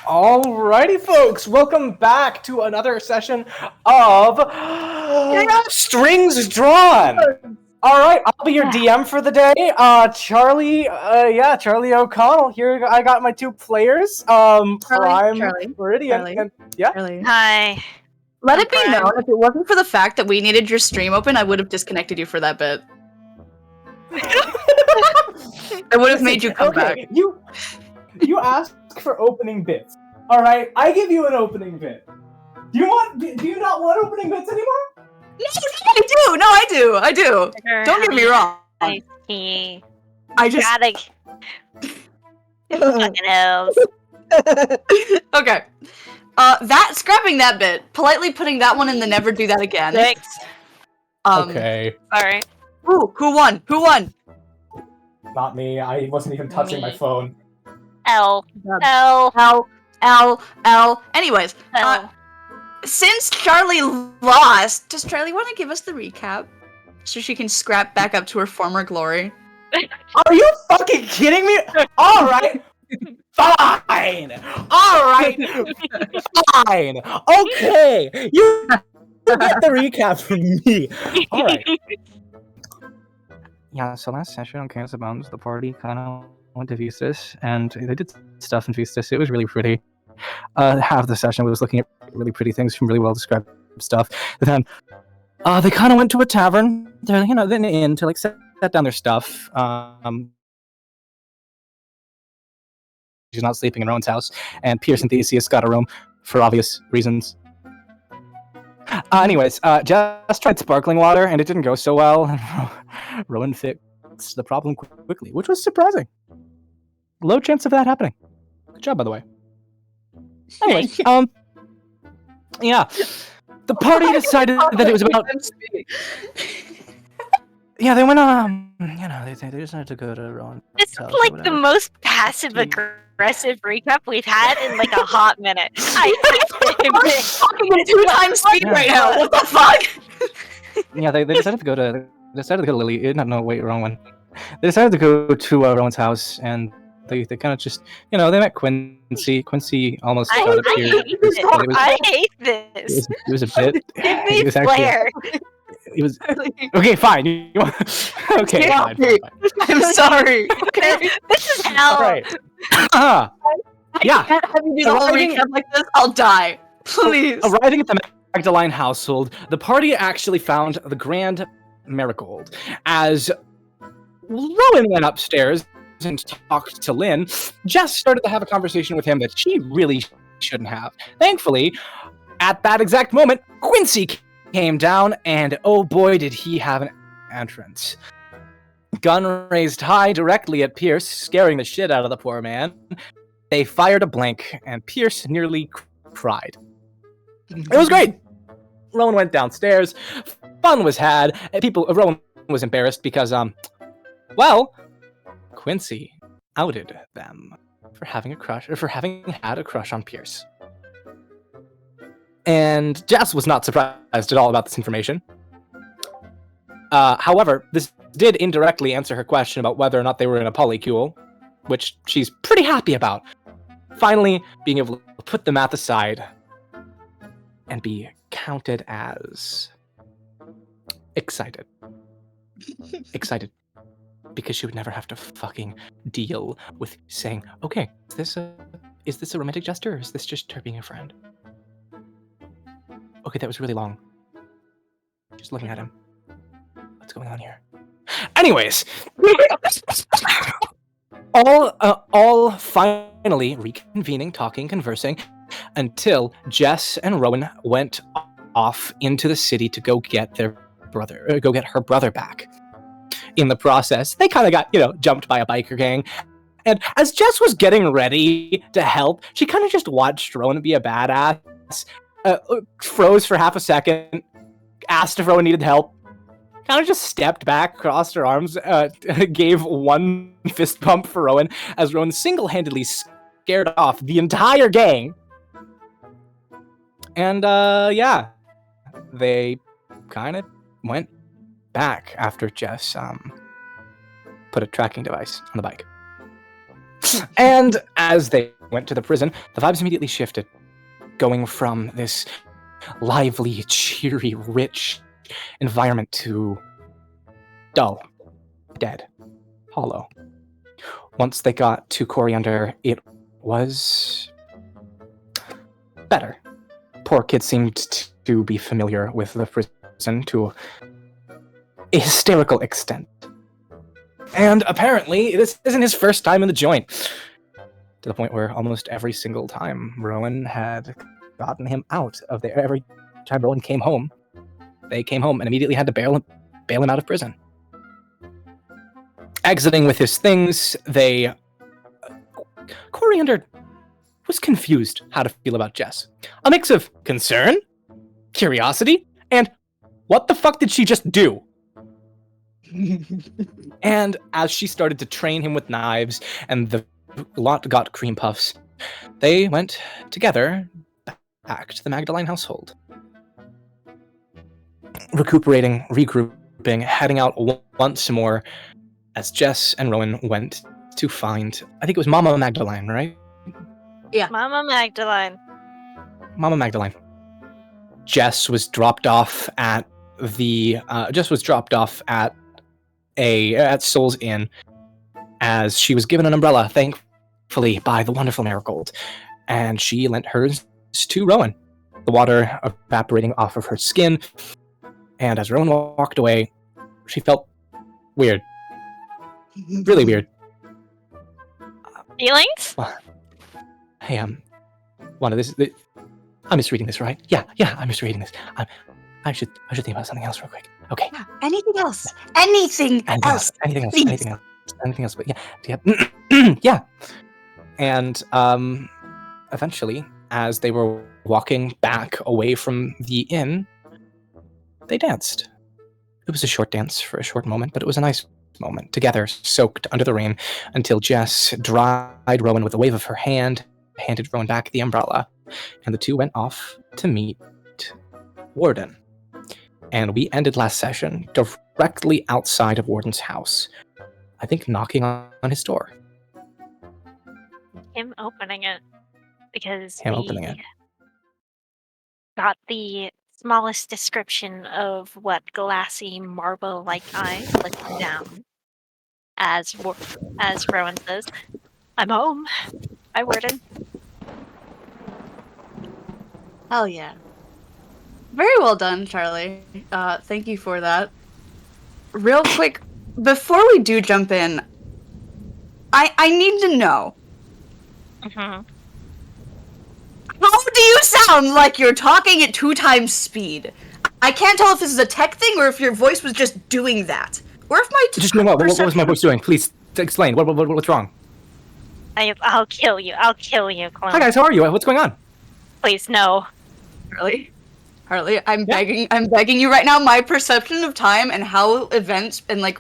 Alrighty, folks, welcome back to another session of Strings Drawn. All right, I'll be your DM for the day. Charlie O'Connell here. I got my two players. Prime, Miridian, and Charlie. Hi. Let it be known, if it wasn't for the fact that we needed your stream open, I would have disconnected you for that bit. I would have made you come back. You asked for opening bits. All right, I give you an opening bit. Do you not want opening bits anymore? No, I do. Don't get me wrong. I see. I just Fucking hells. Okay. Scrapping that bit, politely putting that one in the never do that again. 6. Okay. Alright. Ooh, who won? Not me. I wasn't even touching my phone. L. Anyways, L. since Charlie lost, does Charlie want to give us the recap? So she can scrap back up to her former glory? Are you fucking kidding me? Alright. Fine. Alright. Fine. Okay. You get the recap from me. Alright. Yeah, so last session on Chaos Abounds, the party kind of went to Vistas, and they did stuff in Vistas. It was really pretty. Half of the session was looking at really pretty things from really well-described stuff. And then they kind of went to a tavern. They're, then an inn to set down their stuff. She's not sleeping in Rowan's house, and Pierce and Theseus got a room for obvious reasons. Anyways, Jess tried sparkling water, and it didn't go so well. Rowan fixed the problem quickly, which was surprising. Low chance of that happening. Good job, by the way. Anyways, yeah. The party decided that it was about... Yeah, they went, they decided to go to Rowan. This is like the most passive-aggressive recap we've had in like a hot minute. I hate this. Talking at 2 times speed right now. What the fuck? Yeah, they decided to go to Lily. No, wait, wrong one. They decided to go to Rowan's house, and they kind of just, they met Quincy. Quincy almost got up here. I hate this. It was a bit. Give me flair. It was okay. Fine. Okay. Fine. I'm sorry. Okay. This is hell. All right. Yeah. I can't have you do the whole recap like this. I'll die. Please. Arriving at the Magdalene household, the party actually found the Grand Marigold. As Rowan went upstairs and talked to Lynn, Jess started to have a conversation with him that she really shouldn't have. Thankfully, at that exact moment, Quincy came down, and oh boy did he have an entrance. Gun raised high directly at Pierce, scaring the shit out of the poor man. They fired a blank, and Pierce nearly cried. It was great! Rowan went downstairs, fun was had, and Rowan was embarrassed because, Quincy outed them for having had a crush on Pierce. And Jess was not surprised at all about this information. However, this did indirectly answer her question about whether or not they were in a polycule, which she's pretty happy about. Finally, being able to put the math aside and be counted as excited. Excited. Because she would never have to fucking deal with saying, okay, is this a romantic gesture, or is this just her being a friend? Okay, that was really long. Just looking at him. What's going on here? Anyways, all finally reconvening, talking, conversing, until Jess and Rowan went off into the city to go get her brother back. In the process, they kind of got, jumped by a biker gang. And as Jess was getting ready to help, she kind of just watched Rowan be a badass. Froze for half a second, asked if Rowan needed help, kind of just stepped back, crossed her arms, gave one fist bump for Rowan, as Rowan single-handedly scared off the entire gang. And, they kind of went back after Jess, put a tracking device on the bike. And as they went to the prison, the vibes immediately shifted, going from this lively, cheery, rich environment to dull, dead, hollow. Once they got to Coriander, it was better. Poor kid seemed to be familiar with the prison to a hysterical extent. And apparently, this isn't his first time in the joint. To the point where almost every single time Rowan had gotten him out of there, every time Rowan came home, they came home and immediately had to bail him out of prison. Exiting with his things, Coriander was confused how to feel about Jess. A mix of concern, curiosity, and what the fuck did she just do? And as she started to train him with knives and the lot got cream puffs, they went together back to the Magdalene household. Recuperating, regrouping, heading out once more as Jess and Rowan went to find, I think it was Mama Magdalene, right? Yeah. Mama Magdalene. Mama Magdalene. Jess was dropped off at at Soul's Inn as she was given an umbrella, thankfully, by the wonderful Marigold, and she lent hers to Rowan, the water evaporating off of her skin, and as Rowan walked away, she felt weird. Really weird. Feelings? Hey, I'm misreading this, right? Yeah, I'm misreading this. I should think about something else real quick. Okay. Yeah, anything else? Anything else? Anything else, but yeah. Yeah. And eventually, as they were walking back away from the inn, they danced. It was a short dance for a short moment, but it was a nice moment, together, soaked under the rain, until Jess dried Rowan with a wave of her hand, handed Rowan back the umbrella, and the two went off to meet Warden. And we ended last session directly outside of Warden's house. I think knocking on his door. Him opening it. Because Opening it. got the smallest description of what glassy marble-like eyes looking down. As Rowan says, I'm home. Hi, Warden. Hell yeah. Very well done, Charlie. Thank you for that. Real quick, before we do jump in, I need to know. Mm-hmm. How do you sound like you're talking at 2 times speed? I can't tell if this is a tech thing or if your voice was just doing that. Or if my Just what was my voice doing? Please explain. What's wrong? I'll kill you. I'll kill you, clone. Hi guys, how are you? What's going on? Please, no. Harley, I'm begging you right now. My perception of time and how events and like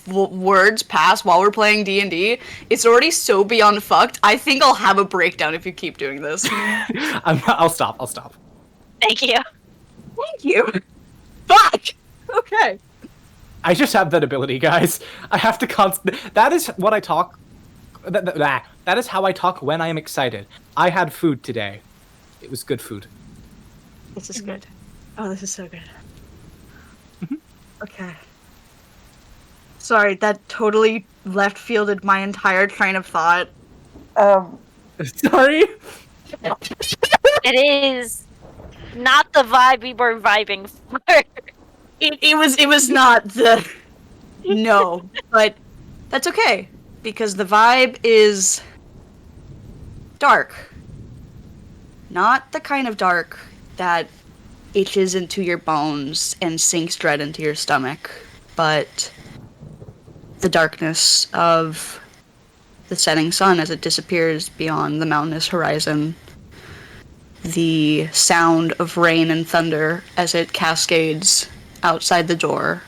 words pass while we're playing D&D, it's already so beyond fucked. I think I'll have a breakdown if you keep doing this. I'll stop. Thank you. Thank you. Fuck. Okay. I just have that ability, guys. I have to that is what I talk. That is how I talk when I am excited. I had food today. It was good food. This is good. Oh, this is so good. Mm-hmm. Okay. Sorry, that totally left fielded my entire train of thought. Sorry? It is not the vibe we were vibing for. It was not the... No, but that's okay. Because the vibe is... dark. Not the kind of dark that itches into your bones and sinks dread into your stomach, but the darkness of the setting sun as it disappears beyond the mountainous horizon, the sound of rain and thunder as it cascades outside the door,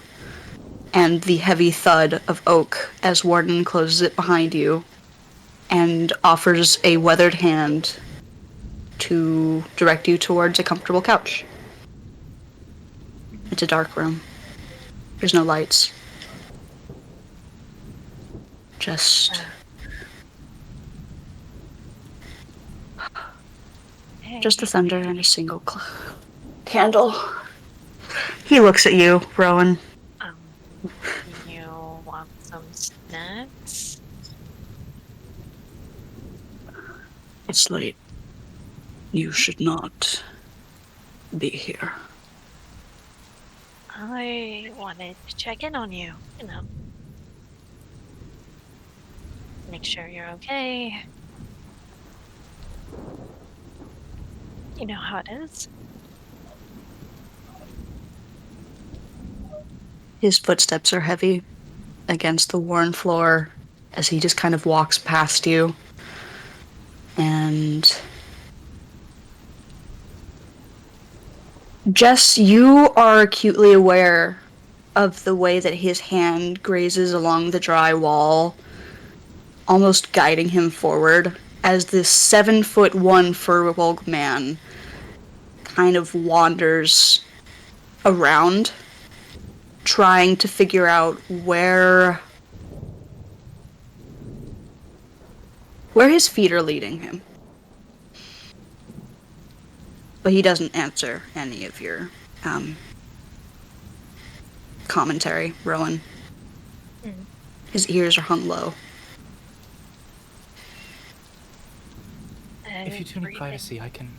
and the heavy thud of oak as Warden closes it behind you and offers a weathered hand to direct you towards a comfortable couch. It's a dark room. There's no lights. Just Okay. Just the thunder and a single candle. He looks at you, Rowan. You want some snacks? It's late. You should not be here. I wanted to check in on you, you know. Make sure you're okay. You know how it is. His footsteps are heavy against the worn floor as he just kind of walks past you. And Jess, you are acutely aware of the way that his hand grazes along the dry wall, almost guiding him forward as this 7'1" furbolg man kind of wanders around, trying to figure out where his feet are leading him. But he doesn't answer any of your commentary, Rowan. His ears are hung low. If you do need privacy, I can...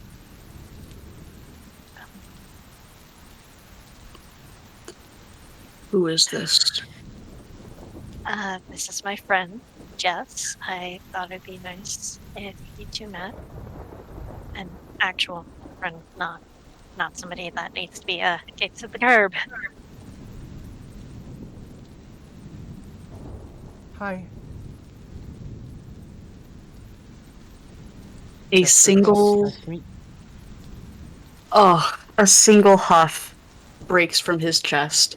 Who is this? This is my friend, Jess. I thought it'd be nice if you two met. An actual friend, not somebody that needs to be kicked to the curb. Hi. A single huff breaks from his chest.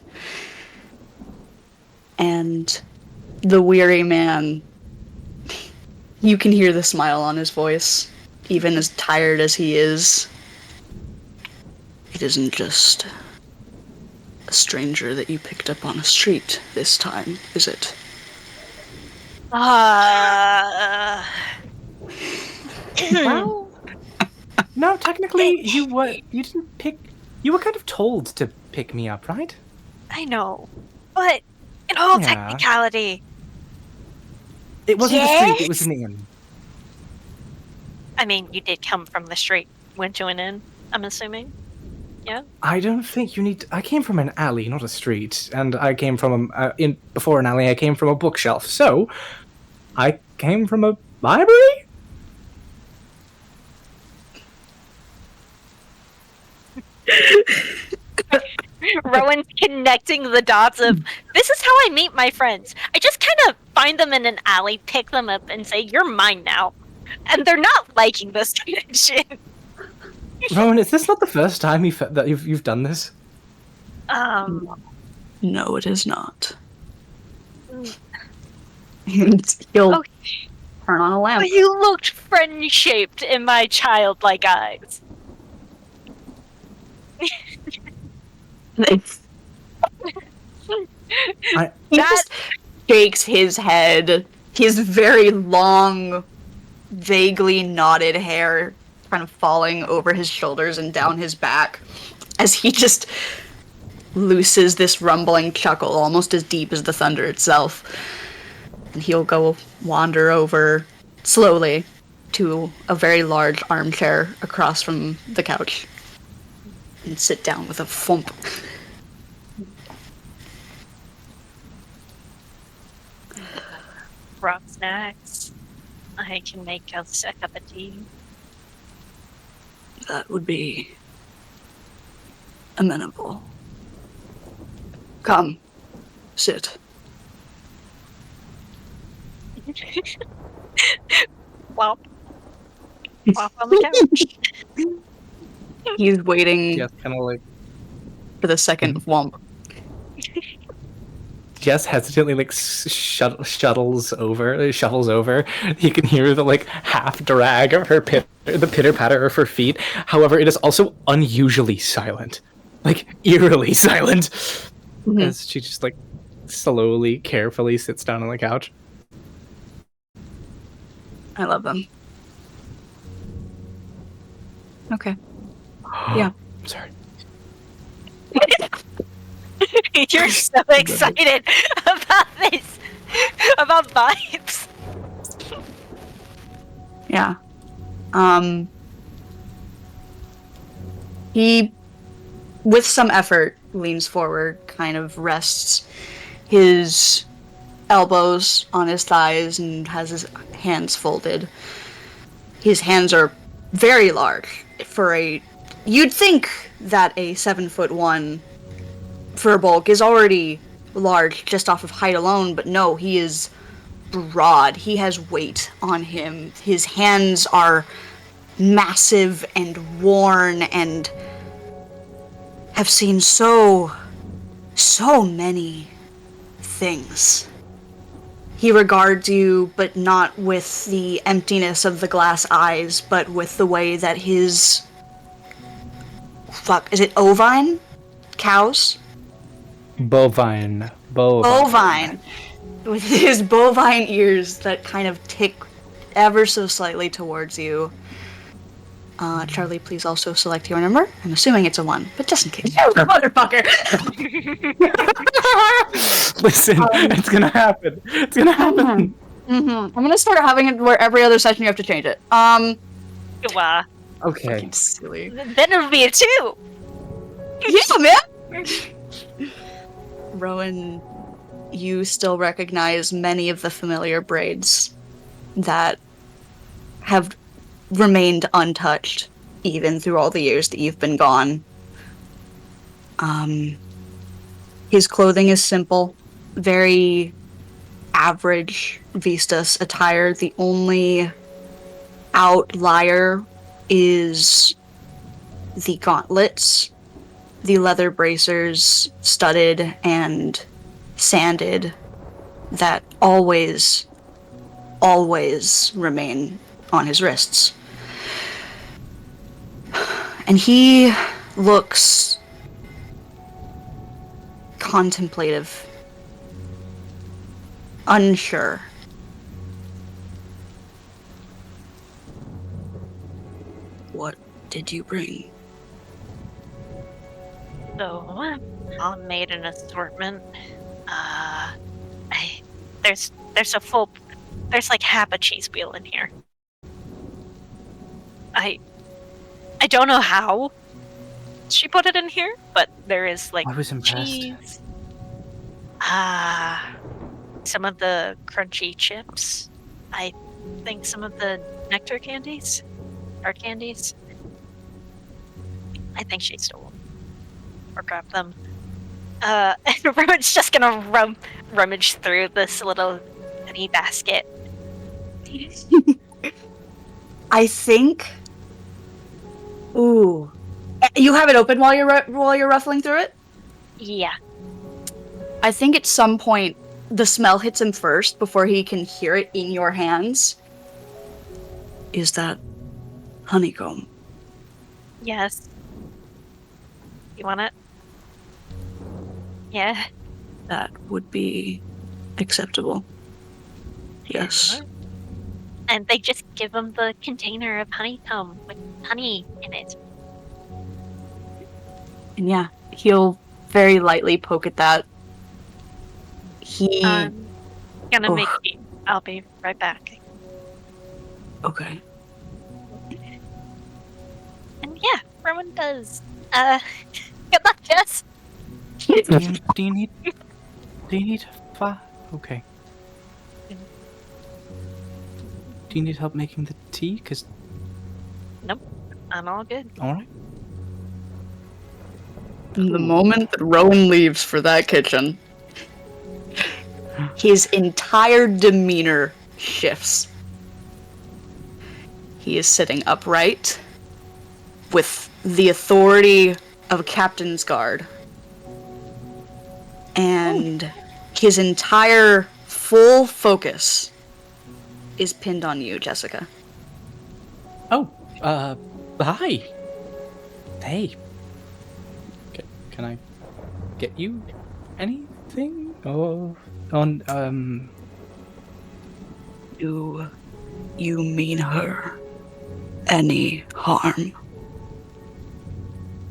And the weary man, you can hear the smile on his voice, even as tired as he is. It isn't just a stranger that you picked up on a street this time, is it? Well, no, technically, you didn't pick... You were kind of told to pick me up, right? I know, but in all Yeah. technicality, It wasn't a street, it was an inn. I mean, you did come from the street, went to an inn, I'm assuming? Yeah? I don't think you need... I came from an alley, not a street. And I came from before an alley, I came from a bookshelf. So, I came from a library? Rowan's connecting the dots of, this is how I meet my friends. I just kind of find them in an alley, pick them up, and say, you're mine now. And they're not liking this connection. Rowan, is this not the first time you've done this? No, it is not. He'll Okay. turn on a lamp. But you looked friend-shaped in my childlike eyes. He just shakes his head. His very long, vaguely knotted hair kind of falling over his shoulders and down his back as he just looses this rumbling chuckle almost as deep as the thunder itself. And he'll go wander over slowly to a very large armchair across from the couch and sit down with a thump. Brought snacks. I can make us a cup of tea. That would be amenable. Come, sit. Womp. Womp on the couch. He's waiting Jess kind of like... for the second womp. Jess hesitantly like shuffles over. You can hear the like half drag of her the pitter patter of her feet. However, it is also unusually silent, like eerily silent, as she just like slowly, carefully sits down on the couch. I love them. Okay. Yeah. Sorry. You're so excited about this, about vibes. Yeah. He, with some effort, leans forward, kind of rests his elbows on his thighs and has his hands folded. His hands are very large for a... You'd think that a 7'1" Furbolg is already large just off of height alone, but no, he is broad. He has weight on him. His hands are massive and worn and have seen so many things. He regards you, but not with the emptiness of the glass eyes, but with the way that his... Fuck, is it ovine? Cows? Bovine. Bovine. With his bovine ears that kind of tick ever so slightly towards you. Charlie, please also select your number. I'm assuming it's a 1, but just in case. Oh, motherfucker! Listen, it's gonna happen. It's gonna happen. I'm gonna start having it where every other session you have to change it. Wow. Okay. Fucking silly. Then it'll be a 2. Yeah, man! Rowan, you still recognize many of the familiar braids that have remained untouched, even through all the years that you've been gone. His clothing is simple, very average Vistas attire. The only outlier is the gauntlets, the leather bracers, studded and sanded, that always remain on his wrists. And he looks contemplative, unsure. What did you bring? So, Mom made an assortment. There's like half a cheese wheel in here. I don't know how she put it in here, but there is like I was impressed. cheese. Some of the crunchy chips. I think some of the nectar candies, tart candies. I think she stole them or grabbed them. And Rowan's just gonna rummage through this little tiny basket. I think. Ooh, you have it open while you're ruffling through it. Yeah. I think at some point the smell hits him first before he can hear it in your hands. Is that honeycomb? Yes. You want it? Yeah. That would be acceptable. Yes. And they just give him the container of honeycomb with honey in it. And yeah, he'll very lightly poke at that. He... Gonna make it. I'll be right back. Okay. And yeah, Rowan does. Good luck, Jess. Do you need okay. Do you need help making the tea? Cause Nope, I'm all good. all right. The moment that Rowan leaves for that kitchen, his entire demeanor shifts. He is sitting upright with the authority of a captain's guard. And his entire full focus is pinned on you, Jessica. Oh, hi. Hey. Can I get you anything? Oh, Do you mean her any harm?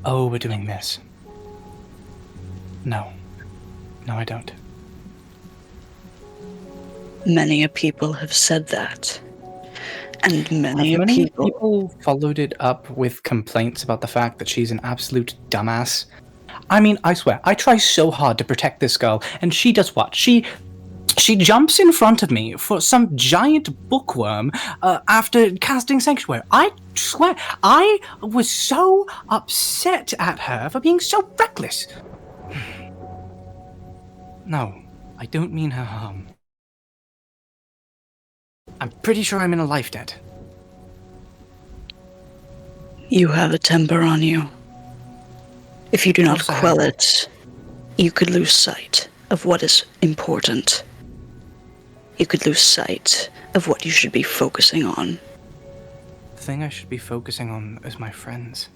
oh, we're doing this. No. No, I don't. Many a people have said that. And many Have a many people... people followed it up with complaints about the fact that she's an absolute dumbass? I mean, I swear, I try so hard to protect this girl, and she does what? She jumps in front of me for some giant bookworm after casting Sanctuary. I swear, I was so upset at her for being so reckless. No, I don't mean her harm. I'm pretty sure I'm in a life debt. You have a temper on you. If you do not quell it, you could lose sight of what is important. You could lose sight of what you should be focusing on. The thing I should be focusing on is my friends.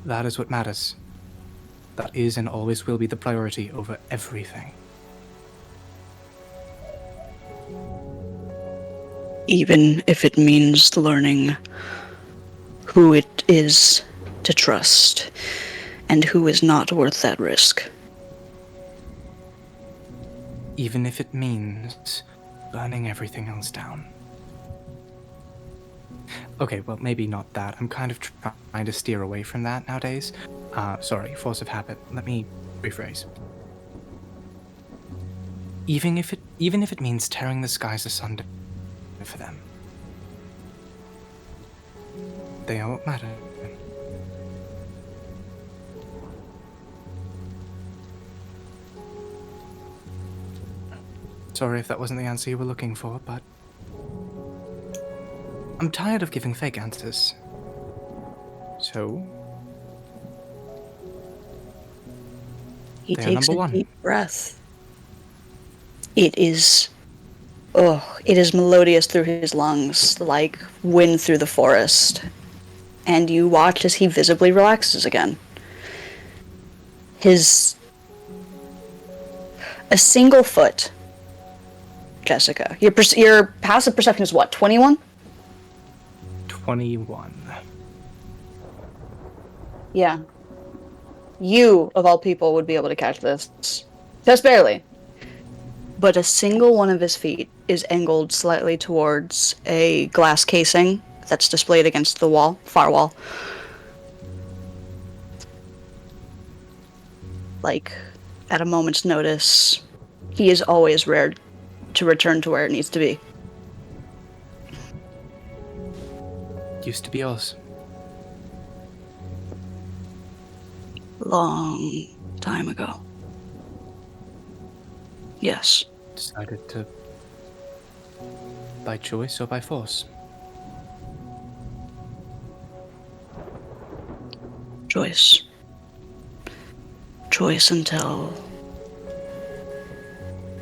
That is what matters. That is and always will be the priority over everything. Even if it means learning who it is to trust and who is not worth that risk. Even if it means burning everything else down. Okay, well, maybe not that. I'm kind of trying to steer away from that nowadays. Sorry, force of habit. Let me rephrase. Even if it means tearing the skies asunder for them. They are what matter. Sorry if that wasn't the answer you were looking for, but I'm tired of giving fake answers. So He they are takes number a one. deep breath. It is melodious through his lungs, like wind through the forest. And you watch as he visibly relaxes again. A single foot. Jessica, your passive perception is what, 21? 21. Yeah. You, of all people, would be able to catch this. Just barely. But a single one of his feet is angled slightly towards a glass casing that's displayed against the wall, far wall. Like, at a moment's notice, he is always rare to return to where it needs to be. Used to be yours. Long time ago. Yes. Decided to... by choice or by force? Choice. Choice until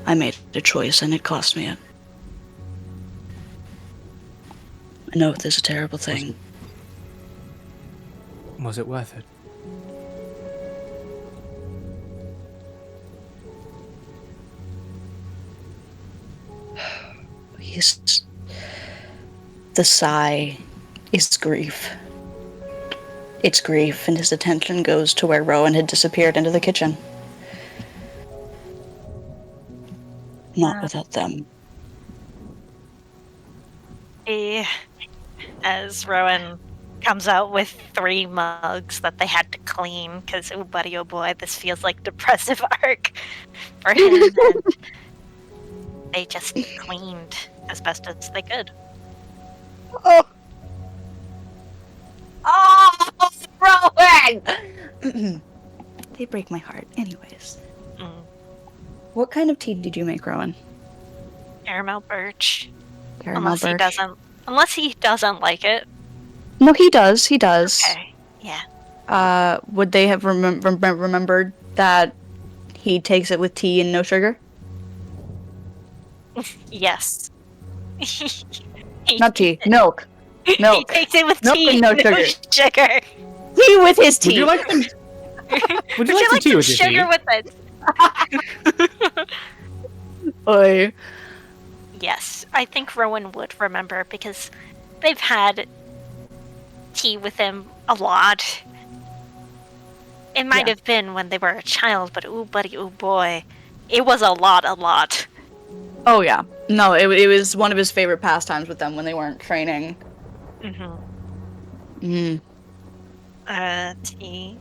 I made a choice and it cost me it. I know this is a terrible thing. Was it worth it? The sigh is grief. It's grief, and his attention goes to where Rowan had disappeared into the kitchen. Not without them. As Rowan comes out with 3 mugs that they had to clean, because oh buddy, oh boy, this feels like depressive arc for him. And they just cleaned as best as they could. Oh, Rowan! They break my heart. Anyways. What kind of tea did you make, Rowan? Caramel birch. Caramel birch. Unless he doesn't like it. No, he does. He does. Okay. Yeah. Would they have remembered that he takes it with tea and no sugar? Yes. Not tea. Milk. Milk. He takes it with Milk tea and no sugar. Tea with his tea. Would you like some? Would you like some tea with your sugar tea? with it? Oy. Yes, I think Rowan would remember because they've had tea with him a lot, It might have been when they were a child, but ooh, buddy, ooh, boy. It was a lot. Oh, yeah. No, it was one of his favorite pastimes with them when they weren't training. Mm-hmm. Tea.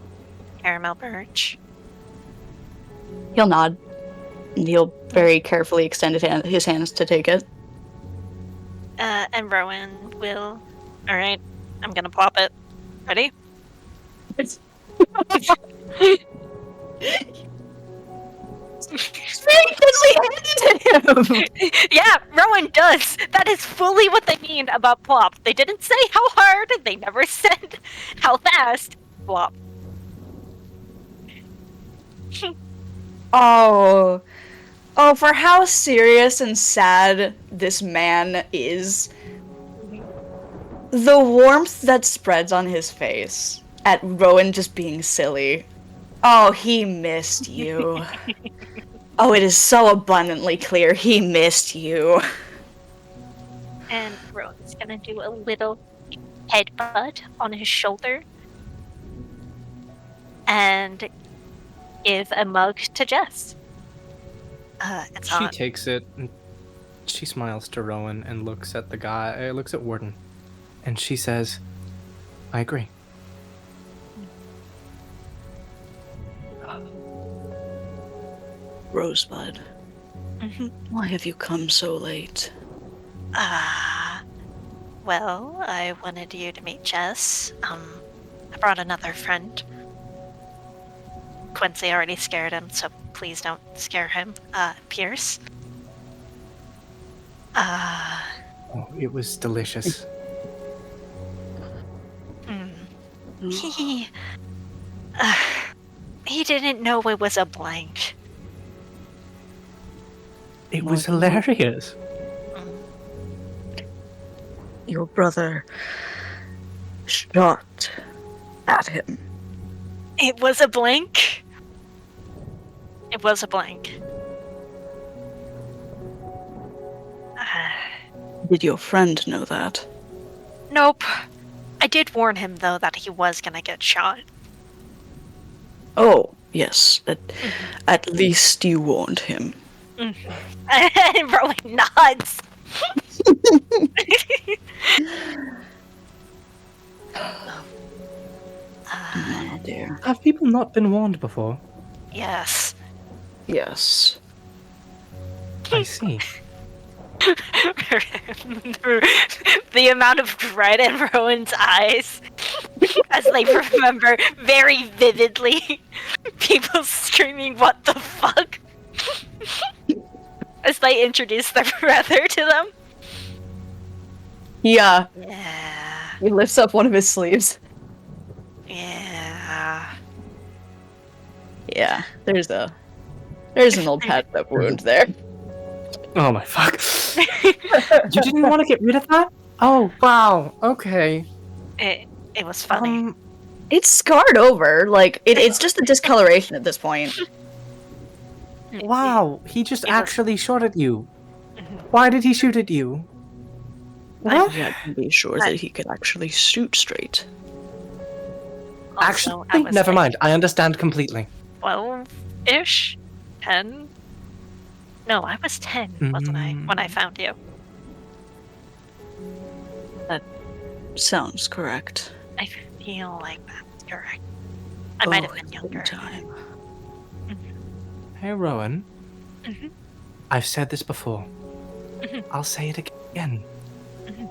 Caramel birch. He'll nod. And he'll very carefully extend his hands to take it. And Rowan will... Alright, I'm gonna plop it. Ready? Yeah, Rowan does. That is fully what they mean about plop. They didn't say how hard. They never said how fast. Plop. Oh, for how serious and sad this man is. The warmth that spreads on his face at Rowan just being silly. Oh, he missed you. Oh, it is so abundantly clear he missed you. And Rowan's gonna do a little headbutt on his shoulder. And give a mug to Jess. It's She on. takes it, and she smiles to Rowan and looks at the guy, looks at Warden, and she says, I agree. Rosebud, why have you come so late? Well, I wanted you to meet Jess. I brought another friend. Quincy already scared him, so please don't scare him. Pierce. Oh, it was delicious. He didn't know it was a blank. It was hilarious. Your brother shot at him. It was a blank. It was a blank. Did your friend know that? Nope. I did warn him, though, that he was gonna get shot. Oh, yes. At least you warned him. And Rowan nods. Oh dear. Have people not been warned before? Yes. Yes. I see. The amount of dread in Rowan's eyes as they remember very vividly people screaming, "What the fuck?" as they introduce their brother to them. Yeah. Yeah. He lifts up one of his sleeves. Yeah. Yeah. There's an old patched up wound there. Oh my fuck. You didn't want to get rid of that? Oh, wow. Okay. It was funny. It's scarred over. Like, it's just a discoloration at this point. Wow. He just It was- actually shot at you. Why did he shoot at you? What? I had to be sure that he could actually shoot straight. Also, I Actually, was never like mind. I understand completely. 12-ish? 10? No, I was 10, wasn't I, when I found you? Sounds correct. I feel like that's correct. I might have been younger. Time. Hey, Rowan. Mhm. I've said this before. Mhm. I'll say it again. Mhm.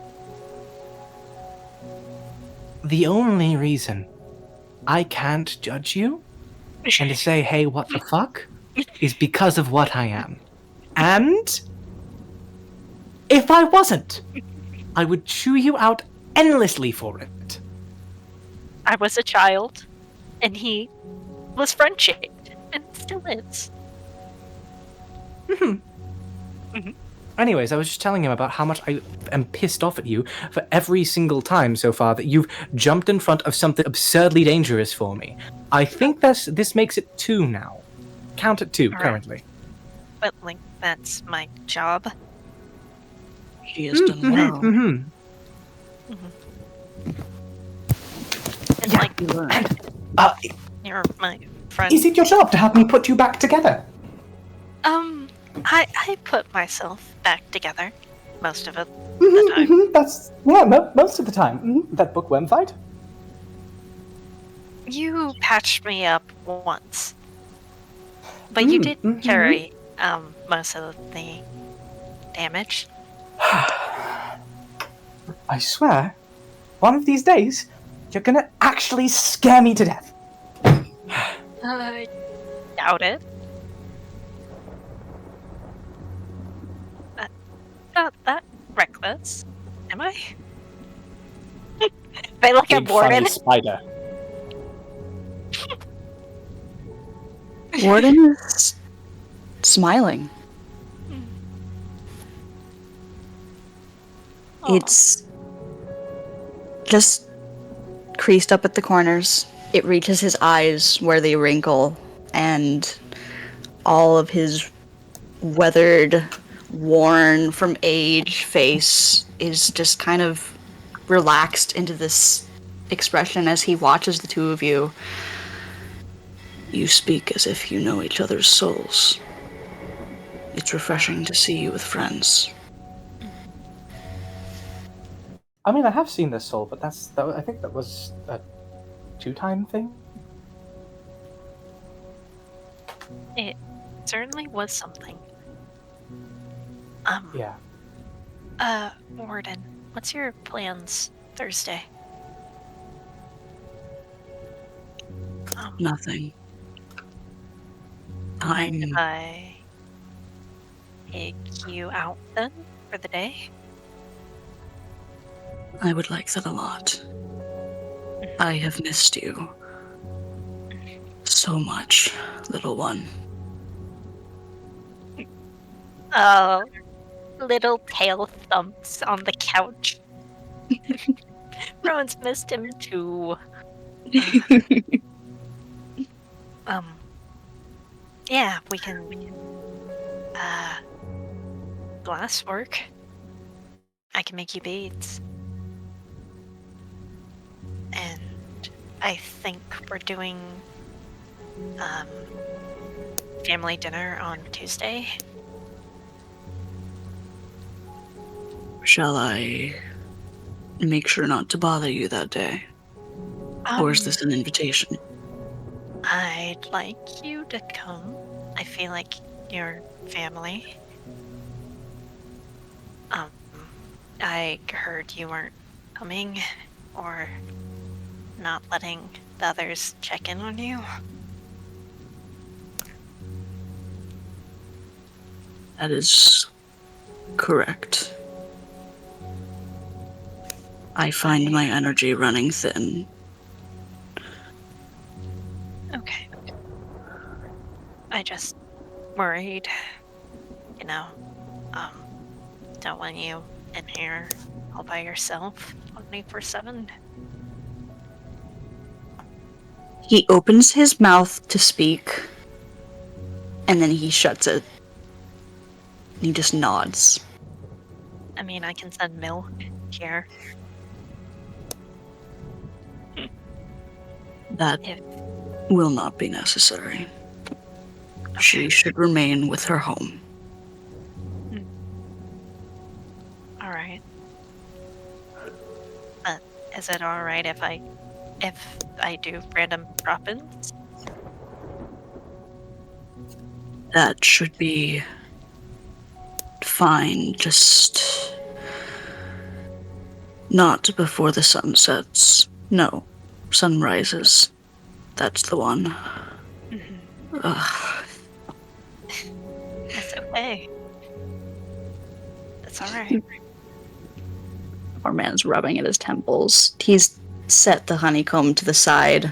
The only reason I can't judge you and to say, hey, what the fuck, is because of what I am. And if I wasn't, I would chew you out endlessly for it. I was a child, and he was friend-shaped, and still is. Anyways, I was just telling him about how much I am pissed off at you for every single time so far that you've jumped in front of something absurdly dangerous for me. I think this makes it 2 now. Count at 2 All right. currently. But, like, that's my job. He has done well. And, like, You learned. You're my friend. Is it your job to help me put you back together? I put myself back together most of it the time. That's most of the time. That bookworm fight. You patched me up once, but you did carry most of the damage. I swear, one of these days, you're gonna actually scare me to death. I doubt it. Not that reckless, am I? They look at Warden. Spider. Warden is smiling. It's just creased up at the corners. It reaches his eyes where they wrinkle, and all of his weathered, worn from age face is just kind of relaxed into this expression as he watches the two of you. You speak as if you know each other's souls. It's refreshing to see you with friends. I mean, I have seen this soul, but I think that was a 2-time thing. It certainly was something. Yeah. Warden, what's your plans Thursday? Nothing. Mind if I take you out then for the day? I would like that a lot. I have missed you so much, little one. Oh, little tail thumps on the couch. Rowan's missed him too. Yeah, we can glass work. I can make you beads. And I think we're doing family dinner on Tuesday. Shall I make sure not to bother you that day? Or is this an invitation? I'd like you to come. I feel like you're family. I heard you weren't coming or not letting the others check in on you. That is correct. I find my energy running thin. Okay. I just worried, don't want you in here all by yourself 24/7. He opens his mouth to speak, and then he shuts it. He just nods. I mean, I can send milk here. That will not be necessary. She should remain with her home. All right. Is it all right if I do random drop-ins? That should be fine, just not before the sun sets. No, sun rises. That's the one. Ugh. That's okay. That's all right. Our man's rubbing at his temples. He's set the honeycomb to the side,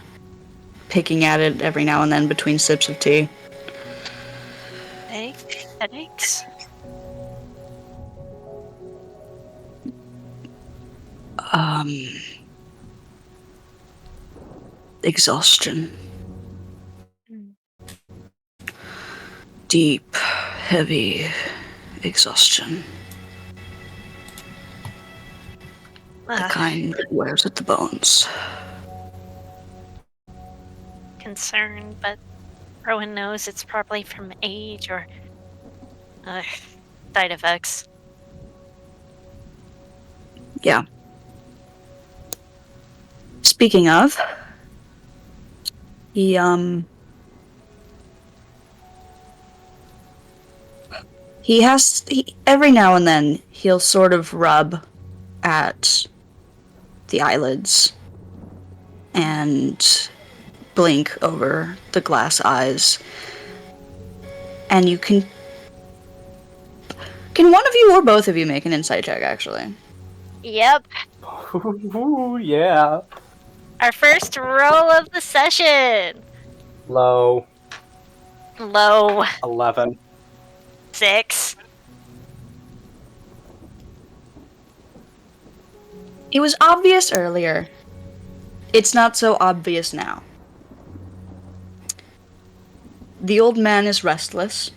picking at it every now and then between sips of tea. Headaches? Exhaustion. Deep, heavy exhaustion. The kind that wears at the bones. concern, but Rowan knows it's probably from age or side effects. Yeah. Speaking of, he every now and then he'll sort of rub at the eyelids and blink over the glass eyes. And you can one of you or both of you make an insight check, actually? Yep. Ooh, yeah. Our first roll of the session. Low. 11. 6. It was obvious earlier. It's not so obvious now. The old man is restless.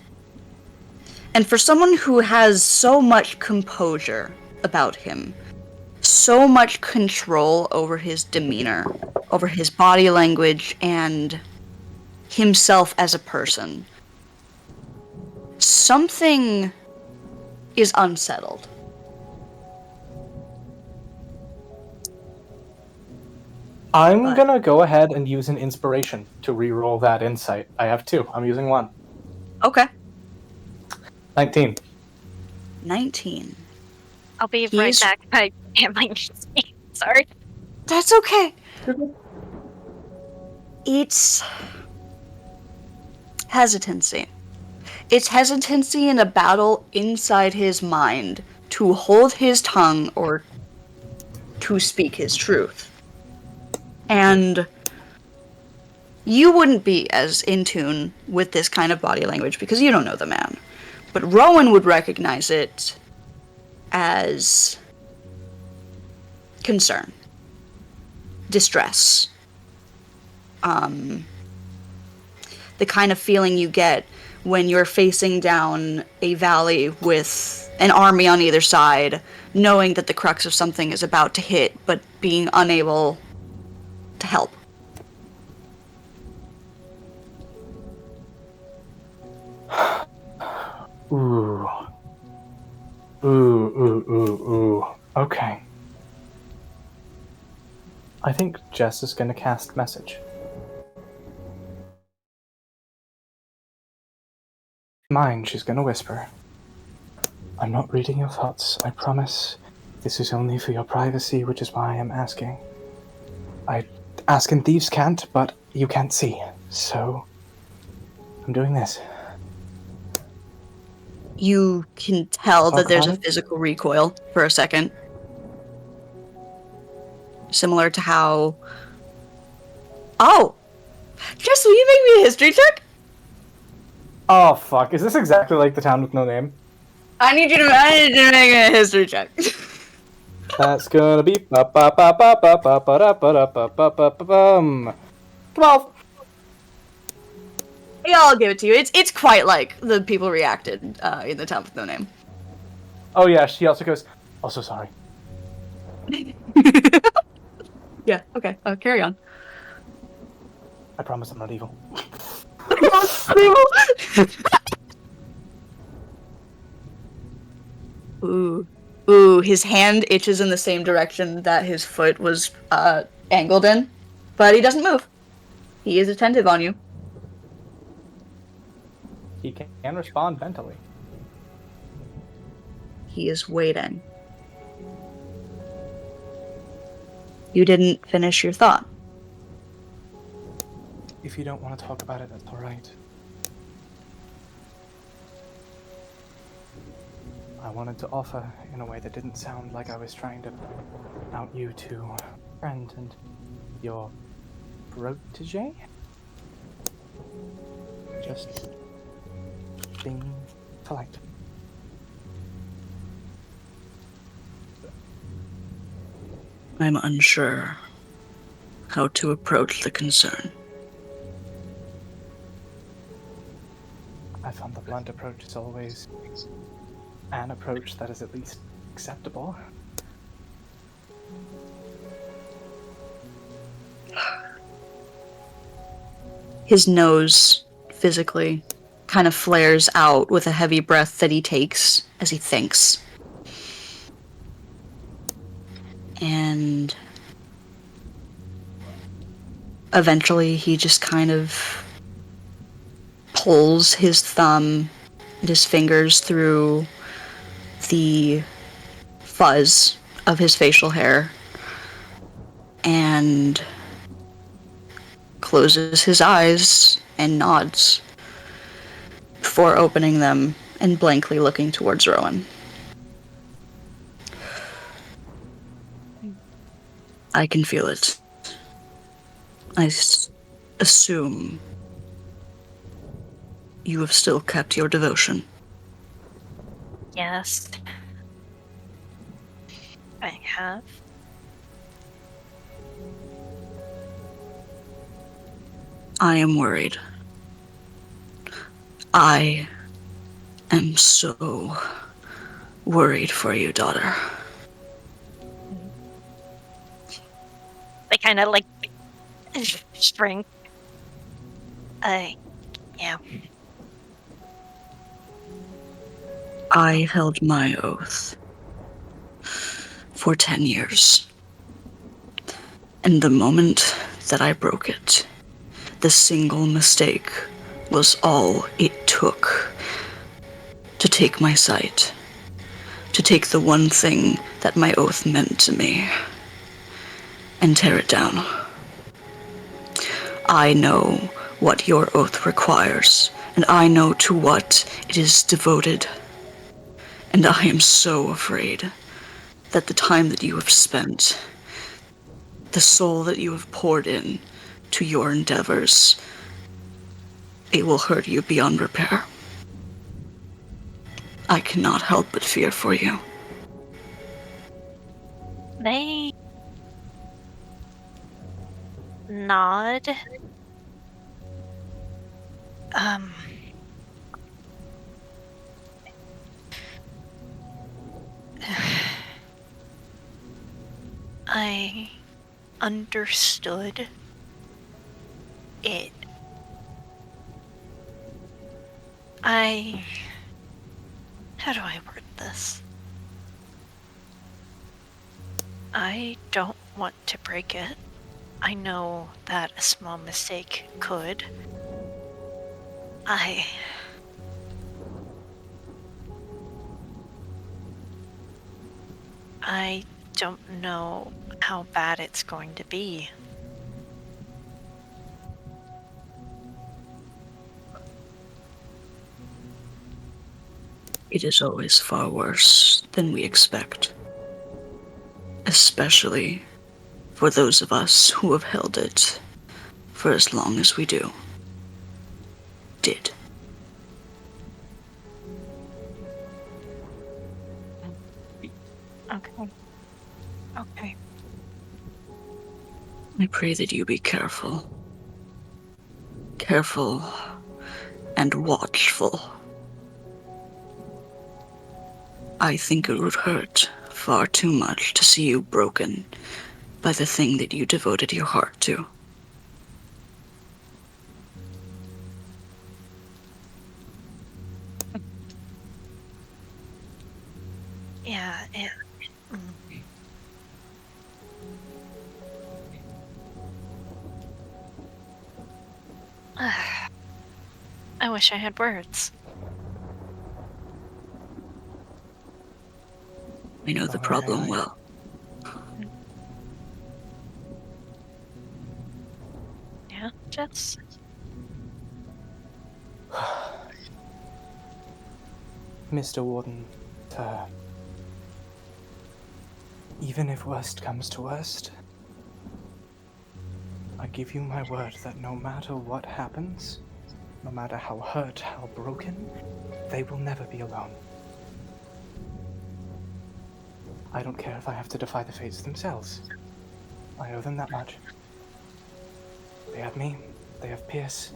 And for someone who has so much composure about him, so much control over his demeanor, over his body language, and himself as a person, something is unsettled. I'm gonna go ahead and use an inspiration to re-roll that insight. I have 2. I'm using 1. Okay. 19. 19. I'll be right back. I am sorry. That's okay. It's hesitancy. It's hesitancy in a battle inside his mind to hold his tongue or to speak his truth. And you wouldn't be as in tune with this kind of body language because you don't know the man. But Rowan would recognize it as concern, distress, the kind of feeling you get when you're facing down a valley with an army on either side, knowing that the crux of something is about to hit, but being unable to help. Ooh. Ooh. Okay. I think Jess is gonna cast Message. Mine, she's gonna whisper. I'm not reading your thoughts, I promise. This is only for your privacy, which is why I'm asking. I ask and thieves can't, but you can't see. So, I'm doing this. You can tell that there's a about it? physical recoil for a second. Similar to how... Oh! Jess, will you make me a history check? Oh, fuck. Is this exactly like the town with no name? I need you to make a history check. That's gonna be 12. Yeah, I'll give it to you. It's quite like the people reacted in the town with no name. Oh yeah, she also goes, also sorry. Yeah, okay. Carry on. I promise I'm not evil. Ooh, his hand itches in the same direction that his foot was angled in, but he doesn't move. He is attentive on you. He can respond mentally. He is waiting. You didn't finish your thought. If you don't want to talk about it, that's alright. I wanted to offer in a way that didn't sound like I was trying to out you to friend and your protege. Just being polite. I'm unsure how to approach the concern. I found the blunt approach is always an approach that is at least acceptable. His nose, physically, kind of flares out with a heavy breath that he takes as he thinks. And eventually he just kind of pulls his thumb and his fingers through the fuzz of his facial hair and closes his eyes and nods before opening them and blankly looking towards Rowan. I can feel it. I assume you have still kept your devotion. Yes. I have. I am worried. I am so worried for you, daughter. They kind of like shrink. Yeah. I held my oath for 10 years. And the moment that I broke it, the single mistake was all it took to take my sight, to take the one thing that my oath meant to me, and tear it down. I know what your oath requires, and I know to what it is devoted. And I am so afraid that the time that you have spent, the soul that you have poured in to your endeavors, it will hurt you beyond repair. I cannot help but fear for you. They nod. I understood it. How do I word this? I don't want to break it. I know that a small mistake could. I don't know how bad it's going to be. It is always far worse than we expect. Especially for those of us who have held it for as long as we did. Okay. I pray that you be careful. Careful and watchful. I think it would hurt far too much to see you broken by the thing that you devoted your heart to. Yeah, I wish I had words. I know the problem well. Yeah, Jets? Mr. Warden, even if worst comes to worst, I give you my word that no matter what happens, no matter how hurt, how broken, they will never be alone. I don't care if I have to defy the fates themselves. I owe them that much. They have me, they have Pierce,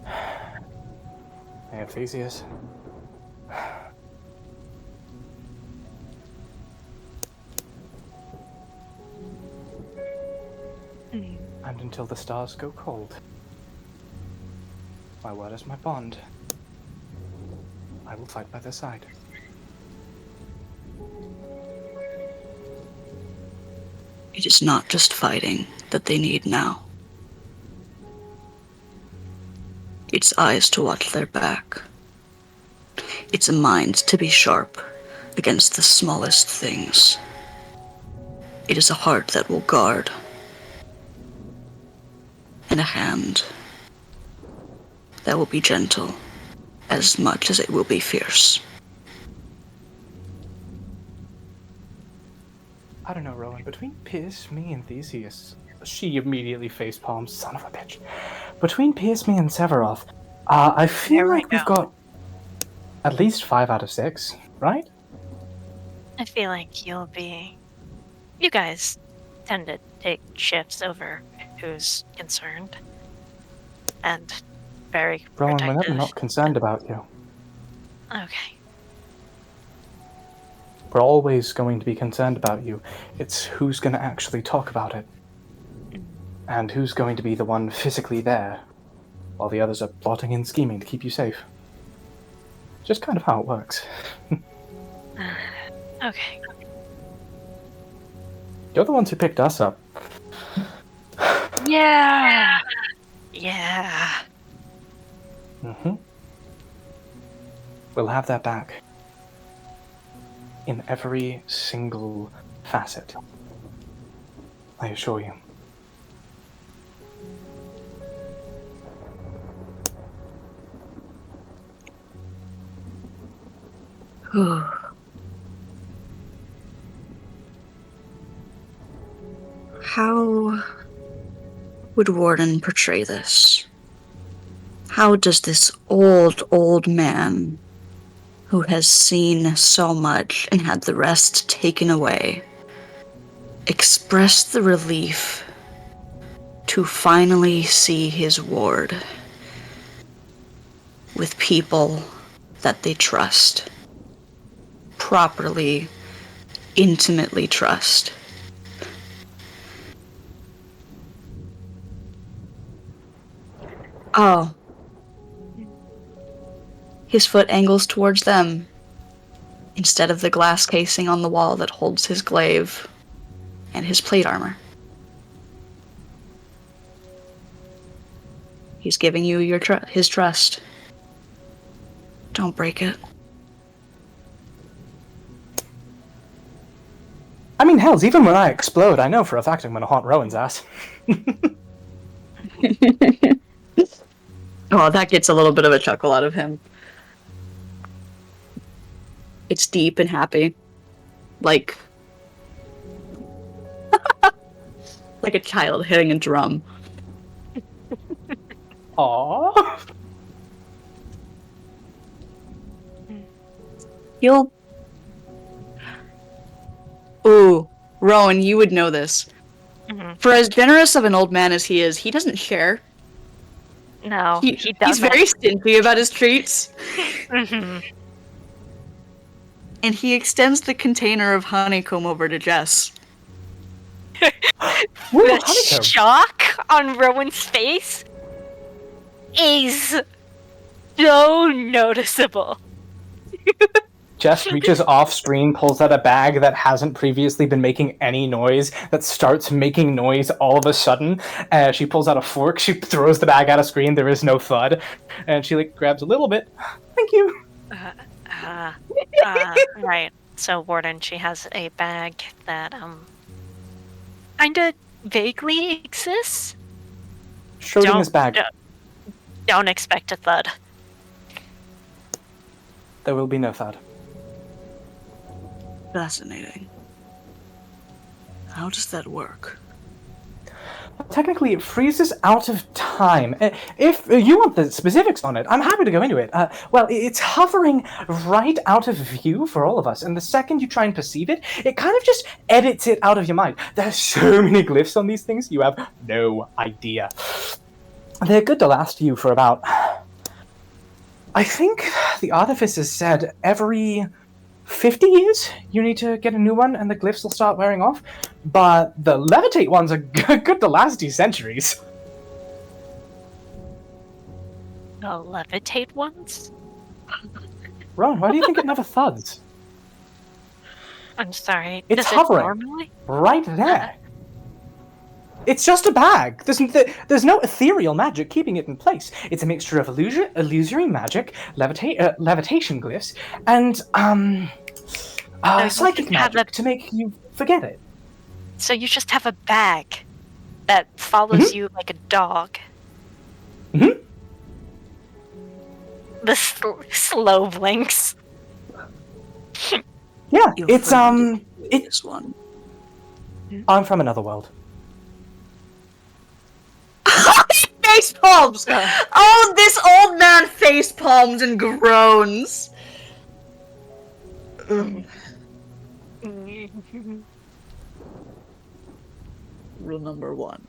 they have Theseus. And until the stars go cold, My word is my bond. I will fight by their side. It is not just fighting that they need now. It's eyes to watch their back. It's a mind to be sharp against the smallest things. It is a heart that will guard. And a hand that will be gentle as much as it will be fierce. I don't know, Rowan. Between Pierce, me, and Theseus... She immediately facepalms, son of a bitch. Between Pierce, me, and Severoth, I feel like we've got at least 5 out of 6, right? I feel like you'll be... You guys tend to take shifts over who's concerned. And very Rowan, protective. we're never not concerned about you. Okay. We're always going to be concerned about you. It's who's going to actually talk about it. And who's going to be the one physically there, while the others are plotting and scheming to keep you safe. Just kind of how it works. Okay. You're the ones who picked us up. Yeah. Yeah. Mm-hmm. We'll have that back. In every single facet. I assure you. How would Warden portray this? How does this old man who has seen so much and had the rest taken away express the relief to finally see his ward with people that they trust? Properly, intimately trust. Oh. His foot angles towards them, instead of the glass casing on the wall that holds his glaive and his plate armor. He's giving you his trust. Don't break it. I mean, hells, even when I explode, I know for a fact I'm going to haunt Rowan's ass. Oh, that gets a little bit of a chuckle out of him. It's deep and happy. Like... like a child hitting a drum. Aww. You'll... Ooh, Rowan, you would know this. Mm-hmm. For as generous of an old man as he is, he doesn't share. No, he doesn't. He's very stingy about his treats. Mm-hmm. And he extends the container of honeycomb over to Jess. Ooh, The honeycomb. shock on Rowan's face is so noticeable. Jess reaches off screen, pulls out a bag that hasn't previously been making any noise, that starts making noise all of a sudden. She pulls out a fork, she throws the bag out of screen, there is no thud, and she grabs a little bit. Thank you. Right. So Warden, she has a bag that kinda vaguely exists. Schrodinger's bag. Don't expect a thud. There will be no thud. Fascinating. How does that work? Technically, it freezes out of time. If you want the specifics on it, I'm happy to go into it. Well, it's hovering right out of view for all of us, and the second you try and perceive it, it kind of just edits it out of your mind. There's so many glyphs on these things, you have no idea. They're good to last you for about... I think the artificers said every 50 years you need to get a new one and the glyphs will start wearing off, but the levitate ones are good to last you centuries. The levitate ones? Ron, why do you think it never thuds? I'm sorry. It's Does hovering. it normally? Right there. It's just a bag. There's no ethereal magic keeping it in place. It's a mixture of illusory magic, levitation glyphs, and you psychic just have magic to make you forget it. So you just have a bag that follows you like a dog. Mm-hmm. The slow blinks. Yeah, Your it's friend did this one. I'm from another world. Face palms! Oh, this old man face palms and groans. Rule number 1.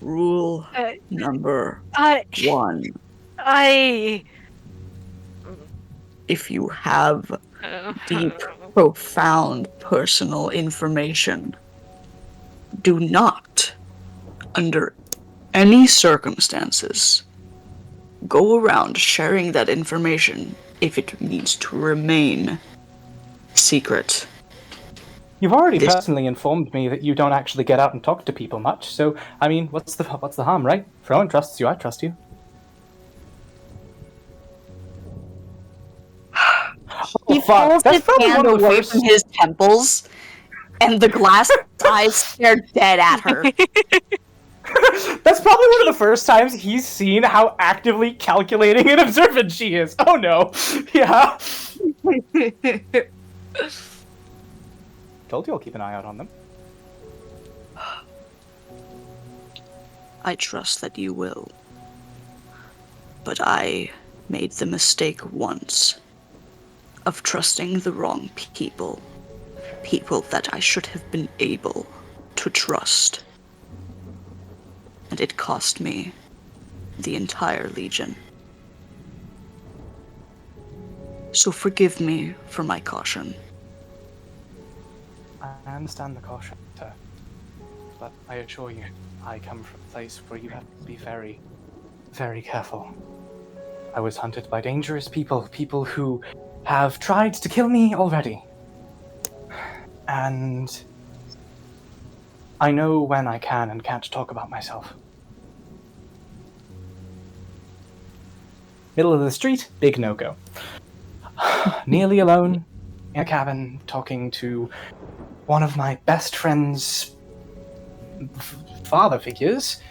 Rule number 1. If you have deep, profound personal information, do not, under any circumstances, go around sharing that information if it needs to remain secret. You've already personally informed me that you don't actually get out and talk to people much, so, I mean, what's the harm, right? If Rowan trusts you, I trust you. He pulls his hand away from his temples, and the glass eyes stare dead at her. That's probably one of the first times he's seen how actively calculating and observant she is. Oh no. Yeah. Told you I'll keep an eye out on them. I trust that you will. But I made the mistake once of trusting the wrong people. People that I should have been able to trust. And it cost me the entire Legion. So forgive me for my caution. I understand the caution, sir. But I assure you, I come from a place where you have to be very, very careful. I was hunted by dangerous people who have tried to kill me already. And I know when I can and can't talk about myself. Middle of the street, big no-go. Nearly alone, in a cabin, talking to one of my best friend's father figures.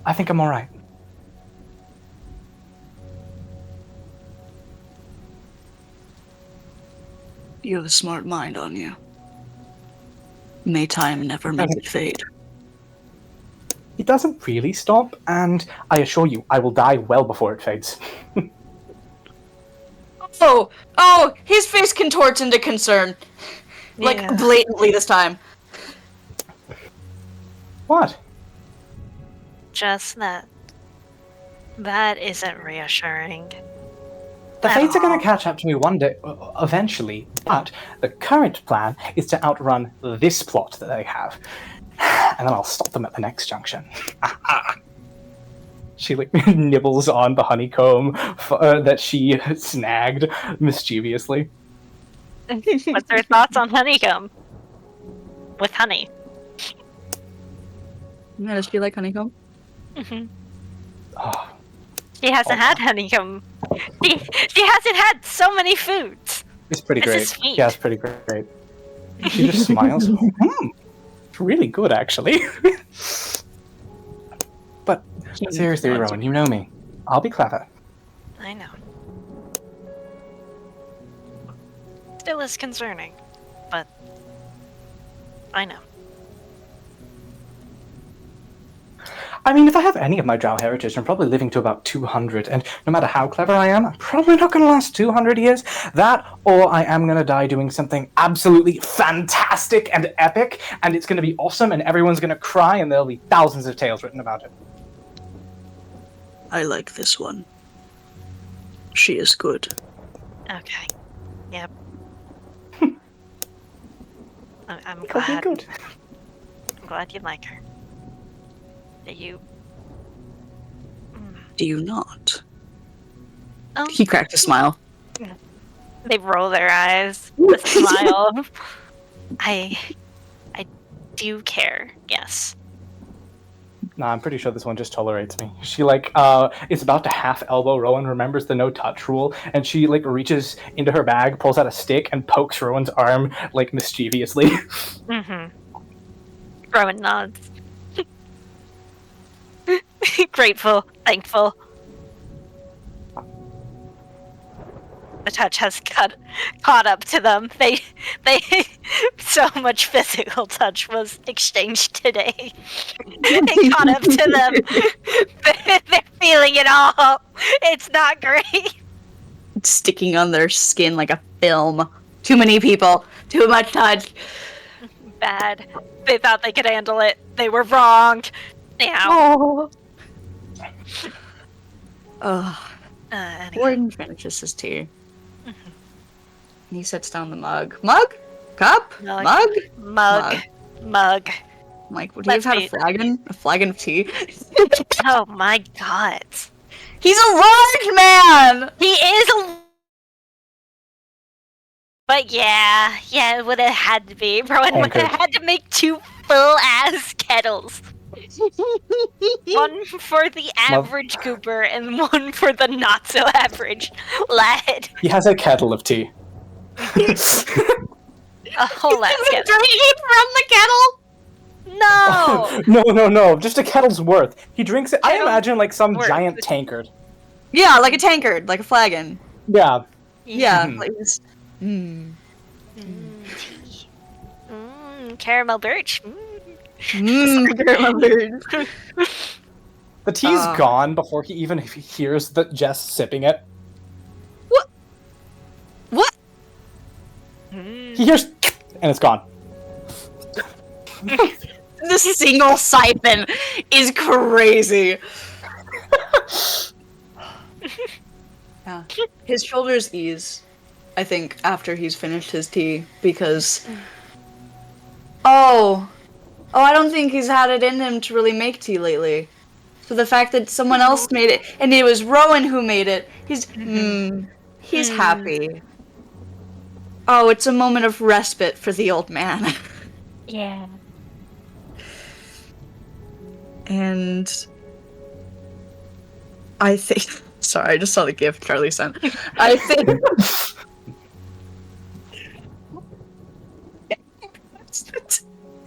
I think I'm alright. You have a smart mind on you. May time never make it fade. It doesn't really stop, and I assure you, I will die well before it fades. Oh, his face contorts into concern. Like, Yeah. blatantly this time. What? Just that. That isn't reassuring. The At fates are going all. to catch up to me one day, eventually, but the current plan is to outrun this plot that they have. And then I'll stop them at the next junction. She like nibbles on the honeycomb that she snagged mischievously. What's her thoughts on honeycomb? With honey. Yeah, does she like honeycomb? Hmm. Oh, She hasn't had honeycomb. She hasn't had so many foods. it's pretty This great. is sweet. Yeah, it's pretty great. She just smiles. It's really good, actually. But seriously, Rowan, you know me. I'll be clever. I know. Still is concerning, but I know. I mean, if I have any of my drow heritage, I'm probably living to about 200, and no matter how clever I am, I'm probably not going to last 200 years. That, or I am going to die doing something absolutely fantastic and epic, and it's going to be awesome, and everyone's going to cry, and there'll be thousands of tales written about it. I like this one. She is good. Okay. Yep. I'm Okay, glad. good. I'm glad you like her. That you Do you not? Oh, He cracked a smile. they roll their eyes. The smile. I do care. Yes. Nah, I'm pretty sure this one just tolerates me. She is about to half elbow Rowan, remembers the no touch rule, and she reaches into her bag, pulls out a stick, and pokes Rowan's arm mischievously. Rowan nods. Grateful, thankful. The touch has caught up to them. They so much physical touch was exchanged today. It caught up to them. They're feeling it all. It's not great. It's sticking on their skin like a film. Too many people. Too much touch. Bad. They thought they could handle it. They were wrong. Now. Oh. Anyway. Gordon finishes his tea. He sets down the mug. Mug? Cup? Mug? Mug. I'm like, would he have had a flagon of tea? Oh my god. He's a large man! He is a... But yeah, it would have had to be. Rowan would have had to make 2 full-ass kettles. One for the average goober and one for the not-so-average lad. He has a kettle of tea. A whole lot of kettle. Drinking from the kettle? No! No. Just a kettle's worth. He drinks it, I imagine, some giant tankard. Yeah, like a tankard, like a flagon. Yeah. Yeah, Mhm. like this. Tea. Caramel birch. Caramel bird. The tea's gone before he even hears that Jess sipping it. What? He hears, and it's gone. The single siphon is crazy. Yeah. His shoulders ease, I think, after he's finished his tea, because... Oh, I don't think he's had it in him to really make tea lately. So the fact that someone else made it, and it was Rowan who made it, he's happy. Oh, it's a moment of respite for the old man. Yeah. And I think... Sorry, I just saw the gift Charlie sent. I think...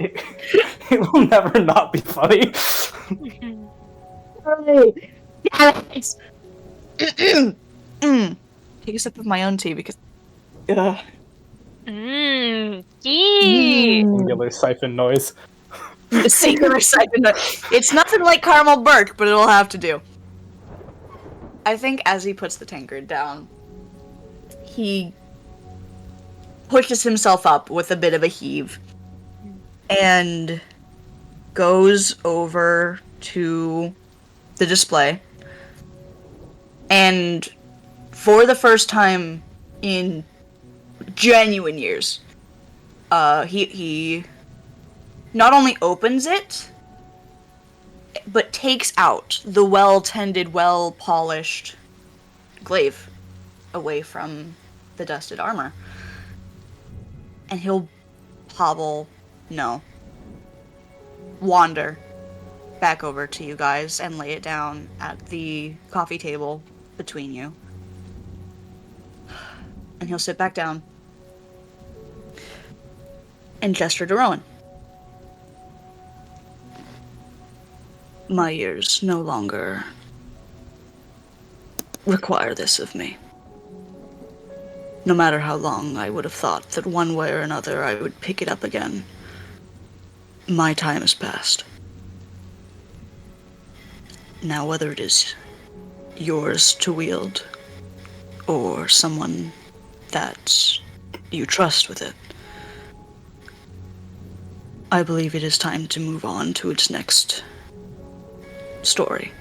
It will never not be funny. Take a sip of my own tea because... Tea. Singular siphon noise. The singular siphon. It's nothing like caramel burke, but it'll have to do. I think as he puts the tankard down, he pushes himself up with a bit of a heave and goes over to the display, and for the first time in genuine years, he not only opens it, but takes out the well-tended, well-polished glaive away from the dusted armor. And he'll wander back over to you guys and lay it down at the coffee table between you. And he'll sit back down and gesture to Rowan. My years no longer require this of me. No matter how long I would have thought that one way or another I would pick it up again, my time has passed. Now, whether it is yours to wield, or someone that you trust with it, I believe it is time to move on to its next story.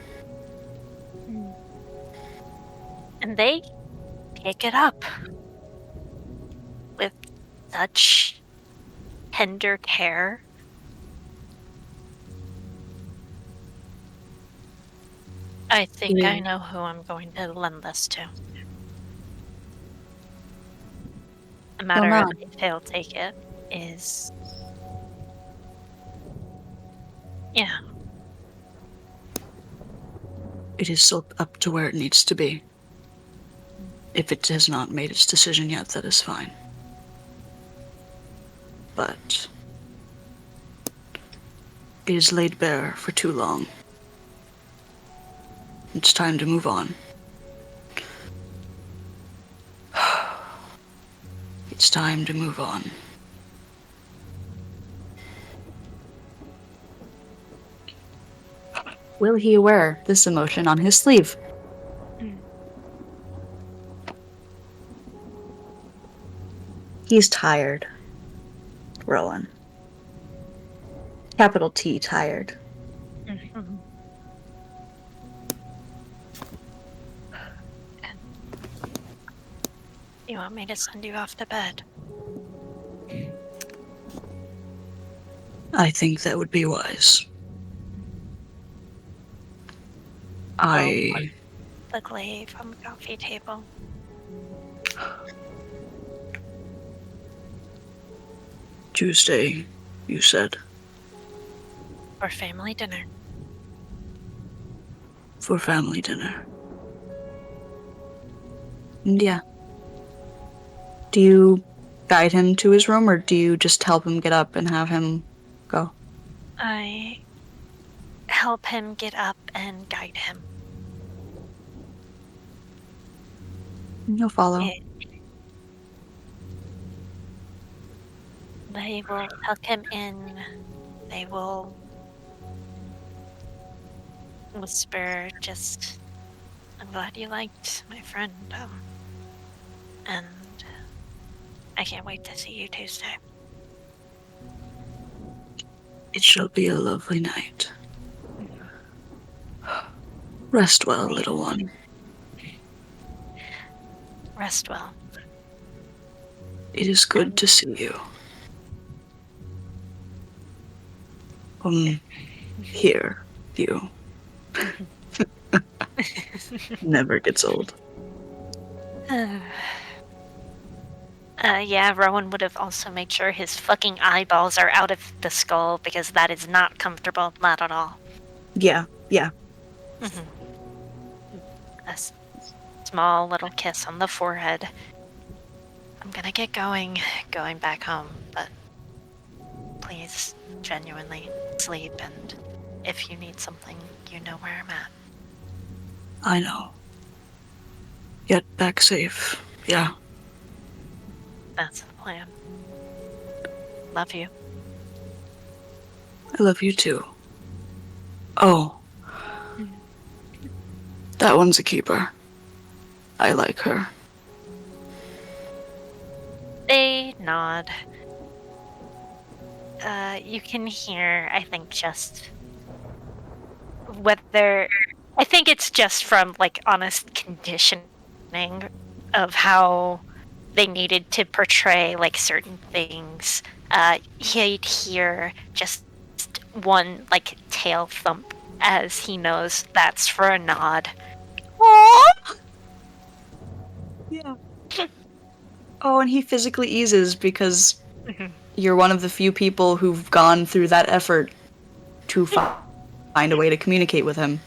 And they pick it up with such tender care. I think Yeah. I know who I'm going to lend this to. A matter of not. if he'll take it is... Yeah. It is still up to where it needs to be. If it has not made its decision yet, that is fine. But it is laid bare for too long. It's time to move on. It's time to move on. Will he wear this emotion on his sleeve? He's tired, Rowan. Capital T, tired. Mhm. You want me to send you off to bed? I think that would be wise. I... The glaive on the coffee table. Tuesday, you said, For family dinner. for family dinner. And yeah. Do you guide him to his room, or do you just help him get up and have him go? I help him get up and guide him. You'll follow. They will tuck him in. They will whisper, just, I'm glad you liked my friend. And I can't wait to see you Tuesday. It shall be a lovely night. Rest well, little one. Rest well. It is good to see you. Hear you. Never gets old. Yeah, Rowan would have also made sure his fucking eyeballs are out of the skull because that is not comfortable, not at all. Yeah. A small little kiss on the forehead. I'm gonna get going back home, but please, genuinely, sleep, and if you need something, you know where I'm at. I know. Get back safe. Yeah. That's the plan. Love you. I love you too. Oh. That one's a keeper. I like her. They nod. You can hear, I think, just whether... I think it's just from, like, honest conditioning of how they needed to portray, like, certain things. He'd hear just one, like, tail thump as he knows that's for a nod. Aww! Yeah. Oh, and he physically eases because you're one of the few people who've gone through that effort to find a way to communicate with him.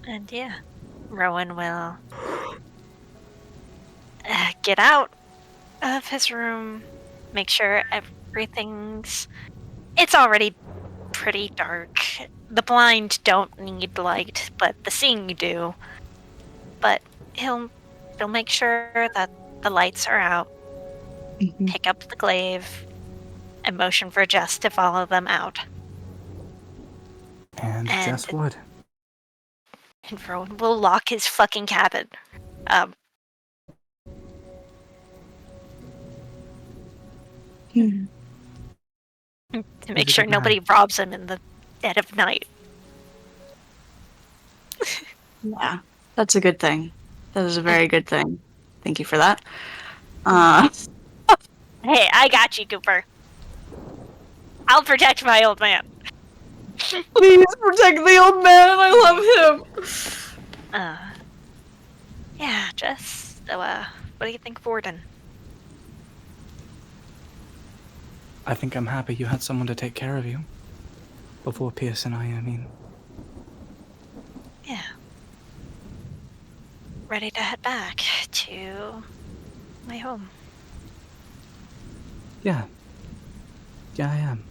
And yeah, Rowan will get out of his room, make sure everything's... It's already pretty dark. The blind don't need light, but the seeing do. But he'll make sure that the lights are out, pick up the glaive, and motion for Jess to follow them out. And Jess would. And Rowan will lock his fucking cabin. To make sure nobody robs him in the dead of night. Yeah, that's a good thing. That is a very good thing. Thank you for that. Hey, I got you, Cooper. I'll protect my old man. Please protect the old man, and I love him. Yeah, Jess. So, what do you think, Warden? I think I'm happy you had someone to take care of you. Before Pierce and I mean. Yeah. Ready to head back to my home. Yeah. Yeah, I am.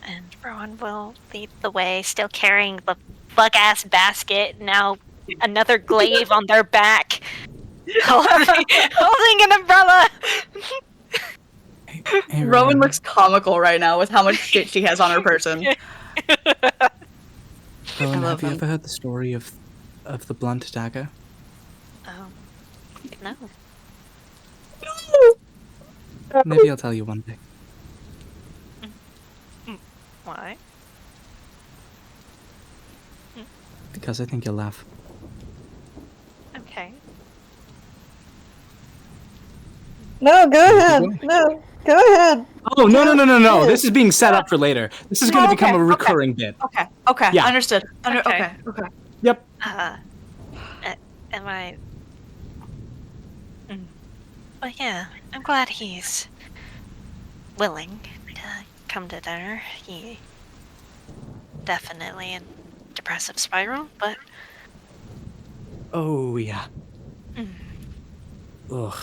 And Rowan will lead the way, still carrying the fuck-ass basket, now another glaive on their back, holding an umbrella! Hey, Rowan looks comical right now with how much shit she has on her person. Rowan, I love have you him. ever heard the story of the blunt dagger? Oh, no. Maybe I'll tell you one day. Why? Because I think you'll laugh. Okay. No, go ahead. going. No, go ahead. Oh, no. This is being set up for later. This is going to become a recurring bit. Okay, Yeah. understood. Okay. Okay. Yep. Am I... Well, yeah, I'm glad he's willing to come to dinner. He definitely in depressive spiral, but... Oh, yeah. Ugh.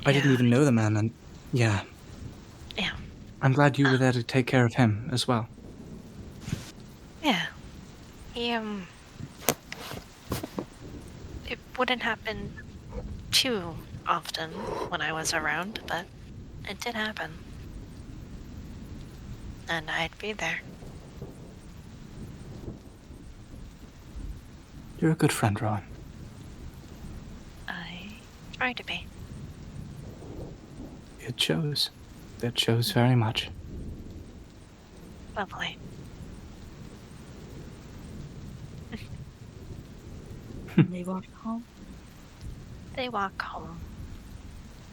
I didn't Yeah. even know the man, and yeah. Yeah. I'm glad you were there to take care of him as well. Yeah. He, it wouldn't happen too often when I was around, but it did happen. And I'd be there. You're a good friend, Rowan. I try to be. It shows. It shows very much. Lovely. They walk home. They walk home.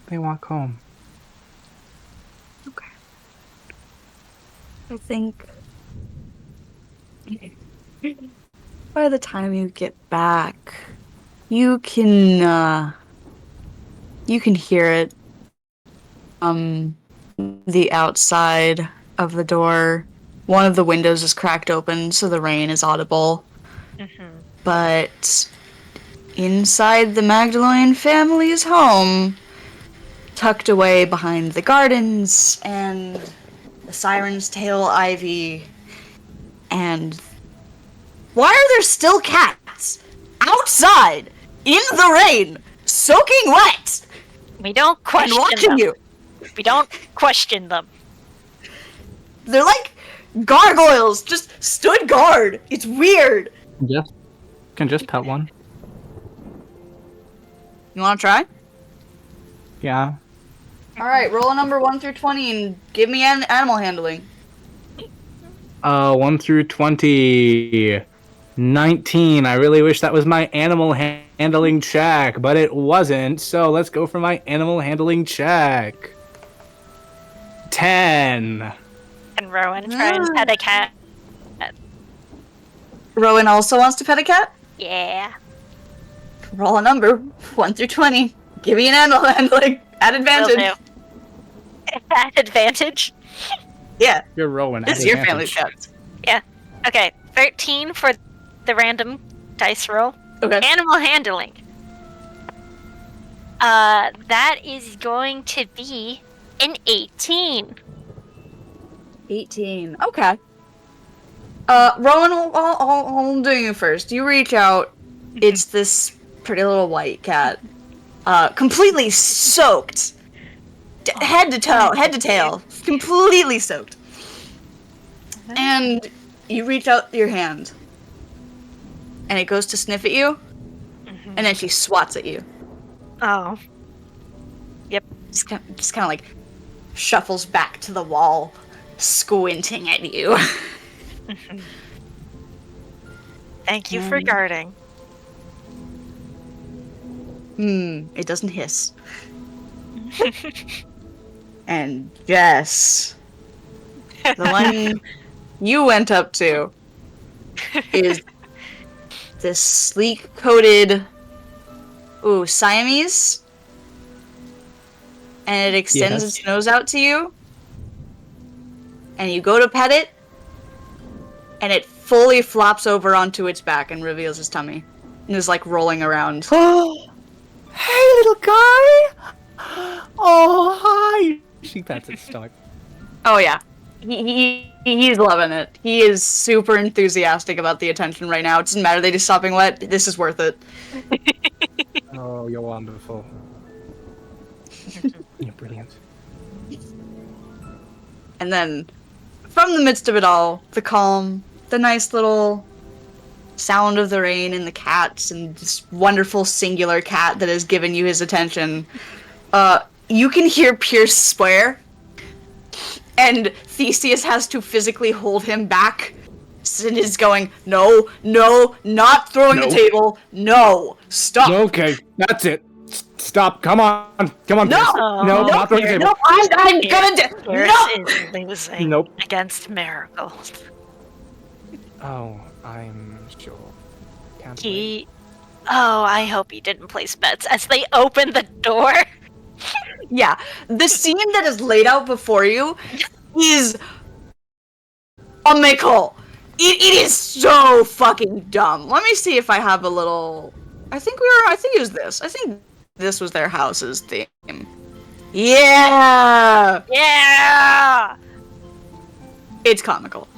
They walk home. Okay. I think by the time you get back, you can hear it. The outside of the door, one of the windows is cracked open, so the rain is audible. But inside the Magdalene family's home, tucked away behind the gardens and the Siren's Tail ivy, and why are there still cats outside in the rain, soaking wet, We don't and question watching them. you? We don't question them. They're like gargoyles, just stood guard. It's weird. Yes. Can just pet one. You want to try? Yeah. All right, roll a number 1 through 20 and give me an animal handling. 1 through 20. 19. I really wish that was my animal handling check, but it wasn't. So let's go for my animal handling check. 10. And Rowan try and pet a cat. Rowan also wants to pet a cat? Yeah. Roll a number 1 through 20. Give me an animal handling. At advantage. Will do. At advantage? Yeah, You're Rowan. this is your family's pet. Yeah. Okay, 13 for the random dice roll. Okay. Animal handling. That is going to be an 18. 18. Okay. Rowan, I'll do you first. You reach out. It's this pretty little white cat. Completely soaked. Head to tail. Completely soaked. And you reach out your hand. And it goes to sniff at you. And then she swats at you. Oh. Yep. Just kind of like shuffles back to the wall, squinting at you. Thank you for guarding. It doesn't hiss. And Jess, The one you went up to is this sleek-coated, Siamese, and it extends Yes. its nose out to you, and you go to pet it, and it fully flops over onto its back and reveals its tummy, and is like rolling around. Hey, little guy! Oh, hi! She pats its stomach. Oh yeah, he's loving it. He is super enthusiastic about the attention right now. It doesn't matter, they just sopping wet. This is worth it. Oh, you're wonderful. You're brilliant. And then, from the midst of it all, the calm, the nice little sound of the rain and the cats and this wonderful singular cat that has given you his attention, you can hear Pierce swear, and Theseus has to physically hold him back and is going, no, not throwing the table, no, stop. Okay, that's it. Stop. Come on, No! Pierce. No, not throwing the table. No, I'm gonna do. Pierce No! is losing Nope. against Marigold. Oh, I'm sure. Can't wait. He. Oh, I hope he didn't place bets as they open the door. Yeah, the scene that is laid out before you is comical. It is so fucking dumb. Let me see if I have a little. I think it was this. I think this was their house's theme. Yeah, Yeah. it's comical.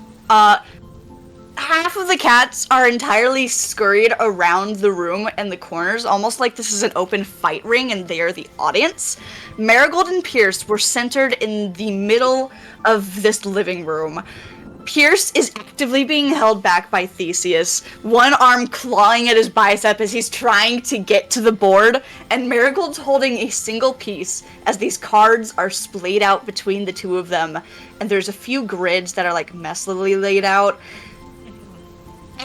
Half of the cats are entirely scurried around the room and the corners, almost like this is an open fight ring and they are the audience. Marigold and Pierce were centered in the middle of this living room. Pierce is actively being held back by Theseus, one arm clawing at his bicep as he's trying to get to the board, and Marigold's holding a single piece as these cards are splayed out between the two of them, and there's a few grids that are like messily laid out.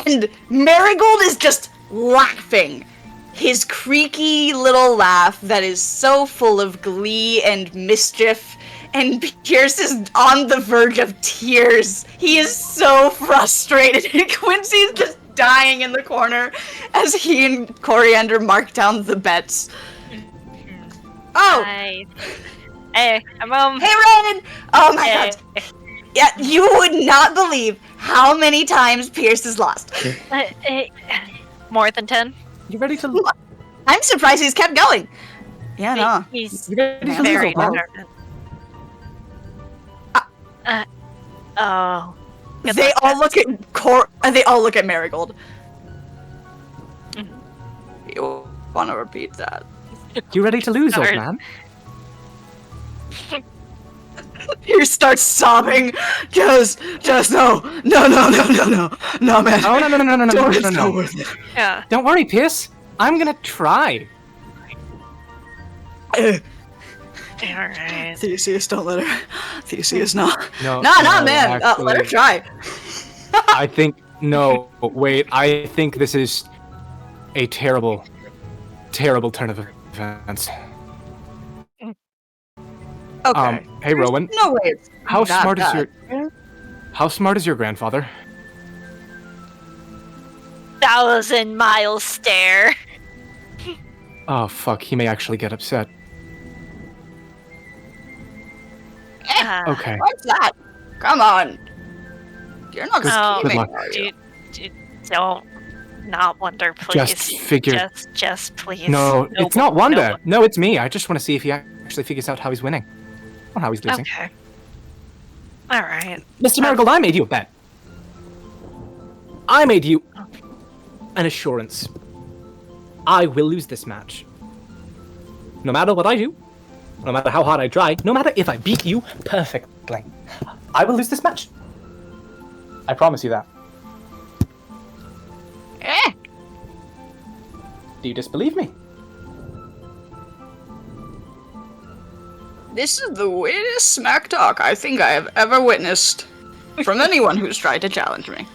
And Marigold is just laughing. His creaky little laugh that is so full of glee and mischief. And Pierce is on the verge of tears. He is so frustrated. And Quincy's just dying in the corner as he and Coriander mark down the bets. Oh! Hey, I'm home. Hey, Rowan! Oh my god. Yeah, you would not believe how many times Pierce has lost. More than 10? You ready to? I'm surprised he's kept going. Yeah, no. He's You ready to very lose, pal? determined. Oh. Good They luck, all Beth. look at they all look at Marigold. Mhm. You want to repeat that? You ready to lose, old Sorry. man? He starts sobbing. Just no, man. Oh no, no. worth it. Yeah. Don't worry, Pierce. I'm gonna try. Alright. Theseus, don't let her. Theseus, no. No, Man. Let her actually, try. I think no. Wait, I think this is a terrible, terrible turn of events. Okay. Hey, Rowan. No way. It's How that smart bad. How smart is your grandfather? 1,000-mile stare. Oh fuck, he may actually get upset. Okay. What's that? Come on. You're not Oh, Good scheming, luck. are you? Don't not wonder, please. Just figure- Just please. No, No, it's not Wanda. no. No, it's me. I just want to see if he actually figures out how he's winning. Or how he's losing. Okay. All right. Mr. Marigold, I made you a bet. I made you an assurance. I will lose this match. No matter what I do, no matter how hard I try, no matter if I beat you perfectly, I will lose this match. I promise you that. Do you disbelieve me? This is the weirdest smack talk I think I have ever witnessed from anyone who's tried to challenge me.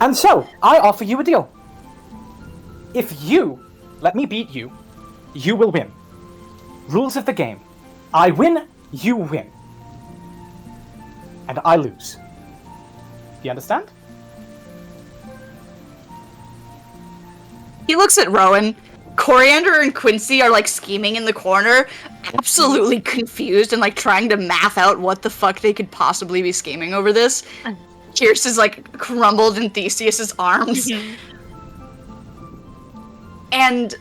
And so, I offer you a deal. If you let me beat you, you will win. Rules of the game. I win, you win. and I lose. Do you understand? He looks at Rowan. Coriander and Quincy are like scheming in the corner, absolutely confused and like trying to math out what the fuck they could possibly be scheming over this. Kirst is like crumbled in Theseus's arms. And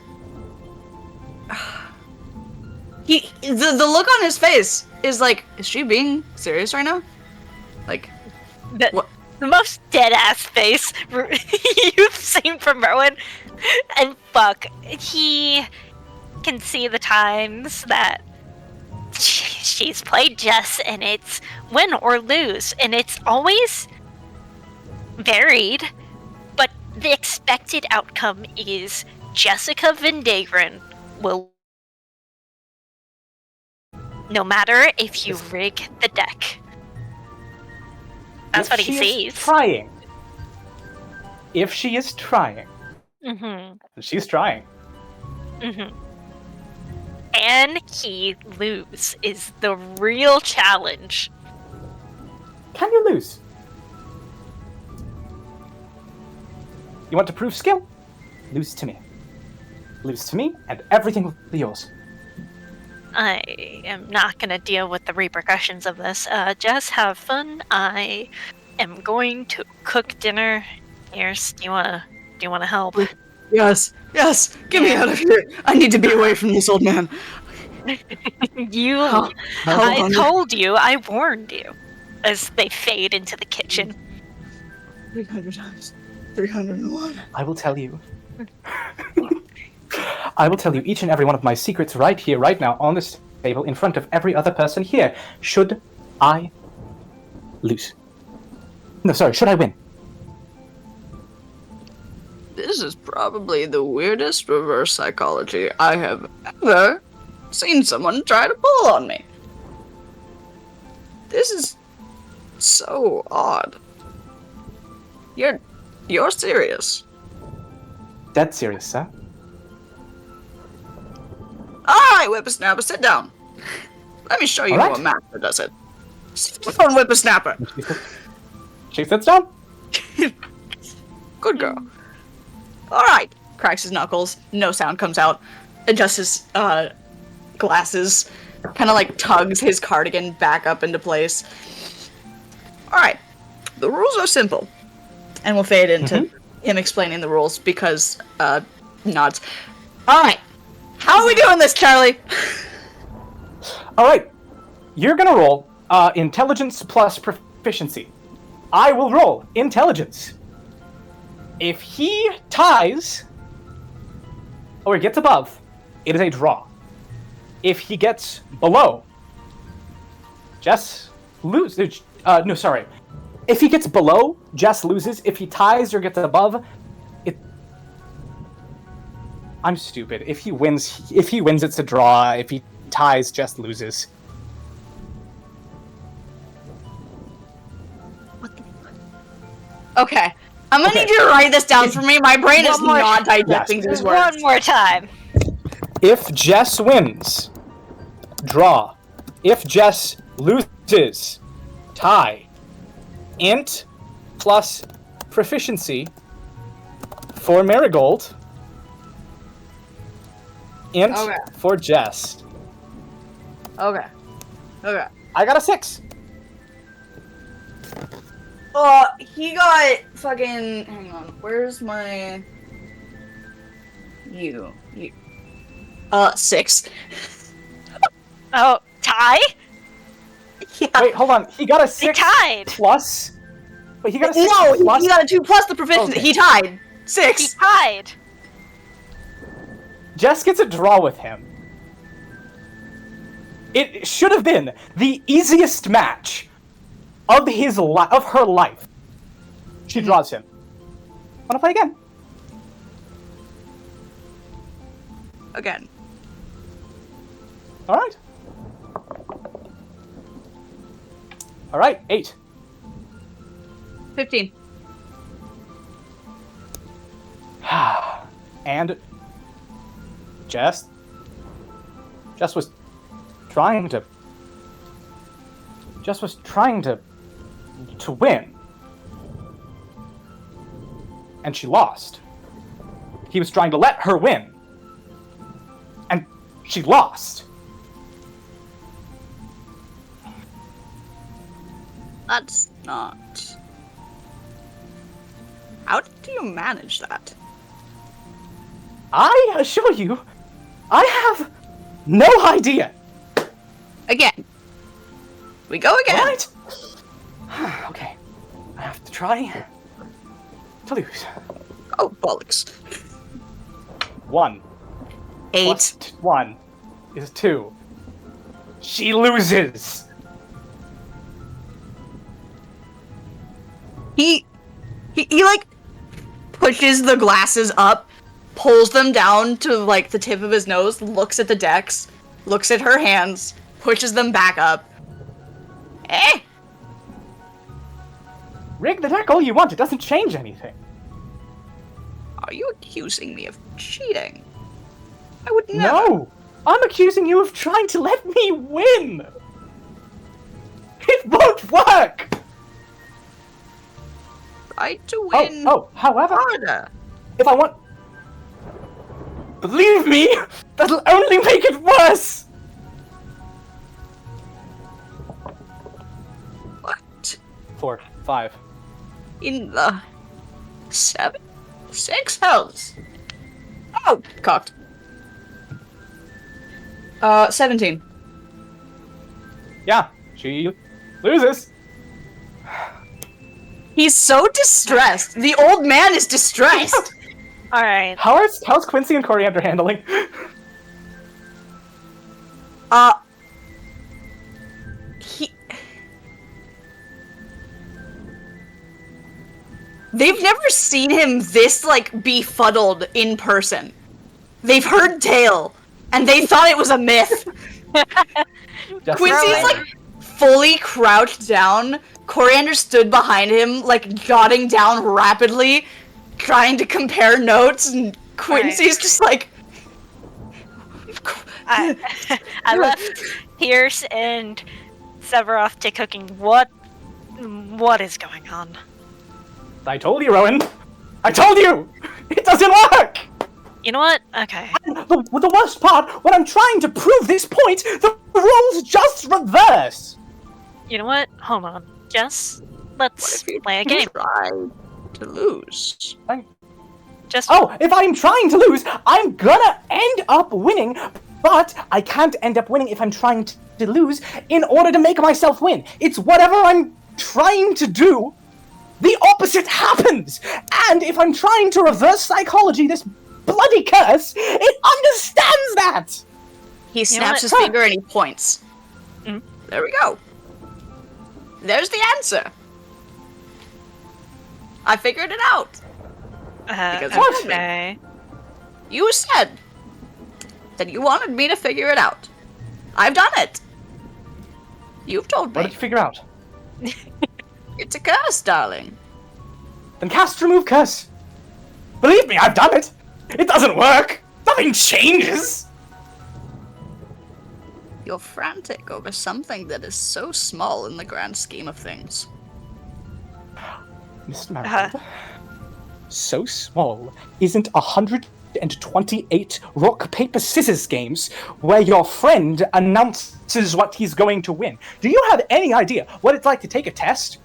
the look on his face is like, is she being serious right now? Like, what? The most dead-ass face you've seen from Rowan. And fuck, he can see the times that she's played Jess, and it's win or lose, and it's always varied, but the expected outcome is Jessica Vendagron will, no matter if you rig the deck. That's what he sees. Trying. If she is trying. Mm-hmm. She's trying. Mm-hmm. Can he lose is the real challenge. Can you lose? You want to prove skill? Lose to me. Lose to me, and everything will be yours. I am not going to deal with the repercussions of this. Just have fun. I am going to cook dinner. Ears, do you wanna help? Yes, get me out of here. I need to be away from this old man. I told you, I warned you. As they fade into the kitchen. 300 times. 301. I will tell you. I will tell you each and every one of my secrets right here, right now, on this table, in front of every other person here. Should I lose? No, sorry, should I win? This is probably the weirdest reverse psychology I have ever seen someone try to pull on me. This is so odd. You're serious. Dead serious, sir. Alright, Whippersnapper, sit down. Let me show you how a master does it. Sit down, Whippersnapper. She sits down. Good girl. Alright. Cracks his knuckles. No sound comes out. Adjusts his glasses. Kind of like tugs his cardigan back up into place. Alright. The rules are simple. And we'll fade into him explaining the rules because, nods. Alright. How are we doing this, Charlie? Alright. You're gonna roll intelligence plus proficiency. I will roll intelligence. If he ties, or gets above, it is a draw. If he gets below, Jess loses. No, sorry. If he gets below, Jess loses. If he ties or gets above, I'm stupid. If he wins, it's a draw. If he ties, Jess loses. Okay. I'm gonna need you to write this down for me. My brain is not digesting these words. One more time. If Jess wins, draw. If Jess loses, tie. Int plus proficiency for Marigold. Int for Jess. Okay. I got a 6. He got fucking. Hang on. Where's my. You. 6. Oh, tie? Yeah. Wait, hold on. He got a 6 He tied. plus. Wait, he got a 6 No, plus. he got a 2 plus the proficiency. Okay. He tied. 6. He tied. Jess gets a draw with him. It should have been the easiest match of her life. She draws him. Wanna play again? Again. Alright. Alright, 8. 15. And Jess was trying to to win. And she lost. He was trying to let her win. And she lost. That's not... How did you manage that? I assure you, I have no idea. Again. We go again. Right? Okay. I have to try to lose. Oh, bollocks. 1 8. plus 1 is 2. She loses. He like pushes the glasses up, pulls them down to like the tip of his nose, looks at the decks, looks at her hands, pushes them back up. Eh? Rig the deck all you want, it doesn't change anything. Are you accusing me of cheating? I would never. No! I'm accusing you of trying to let me win! It won't work! Try to win However, harder. if I want... Believe me, that'll only make it worse! What? 4, 5. In the 7? 6 hells. Oh, cocked. 17. Yeah, she loses. He's so distressed. The old man is distressed. All right. How's Quincy and Coriander handling? They've never seen him this, like, befuddled in person. They've heard tale, and they thought it was a myth. Quincy's, like, fully crouched down. Coriander stood behind him, like, jotting down rapidly, trying to compare notes, and Quincy's just like... I left Pierce and Severoth to cooking. What is going on? I told you, Rowan. I told you! It doesn't work! You know what? Okay. The worst part, when I'm trying to prove this point, the roles just reverse! You know what? Hold on. Jess, let's play a game. Try to lose. Just if I'm trying to lose, I'm gonna end up winning, but I can't end up winning if I'm trying to lose in order to make myself win. It's whatever I'm trying to do, the opposite happens! And if I'm trying to reverse psychology, this bloody curse, it understands that! He snaps his finger and he points. Mm. There we go. There's the answer. I figured it out. Because you told me. okay. You said that you wanted me to figure it out. I've done it. You've told What me. did you figure out? It's a curse, darling. Then cast remove curse. Believe me, I've done it. It doesn't work. Nothing changes. You're frantic over something that is so small in the grand scheme of things. Mr. Marigold, so small isn't 128 rock, paper, scissors games where your friend announces what he's going to win. Do you have any idea what it's like to take a test,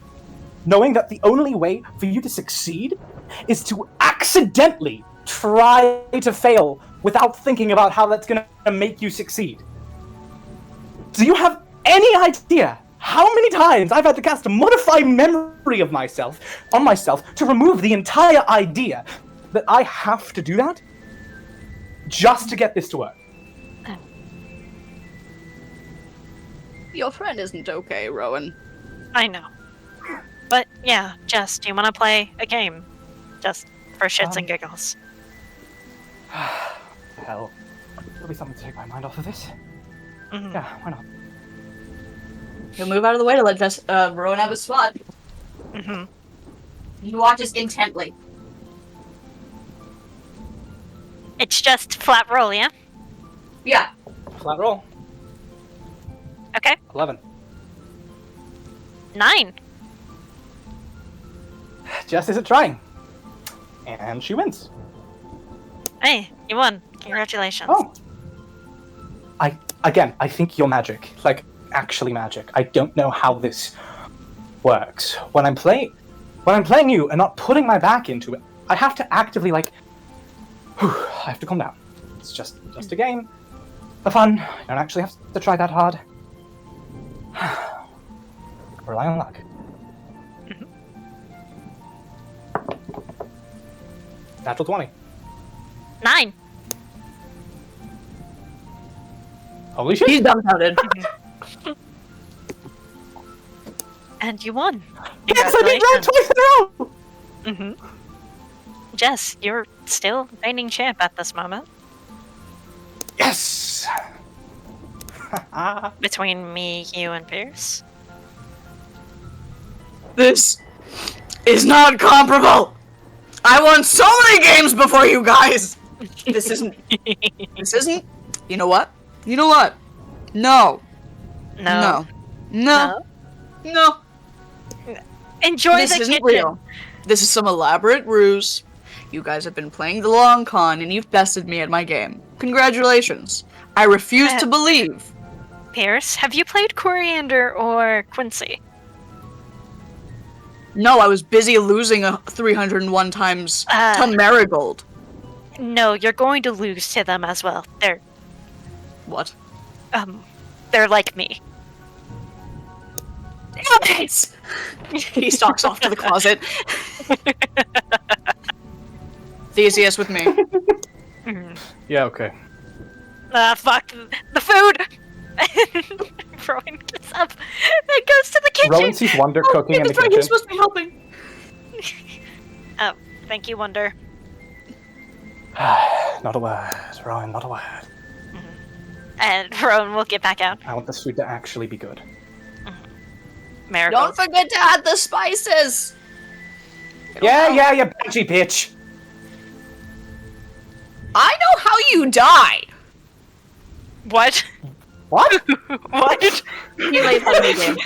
knowing that the only way for you to succeed is to accidentally try to fail without thinking about how that's going to make you succeed? Do you have any idea how many times I've had to cast a modified memory of myself on myself to remove the entire idea that I have to do that just to get this to work? Your friend isn't okay, Rowan. I know. But yeah, Jess, do you want to play a game? Just for shits and giggles. Hell, there'll be something to take my mind off of this. Mm-hmm. Yeah, why not? He'll move out of the way to let Rowan have a spot. Mm-hmm. He watches intently. It's just flat roll, yeah? Yeah. Flat roll. Okay. 11. 9. just isn't trying. And she wins. Hey, you won. Congratulations. Oh. I think you're magic. Like, actually magic. I don't know how this works. When I'm playing you and not putting my back into it, I have to actively, like, I have to calm down. It's just a game. For fun. I don't actually have to try that hard. Rely on luck. Natural 20. 9. Holy shit! He's dumbfounded. And you won. Yes, I beat Rowan twice in a row! Mm-hmm. Jess, you're still reigning champ at this moment. Yes! Between me, you, and Pierce. This is not comparable. I won so many games before you guys. This isn't. You know what? No. No. Enjoy This the isn't kitchen. real. This is some elaborate ruse. You guys have been playing the long con, and you've bested me at my game. Congratulations. I refuse to believe. Pierce, have you played Coriander or Quincy? No, I was busy losing 301 times to Marigold. No, you're going to lose to them as well. What? They're like me. He stalks off to the closet. Theseus with me. Yeah, okay. Fuck the food! Rowan gets up and goes to the kitchen. Rowan sees Wonder cooking in the That's right, kitchen. he's supposed to be helping. Oh, thank you, Wonder. Not a word, Rowan, not a word. And Rowan will get back out. I want this food to actually be good. Miracle. Don't forget to add the spices. Yeah, you bitchy bitch. I know how you die. What? What? What? He laid on me game.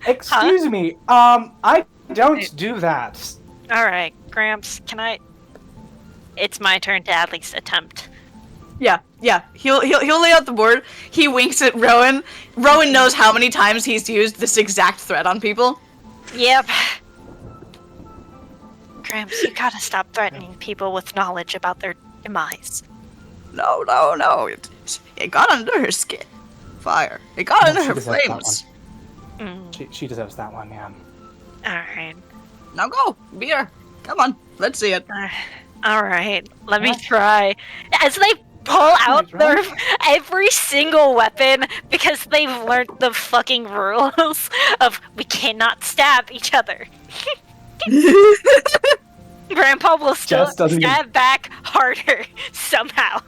Excuse me. I don't do that. Alright, Gramps, can I... It's my turn to at least attempt. Yeah. He'll lay out the board. He winks at Rowan. Rowan knows how many times he's used this exact threat on people. Yep. Gramps, you gotta stop threatening people with knowledge about their demise. No. It got under her skin. Fire. It got under she her deserves that flames. She deserves that one, yeah. Alright. Now go. Beer. Come on. Let's see it. Alright, let me try. As they pull out their every single weapon because they've learned the fucking rules of we cannot stab each other. Grandpa will still stab back harder somehow.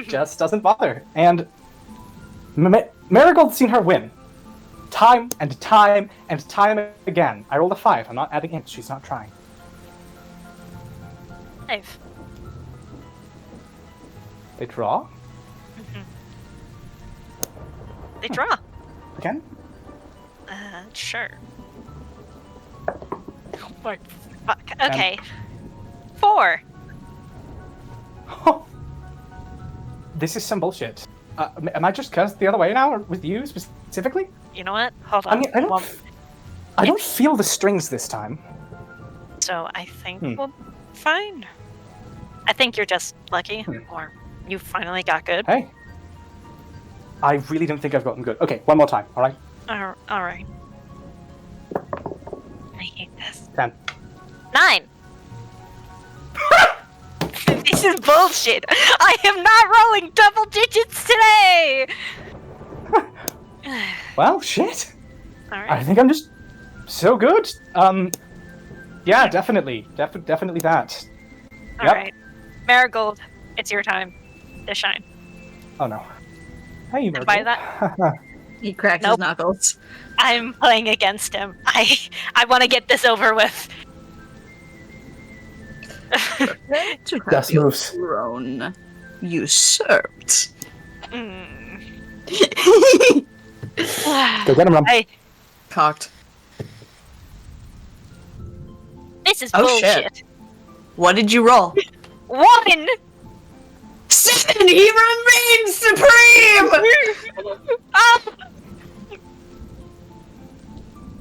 Just doesn't bother. And Marigold's seen her win. Time and time and time again. I rolled a 5. I'm not adding in. She's not trying. 5. They draw? They draw. Again? Sure. Oh, fuck. Okay. 4. This is some bullshit. Am I just cursed the other way now, or with you specifically? You know what? Hold on. I mean, I don't feel the strings this time. So I think we'll fine. I think you're just lucky, or you finally got good. Hey. I really don't think I've gotten good. Okay, one more time, alright? Alright. I hate this. 10. 9! This is bullshit! I am not rolling double digits today! Well, shit. Alright. I think I'm just so good. Yeah, definitely. Definitely that. Alright. Marigold, it's your time to shine. Oh no. Hey, Marigold. By that, He cracked his knuckles. I'm playing against him. I want to get this over with. Dust moves. Throne usurped. Go get him, Rum. Hey, Cocked. This is Oh, bullshit. shit. What did you roll? 1! 7! He remains supreme!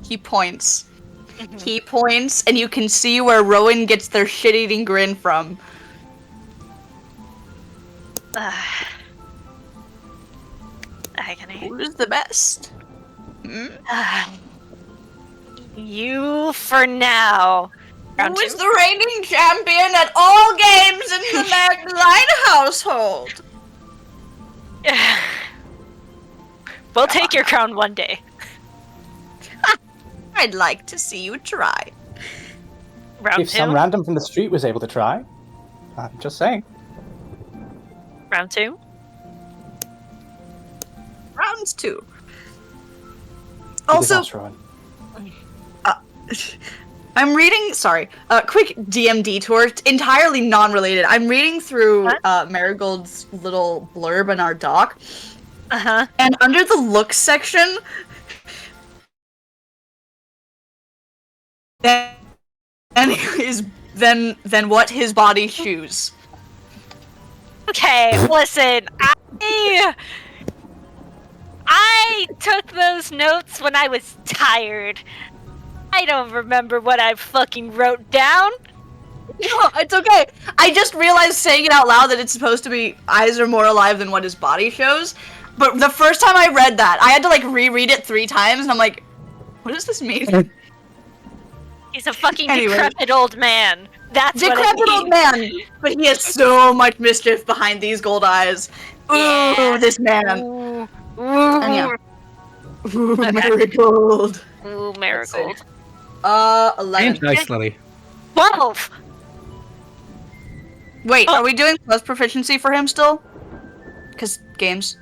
He points. He points, and you can see where Rowan gets their shit-eating grin from. Who's the best? You for now. Round Who is two. the reigning champion at all games in the Valentine household? We'll take your crown one day. I'd like to see you try. Round If some 2. random from the street was able to try, I'm just saying. Round 2. Rounds 2. Do this Also, house, Rowan. I'm reading. Sorry, quick DM detour, entirely non-related. I'm reading through Marigold's little blurb in our doc, and under the looks section, then what his body shoes. Okay, listen. I took those notes when I was tired. I don't remember what I fucking wrote down. No, it's okay. I just realized saying it out loud that it's supposed to be eyes are more alive than what his body shows. But the first time I read that, I had to like reread it 3 times, and I'm like, what does this mean? He's a fucking Anyway. decrepit old man. That's what it Decrepit means. old man, but he has so much mischief behind these gold eyes. Ooh, Yeah. this man. Ooh, And yeah. Ooh, Marigold. ooh, Marigold. 11. Nice, Lily. 12. Wait, are we doing plus proficiency for him still? Because games.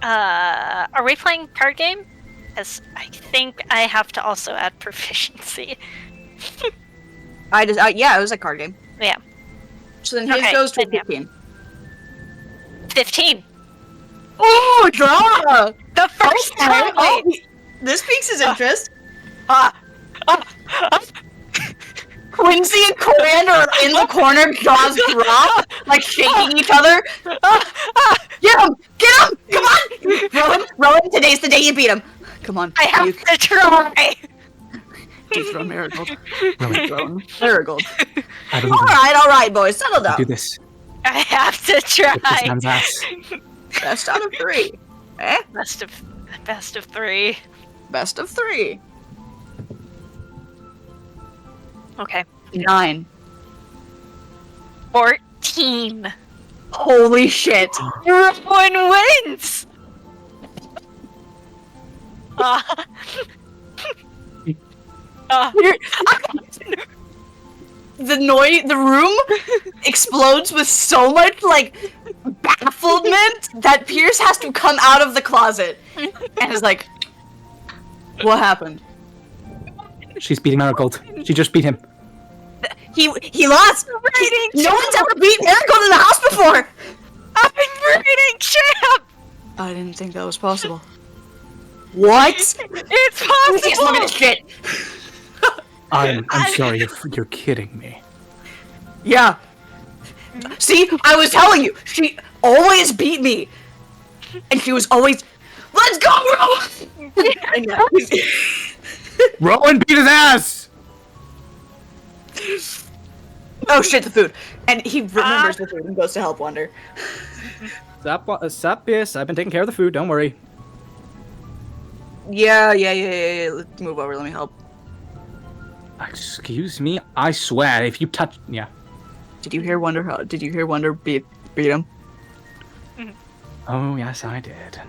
Are we playing card game? Because I think I have to also add proficiency. Yeah, it was a card game. Yeah. So then his Okay, goes to then yeah. 15. 15. Oh, draw! The first time. Oh, this piques his interest. Quincy and Coriander are in the corner, jaws drop, like shaking each other. Get him! Get him! Come on! Rowan, today's the day you beat him. Come on. I have to try. You throw Marigold. Rowan. Marigold. I don't All right, boys, settle down. do this. I have to Whip this try. man's ass. Best out of 3. Eh? Best of 3. Best of 3. Okay. 9. 14. Holy shit. Rowan wins. The room explodes with so much like bafflement that Pierce has to come out of the closet and is like, "What happened?" She's beating Marigold. She just beat him. He lost. No one's ever beat Marigold in the house before. I'm reading champ. I didn't think that was possible. What? It's He's possible. looking at shit. I'm sorry, you're kidding me. Yeah. See, I was telling you, she always beat me, and she was always, "Let's go, Rowan!" And yeah, Rowan beat his ass! oh shit, the food, and he remembers the food and goes to help Wonder. Sup, yes, I've been taking care of the food, don't worry. Yeah. Let's move over. Let me help. Excuse me? I swear, if you touch... Yeah. Did you hear Wonder? Did you hear Wonder beat him? Oh, yes, I did.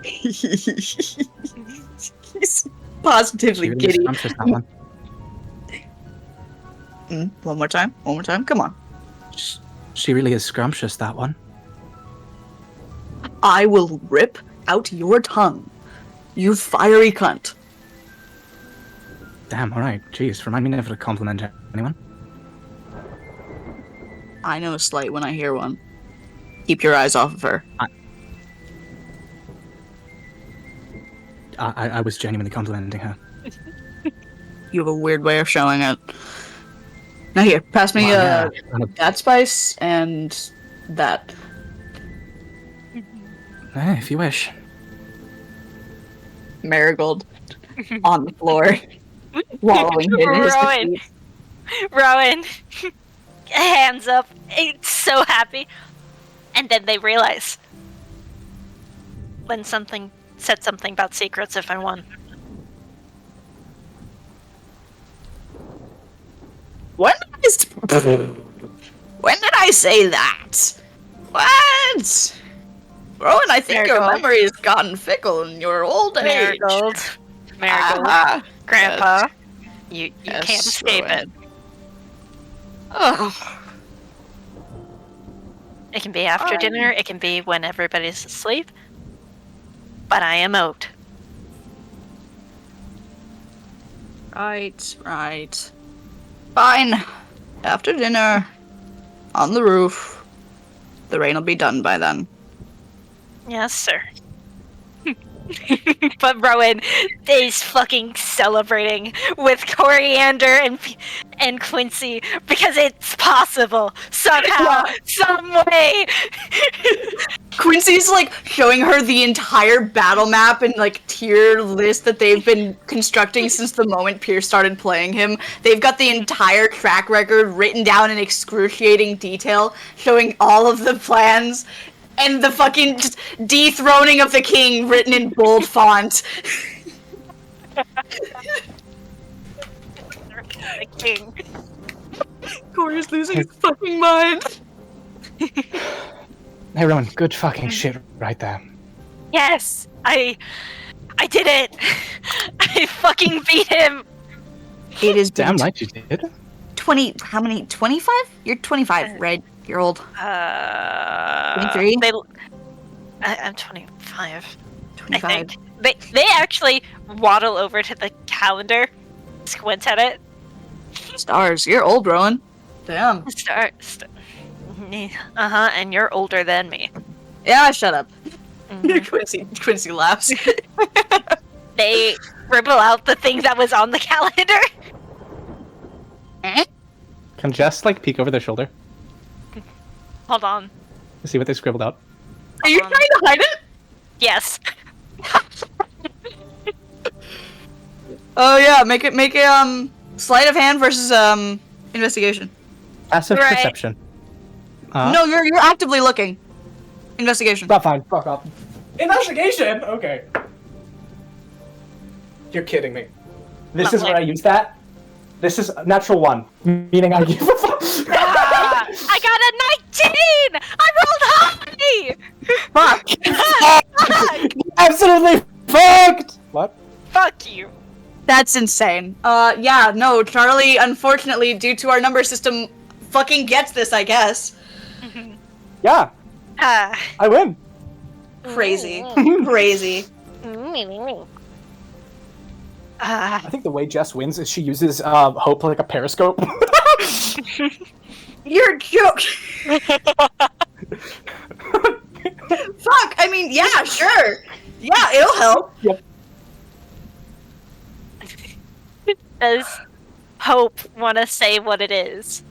He's positively She really giddy. scrumptious, that one. One more time. Come on. She really is scrumptious, that one. I will rip out your tongue, you fiery cunt. Damn, alright. Jeez, remind me never to compliment anyone. I know a slight when I hear one. Keep your eyes off of her. I was genuinely complimenting her. You have a weird way of showing it. Now here, pass me Yeah. that spice and that. If you wish. Marigold on the floor, wallowing in his Rowan. defeat. Rowan, hands up, it's so happy. And then they realize when something said something about secrets if I won. When did I say that? What? Rowan, I think your Marigold. memory has gotten fickle in your old age. Marigold. Ah, Grandpa. You yes, can't escape Rowan. Oh, it. It can be after Fine. dinner, it can be when everybody's asleep. But I am out. right. Fine. After dinner, on the roof. The rain will be done by then. Yes, sir. But Rowan is fucking celebrating with Coriander and Quincy because it's possible somehow, some way. Quincy's like showing her the entire battle map and like tier list that they've been constructing since the moment Pierce started playing him. They've got the entire track record written down in excruciating detail, showing all of the plans. And the fucking just dethroning of the king written in bold font. The king. Corey's losing his fucking mind. Hey, Rowan, good fucking shit right there. Yes, I did it. I fucking beat him. It is Damn right you did. 20, how many, 25? You're 25, right? You're old. 23? I'm 25. 25. I think they actually waddle over to the calendar, squint at it. Stars, you're old, Rowan. Damn. And you're older than me. Yeah, shut up. Mhm. Quincy laughs. They scribble out the thing that was on the calendar. Can Jess, like, peek over their shoulder Hold on. to see what they scribbled out? Are you trying to hide it? Yes. Oh yeah, make a sleight of hand versus investigation. Passive Right. perception. No, you're actively looking. Investigation. Not fine. Fuck off. Investigation? Okay. You're kidding me. This is where I use that? This is natural 1, meaning I give a fuck. I got a 19! I rolled high! Fuck. Absolutely fucked! What? Fuck you. That's insane. Yeah, no, Charlie, unfortunately, due to our number system, fucking gets this, I guess. Yeah, Ah. I win. Crazy. Crazy. I think the way Jess wins is she uses hope like a periscope. You're a joke. Fuck, I mean, yeah, sure. Yeah, it'll help. Yep. Does Hope want to say what it is?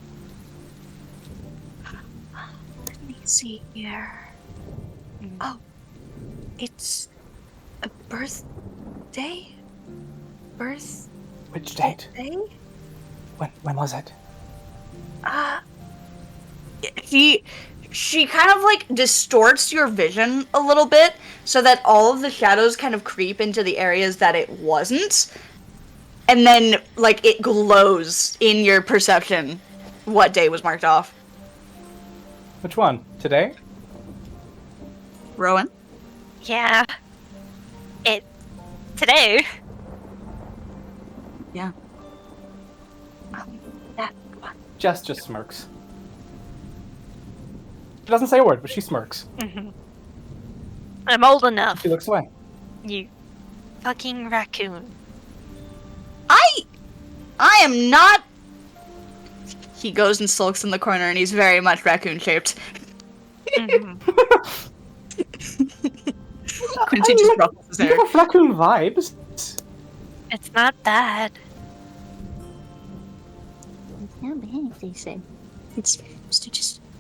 Let me see here. Oh, it's a birthday? Which date? When was it? She kind of like distorts your vision a little bit so that all of the shadows kind of creep into the areas that it wasn't. And then like it glows in your perception what day was marked off. Which one? Today? Rowan? Yeah. Today. Yeah. That one. Jess just smirks. She doesn't say a word, but she smirks. I'm old enough. She looks away. You fucking raccoon. I am not. He goes and sulks in the corner, and he's very much raccoon-shaped. Quincy just ruffles his hair. You have raccoon vibes. It's not bad. down bag, they say. It's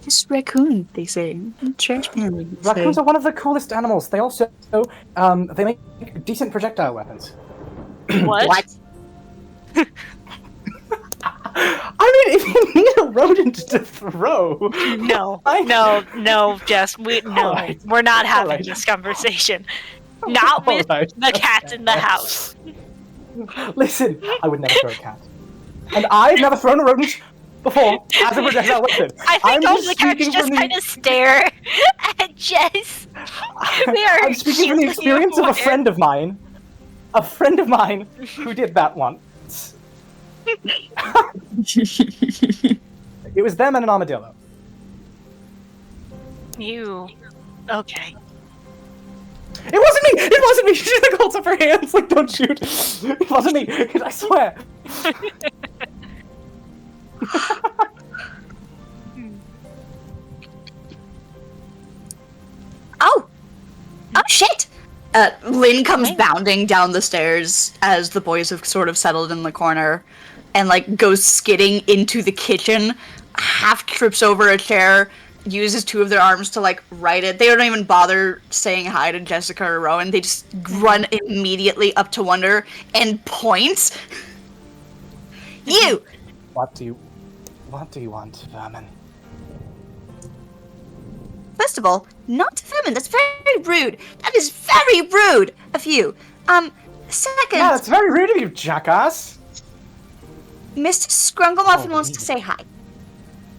just raccoon, they say. Trash can. Raccoons are one of the coolest animals. They also, they make decent projectile weapons. What? I mean, if you need a rodent to throw... No, I- no, Jess, we're not having Alright. this conversation. Not with Alright. the cats in the house. Listen, I would never throw a cat. And I've never thrown a rodent before as a projectile weapon. I I'm think all the cats speaking just from the- kind of stare at Jess. They are I'm speaking from the experience of a friend of mine. A friend of mine who did that once. It was them and an armadillo. You. Okay. It wasn't me! It wasn't me! She like holds up her hands like, don't shoot! It wasn't me! I swear! Oh! Oh, shit! Lynn comes bounding down the stairs as the boys have sort of settled in the corner and, like, goes skidding into the kitchen, half trips over a chair, uses two of their arms to, like, right it. They don't even bother saying hi to Jessica or Rowan. They just run immediately up to Wonder and points. You! What do you want, Vermin? First of all, not Vermin, that's very rude. That is very rude of you. Second, Yeah, that's very rude of you, jackass! Mr. Scrunglemuffin wants to really? say hi.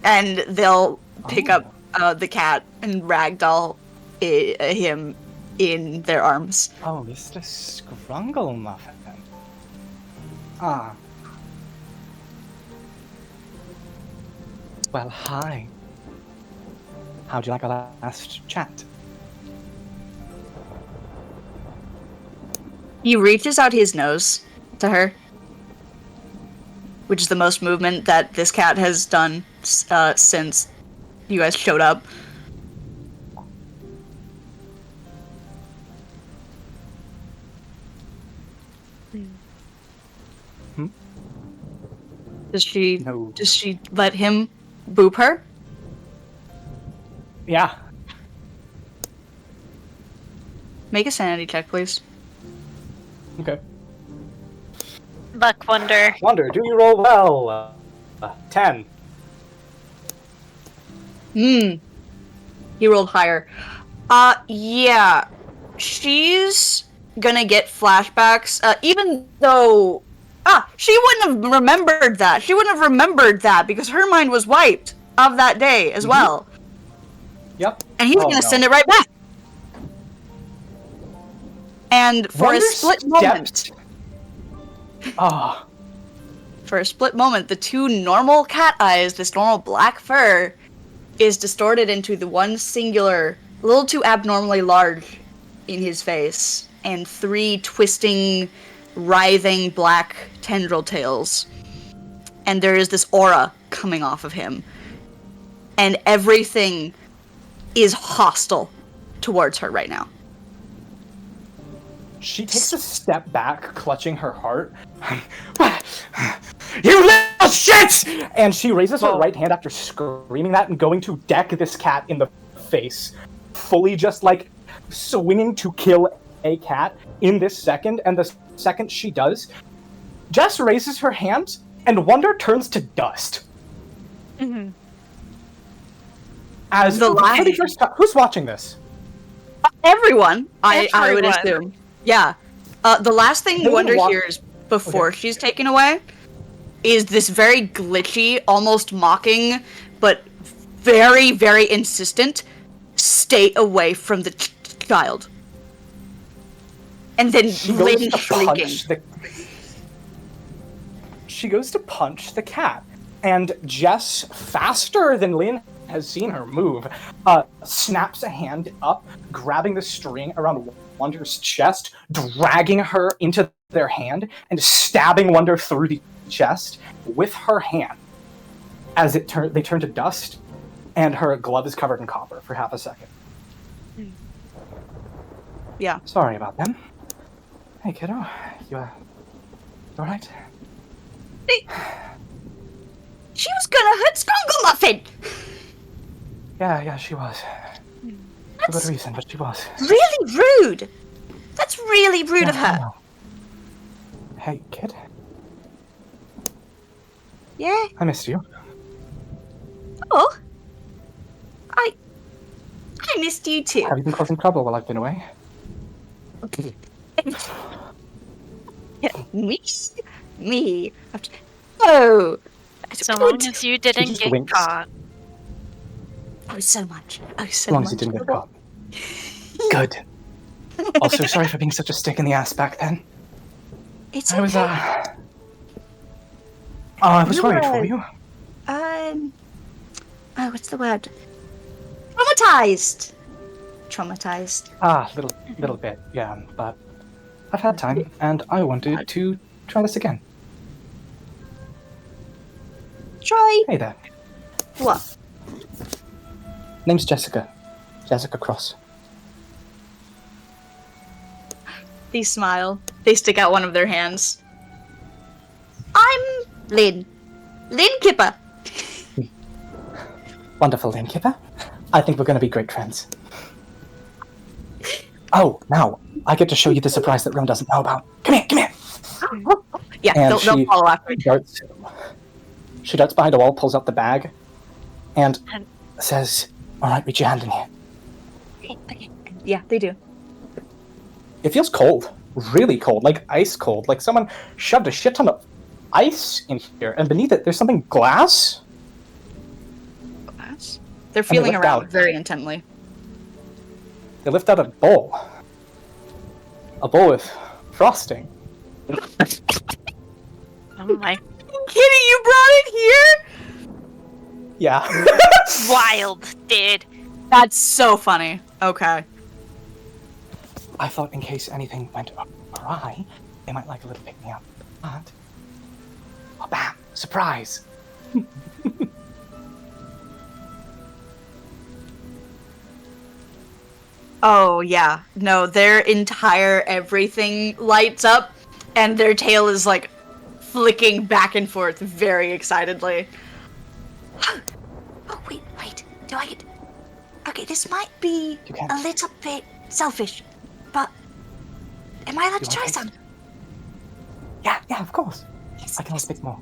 And they'll pick up the cat and ragdoll him in their arms. Oh, Mr. Scrunglemuffin. Ah. Well, hi. How'd you like our last chat? He reaches out his nose to her, which is the most movement that this cat has done since you guys showed up. Hmm? Does she No. let him boop her? Yeah. Make a sanity check, please. Okay. Luck Wonder. Wonder, do you roll well? 10. He rolled higher. Yeah. She's gonna get flashbacks, even though... she wouldn't have remembered that. She wouldn't have remembered that because her mind was wiped of that day as well. Yep. And he's gonna send it right back. And for a split moment... Ah. For a split moment, the two normal cat eyes, this normal black fur, is distorted into the one singular, a little too abnormally large in his face, and three twisting, writhing black tendril tails. And there is this aura coming off of him. And everything is hostile towards her right now. She takes a step back, clutching her heart. You little shit! And she raises her right hand after screaming that and going to deck this cat in the face. Fully just, like, swinging to kill a cat in this second. And the second she does, Jess raises her hand and Wonder turns to dust. Mm-hmm. As The for the first time, who's watching this? Everyone, I would Everyone. assume. Yeah. The last thing Everyone Wonder walk- hears before she's taken away is this very glitchy, almost mocking, but very, very insistent, stay away from the child. And then She Lynn goes to shrieking. punch the... She goes to punch the cat, and Jess, faster than Lynn has seen her move, snaps a hand up, grabbing the string around Wonder's chest, dragging her into their hand, and stabbing Wonder through the chest with her hand. As they turn to dust, and her glove is covered in copper for half a second. Yeah. Sorry about them. Hey, kiddo. You alright? She was gonna hurt Scrungle Muffin! Yeah, she was. For good reason, but she was. Really rude! That's really rude of I her. know. Hey, kid. Yeah? I missed you. Oh. I missed you too. Have you been causing trouble while I've been away? Me. Oh. So long as you didn't just get winks. caught. Oh, so much. Oh, so As long much. as you didn't get caught. Good. Also, sorry for being such a stick in the ass back then. It's I was, okay. I was worried for you. Oh, what's the word? Traumatized. Little bit, yeah, but I've had time, and I wanted to try this again. Try Hey there. what? Name's Jessica. Jessica Cross. They smile. They stick out one of their hands. I'm Lynn. Lynn Kipper. Wonderful, Lynn Kipper. I think we're going to be great friends. Oh, now, I get to show you the surprise that Rowan doesn't know about. Come here! Yeah, And they'll follow after me. She darts behind a wall, pulls out the bag, and says, "Alright, reach your hand in here." Okay. Yeah, they do. It feels cold. Really cold. Like ice cold. Like someone shoved a shit ton of ice in here, and beneath it there's something glass? They're feeling lift around out. very intently. They lift out a bowl. A bowl with frosting. Oh my. Kitty, you brought it here? Yeah. Wild, dude. That's so funny. Okay. I thought in case anything went awry, they might like a little pick-me-up. But... oh, bam! Surprise! Oh, yeah. No, their entire everything lights up, and their tail is, like, flicking back and forth very excitedly. Oh, wait. Do I get... Okay, this might be You can. a little bit selfish, but... Am I allowed to You try want some? Yeah, of course. Yes, I can always pick more.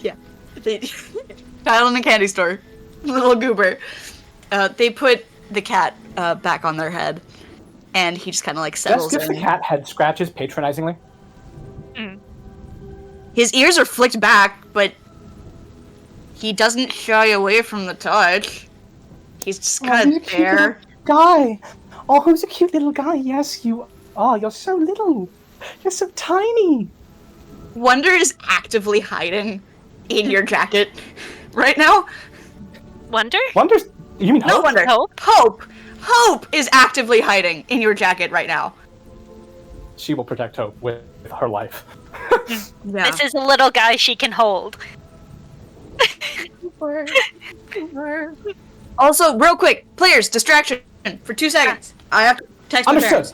Yeah. Child in a candy store. Little goober. They put the cat back on their head, and he just kind of like settles Just gives in. the cat head scratches patronizingly. His ears are flicked back, but he doesn't shy away from the touch. He's just kind of there. Guy! Oh, who's a cute little guy? Yes, you are. You're so little. You're so tiny. Wonder is actively hiding in your jacket right now. Wonder? Wonder's... you mean No Hope? wonder. Hope is actively hiding in your jacket right now. She will protect Hope with her life. Yeah. This is a little guy she can hold. Also, real quick, players, distraction for 2 seconds. I have to text my Understood.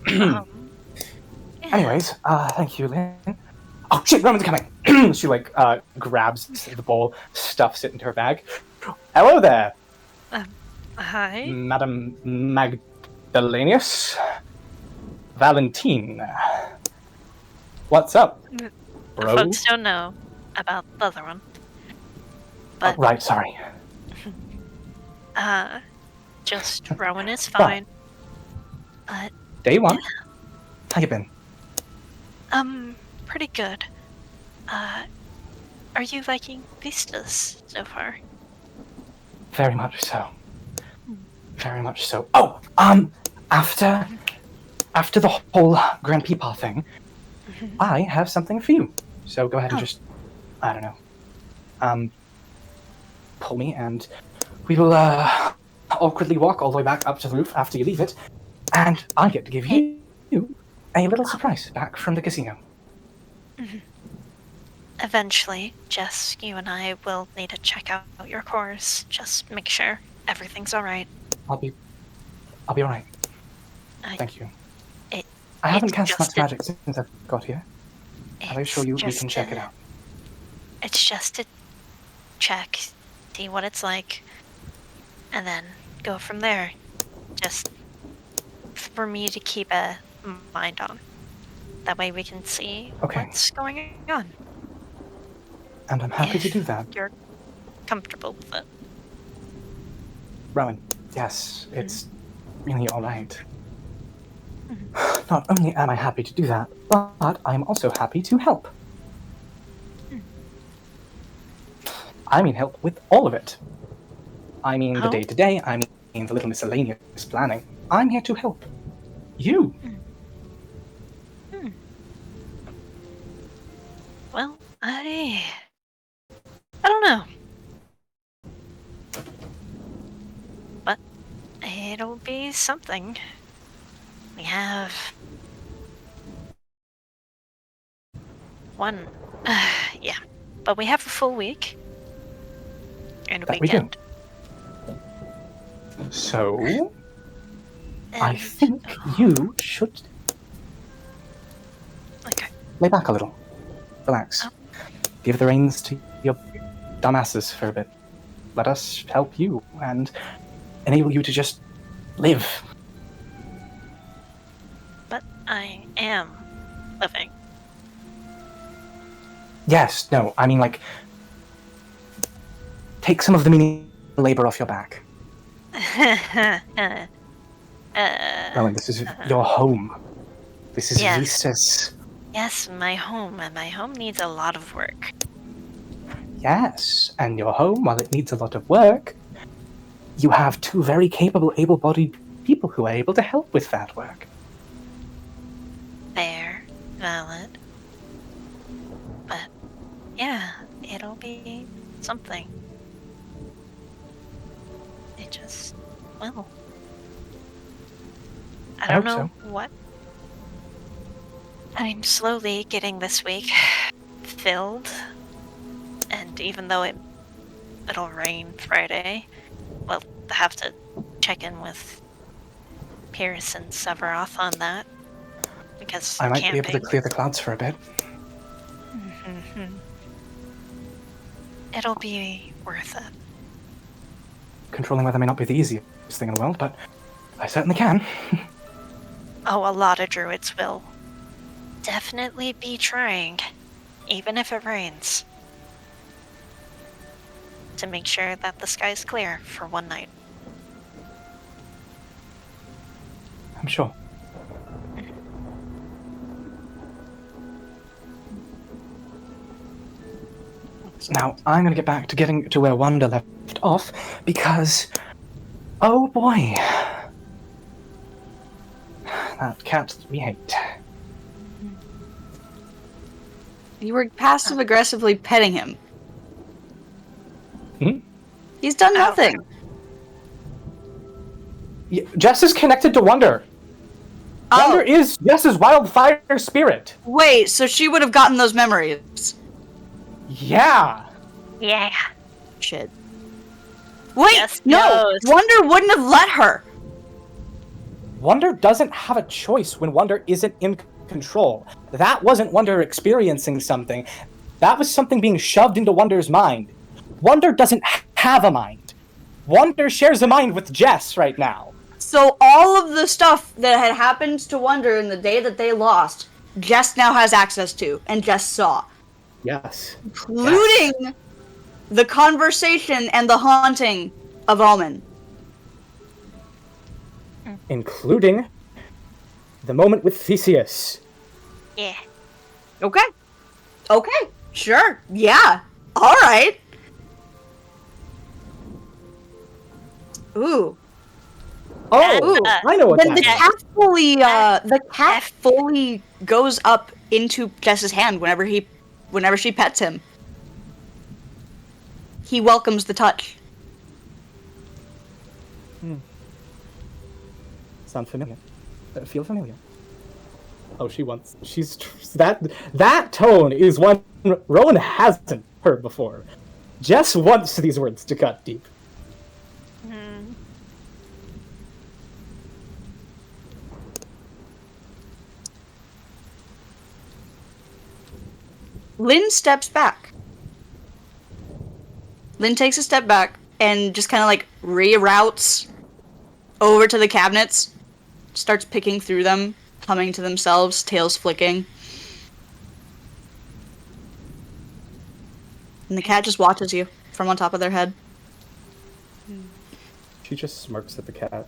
parents. Anyways, thank you, Lynn. Oh shit, Rowan's coming! She grabs the bowl, stuffs it into her bag. Hello there, Hi. Madam Magdalenius. Valentine. What's up, bro? Folks don't know about the other one. But, Right, sorry. just Rowan is fine. But, Day one. How you been? pretty good. Are you liking vistas so far? Very much so. Very much so. Oh, after the whole Grand Peepaw thing, I have something for you. So go ahead and just, I don't know, pull me, and we will awkwardly walk all the way back up to the roof after you leave it, and I get to give you a little surprise back from the casino. Eventually, Jess, you and I will need to check out your course. Just make sure everything's alright. I'll be alright. Thank you. I haven't it's cast much just a- magic since I've got here. I'll show you. We just can check a it out. It's just to check, see what it's like, and then go from there. Just for me to keep a mind on. That way we can see Okay. what's going on. And I'm happy to do that. You're comfortable with it. Rowan, yes, it's really alright. Not only am I happy to do that, but I'm also happy to help. I mean help with all of it. I mean the day-to-day, I mean the little miscellaneous planning. I'm here to help. You. Well, I don't know. But it'll be something. We have one. Yeah. But we have a full week. And a That weekend. we do. So, I And- think you should Okay. lay back a little. Relax. Oh. Give the reins to your dumbasses for a bit. Let us help you and enable you to just live. But I am living. Yes, no, I mean, like, take some of the menial labor off your back. Rowan, this is your home. This is Yes. Vista's. Yes, my home, and my home needs a lot of work. Yes, and your home, while it needs a lot of work, you have two very capable, able-bodied people who are able to help with that work. Fair, valid. But yeah, it'll be something. It just will. I don't hope know what. I'm slowly getting this week filled, and even though it'll rain Friday, we'll have to check in with Pierce and Severoth on that because I might camping. be able to clear the clouds for a bit. It'll be worth it. Controlling weather may not be the easiest thing in the world, but I certainly can. Oh, a lot of druids will definitely be trying, even if it rains, to make sure that the sky's clear for one night. I'm sure. Now, I'm going to get back to getting to where Wanda left off, because, oh boy, that cat that we hate. You were passive aggressively petting him. Hmm? He's done nothing. Jess is connected to Wonder. Wonder is Jess's wildfire spirit. Wait, so she would have gotten those memories. Yeah. Yeah. Shit. Wait, Yes, no! knows. Wonder wouldn't have let her! Wonder doesn't have a choice when Wonder isn't in control. That wasn't Wonder experiencing something. That was something being shoved into Wonder's mind. Wonder doesn't have a mind. Wonder shares a mind with Jess right now. So all of the stuff that had happened to Wonder in the day that they lost, Jess now has access to, and Jess saw. Yes. Including the conversation and the haunting of Omen. Including the moment with Theseus. Yeah. Okay. Okay. Sure. Yeah. Alright. Ooh. Oh, Ooh. I know what Then that the is. cat fully goes up into Jess's hand whenever she pets him. He welcomes the touch. Sound familiar? Feel familiar? Oh, she's that tone is one Rowan hasn't heard before. Jess wants these words to cut deep. Lynn steps back. Lynn takes a step back and just kind of like reroutes over to the cabinets, starts picking through them, humming to themselves, tails flicking. And the cat just watches you from on top of their head. She just smirks at the cat.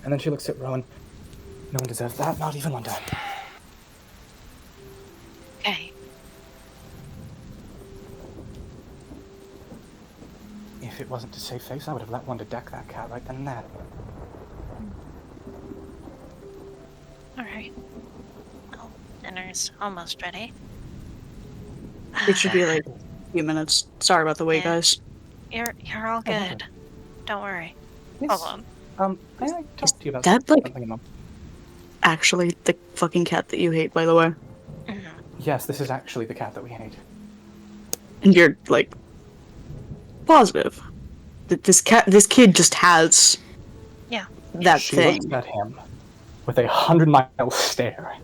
And then she looks at Rowan. No one deserves that, not even Linda. Okay. If it wasn't to save face, I would have let Wanda deck that cat right then and there. Alright. Well, dinner's almost ready. It should be like a few minutes. Sorry about the wait, guys. You're all good. Don't worry. Yes. Hold on. May I talk to you about that, like- something a moment? Actually, the fucking cat that you hate, by the way. Mhm. Yes, this is actually the cat that we hate. And you're, like, positive that this kid just has Yeah. that She thing. looks at him with a 100-mile stare.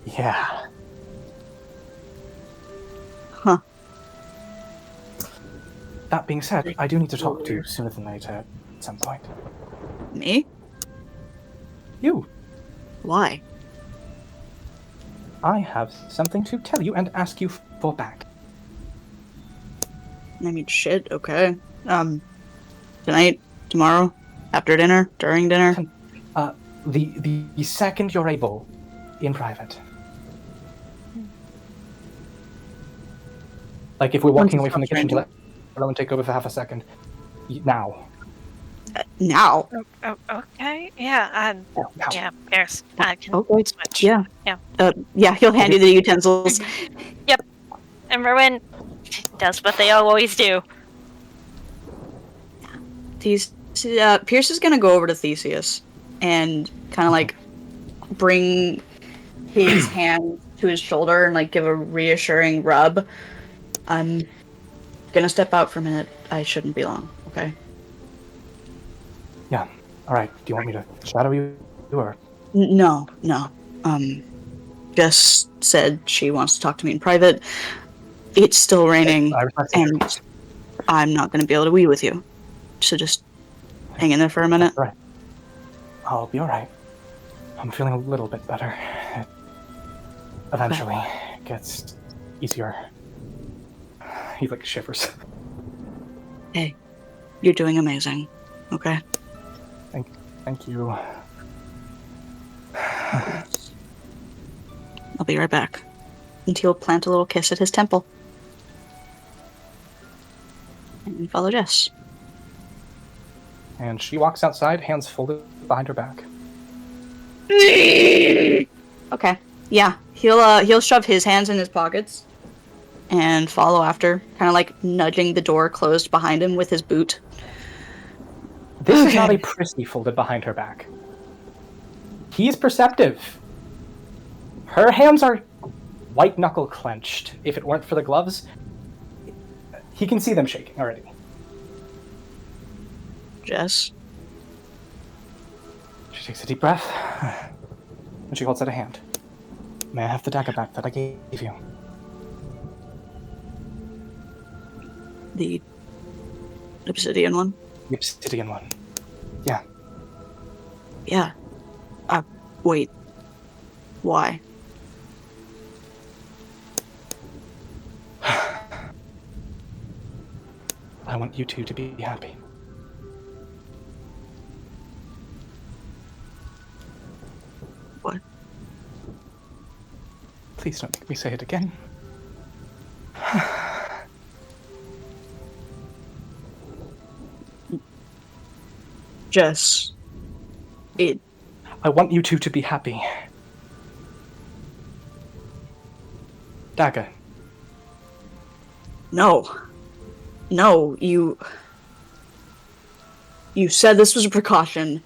Yeah. Huh. That being said, I do need to talk to you sooner than later at some point. Me? You. Why? I have something to tell you and ask you for back. I mean, shit, okay. Tonight, tomorrow, after dinner, during dinner. The second you're able, in private. Like, if we're walking away from the kitchen to let Rowan take over for half a second. Now. Now? Oh, okay. Yeah. Now. Yeah. There's. I can Okay. switch. Yeah. Yeah. Yeah, he'll hand you the utensils. Yep. And Rowan does what they always do. Pierce is gonna go over to Theseus and kind of like bring his hand to his shoulder and like give a reassuring rub. I'm gonna step out for a minute. I shouldn't be long, okay? Yeah. Alright, do you want me to shadow you, or? No. Jess said she wants to talk to me in private. It's still raining, I respect and that. I'm not gonna be able to wee with you. So just hang in there for a minute. Right. I'll be alright. I'm feeling a little bit better. It eventually gets easier. He like shivers. Hey, you're doing amazing, okay? Thank you. I'll be right back. And he'll plant a little kiss at his temple. And follow Jess. And she walks outside, hands folded behind her back. Okay. Yeah, he'll shove his hands in his pockets and follow after, kind of like nudging the door closed behind him with his boot. This is not a prissy folded behind her back. He's perceptive. Her hands are white knuckle clenched. If it weren't for the gloves, he can see them shaking already. Jess? She takes a deep breath, and she holds out a hand. May I have the dagger back that I gave you? The obsidian one? The obsidian one. Yeah. Yeah. Wait. Why? I want you two to be happy. What? Please don't make me say it again. Jess. I want you two to be happy. Dagger. No. No, you said this was a precaution.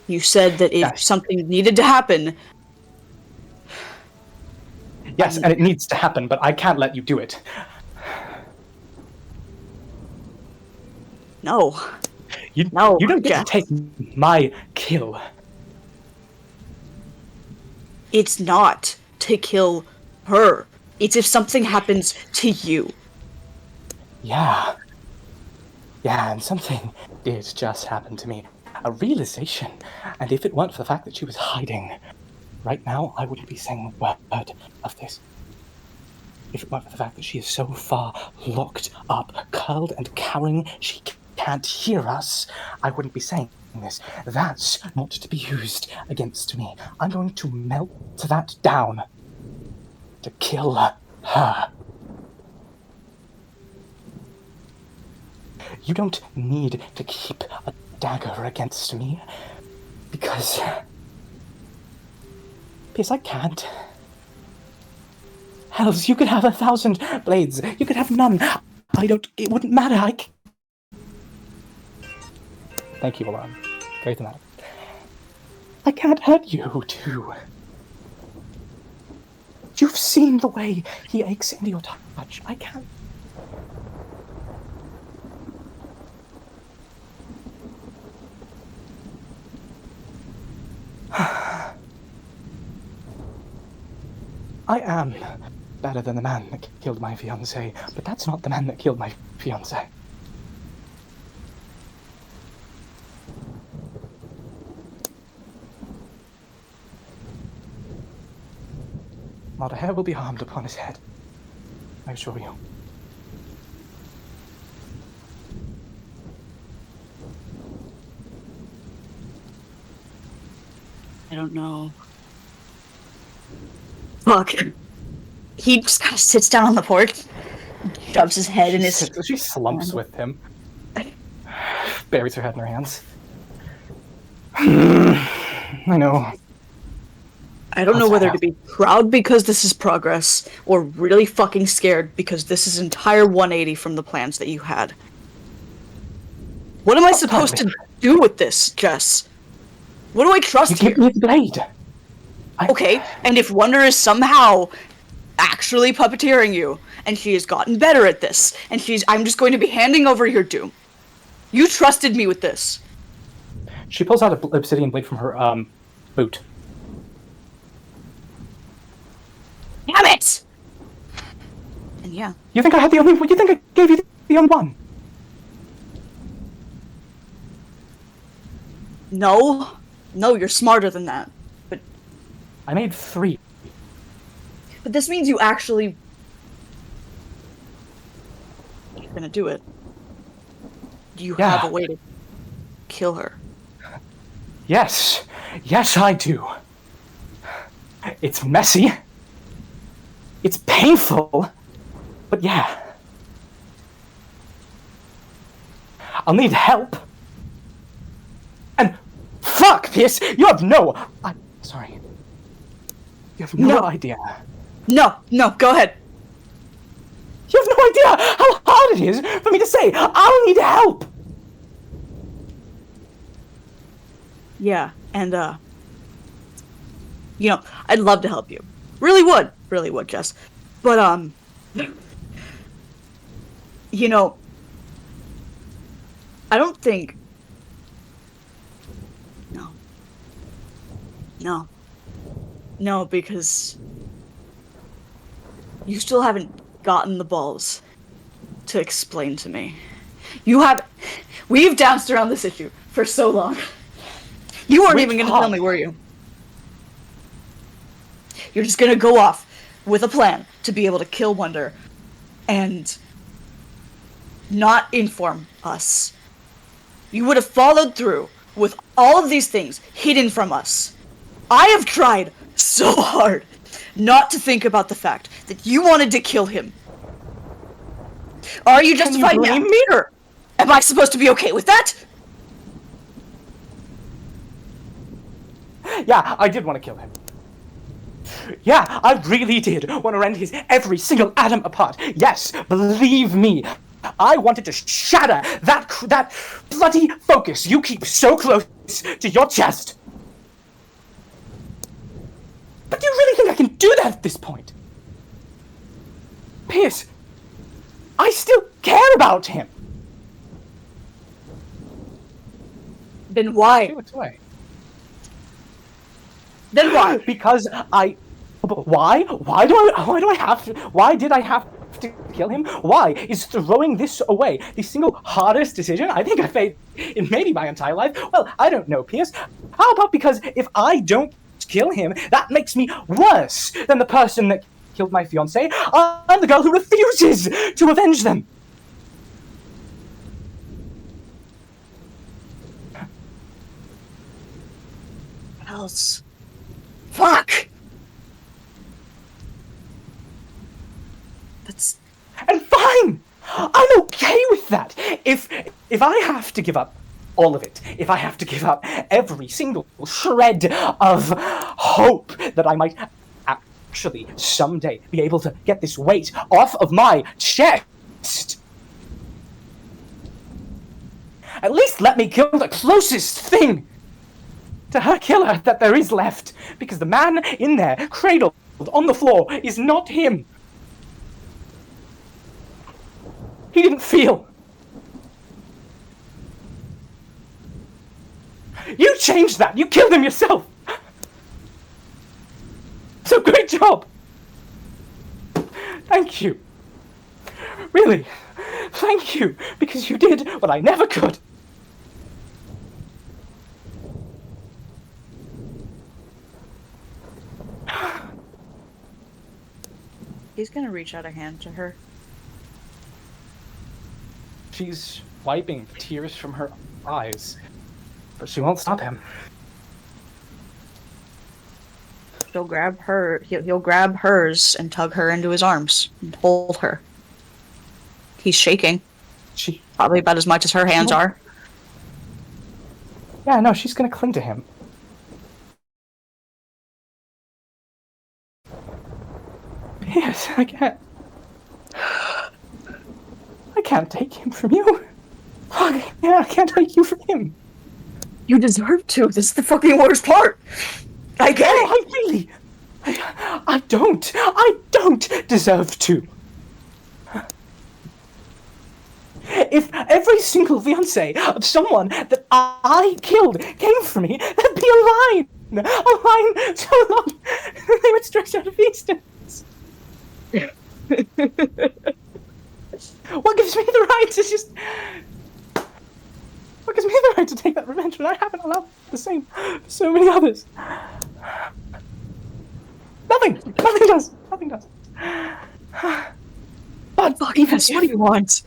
You said that if Yes. something needed to happen... Yes, and it needs to happen, but I can't let you do it. No. You don't get Jeff. to take my kill. It's not to kill her. It's if something happens to you. Yeah. Yeah, and something did just happen to me. A realization. And if it weren't for the fact that she was hiding, right now I wouldn't be saying a word of this. If it weren't for the fact that she is so far locked up, curled and cowering, she can't hear us, I wouldn't be saying this. That's not to be used against me. I'm going to melt that down to kill her. You don't need to keep a dagger against me, because I can't. Hells, you could have 1,000 blades. You could have none. It wouldn't matter. Thank you, Alon. Great enough. I can't hurt you, too. You've seen the way he aches into your touch. I can't. I am better than the man that killed my fiancée, but that's not the man that killed my fiancée. Not a hair will be harmed upon his head, I assure you. I don't know. Fuck. He just kind of sits down on the porch, shoves his head in his... She slumps with him, buries her head in her hands. I know. I don't know whether to be proud because this is progress, or really fucking scared because this is entire 180 from the plans that you had. What am I supposed to do with this, Jess? What do I trust you? Give me the blade. Okay, and if Wonder is somehow actually puppeteering you, and she has gotten better at this, and I'm just going to be handing over your doom. You trusted me with this. She pulls out an obsidian blade from her, boot. Damn it! And yeah. You think I had the only one? You think I gave you the only one? No. No, you're smarter than that. But I made 3. But this means you actually... You're gonna do it. Do you have a way to kill her? Yes. Yes, I do. It's messy. It's painful. But yeah. I'll need help. And fuck, Pierce, you have no... I'm sorry. You have no idea. No, go ahead. You have no idea how hard it is for me to say, I'll need help! Yeah, and, you know, I'd love to help you. Really would, Jess. But, you know, I don't think... No, because you still haven't gotten the balls to explain to me. We've danced around this issue for so long. You weren't even going to tell me, were you? You're just going to go off with a plan to be able to kill Wonder and not inform us. You would have followed through with all of these things hidden from us. I have tried so hard not to think about the fact that you wanted to kill him. Are you justified in me? Or am I supposed to be okay with that? Yeah, I did want to kill him. Yeah, I really did want to rend his every single atom apart. Yes, believe me. I wanted to shatter that bloody focus you keep so close to your chest. But do you really think I can do that at this point? Pierce, I still care about him. Then why? Then why? Because why? Why did I have to kill him? Why is throwing this away the single hardest decision I think I've made in maybe my entire life? Well, I don't know, Pierce. How about because if I don't kill him, that makes me worse than the person that killed my fiancé? I'm the girl who refuses to avenge them. What else? Fuck! That's... And fine! I'm okay with that! If I have to give up all of it, if I have to give up every single shred of hope that I might actually someday be able to get this weight off of my chest, at least let me kill the closest thing to her killer that there is left, because the man in there, cradled on the floor, is not him. He didn't feel. You changed that! You killed him yourself! So great job! Thank you. Really, thank you, because you did what I never could. He's gonna reach out a hand to her. She's wiping tears from her eyes, but she won't stop him. He'll grab her. He'll grab hers and tug her into his arms and hold her. He's shaking. She... Probably about as much as her hands are. Yeah, no, she's gonna cling to him. Yes, I can't. I can't take him from you. Fuck, yeah, I can't take you from him. You deserve to. This is the fucking worst part. I get it. I really... I don't deserve to. If every single fiancé of someone that I killed came for me, there'd be a line so long they would stretch out of distance. What gives me the right to just... What gives me the right to take that revenge when I haven't allowed the same for so many others? Nothing does. But Fucking what do you want?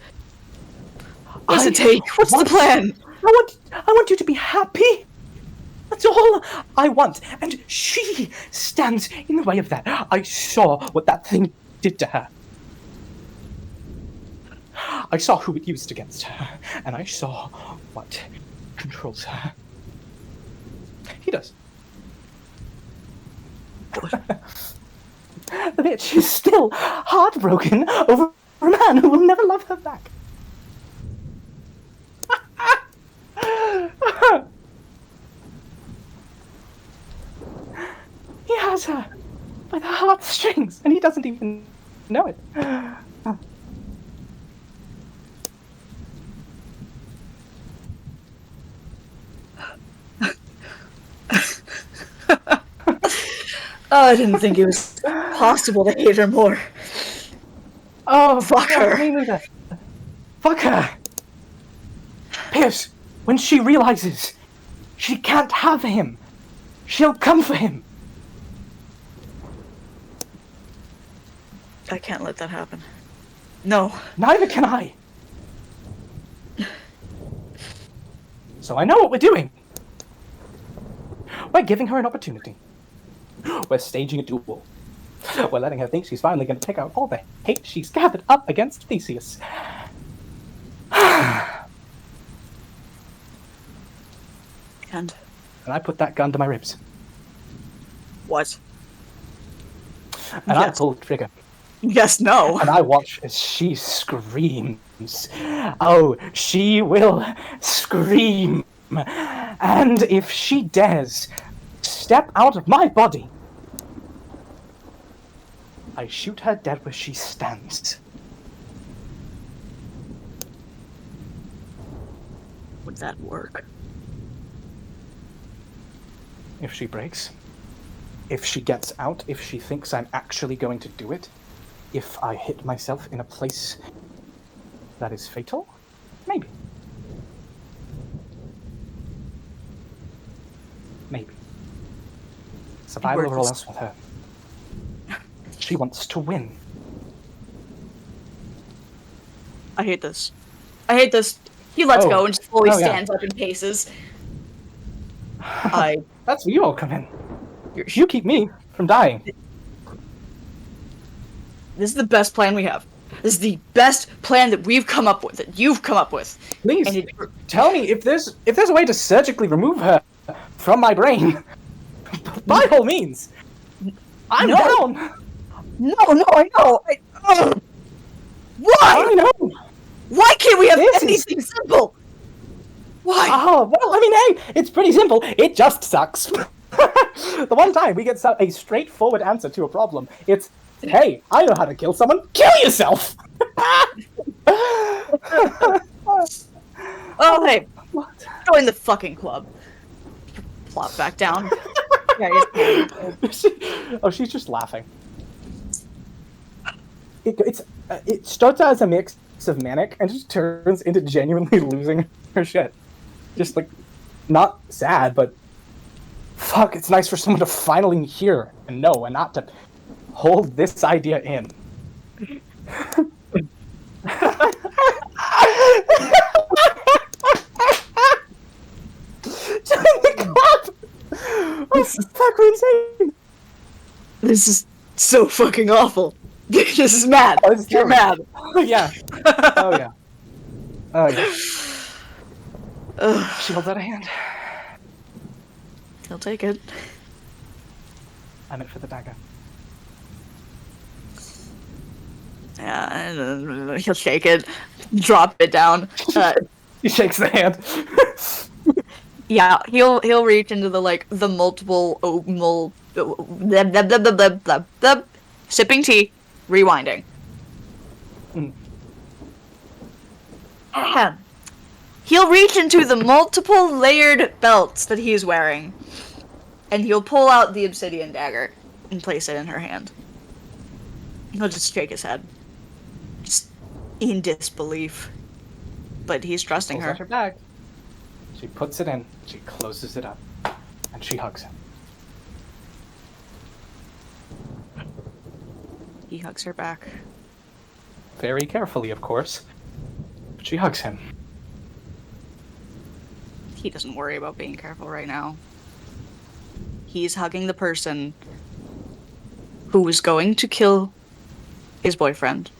What's it take? What's the plan? I want you to be happy. That's all I want. And she stands in the way of that. I saw what that thing did to her. I saw who it used against her, and I saw what controls her. He does. The bitch is still heartbroken over a man who will never love her back. He has her by the heartstrings, and he doesn't even know it. Oh, I didn't think it was possible to hate her more. Oh, Fuck her. Me neither. Fuck her. Pierce, when she realizes she can't have him, she'll come for him. I can't let that happen. No. Neither can I. So I know what we're doing. We're giving her an opportunity. We're staging a duel. We're letting her think she's finally going to take out all the hate she's gathered up against Theseus. And I put that gun to my ribs. what? And I pull the trigger. Yes, no. And I watch as she screams. Oh, she will scream. And if she dares step out of my body, I shoot her dead where she stands. Would that work? If she breaks, if she gets out, if she thinks I'm actually going to do it, if I hit myself in a place that is fatal? Maybe. Maybe. Survival over all else with her. She wants to win. I hate this. He lets go and just slowly stands up and paces. That's where you all come in. You keep me from dying. This is the best plan we have. This is the best plan that we've come up with, that you've come up with. Please, tell me if there's a way to surgically remove her from my brain. By all means. I'm down. No, I know. Why? I know. Why can't we have anything simple? Why? Oh, well, I mean, hey, it's pretty simple. It just sucks. The one time we get a straightforward answer to a problem, it's, hey, I know how to kill someone. Kill yourself! Oh, hey. What? Join the fucking club. Plop back down. She's just laughing. It starts out as a mix of manic and just turns into genuinely losing her shit. Just like, not sad, but fuck, it's nice for someone to finally hear and know and not to hold this idea in. Oh, fuck, we're insane. This is so fucking awful. This is mad. Oh, You're mad. Oh, yeah. Oh, yeah. Oh, yeah. She holds out a hand. He'll take it. I meant for the dagger. Yeah, he'll shake it, drop it down. He shakes the hand. Yeah, he'll reach into the multiple sipping tea, rewinding. He'll reach into the multiple layered belts that he's wearing, and he'll pull out the obsidian dagger and place it in her hand. He'll just shake his head, just in disbelief, but he's trusting her. Pulls out her bag. She puts it in, she closes it up, and she hugs him. He hugs her back. Very carefully, of course, but she hugs him. He doesn't worry about being careful right now. He's hugging the person who was going to kill his boyfriend.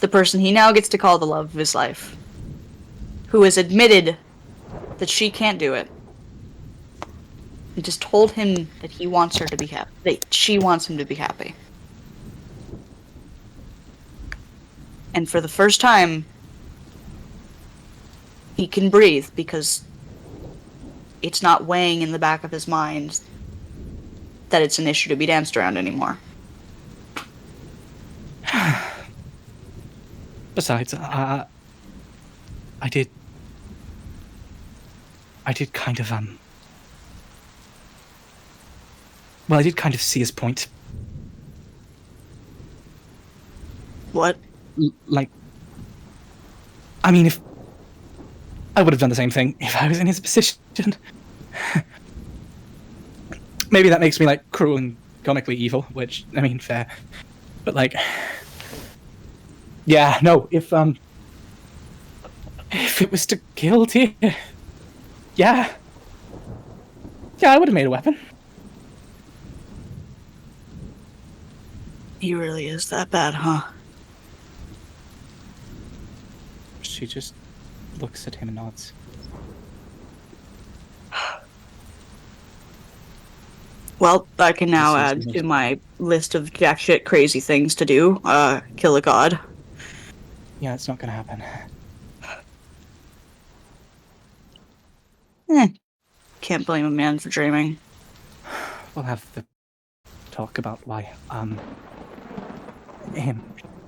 The person he now gets to call the love of his life. Who has admitted that she can't do it. And just told him that he wants her to be happy. That she wants him to be happy. And for the first time, he can breathe because it's not weighing in the back of his mind that it's an issue to be danced around anymore. Besides, I did kind of, well, I did kind of see his point. What? Like, I mean, if I would have done the same thing if I was in his position. Maybe that makes me, like, cruel and comically evil, which, I mean, fair. But, like, yeah, no, if it was to kill Tyr, yeah, I would have made a weapon. He really is that bad, huh? She just looks at him and nods. Well, I can now add to my list of jack shit crazy things to do, kill a god. Yeah, it's not gonna happen. Can't blame a man for dreaming. We'll have the talk about why, him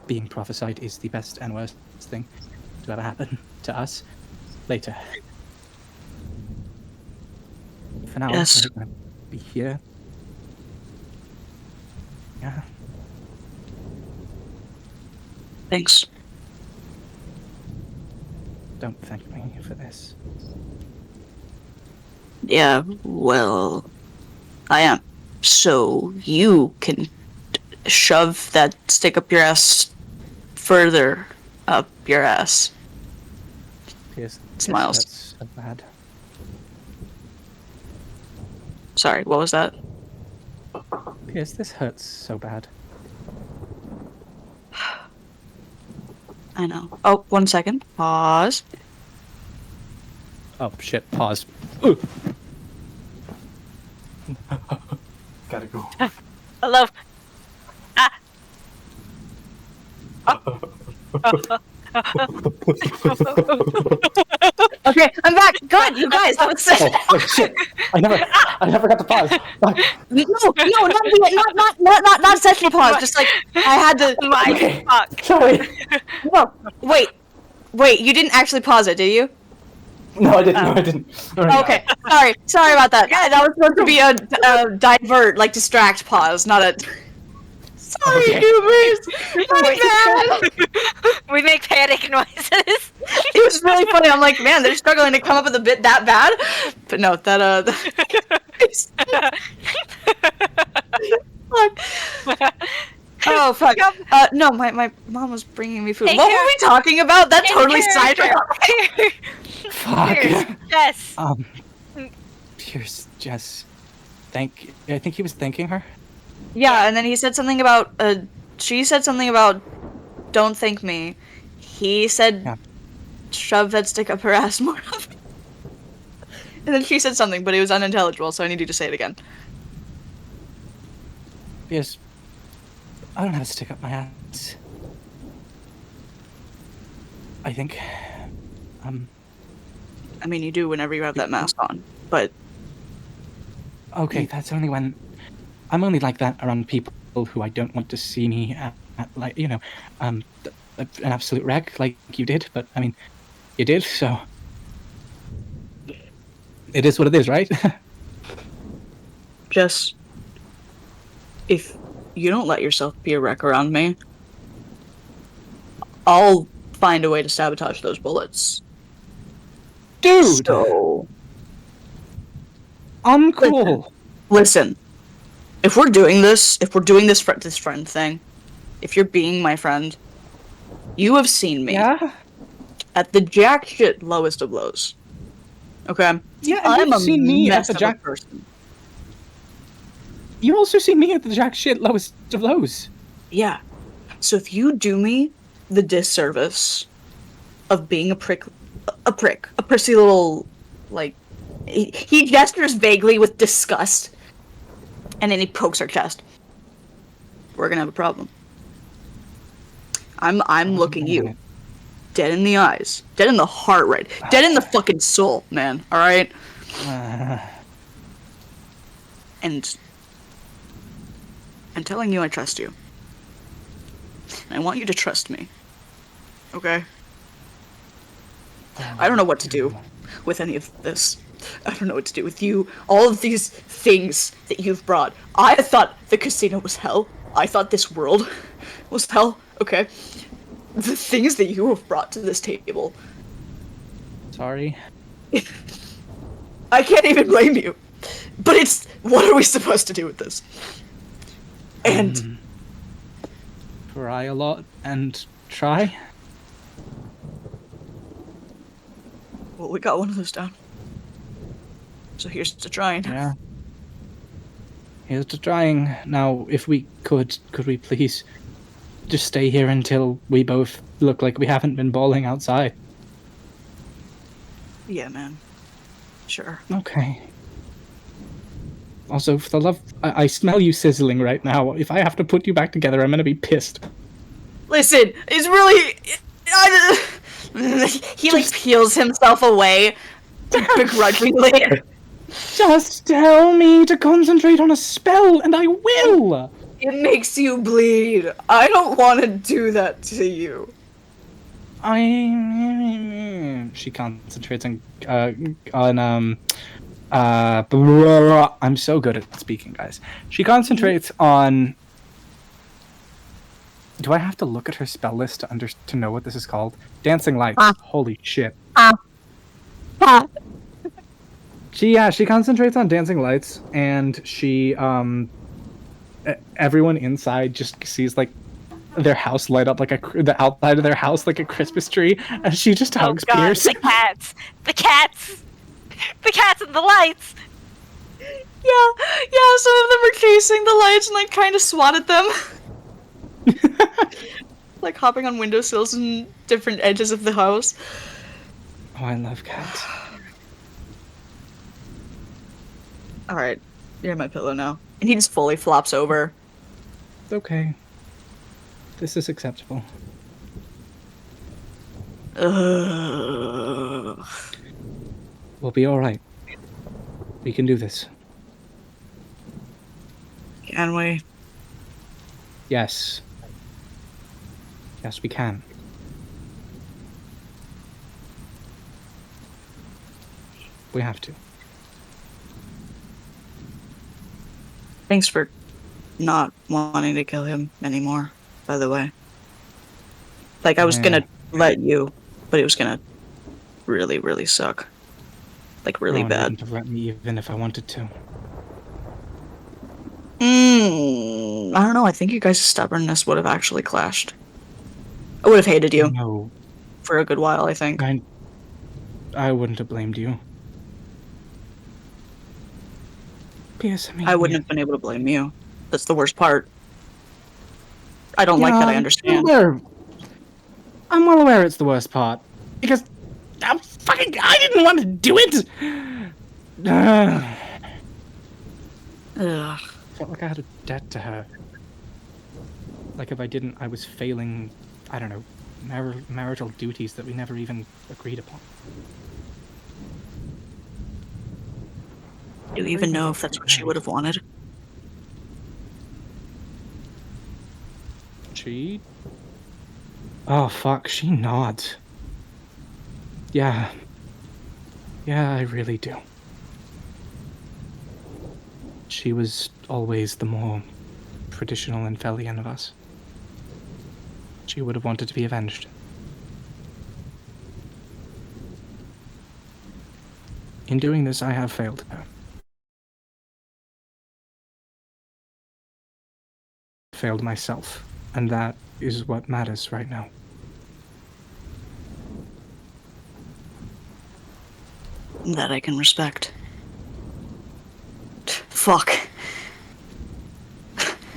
being prophesied is the best and worst thing to ever happen to us later. For now, yes. we're gonna be here. Yeah. Thanks. Don't thank me for this. Yeah, well, I am. So you can shove that stick up your ass further up your ass. Pierce, Smiles. That's so bad. Sorry, what was that? Pierce, this hurts so bad. I know. Oh, 1 second. Pause. Oh shit! Pause. Ooh. Gotta go. Hello. Okay, I'm back. Good, you guys. That was Oh shit! I never got to pause. not sexual pause. Just like I had to. My fuck. Sorry. No, wait. You didn't actually pause it, did you? No, I didn't. No, I didn't. No. Okay, sorry about that. Yeah, that was supposed to be a divert, like distract pause, not a. Sorry, Okay. Goobers. My bad. We make panic noises. It was really funny. I'm like, man, they're struggling to come up with a bit that bad. But no, fuck. Oh fuck. No, my mom was bringing me food. Take What care. were we talking about? That totally sidetracked. Fuck. Yes. Pierce, Jess. I think he was thanking her. Yeah, and then he said something about. She said something about, "Don't thank me." He said, Yeah. "Shove that stick up her ass more." And then she said something, but it was unintelligible, so I need you to say it again. Pierce, I don't have to stick up my ass. I think. I mean, you do whenever you have that mask on, but Okay, that's only when. I'm only like that around people who I don't want to see me at like, an absolute wreck like you did, but I mean, you did, so. It is what it is, right? just if you don't let yourself be a wreck around me, I'll find a way to sabotage those bullets. Dude! So, Uncool! listen. If we're doing this friend thing, if you're being my friend, you have seen me Yeah? at the jack shit lowest of lows. Okay? Yeah, and I'm you've a seen me at mess the of a jack. person. You also see me at the jack shit lowest of lows. Yeah. So if you do me the disservice of being a prissy little, like, he gestures vaguely with disgust, and then he pokes her chest. We're gonna have a problem. I'm looking you dead in the eyes, dead in the heart rate, dead in the fucking soul, man. All right. And I'm telling you, I trust you. And I want you to trust me. Okay? I don't know what to do with any of this. I don't know what to do with you. All of these things that you've brought. I thought the casino was hell. I thought this world was hell. Okay? The things that you have brought to this table. Sorry. I can't even blame you. But it's... What are we supposed to do with this? And... Cry a lot and try. Well, we got one of those down. So here's to trying. Yeah. Here's to trying. Now, if we could we please just stay here until we both look like we haven't been bawling outside? Yeah, man. Sure. Okay. Also, for the love... I smell you sizzling right now. If I have to put you back together, I'm gonna be pissed. Listen, it's really... he, like, peels himself away begrudgingly. Just tell me to concentrate on a spell, and I will! It makes you bleed. I don't want to do that to you. She concentrates on I'm so good at speaking, guys. She concentrates on Do I have to look at her spell list to know what this is called? Dancing lights. Holy shit. She concentrates on dancing lights, and she everyone inside just sees like their house light up like the outside of their house like a Christmas tree, and she just hugs Pierce. The cats and the lights. Yeah, some of them are chasing the lights and like trying to swat at them. Like hopping on windowsills and different edges of the house. Oh, I love cats. Alright, you're my pillow now. And he just fully flops over. It's okay. This is acceptable. Ugh. We'll be alright. We can do this. Can we? Yes. Yes, we can. We have to. Thanks for not wanting to kill him anymore, by the way. Like, I was gonna let you, but it was gonna really, really suck. Like, really bad. Wouldn't have let me even if I wanted to. I don't know, I think you guys' stubbornness would have actually clashed. I would have hated you. No. For a good while, I think. I wouldn't have blamed you. Pierce, I wouldn't have been able to blame you. That's the worst part. I don't like that, I understand. I'm well aware it's the worst part. Because I didn't want to do it! Ugh. Felt like I had a debt to her. Like if I didn't, I was failing, I don't know, marital duties that we never even agreed upon. Do you even know if that's what she would have wanted? She? Oh fuck, she nods. Yeah. Yeah, I really do. She was always the more traditional and Felian of us. She would have wanted to be avenged. In doing this, I have failed her. Failed myself, and that is what matters right now. That I can respect. Fuck.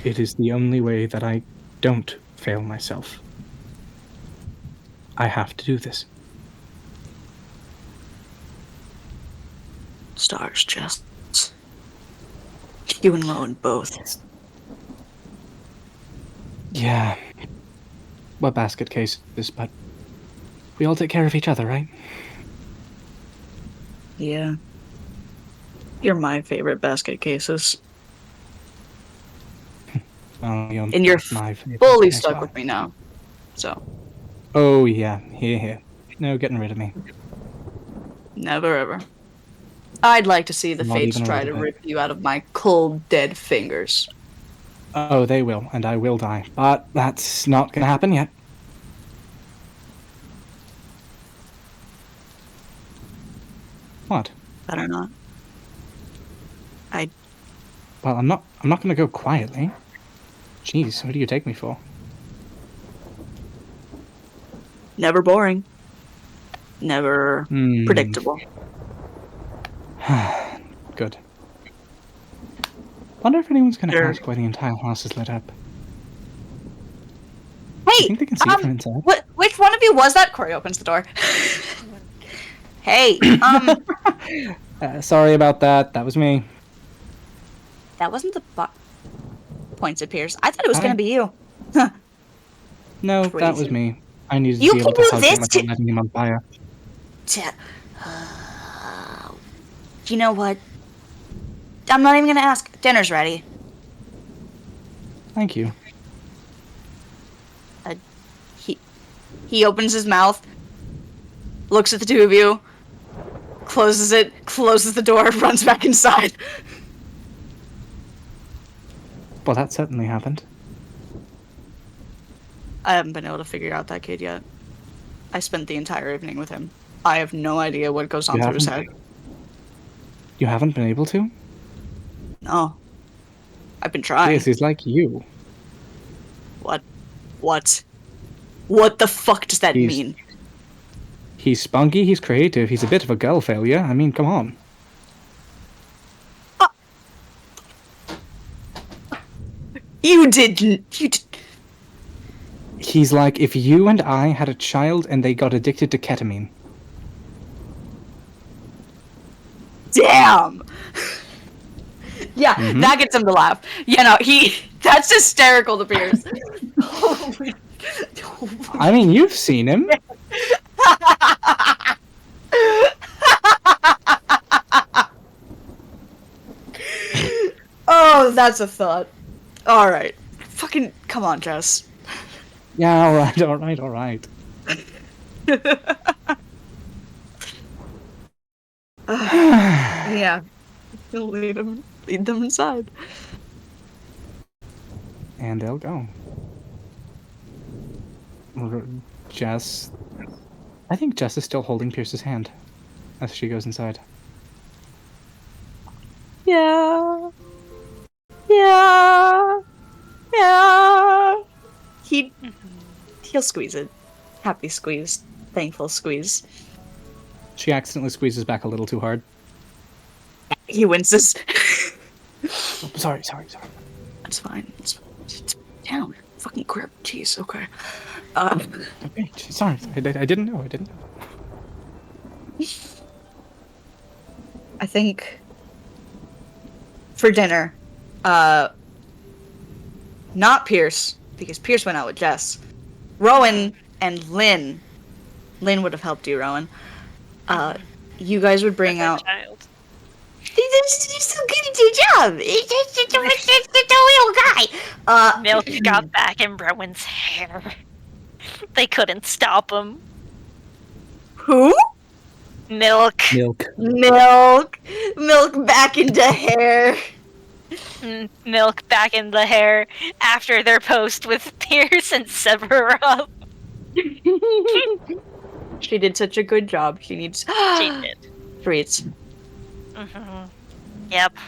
It is the only way that I don't fail myself. I have to do this. Stars, Jess. You and Rowan both. Yeah. We're basket cases, but we all take care of each other, right? Yeah. You're my favorite basket cases. And you're fully stuck with me now. So. Oh, yeah. Here. No getting rid of me. Never ever. I'd like to see the Not fates even a try little to bit. rip you out of my cold, dead fingers. Oh, they will, and I will die. But that's not gonna happen yet. What? Better not. Well, I'm not gonna go quietly. Jeez, what do you take me for? Never boring. Never predictable. Good. Wonder if anyone's gonna Sure. ask why the entire house is lit up. Hey! I think they can see it from inside. Which one of you was that? Corey opens the door. Hey, Sorry about that. That was me. that wasn't the points at Pierce. I thought it was gonna be you. No, that was Crazy. me. I needed You to be able can to do hug this him without letting him on fire. You know what? I'm not even gonna ask. Dinner's ready. Thank you. He opens his mouth, looks at the two of you, closes it, closes the door, runs back inside. Well, that certainly happened. I haven't been able to figure out that kid yet. I spent the entire evening with him. I have no idea what goes on through his head. You haven't been able to? No. I've been trying. Yes, he's like you. What? What the fuck does that mean? He's spunky, he's creative, he's a bit of a girl failure. I mean, come on. You didn't. He's like if you and I had a child and they got addicted to ketamine. Damn! Yeah, that gets him to laugh. Yeah, no, that's hysterical to Pierce. I mean, you've seen him. Oh, that's a thought. Alright. Fucking, come on, Jess. Yeah, alright. Yeah. Lead them inside. And they'll go. Jess... I think Jess is still holding Pierce's hand as she goes inside. Yeah. He'll squeeze it. Happy squeeze. Thankful squeeze. She accidentally squeezes back a little too hard. He winces. Oh, sorry. That's fine. It's down. Fucking grip. Jeez, okay. Okay, sorry. I didn't know. I think for dinner, not Pierce, because Pierce went out with Jess. Rowan and Lynn. Lynn would have helped you, Rowan. You guys would bring out... Child. You're still good at your job. It's a real guy. Milk got back in Rowan's hair. They couldn't stop him. Who? Milk back into hair. Milk back in the hair after their post with Pierce and Sephiroth. She did such a good job. She needs... She did. Treats. Mm-hmm. Yep.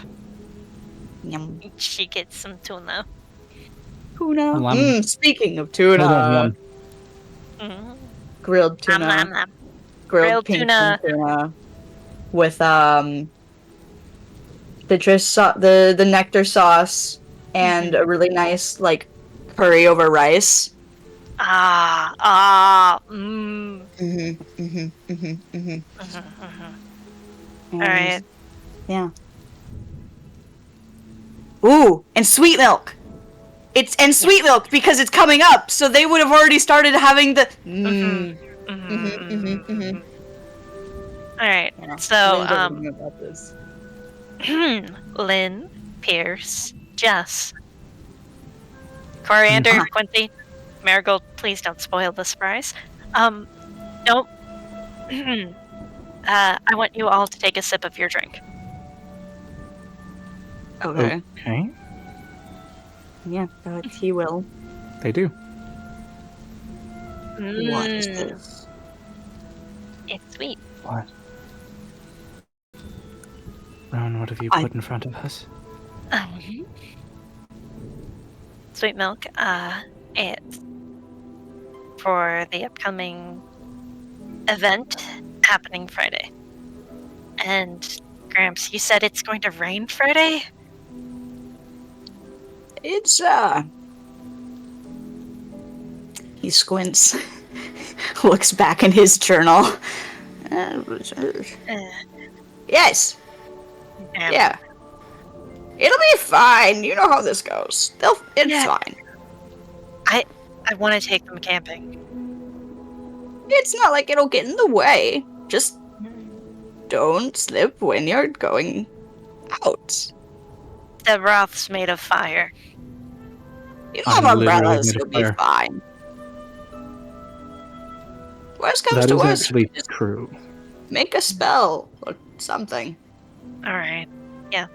Yum. She gets some tuna. Tuna. Speaking of tuna. Grilled tuna. Nom, nom, nom. Grilled pink tuna with the the nectar sauce and a really nice like curry over rice. Alright. Yeah. Ooh, and sweet milk. Sweet milk because it's coming up, so they would have already started having the. Alright, Yeah, so Lynn doesn't know about this. Lynn, Pierce, Jess, Coriander, Quincy, Marigold. Please don't spoil the surprise. Don't. I want you all to take a sip of your drink. Okay. Okay. Yeah, but he will. They do. What is this? It's sweet. What? Rowan, what have you put in front of us? Sweet milk. It's for the upcoming event happening Friday. And Gramps, you said it's going to rain Friday? It's he squints, looks back in his journal. Yes. Yeah. It'll be fine. You know how this goes. It's fine. I want to take them camping. It's not like it'll get in the way. Just don't slip when you're going out. The Roth's made of fire. You have umbrellas, you'll be fine. Worst comes to worst, actually true. make a spell or something. Alright. Yeah.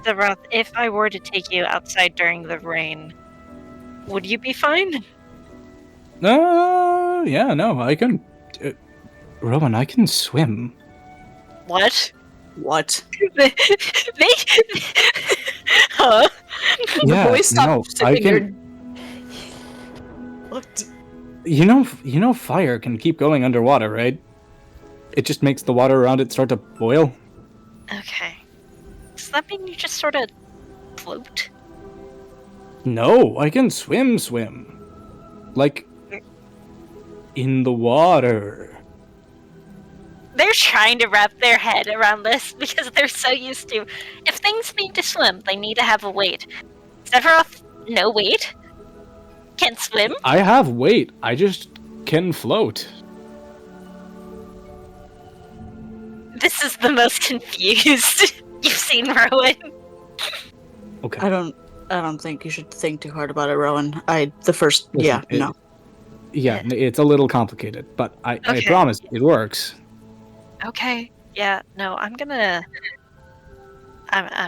The Roth, if I were to take you outside during the rain, would you be fine? Yeah, no, I can. Rowan, I can swim. What? What? they huh? Yeah, The boy stopped no, I sipping can. What? You know, fire can keep going underwater, right? It just makes the water around it start to boil. Okay. Does that mean you just sort of float? No, I can swim. Like, in the water. They're trying to wrap their head around this because they're so used to, if things need to swim, they need to have a weight. Sephiroth, no weight? Can't swim? I have weight. I just can float. This is the most confused you've seen Rowan. Okay. I don't think you should think too hard about it, Rowan. Listen, No. Yeah, it's a little complicated, but I promise it works. Okay. Yeah, no, I'm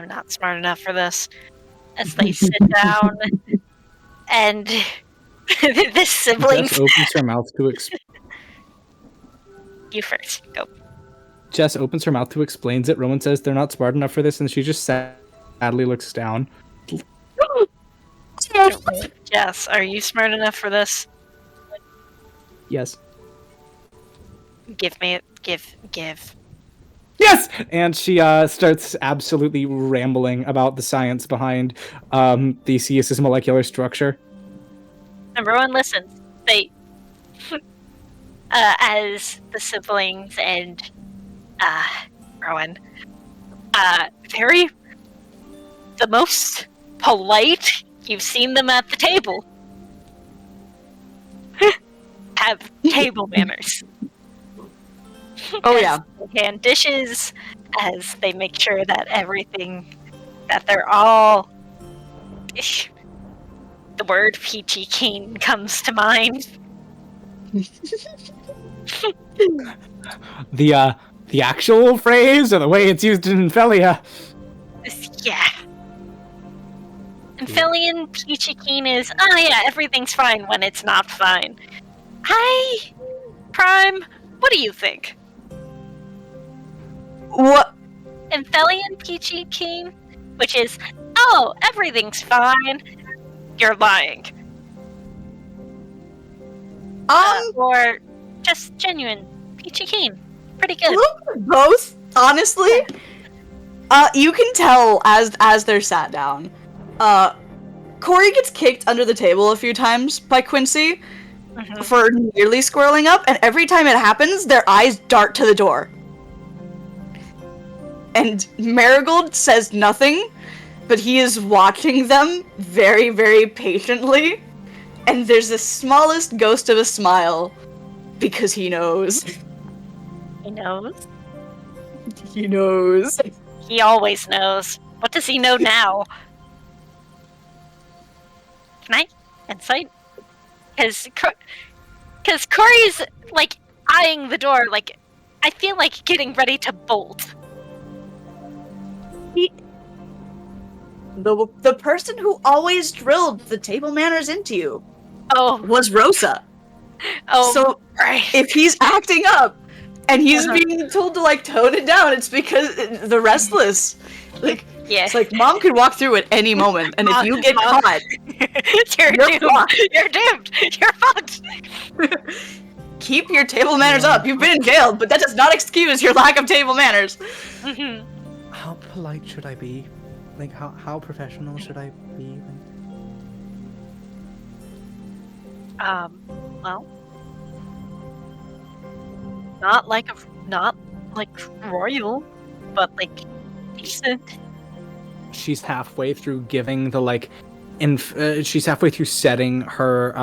not smart enough for this. As they sit down and the siblings. Jess opens her mouth to You first. Go. Jess opens her mouth to explain it. Rowan says they're not smart enough for this, and she just sadly looks down. Jess, are you smart enough for this? Yes. Give me it. Give. Yes! And she starts absolutely rambling about the science behind Theseus's molecular structure. And Rowan listens. They, as the siblings and Rowan, the most polite you've seen them at the table. Have table manners. Oh yeah. They hand dishes, as they make sure that that they're all. The word peachy keen comes to mind. The actual phrase or the way it's used in Felia? Yeah. And Felian peachy keen is, everything's fine when it's not fine. Hi, Prime. What do you think? What? And Felian peachy keen, which is, everything's fine. You're lying. Or just genuine peachy keen. Pretty good. Both, honestly. You can tell as they're sat down. Corey gets kicked under the table a few times by Quincy for nearly squirreling up, and every time it happens, their eyes dart to the door. And Marigold says nothing, but he is watching them very, very patiently, and there's the smallest ghost of a smile, because he knows. He knows? He knows. He always knows. What does he know now? Can I insight? Because Corey's, like, eyeing the door, like, I feel like getting ready to bolt. The person who always drilled the table manners into you was Rosa. So right. if he's acting up and he's being told to like tone it down, it's because the restless. Like, it's like Mom could walk through at any moment, and if you get caught, you're doomed. You're doomed. You're fucked. Keep your table manners up. You've been jailed, but that does not excuse your lack of table manners. How polite should I be? Like, how professional should I be? Well, not like royal, but like decent. She's halfway through giving the like, she's halfway through setting her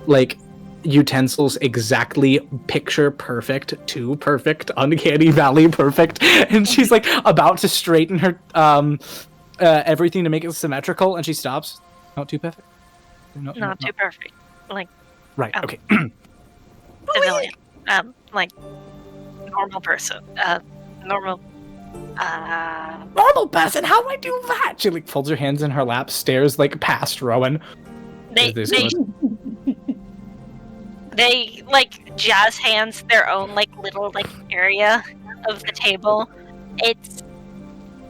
like utensils exactly picture perfect to perfect, uncanny valley perfect, and she's like about to straighten her everything to make it symmetrical, and she stops. Not too perfect. Not too perfect. Like right. Okay. Civilian. Like normal person. Normal person. How do I do that? She like folds her hands in her lap, stares like past Rowan. They like jazz hands their own like little like area of the table. It's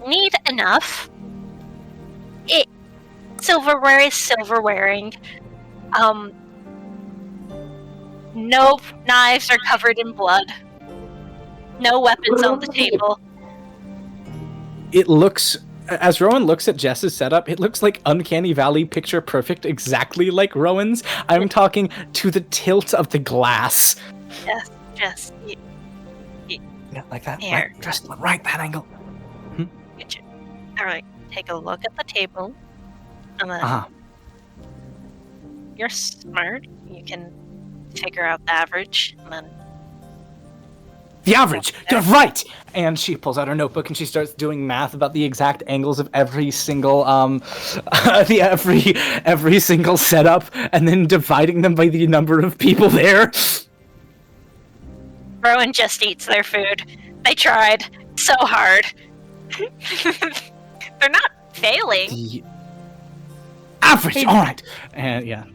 neat enough. Silverware is silverwaring. No knives are covered in blood. No weapons on the table. It looks, as Rowan looks at Jess's setup, it looks like Uncanny Valley picture perfect, exactly like Rowan's. I'm talking to the tilt of the glass. Yes, Jess. Yeah, like that. Here. Right, just right that angle. All right, take a look at the table, and then Uh-huh. you're smart. You can figure out the average, and then The average! You're right! And she pulls out her notebook and she starts doing math about the exact angles of every single every single setup, and then dividing them by the number of people there. Rowan just eats their food. They tried so hard. They're not failing. The average! Alright. And yeah.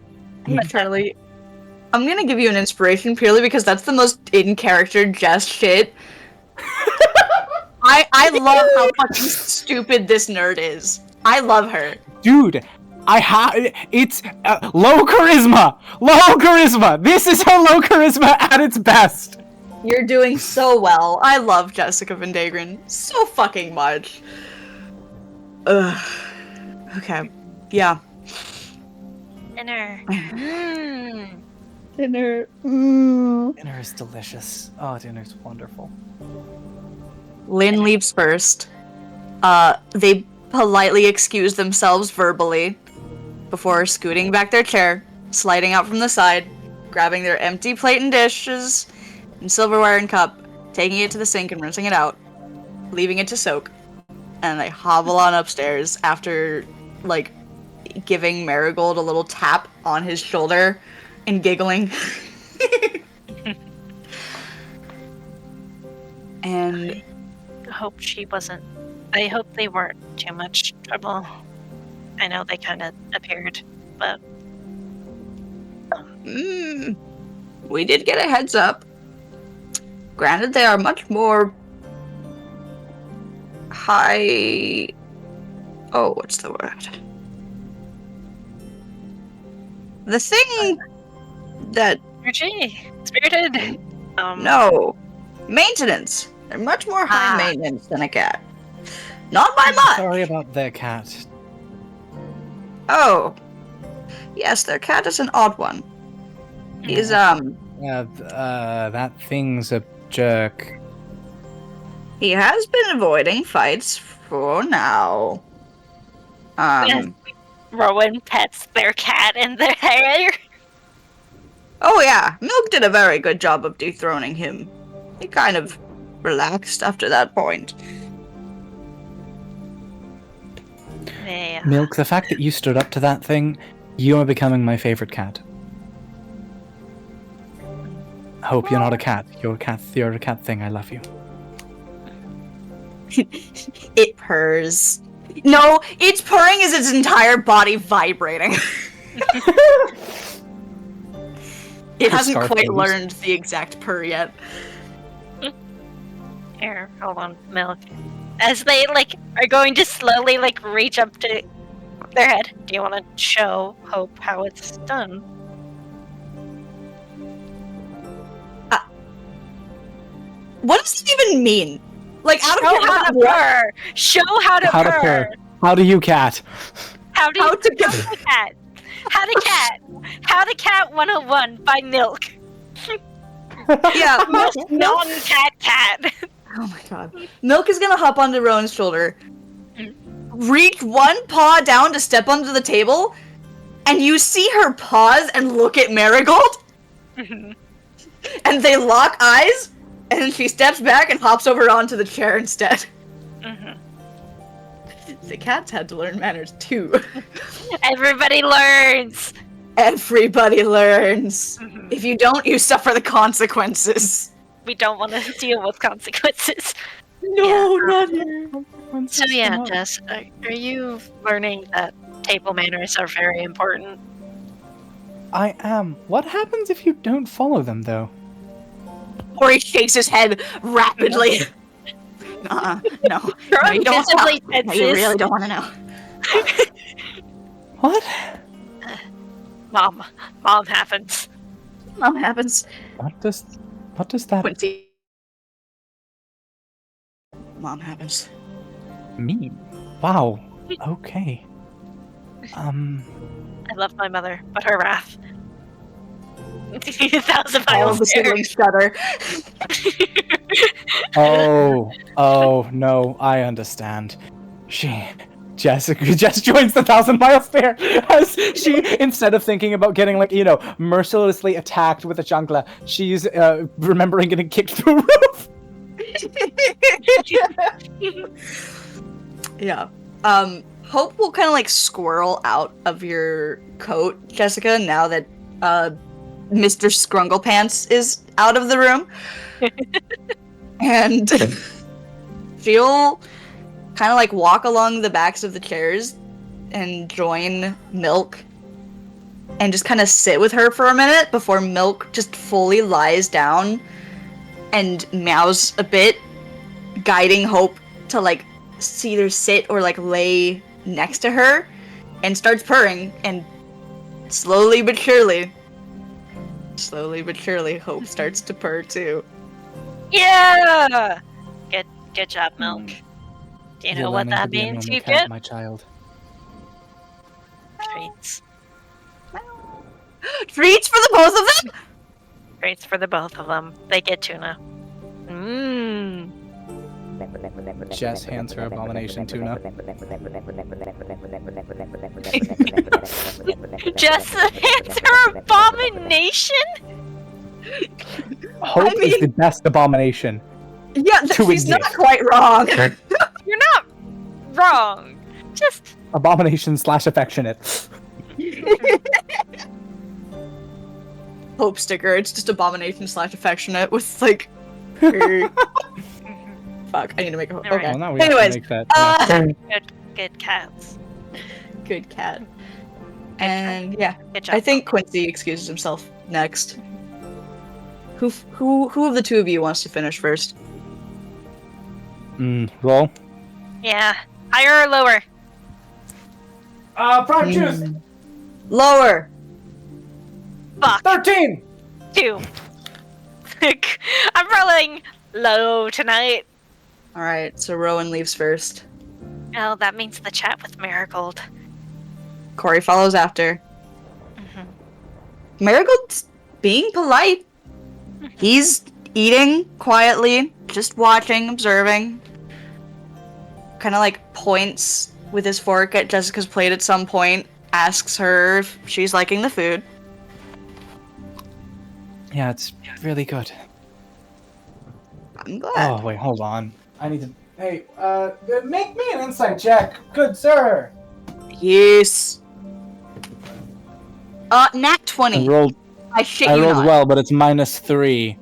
Charlie, I'm gonna give you an inspiration purely because that's the most in-character Jess shit. I love how fucking stupid this nerd is. I love her. Dude, it's low charisma! Low charisma! This is her low charisma at its best! You're doing so well. I love Jessica Vendagron so fucking much. Ugh. Okay. Yeah. Dinner. Dinner. Dinner is delicious. Oh, dinner's wonderful. Lynn leaves first. They politely excuse themselves verbally before scooting back their chair, sliding out from the side, grabbing their empty plate and dishes and silverware and cup, taking it to the sink and rinsing it out, leaving it to soak, and they hobble on upstairs after, like, giving Marigold a little tap on his shoulder and giggling. And I hope they weren't too much trouble. I know they kind of appeared, but we did get a heads up. Granted, they are much more high... Oh, what's the word? The thing that... spirited. No. Maintenance. They're much more high maintenance than a cat. Not by much. Sorry about their cat. Oh. Yes, their cat is an odd one. He's, that thing's a jerk. he has been avoiding fights for now. Yes. Rowan pets their cat in their hair. Oh yeah, Milk did a very good job of dethroning him. He kind of relaxed after that point. Yeah. Milk, the fact that you stood up to that thing, you are becoming my favorite cat. Hope you're not a cat. You're a cat thing. I love you. It purrs. No, its purring is its entire body vibrating. It hasn't Scarf quite babies. learned the exact purr yet. Here, hold on, Milk. As they are going to slowly reach up to their head. Do you want to show Hope how it's done? What does it even mean? Out of Show how to purr. Show how to purr. How do you cat? How to cat. How to cat. How to cat 101 by Milk. Yeah, Non-cat cat. Oh my god. Milk is gonna hop onto Rowan's shoulder, reach one paw down to step onto the table, and you see her pause and look at Marigold, and they lock eyes, and then she steps back and hops over onto the chair instead. The cats had to learn manners too. Everybody learns. Everybody learns. If you don't, you suffer the consequences. We don't want to deal with consequences. No, not here. So yeah, Jess, are you learning that table manners are very important? I am. What happens if you don't follow them, though? Or he shakes his head rapidly. No, no, you don't visibly want to know. No, you tenses. really don't want to know. What? Mom happens. Mom happens. What does that Quincy. Mom happens. mean? Wow. Okay. I love my mother, but her wrath. 1,000 All miles of the siblings shudder. Oh no, I understand. Jessica just joins the 1,000-mile stare as she, instead of thinking about getting, like, mercilessly attacked with a chancla, she's remembering getting kicked through a roof. Yeah. Hope will kind of like squirrel out of your coat, Jessica, now that Mr. Scrunglepants is out of the room. And she'll kind of like walk along the backs of the chairs and join Milk and just kind of sit with her for a minute before Milk just fully lies down and meows a bit, guiding Hope to like either sit or like lay next to her, and starts purring, and slowly but surely Hope starts to purr too. Yeah! Good job, Milk. Do you You're know what learning to that be a means normal you cat, get? my child. Treats. Treats for the both of them? Treats for the both of them. They get tuna. Mmm. Jess hands her abomination tuna. Just hands her abomination? Hope is the best abomination. Yeah, she's not quite wrong. You're not wrong. Just Abomination / affectionate. Hope sticker, it's just abomination / affectionate with like her... Fuck, I need to make a All okay. right. Well, now we Anyways, have to make that. good cats. good cat. And yeah, Good job. I think Quincy excuses himself next. Who of the two of you wants to finish first? Roll. Yeah. Higher or lower? Prime choose. Lower. Fuck. 13. 2. I'm rolling low tonight. All right, so Rowan leaves first. Oh, that means the chat with Marigold. Corey follows after. Mm-hmm. Marigold's being polite. He's eating quietly, just watching, observing. Kind of like points with his fork at Jessica's plate at some point, asks her if she's liking the food. Yeah, it's really good. I'm glad. Oh, wait, hold on. I need to... Hey, make me an insight check. Good sir. Yes. Nat 20. I shit you I rolled not. well, but it's -3.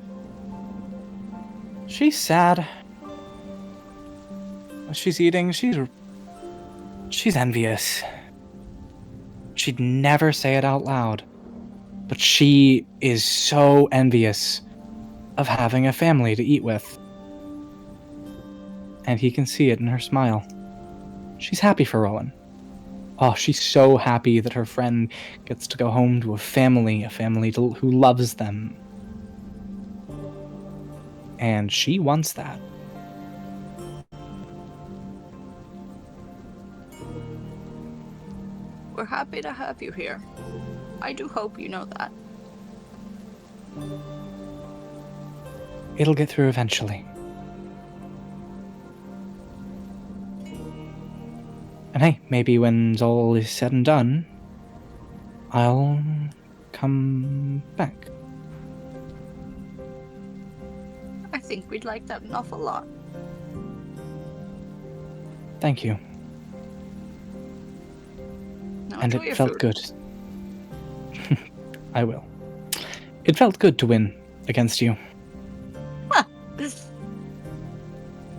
She's sad. She's eating. She's envious. She'd never say it out loud, but she is so envious of having a family to eat with. And he can see it in her smile. She's happy for Rowan. Oh, she's so happy that her friend gets to go home to a family who loves them. And she wants that. We're happy to have you here. I do hope you know that. It'll get through eventually. And hey, maybe when all is said and done, I'll come back. I think we'd like that an awful lot. Thank you. Now And enjoy your it felt food. good. I will. It felt good to win against you.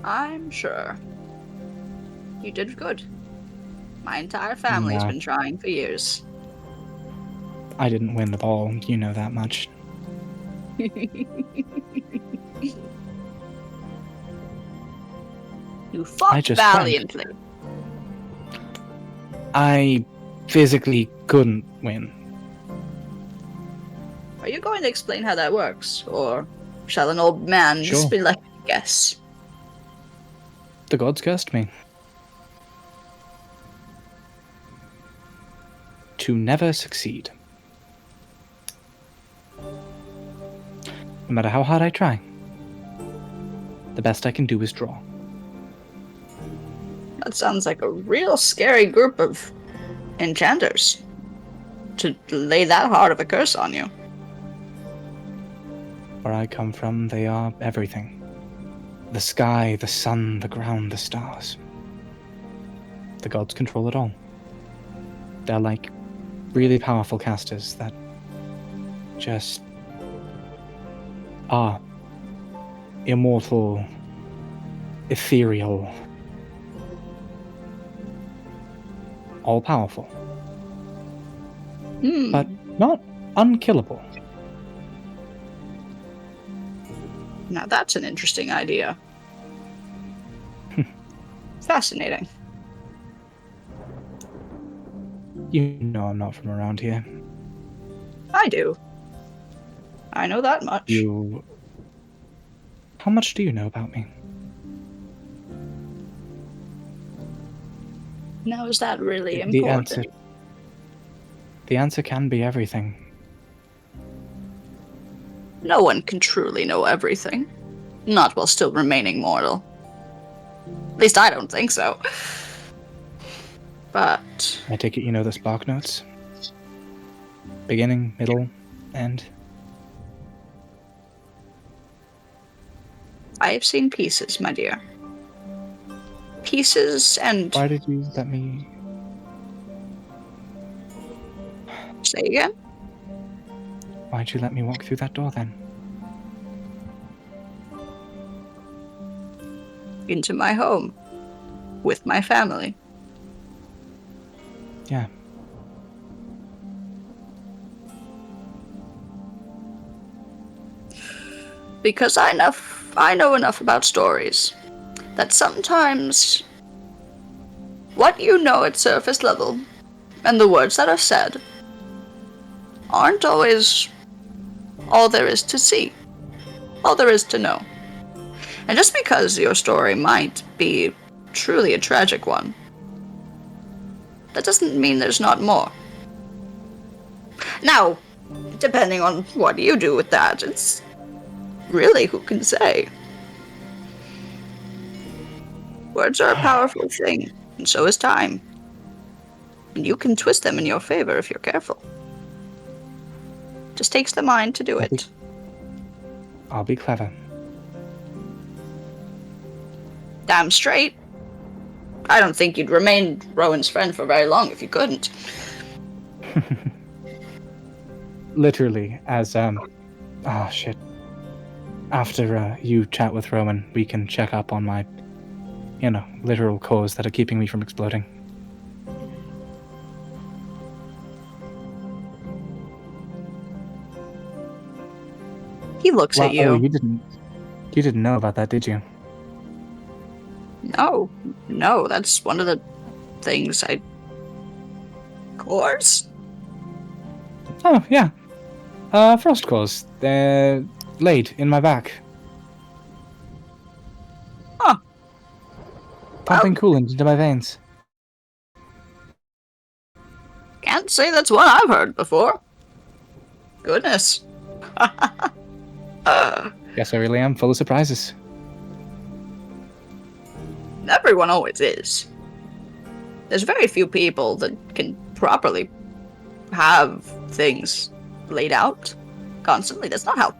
I'm sure. You did good. My entire family's Yeah. been trying for years. I didn't win the ball, you know that much. You fought I just valiantly. I physically couldn't win. Are you going to explain how that works? Or shall an old man Sure. just be like, guess? The gods cursed me. To never succeed. No matter how hard I try, the best I can do is draw. That sounds like a real scary group of enchanters. To lay that hard of a curse on you. Where I come from, they are everything. The sky, the sun, the ground, the stars. The gods control it all. They're like really powerful casters that just are immortal, ethereal, all-powerful, but not unkillable. Now that's an interesting idea. Fascinating. You know I'm not from around here. I do. I know that much. You... How much do you know about me? Now is that really important? The answer can be everything. No one can truly know everything. Not while still remaining mortal. At least I don't think so. But... I take it you know the spark notes? Beginning, middle, end? I have seen pieces, my dear. Pieces and... Why did you let me... Say again? Why'd you let me walk through that door then? Into my home. With my family. Yeah. Because I know enough about stories that sometimes what you know at surface level and the words that are said aren't always all there is to see, all there is to know. And just because your story might be truly a tragic one, that doesn't mean there's not more. Now, depending on what you do with that, it's really who can say. Words are a powerful thing, and so is time. And you can twist them in your favor if you're careful. Just takes the mind to do it. I'll be clever. Damn straight. I don't think you'd remain Rowan's friend for very long if you couldn't. Literally, as, shit. After, you chat with Rowan, we can check up on my, literal cores that are keeping me from exploding. He looks at you. Oh, you didn't know about that, did you? No, that's one of the things I... Cores? Oh, yeah. Frost cores. They're laid in my back. Huh. Pumping coolant into my veins. Can't say that's one I've heard before. Goodness. Guess I really am full of surprises. Everyone always is. There's very few people that can properly have things laid out constantly. That's not how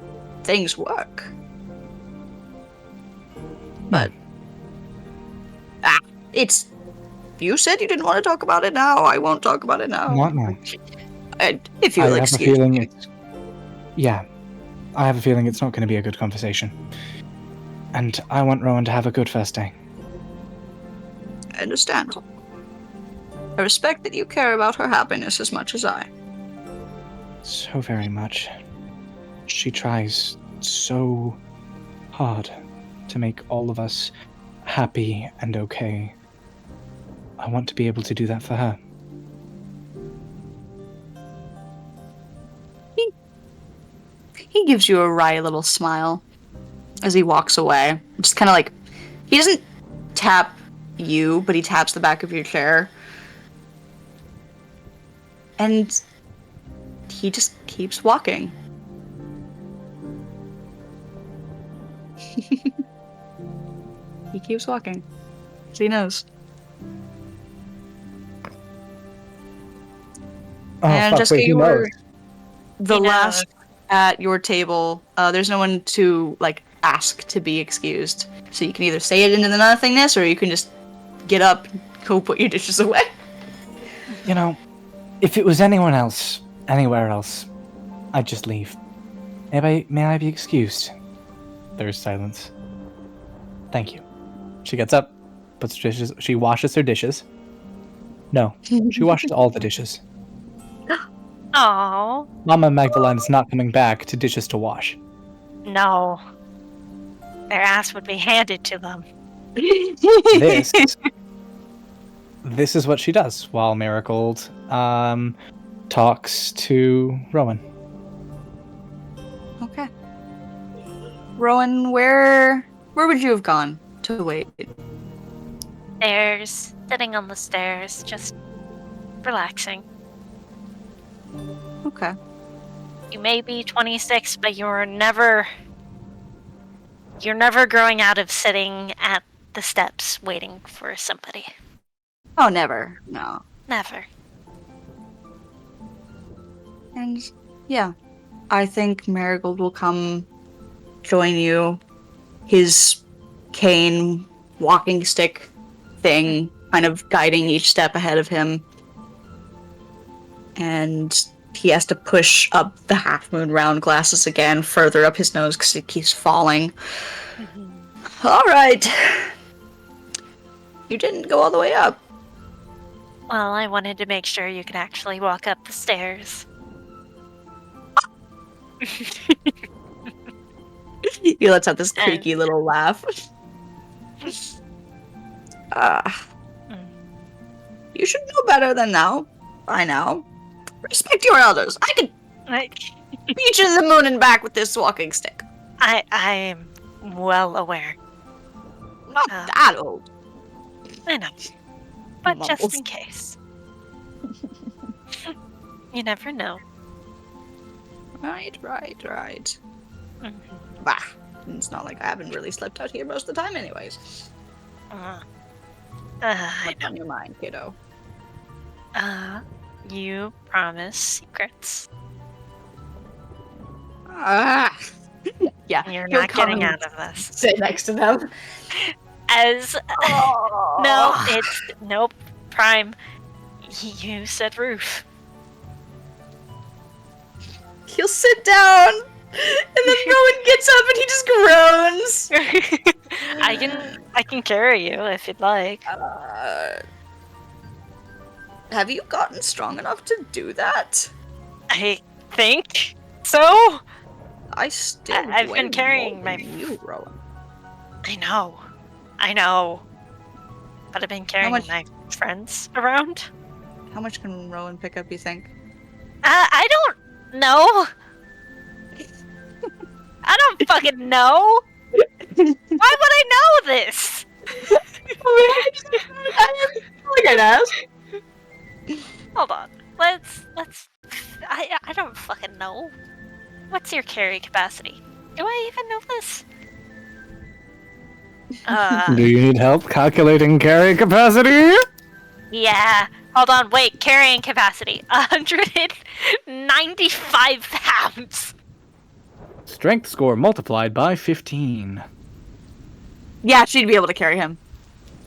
things work. But it's... You said you didn't want to talk about it now. I won't talk about it now. What now? If you'll excuse me. Yeah. I have a feeling it's not going to be a good conversation. And I want Rowan to have a good first day. I understand. I respect that you care about her happiness as much as I. so very much. She tries so hard to make all of us happy and okay. I want to be able to do that for her. He gives you a wry little smile as he walks away. Just kind of like, he doesn't tap you, but he taps the back of your chair. And he just keeps walking. He keeps walking. So he knows. Oh, And fuck, just wait, get he knows. the He last knows. at your table. There's no one to like ask to be excused, so you can either say it into the nothingness, or you can just get up, go put your dishes away. You know, if it was anyone else, anywhere else, I'd just leave. May I be excused? There is silence. Thank you. She gets up, puts dishes. She washes her dishes. No, she washes all the dishes. Oh, Mama Magdalene is not coming back to dishes to wash. no. Their ass would be handed to them. This is what she does while Marigold talks to Rowan. Okay. Rowan, where would you have gone to wait? Stairs, sitting on the stairs, just relaxing. Okay. You may be 26, but you're never growing out of sitting at the steps waiting for somebody. Oh, never. No. Never. And yeah, I think Marigold will come join you. His cane walking stick thing kind of guiding each step ahead of him. And he has to push up the half moon round glasses again, further up his nose because it keeps falling. All right. You didn't go all the way up. Well, I wanted to make sure you could actually walk up the stairs. He lets out this creaky little laugh. You should know better than now. By now. Respect your elders. I could beat you to the moon and back with this walking stick. I am well aware. Not that old. I know. But just Mumbles. in case. You never know. Right. Mhm. Bah. It's not like I haven't really slept out here most of the time anyways. I What's on your mind, kiddo? You promise secrets. Ah. Yeah. And you're he'll not come getting and out of this. Sit next to them. As Oh. no, it's nope. Prime. You said roof. He'll sit down, and then Rowan gets up and he just groans. I can carry you if you'd like. Have you gotten strong enough to do that? I think so. I still. I've weigh been carrying more my than you, Rowan. I know. But I've been carrying much- my friends around. How much can Rowan pick up? You think? I don't know. I don't fucking know. Why would I know this? Like I'd ask. Hold on. Let's. I don't fucking know. What's your carry capacity? Do I even know this? Do you need help calculating carry capacity? Yeah. Hold on. Wait. Carrying capacity. 195 pounds. Strength score multiplied by 15. Yeah, she'd be able to carry him.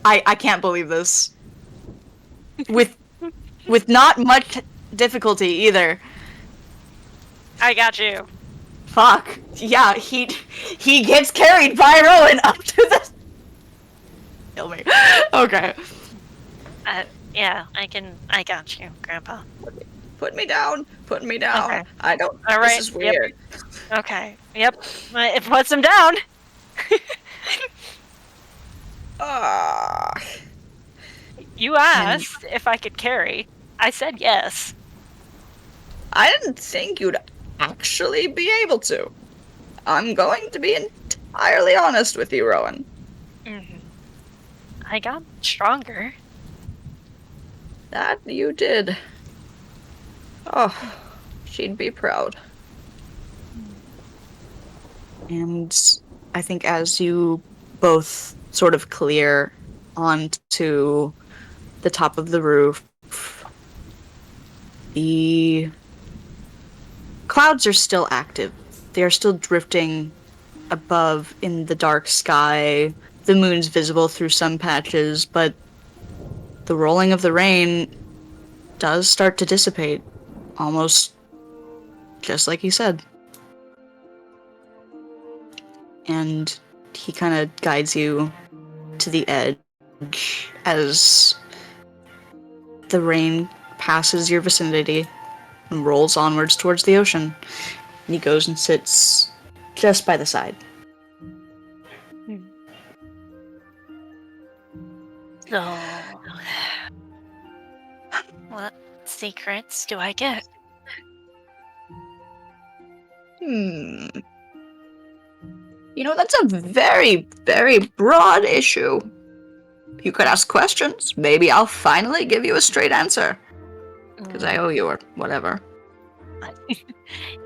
I can't believe this. With not much difficulty either. I got you. Fuck. Yeah, he gets carried by Rowan up to the. Kill me. Okay. Yeah. I got you, Grandpa. Put me down. Put me down. Okay. I don't. All right. This is weird. Yep. Okay. Yep. It puts him down. Ah. You asked if I could carry. I said yes. I didn't think you'd actually be able to. I'm going to be entirely honest with you, Rowan. Mm-hmm. I got stronger. That you did. Oh, she'd be proud. And I think as you both sort of clear onto the top of the roof, the clouds are still active. They are still drifting above in the dark sky. The moon's visible through some patches, but the rolling of the rain does start to dissipate, almost just like he said. And he kind of guides you to the edge as the rain passes your vicinity and rolls onwards towards the ocean. And he goes and sits just by the side. So, what secrets do I get? You know, that's a very, very broad issue. You could ask questions. Maybe I'll finally give you a straight answer. Because I owe you or whatever.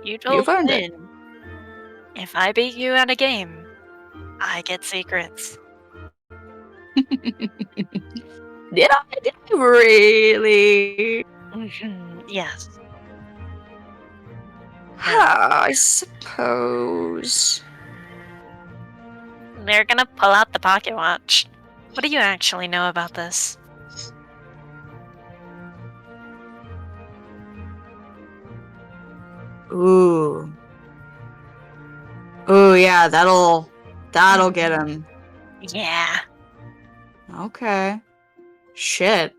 You've earned it. If I beat you at a game, I get secrets. Did I really? Yes. I suppose. They're gonna pull out the pocket watch. What do you actually know about this? Ooh. Ooh, yeah, that'll get him. Yeah. Okay. Shit.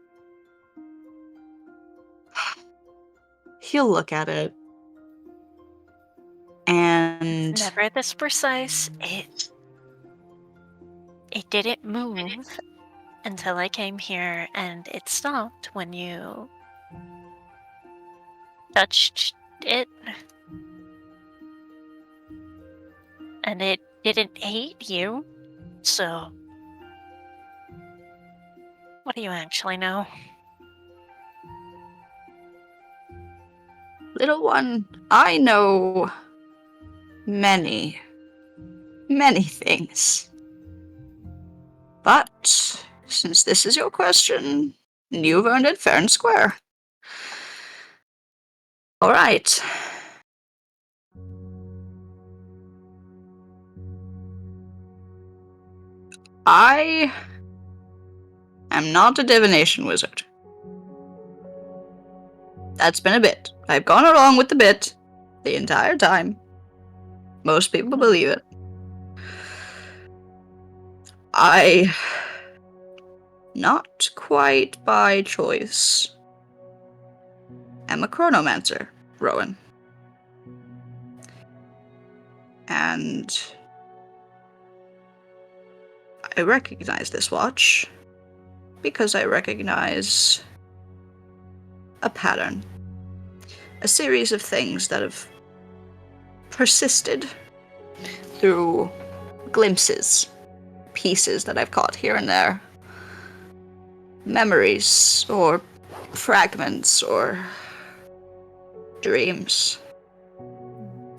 He'll look at it. And Never this precise. It didn't move until I came here, and it stopped when you touched it. And it didn't hate you, so what do you actually know? little one, I know many, many things. But since this is your question, you've earned it fair and square. All right. I am not a divination wizard. That's been a bit. I've gone along with the bit the entire time. Most people believe it. I, not quite by choice, am a chronomancer, Rowan. And I recognize this watch because I recognize a pattern. A series of things that have persisted through glimpses, pieces that I've caught here and there. Memories, or fragments, or dreams.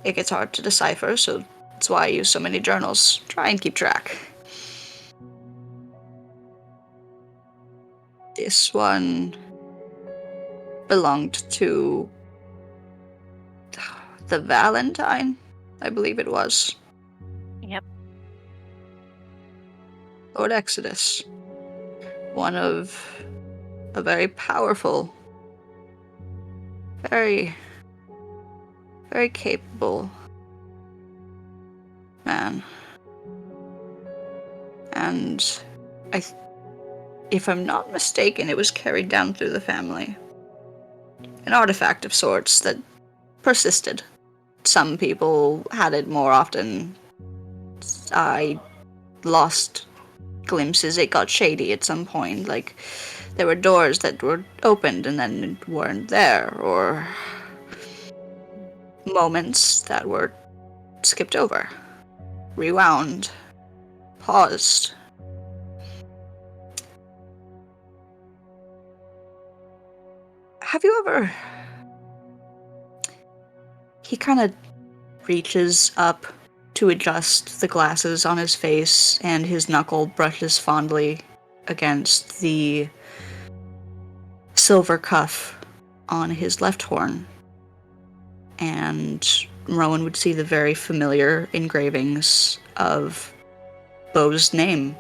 It gets hard to decipher, so that's why I use so many journals. Try and keep track. This one belonged to the Valentine, I believe it was. Yep. Lord Exodus. One of a very powerful, very, very capable man. And if I'm not mistaken, it was carried down through the family. an artifact of sorts that persisted. Some people had it more often. I lost glimpses. It got shady at some point. Like, there were doors that were opened and then weren't there, or moments that were skipped over, rewound, paused. Have you ever... He kind of reaches up to adjust the glasses on his face, and his knuckle brushes fondly against the silver cuff on his left horn. And Rowan would see the very familiar engravings of Beau's name.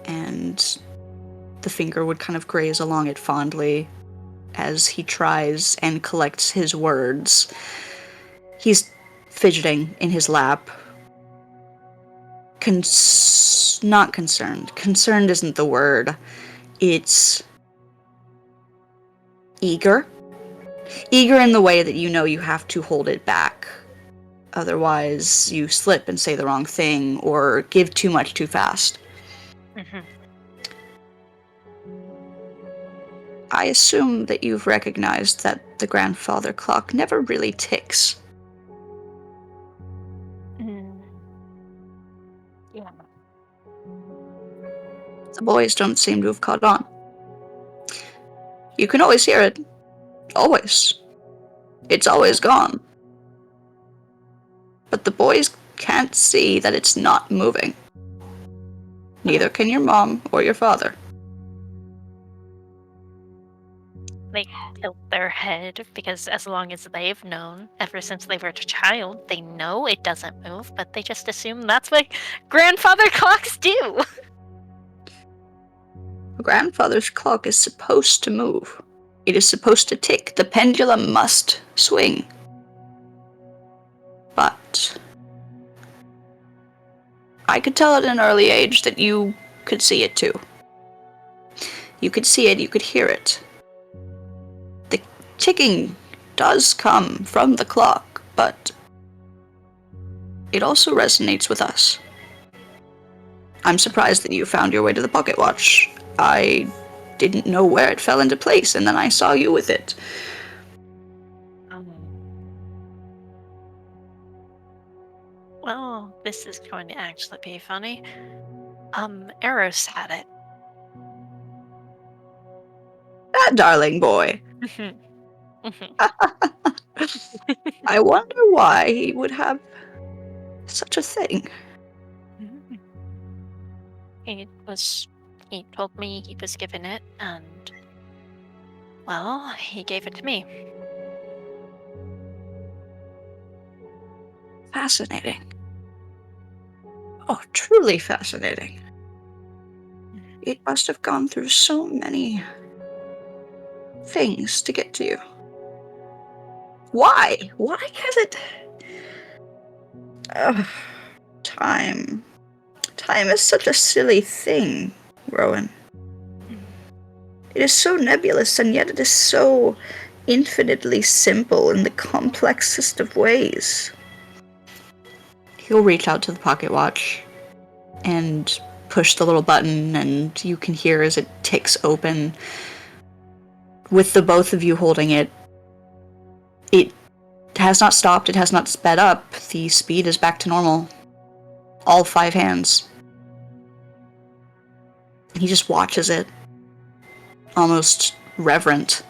And the finger would kind of graze along it fondly as he tries and collects his words. He's fidgeting in his lap. Not concerned. Concerned isn't the word. It's eager. Eager in the way that you know you have to hold it back. Otherwise, you slip and say the wrong thing or give too much too fast. Mm-hmm. I assume that you've recognized that the grandfather clock never really ticks. Yeah. The boys don't seem to have caught on. You can always hear it. Always. It's always gone. But the boys can't see that it's not moving. Neither can your mom or your father. They tilt their head because as long as they've known, ever since they were a child, they know it doesn't move, but they just assume that's what grandfather clocks do. A grandfather's clock is supposed to move. It is supposed to tick. The pendulum must swing. But I could tell at an early age that you could see it too. You could see it, you could hear it. The ticking does come from the clock, but it also resonates with us. I'm surprised that you found your way to the pocket watch. I didn't know where it fell into place, and then I saw you with it. Well, this is going to actually be funny. Eros had it. That darling boy. I wonder why he would have such a thing. He told me he was given it, and, well, he gave it to me. Fascinating. Oh, truly fascinating. It must have gone through so many things to get to you. Why? Why has it... Time. Time is such a silly thing, Rowan. It is so nebulous, and yet it is so infinitely simple in the complexest of ways. He'll reach out to the pocket watch and push the little button, and you can hear as it ticks open. With the both of you holding it, it has not stopped, it has not sped up. The speed is back to normal. All 5 hands. He just watches it, almost reverent.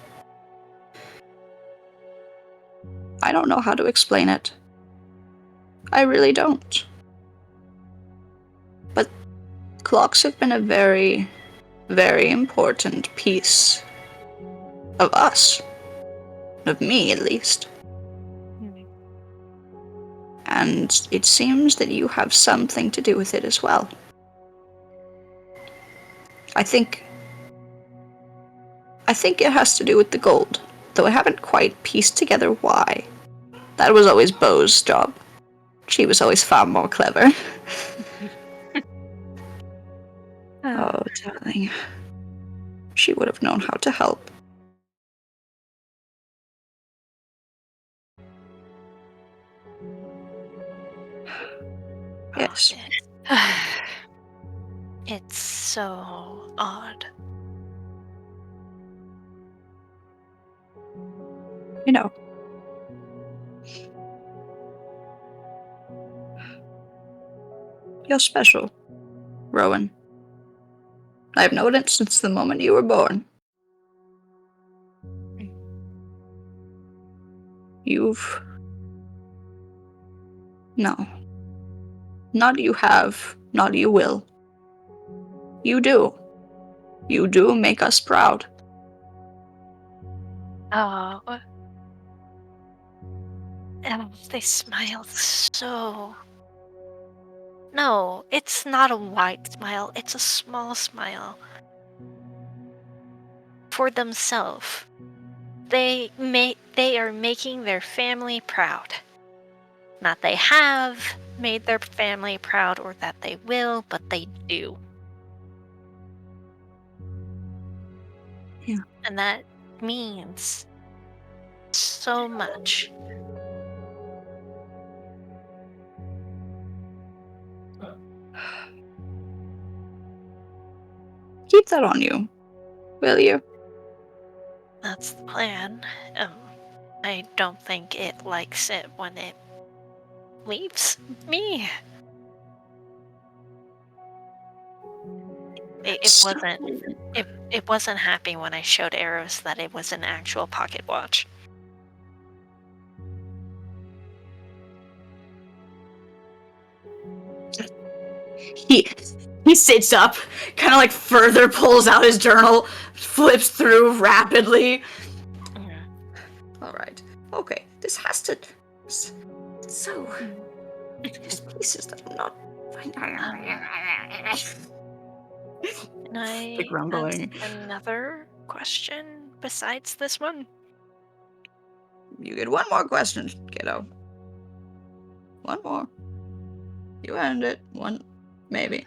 I don't know how to explain it. I really don't. But clocks have been a very, very important piece of us. Of me, at least. And it seems that you have something to do with it as well. I think it has to do with the gold, though I haven't quite pieced together why. That was always Beau's job. She was always far more clever. Oh, darling. She would have known how to help. Yes. It's so odd. You know. You're special, Rowan. I've known it since the moment you were born. You've... No. Not you have, not you will. You do. You do make us proud. Oh. And they smile so... No, it's not a wide smile. It's a small smile. For themselves. They are making their family proud. Not they have made their family proud or that they will, but they do. Yeah. And that means so much. Keep that on you, will you? That's the plan. I don't think it likes it when it leaves me. It wasn't happy when I showed Eros that it was an actual pocket watch. He sits up, kind of like further pulls out his journal, flips through rapidly. All right. Okay. This has to. So. There's pieces that I'm not. Can I Big rumbling. ask another question besides this one? You get one more question, kiddo. One more. You earned it. One, maybe.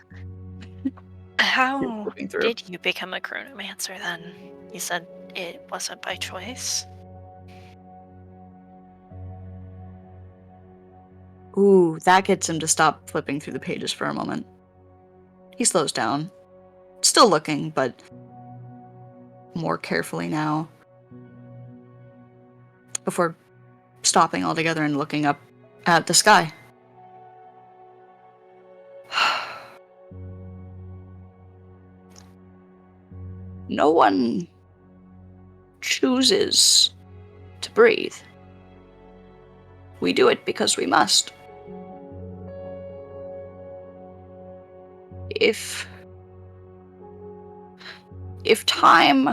How Flipping through. did you become a chronomancer then? You said it wasn't by choice. Ooh, that gets him to stop flipping through the pages for a moment. He slows down. Still looking, but more carefully now. Before stopping altogether and looking up at the sky. No one chooses to breathe. We do it because we must. If time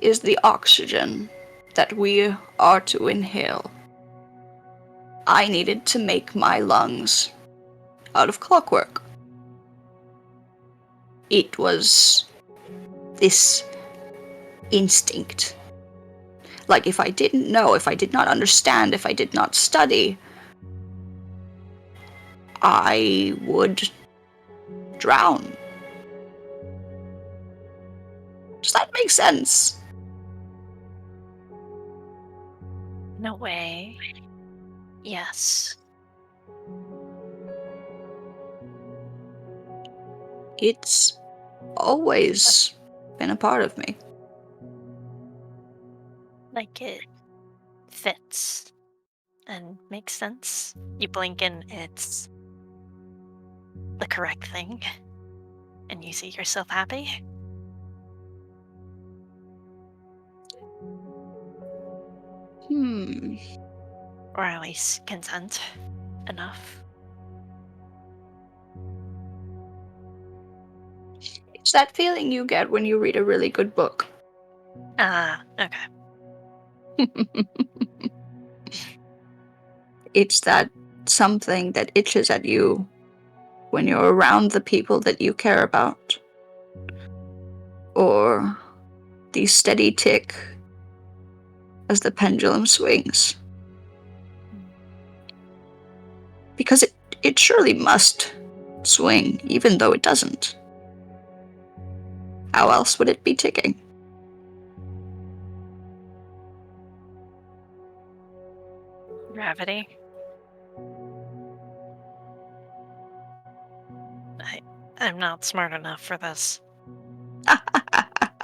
is the oxygen that we are to inhale, I needed to make my lungs out of clockwork. It was this instinct. Like, if I didn't know, if I did not understand, if I did not study, I would drown. Does that make sense? No way. Yes. It's always been a part of me. Like it fits and makes sense. You blink and it's the correct thing. And you see yourself happy. Or at least content enough. It's that feeling you get when you read a really good book. Okay. It's that something that itches at you when you're around the people that you care about. Or the steady tick as the pendulum swings. Because it surely must swing, even though it doesn't. How else would it be ticking? Gravity. I'm not smart enough for this.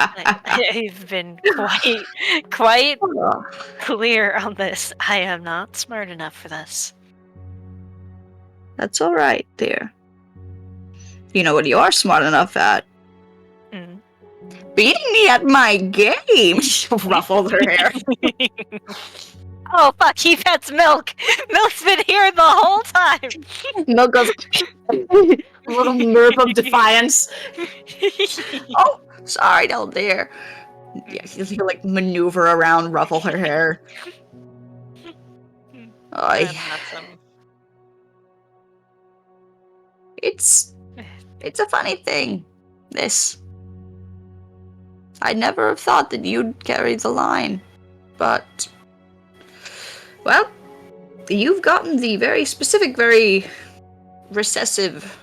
I've been quite clear on this. I am not smart enough for this. That's all right, dear. You know what you are smart enough at? Mm. Beating me at my game. She ruffled her hair. Oh fuck, that's Milk! Milk's been here the whole time! Milk goes, a little nerve of defiance. Oh, sorry, down there. Yeah, you like maneuver around, ruffle her hair. I'm not some... It's a funny thing. This. I'd never have thought that you'd carry the line, but well, you've gotten the very specific, very recessive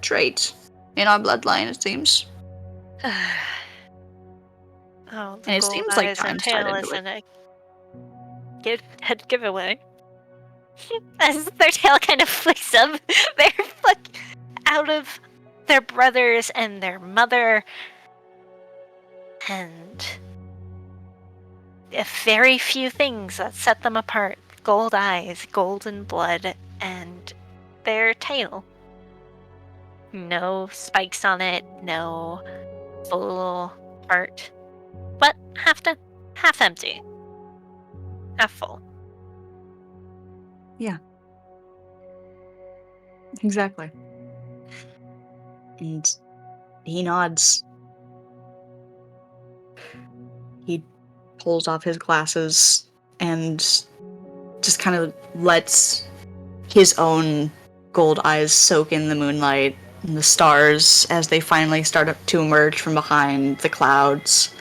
trait in our bloodline, it seems. Oh, the And it gold seems like eyes and time's tied tail into isn't a head giveaway. As their tail kind of flicks up, they're like out of their brothers and their mother, and very few things that set them apart: gold eyes, golden blood, and their tail. No spikes on it, no full heart, but half empty, half full. Yeah. Exactly. And he nods. He pulls off his glasses and just kind of lets his own gold eyes soak in the moonlight and the stars as they finally start to emerge from behind the clouds.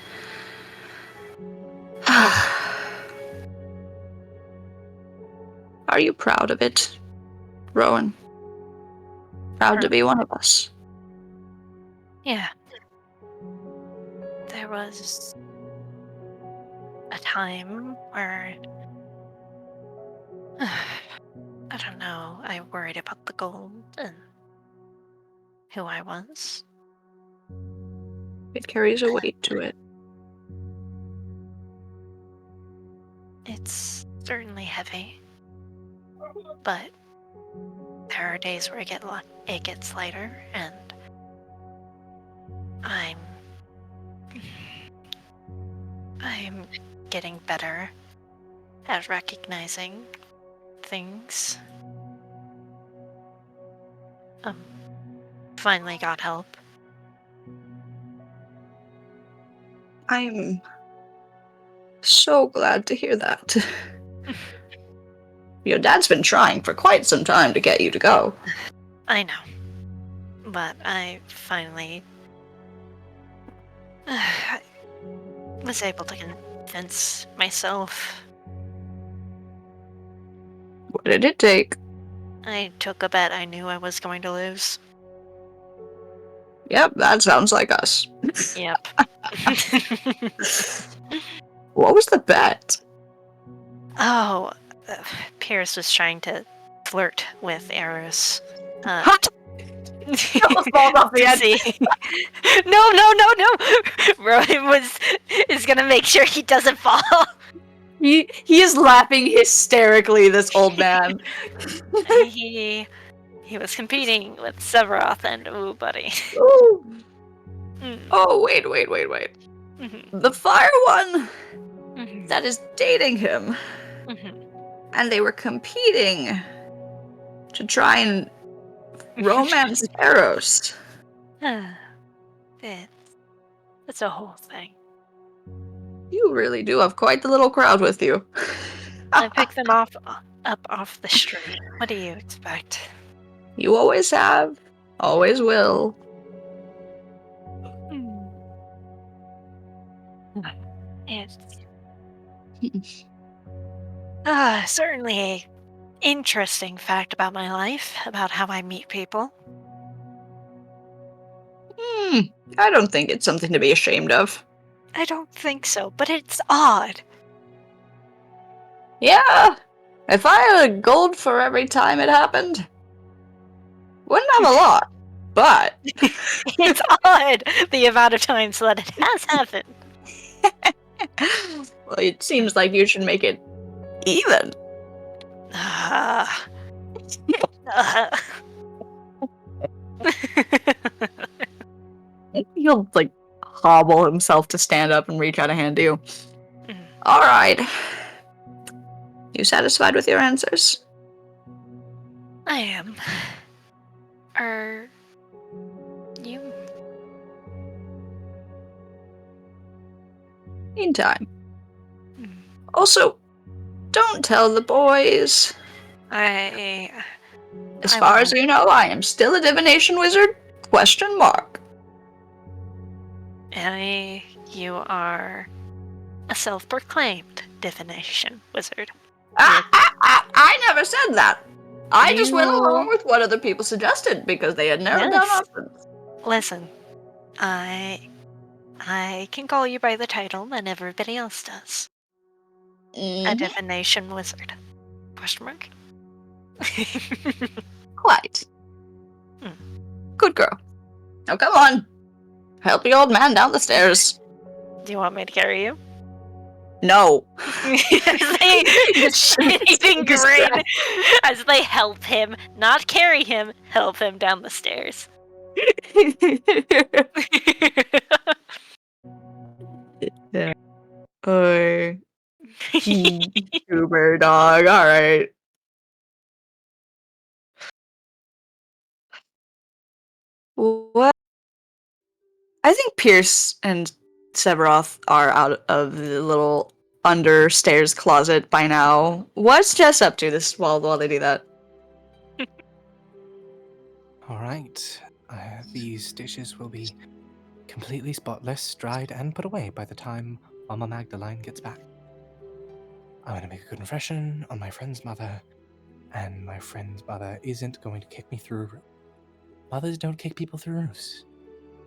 Are you proud of it, Rowan? Proud to be one of us? Yeah. There was a time where I don't know, I worried about the gold and who I was. It carries a weight to it. It's certainly heavy, but there are days where it gets lighter, and I'm getting better at recognizing things. Finally got help. I'm so glad to hear that. Your dad's been trying for quite some time to get you to go. I know. But I finally was able to convince myself. What did it take? I took a bet I knew I was going to lose. Yep, that sounds like us. Yep. What was the bet? Oh, Pierce was trying to flirt with Eris. Almost falls off the edge. No. Rowan is gonna make sure he doesn't fall. He is laughing hysterically, this old man. he was competing with Severoth and ooh, buddy. Ooh. Mm. Oh, wait. Mm-hmm. The fire one Mm-hmm. that is dating him. Mm-hmm. And they were competing to try and romance Eros. It's a whole thing. You really do have quite the little crowd with you. I picked them up off the street. What do you expect? You always have. Always will. It's certainly a interesting fact about my life, about how I meet people. I don't think it's something to be ashamed of. I don't think so, but it's odd. Yeah. If I had gold for every time it happened, Wouldn't have a lot, but It's odd the amount of times that it has happened. well, it seems like you should make it even. He'll like hobble himself to stand up and reach out a hand to you. All right. You satisfied with your answers? I am. Are you? Meantime. Also, don't tell the boys. I As far as you know, I am still a divination wizard? Question mark. Annie, you are a self-proclaimed divination wizard. I never said that. I just went along with what other people suggested because they had narrowed down options. Listen, I can call you by the title that everybody else does. A divination wizard. Question mark. Quite. Good girl. Now come on. Help the old man down the stairs. Do you want me to carry you? No. Shit-eating grin as they help him, not carry him, help him down the stairs. Uber dog. All right. What? I think Pierce and Severoth are out of the little understairs closet by now. What's Jess up to this while they do that? All right. These dishes will be completely spotless, dried, and put away by the time Mama Magdalene gets back. I'm going to make a good impression on my friend's mother, and my friend's mother isn't going to kick me through a roof. Mothers don't kick people through roofs.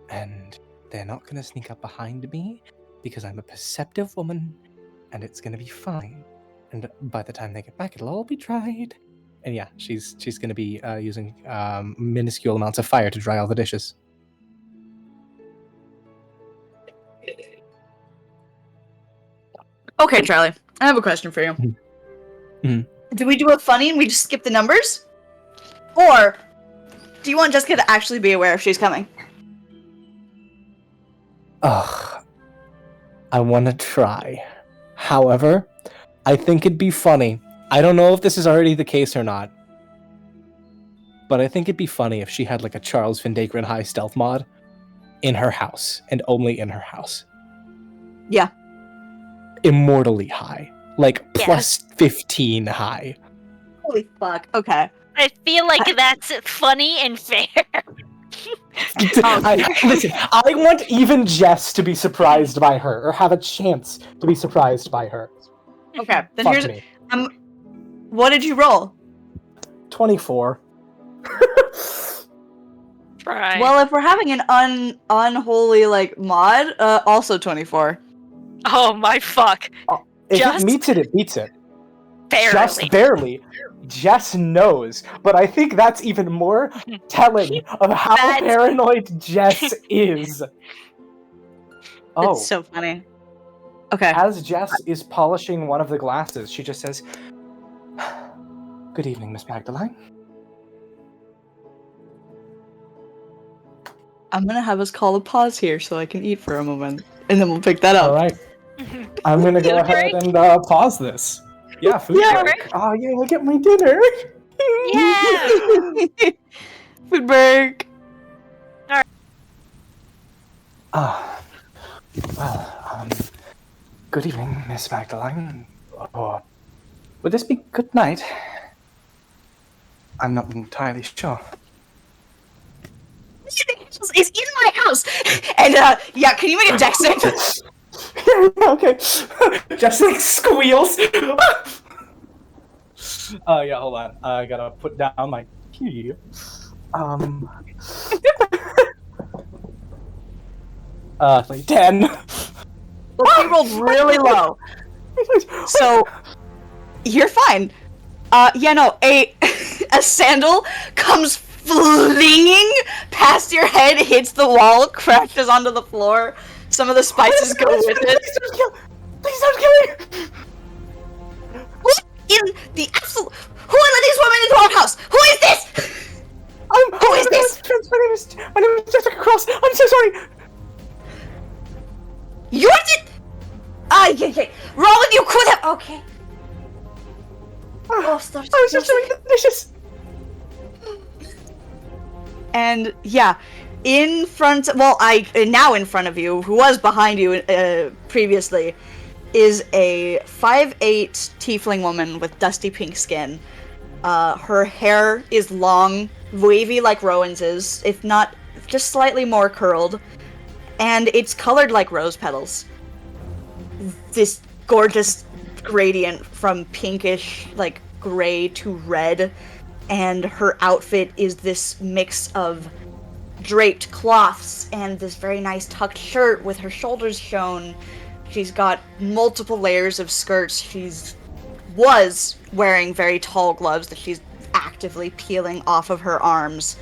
And they're not going to sneak up behind me because I'm a perceptive woman, and it's going to be fine. And by the time they get back, it'll all be dried. And yeah, she's going to be using minuscule amounts of fire to dry all the dishes. Okay, Charlie. I have a question for you. Do we do a funny and we just skip the numbers? Or do you want Jessica to actually be aware if she's coming? Ugh. I want to try. However, I think it'd be funny. I don't know if this is already the case or not, but I think it'd be funny if she had like a Charles Vendagron high stealth mod in her house, and only in her house. Yeah. Immortally high. Like plus 15 high. Holy fuck. Okay. I feel like that's funny and fair. Listen, I want even Jess to be surprised by her, or have a chance to be surprised by her. Okay. Then Fuck here's me. what did you roll? 24. Right. Well, if we're having an unholy like mod, also 24. Oh my fuck. If Just it meets it, it beats it. Barely. Just barely. Jess knows, but I think that's even more telling of how paranoid Jess is. Oh, It's so funny. Okay. as Jess is polishing one of the glasses, she just says, "Good evening, Miss Magdalene." I'm gonna have us call a pause here so I can eat for a moment, and then we'll pick that up. All right. I'm gonna go ahead and pause this. Yeah, food break. Oh yeah, look at my dinner. Yeah. Food break. Well, good evening, Miss Magdalene. Or would this be good night? I'm not entirely sure. It's in my house, and yeah, can you make a dex save? Okay. Just like squeals. Yeah, hold on. I gotta put down my key. Like 10. Well, he rolled really low, so you're fine. Yeah, no, a sandal comes flinging past your head, hits the wall, crashes onto the floor. Some of the spices go with it. Please don't kill me! What in the absolute? Who let these women into our house? Who is this? Who is this? My name is Jessica Cross. I'm so sorry. You're the... yeah. Rowan, you could have... Okay. I was just doing the dishes. And, yeah, in front... Well, now in front of you, who was behind you previously, is a 5'8" tiefling woman with dusty pink skin. Her hair is long, wavy like Rowan's is, if not just slightly more curled. And it's colored like rose petals. This gorgeous gradient from pinkish, like, gray to red. And her outfit is this mix of draped cloths and this very nice tucked shirt with her shoulders shown. She's got multiple layers of skirts. Was wearing very tall gloves that she's actively peeling off of her arms.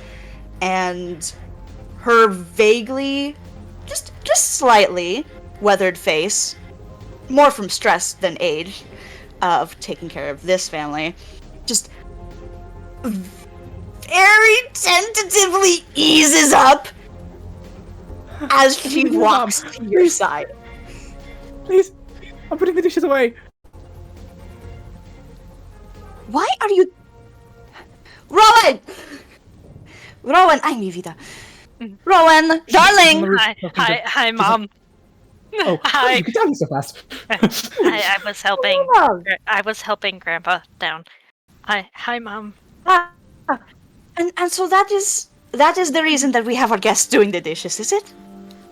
And her vaguely, just slightly weathered face, more from stress than age, of taking care of this family, just very tentatively eases up as she walks to your side. Please, I'm putting the dishes away. Why are you... Rowan! Rowan, I'm Evita. Rowan, darling! Hi, Mom. Oh, Hi. you get down so fast. I was helping. Mom. I was helping Grandpa down. Hi, Mom. And so that is the reason that we have our guests doing the dishes, is it?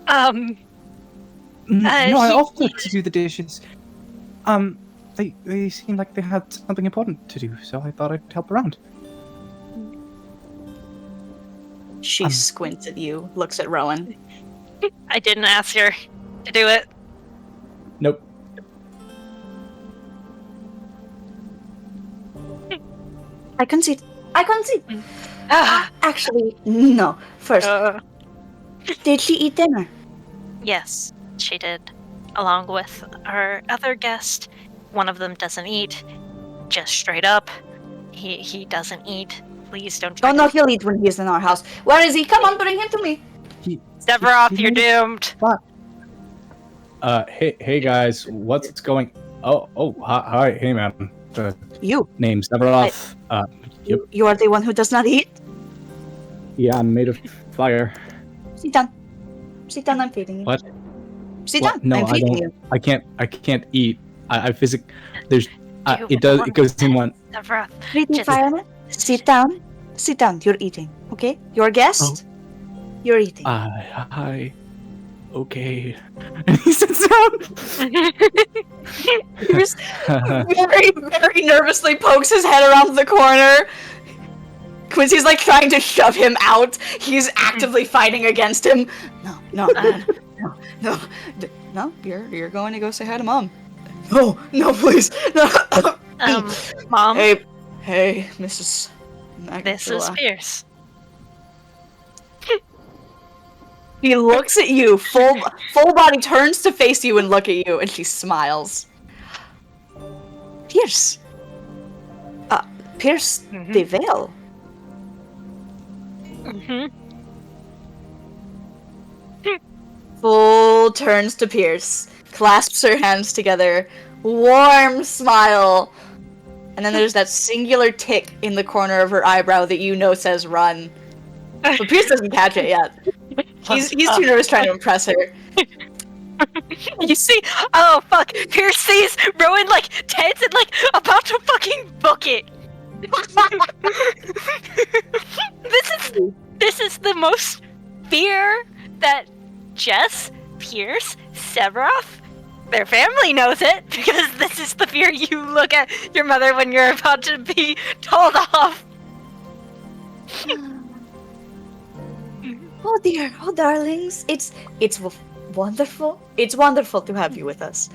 No, I he- offered to do the dishes. They seemed like they had something important to do, so I thought I'd help around. She squints at you, looks at Rowan. I didn't ask her to do it. Nope. I concede. Ah, Actually, no. First, did she eat dinner? yes, she did. Along with our other guest. One of them doesn't eat. Just straight up. He doesn't eat. Please don't try Oh no, he'll eat when he's in our house. Where is he? Come on, bring him to me. Sephiroth, you're doomed. Hey guys, what's going? Hi, hey man. The You. name's Neveroth. Yep. You are the one who does not eat? Yeah, I'm made of fire. Sit down. Sit down, I'm feeding you. What? Sit What? down, No, I'm I feeding don't. you. I can't eat. I physically. There's. You It does. want It goes in one. Sephiroth. Pretty Just- fireman, sit down. Sit down, you're eating, okay? You're a guest, you're eating. Hi. Okay. And he sits down. Pierce very, very nervously pokes his head around the corner. Quincy's like trying to shove him out. He's actively fighting against him. No, you're going to go say hi to Mom. No, please. No. Mom, Hey, Mrs. this is Magdala. Pierce. He looks at you, full body turns to face you and look at you, and she smiles. Pierce. Pierce Mhm. the Veil. Full turns to Pierce, clasps her hands together, warm smile, and then there's that singular tick in the corner of her eyebrow that you know says run. But Pierce doesn't catch it yet. He's too nervous trying to impress her. You see? Oh fuck! Pierce sees Rowan like tense and like about to fucking book it. This is the most fear that Jess, Pierce, Sephiroth, their family knows it because this is the fear you look at your mother when you're about to be told off. Oh dear, oh darlings, it's wonderful. It's wonderful to have you with us.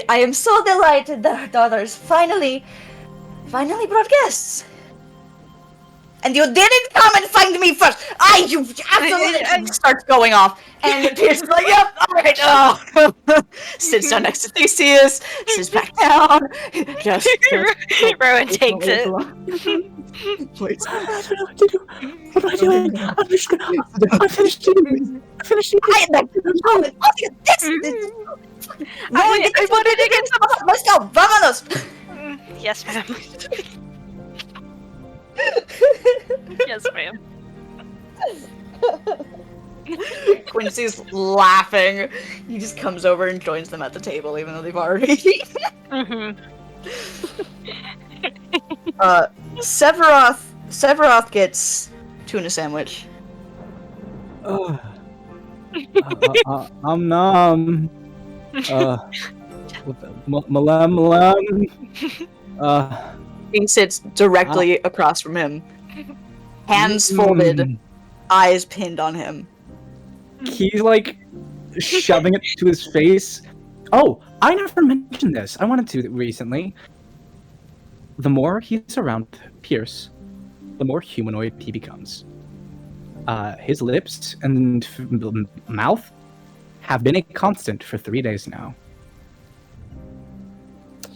I am so delighted that our daughters finally brought guests. And you didn't come and find me first! You absolutely starts going off. And Pierce is like, yep, alright. Oh. Sits down next to Theseus, sits back down. Just Rowan takes it. Please. I don't know what to do. What am I doing? I'm just gonna. I finished eating. I finished eating. I wanted to get some. Let's go! Vámonos! Yes, ma'am. Yes, ma'am. Quincy's laughing. He just comes over and joins them at the table, even though they've already eaten. Sephiroth gets tuna sandwich. I'm numb. Malem. He sits directly across from him. Hands folded, eyes pinned on him. He's like shoving it to his face. Oh, I never mentioned this. I wanted to recently. The more he's around Pierce, the more humanoid he becomes. His lips and mouth have been a constant for 3 days now.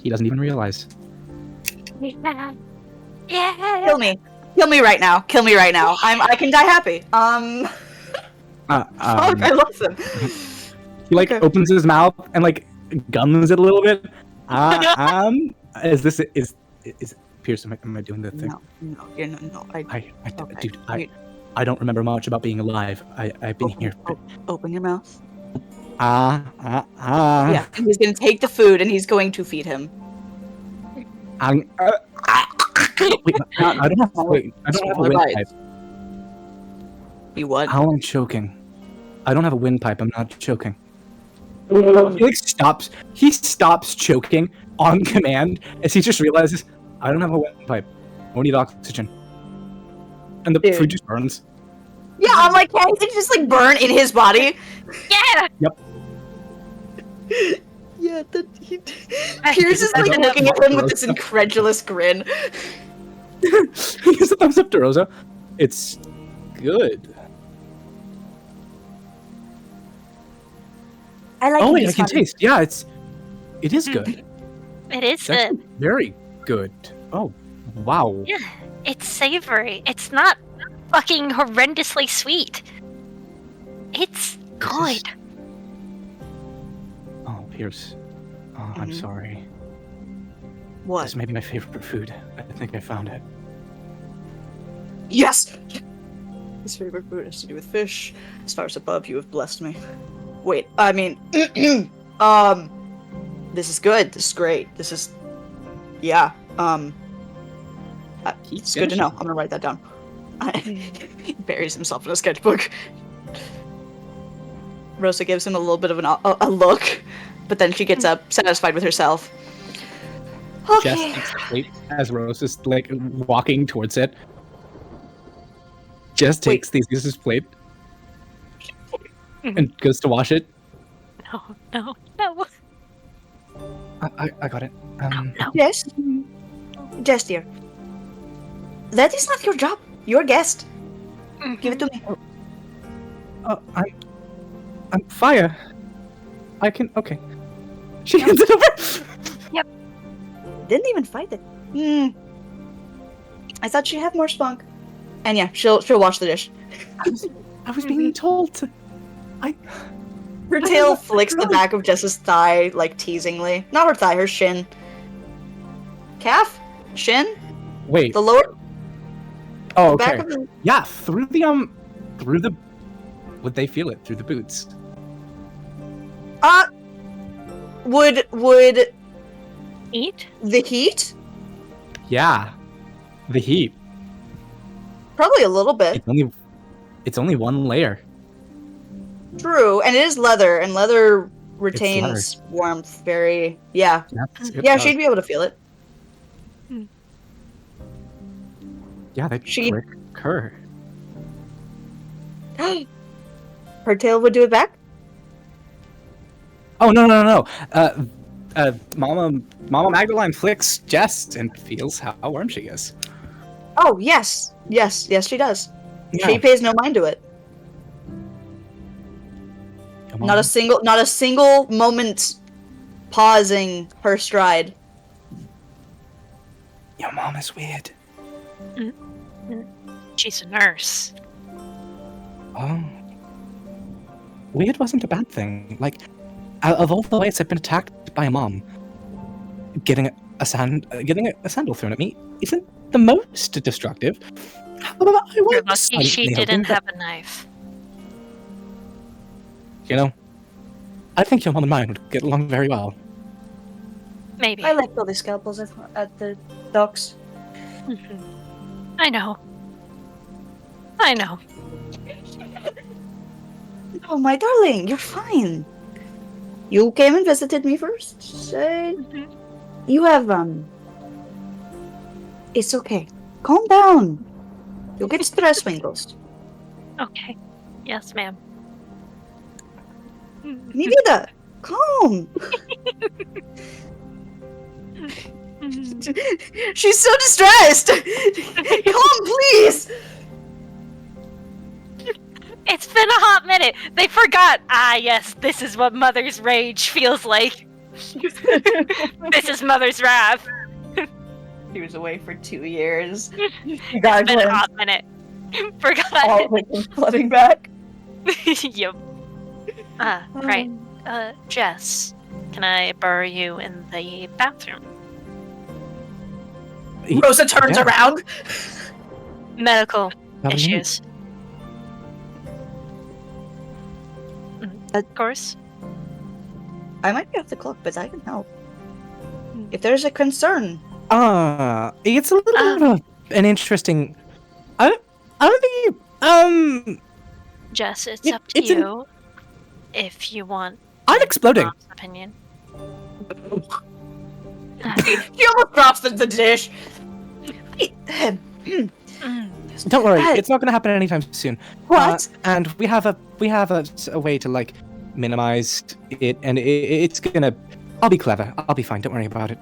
He doesn't even realize. Yeah. Kill me. Kill me right now. Kill me right now. I can die happy. Fuck, I love them. He like opens his mouth and like gums it a little bit. Is Pierce? Am I doing the thing? No. Okay. Dude, I don't remember much about being alive. I've been here. Open your mouth. Yeah. Yeah, and he's gonna take the food and he's going to feed him. Wait, I don't have a windpipe. You what? How am I choking? I don't have a windpipe. I'm not choking. He like stops. He stops choking on command as he just realizes I don't have a windpipe. I need oxygen. And the food just burns. Yeah, I'm like, can it just like burn in his body? Yeah. Yep. Yeah, Pierce is like looking at him with this incredulous grin. He gives a thumbs up to Rosa. It's good. I like. Oh wait, I can taste. Yeah, it is good. It is That's good. very good. Oh, wow. Yeah, it's savory. It's not fucking horrendously sweet. It's good. Oh, Pierce. Oh, I'm sorry. What? This may be my favorite food. I think I found it. Yes! His favorite food has to do with fish. Stars above, you have blessed me. Wait, I mean, this is good. This is great. This is, yeah. It's good to know. I'm gonna write that down. He buries himself in a sketchbook. Rosa gives him a little bit of a look, but then she gets up, satisfied with herself. Okay. Jess takes the plate as Rose is like walking towards it. Jess takes Theseus's plate and goes to wash it. No. I got it. No. Yes? Yes, dear. That is not your job. You're a guest. Give it to me. I'm fire. I can. Okay. She hands it over. Yep. Didn't even fight it. I thought she'd have more spunk. And yeah, she'll wash the dish. I was being told to. Her tail flicks the back of Jess's thigh, like teasingly. Not her thigh, her shin. Calf? Shin? Wait. The lower. Oh, Back okay. of the... Yeah, through the. Would they feel it through the boots? Would Eat? the heat? Yeah, the heat. Probably a little bit. It's only one layer. True, and it is leather, and leather retains warmth very. Yeah. Yeah, she'd be able to feel it. Yeah, that She'd- prick her. Her tail would do it back? Oh no! Mama Magdalene flicks Jess and feels how warm she is. Oh, yes, she does. Yeah. She pays no mind to it. Come Not on. a single moment pausing her stride. Your mom is weird. She's a nurse. Oh. Weird wasn't a bad thing. Like, of all the ways I've been attacked by a mom, getting a sandal thrown at me isn't the most destructive. However, I You're was lucky she slightly didn't hoping that, have a knife. you know, I think your mom and mine would get along very well. Maybe. I left all the scalpels at the docks. I know. I know. Oh, my darling, you're fine. You came and visited me first. You have, It's okay. Calm down. You'll get stress winkles. Okay. Yes, ma'am. Mi vida, calm. She's so distressed. Calm, please. It's been a hot minute. They forgot. Ah, yes, this is what Mother's rage feels like. This is Mother's wrath. She was away for 2 years. It's been a hot minute. Forgot. All of it flooding back. Yep. Right. Jess, can I borrow you in the bathroom? Rosa turns around. Medical How do you mean? issues. Of course. I might be off the clock, but I can help. If there's a concern. It's a little bit of an interesting. I don't think you. Jess, it's It- up to it's an- you. If you want I'm exploding. Mom's opinion. She almost drops the dish. Don't worry, it's not going to happen anytime soon. What? And we have a way to like minimize it, and it's gonna. I'll be clever. I'll be fine. Don't worry about it.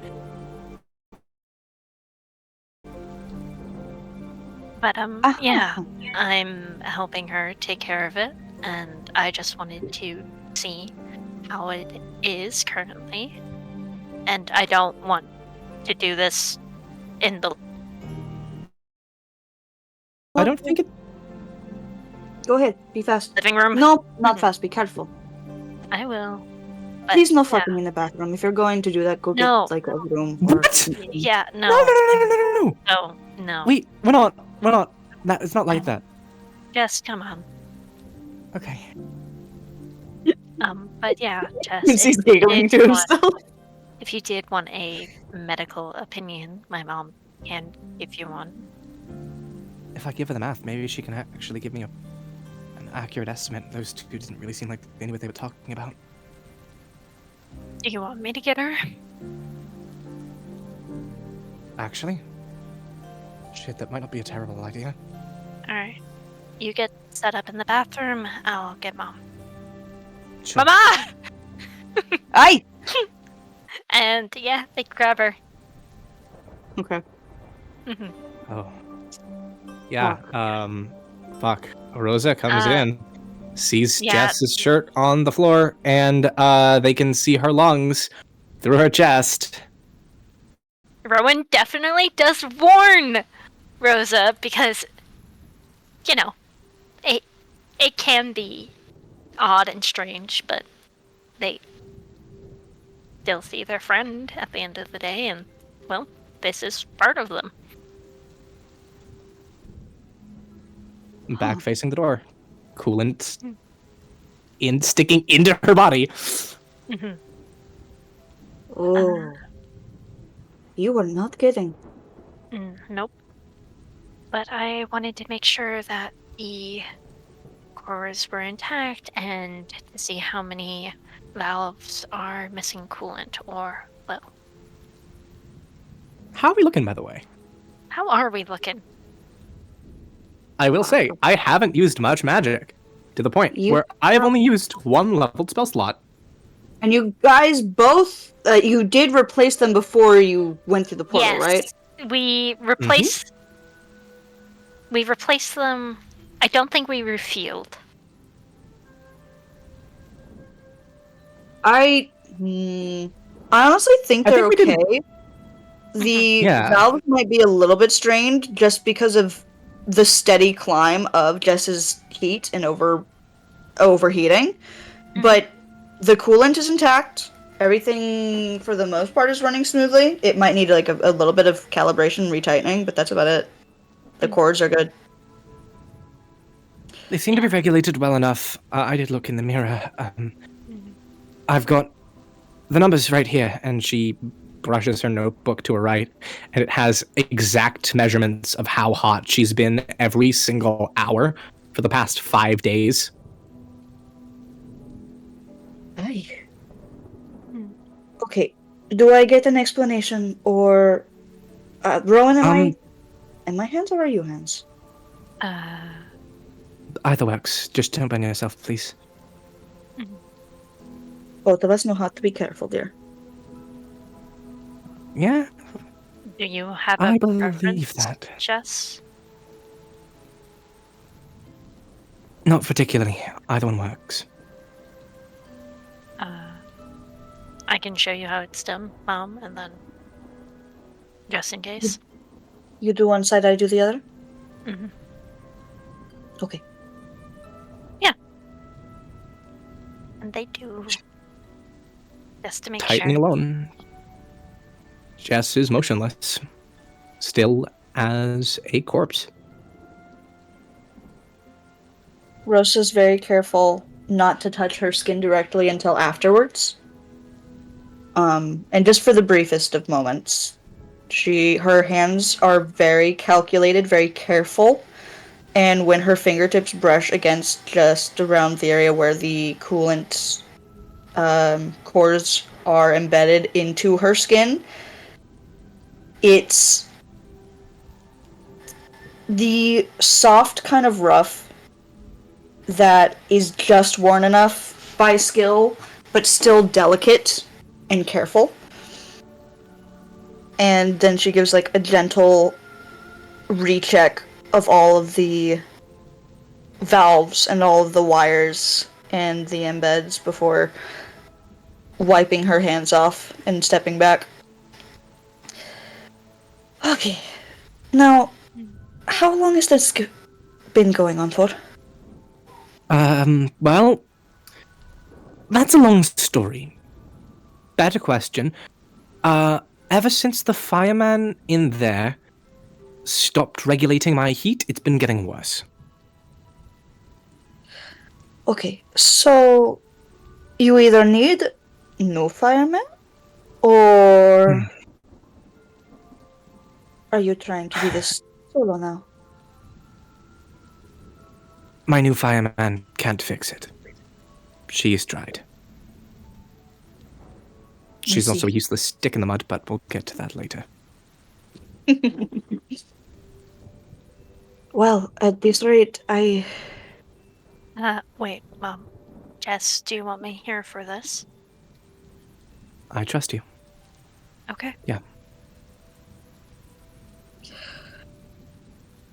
But yeah, I'm helping her take care of it, and I just wanted to see how it is currently. And I don't want to do this in the I don't think it. Go ahead, be fast. living room. No, not fast, be careful. I will. But, Please no yeah. fucking in the bathroom. If you're going to do that, go get No. like a room. Or... What? Yeah, No, no, no, no, no, no, no, no. no. Wait, we're not. We're not. That it's not like that. Jess, come on. Okay. But yeah, Jess, He's if you giggling did to want- himself. if you did want a medical opinion, my mom can give you one. If I give her the math, maybe she can actually give me an accurate estimate. Those two didn't really seem like they knew what they were talking about. Do you want me to get her? Actually, shit, that might not be a terrible idea. Alright. You get set up in the bathroom, I'll get mom. Sure. Mama! Aye! And yeah, they grab her. Okay. Mhm. Oh. Yeah. Fuck. Rosa comes in, sees yeah. Jess's shirt on the floor, and they can see her lungs through her chest. Rowan definitely does warn Rosa because, you know, it can be odd and strange, but they still see their friend at the end of the day, and, well, this is part of them. Back facing the door. Coolant sticking into her body. Mm-hmm. Oh. You were not kidding. Nope. But I wanted to make sure that the cores were intact and to see how many valves are missing coolant or, well, How are we looking, by the way? how are we looking? I will say, I haven't used much magic. To the point where I have only used one leveled spell slot. And you guys both, you did replace them before you went through the portal, right? We replaced We replaced them. I don't think we refueled. I honestly think I they're think we did- okay. The Yeah. valves might be a little bit strained just because of the steady climb of Jess's heat and overheating. But the coolant is intact. Everything, for the most part, is running smoothly. It might need like a little bit of calibration, retightening, but that's about it. The cords are good. They seem to be regulated well enough. I did look in the mirror. I've got the numbers right here, and she brushes her notebook to her right, and it has exact measurements of how hot she's been every single hour for the past 5 days. Aye. Okay, do I get an explanation, or Rowan, am I hands or are you hands? Either works. Just don't burn yourself, please. Both of us know how to be careful, dear. Yeah, Do you have a I believe preference, that. Jess? Not particularly. Either one works. I can show you how it's done, Mom, and then just in case. You do one side, I do the other? Mhm. Okay. And they do. Just to make Tightening sure. alone. Jess is motionless. Still as a corpse. Rosa's very careful not to touch her skin directly until afterwards. And just for the briefest of moments, her hands are very calculated, very careful, and when her fingertips brush against just around the area where the coolant cores are embedded into her skin, it's the soft kind of rough that is just worn enough by skill, but still delicate and careful. And then she gives like a gentle recheck of all of the valves and all of the wires and the embeds before wiping her hands off and stepping back. Okay. Now, how long has this been going on for? Well, that's a long story. Better question. Ever since the fireman in there stopped regulating my heat, it's been getting worse. Okay, so you either need no fireman, or are you trying to do this solo now? My new fireman can't fix it. She is dried. She's also a useless stick in the mud, but we'll get to that later. Well, at this rate, Wait, Mom. Jess, do you want me here for this? I trust you. Okay. Yeah.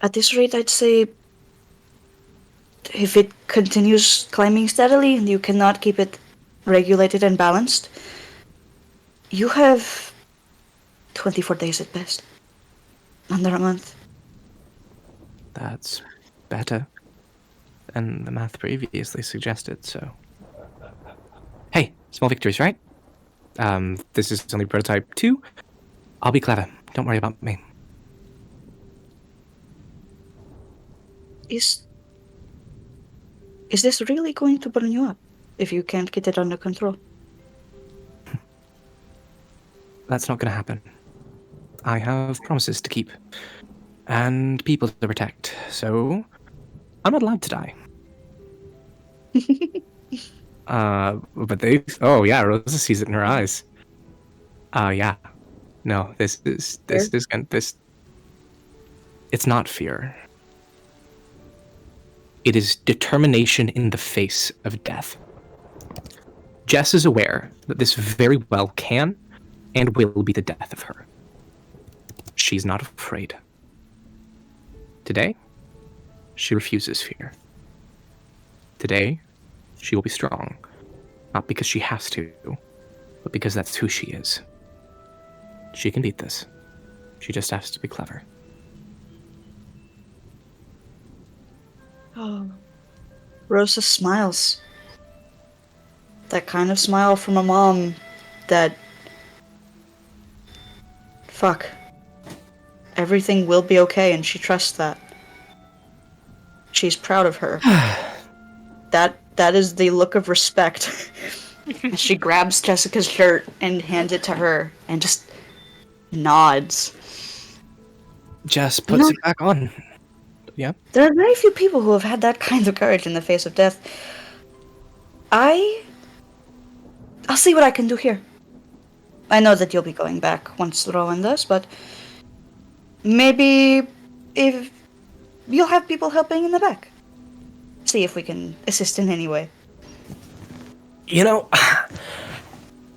At this rate, I'd say if it continues climbing steadily and you cannot keep it regulated and balanced, you have 24 days at best. Under a month. That's better than the math previously suggested, so... Hey, small victories, right? This is only prototype 2. I'll be clever. Don't worry about me. Is this really going to burn you up if you can't get it under control? That's not gonna happen. I have promises to keep. And people to protect, so... I'm not allowed to die. But they... Oh, yeah, Rosa sees it in her eyes. Yeah. No, this is gonna... It's not fear. It is determination in the face of death. Jess is aware that this very well can and will be the death of her. She's not afraid. Today, she refuses fear. Today, she will be strong. Not because she has to, but because that's who she is. She can beat this. She just has to be clever. Oh. Rosa smiles. That kind of smile from a mom that... Fuck. Everything will be okay, and she trusts that. She's proud of her. That is the look of respect. She grabs Jessica's shirt and hands it to her, and just nods. Jess puts it back on. Yeah. There are very few people who have had that kind of courage in the face of death. I'll see what I can do here. I know that you'll be going back once Rowan does, but maybe if you'll have people helping in the back. See if we can assist in any way. You know,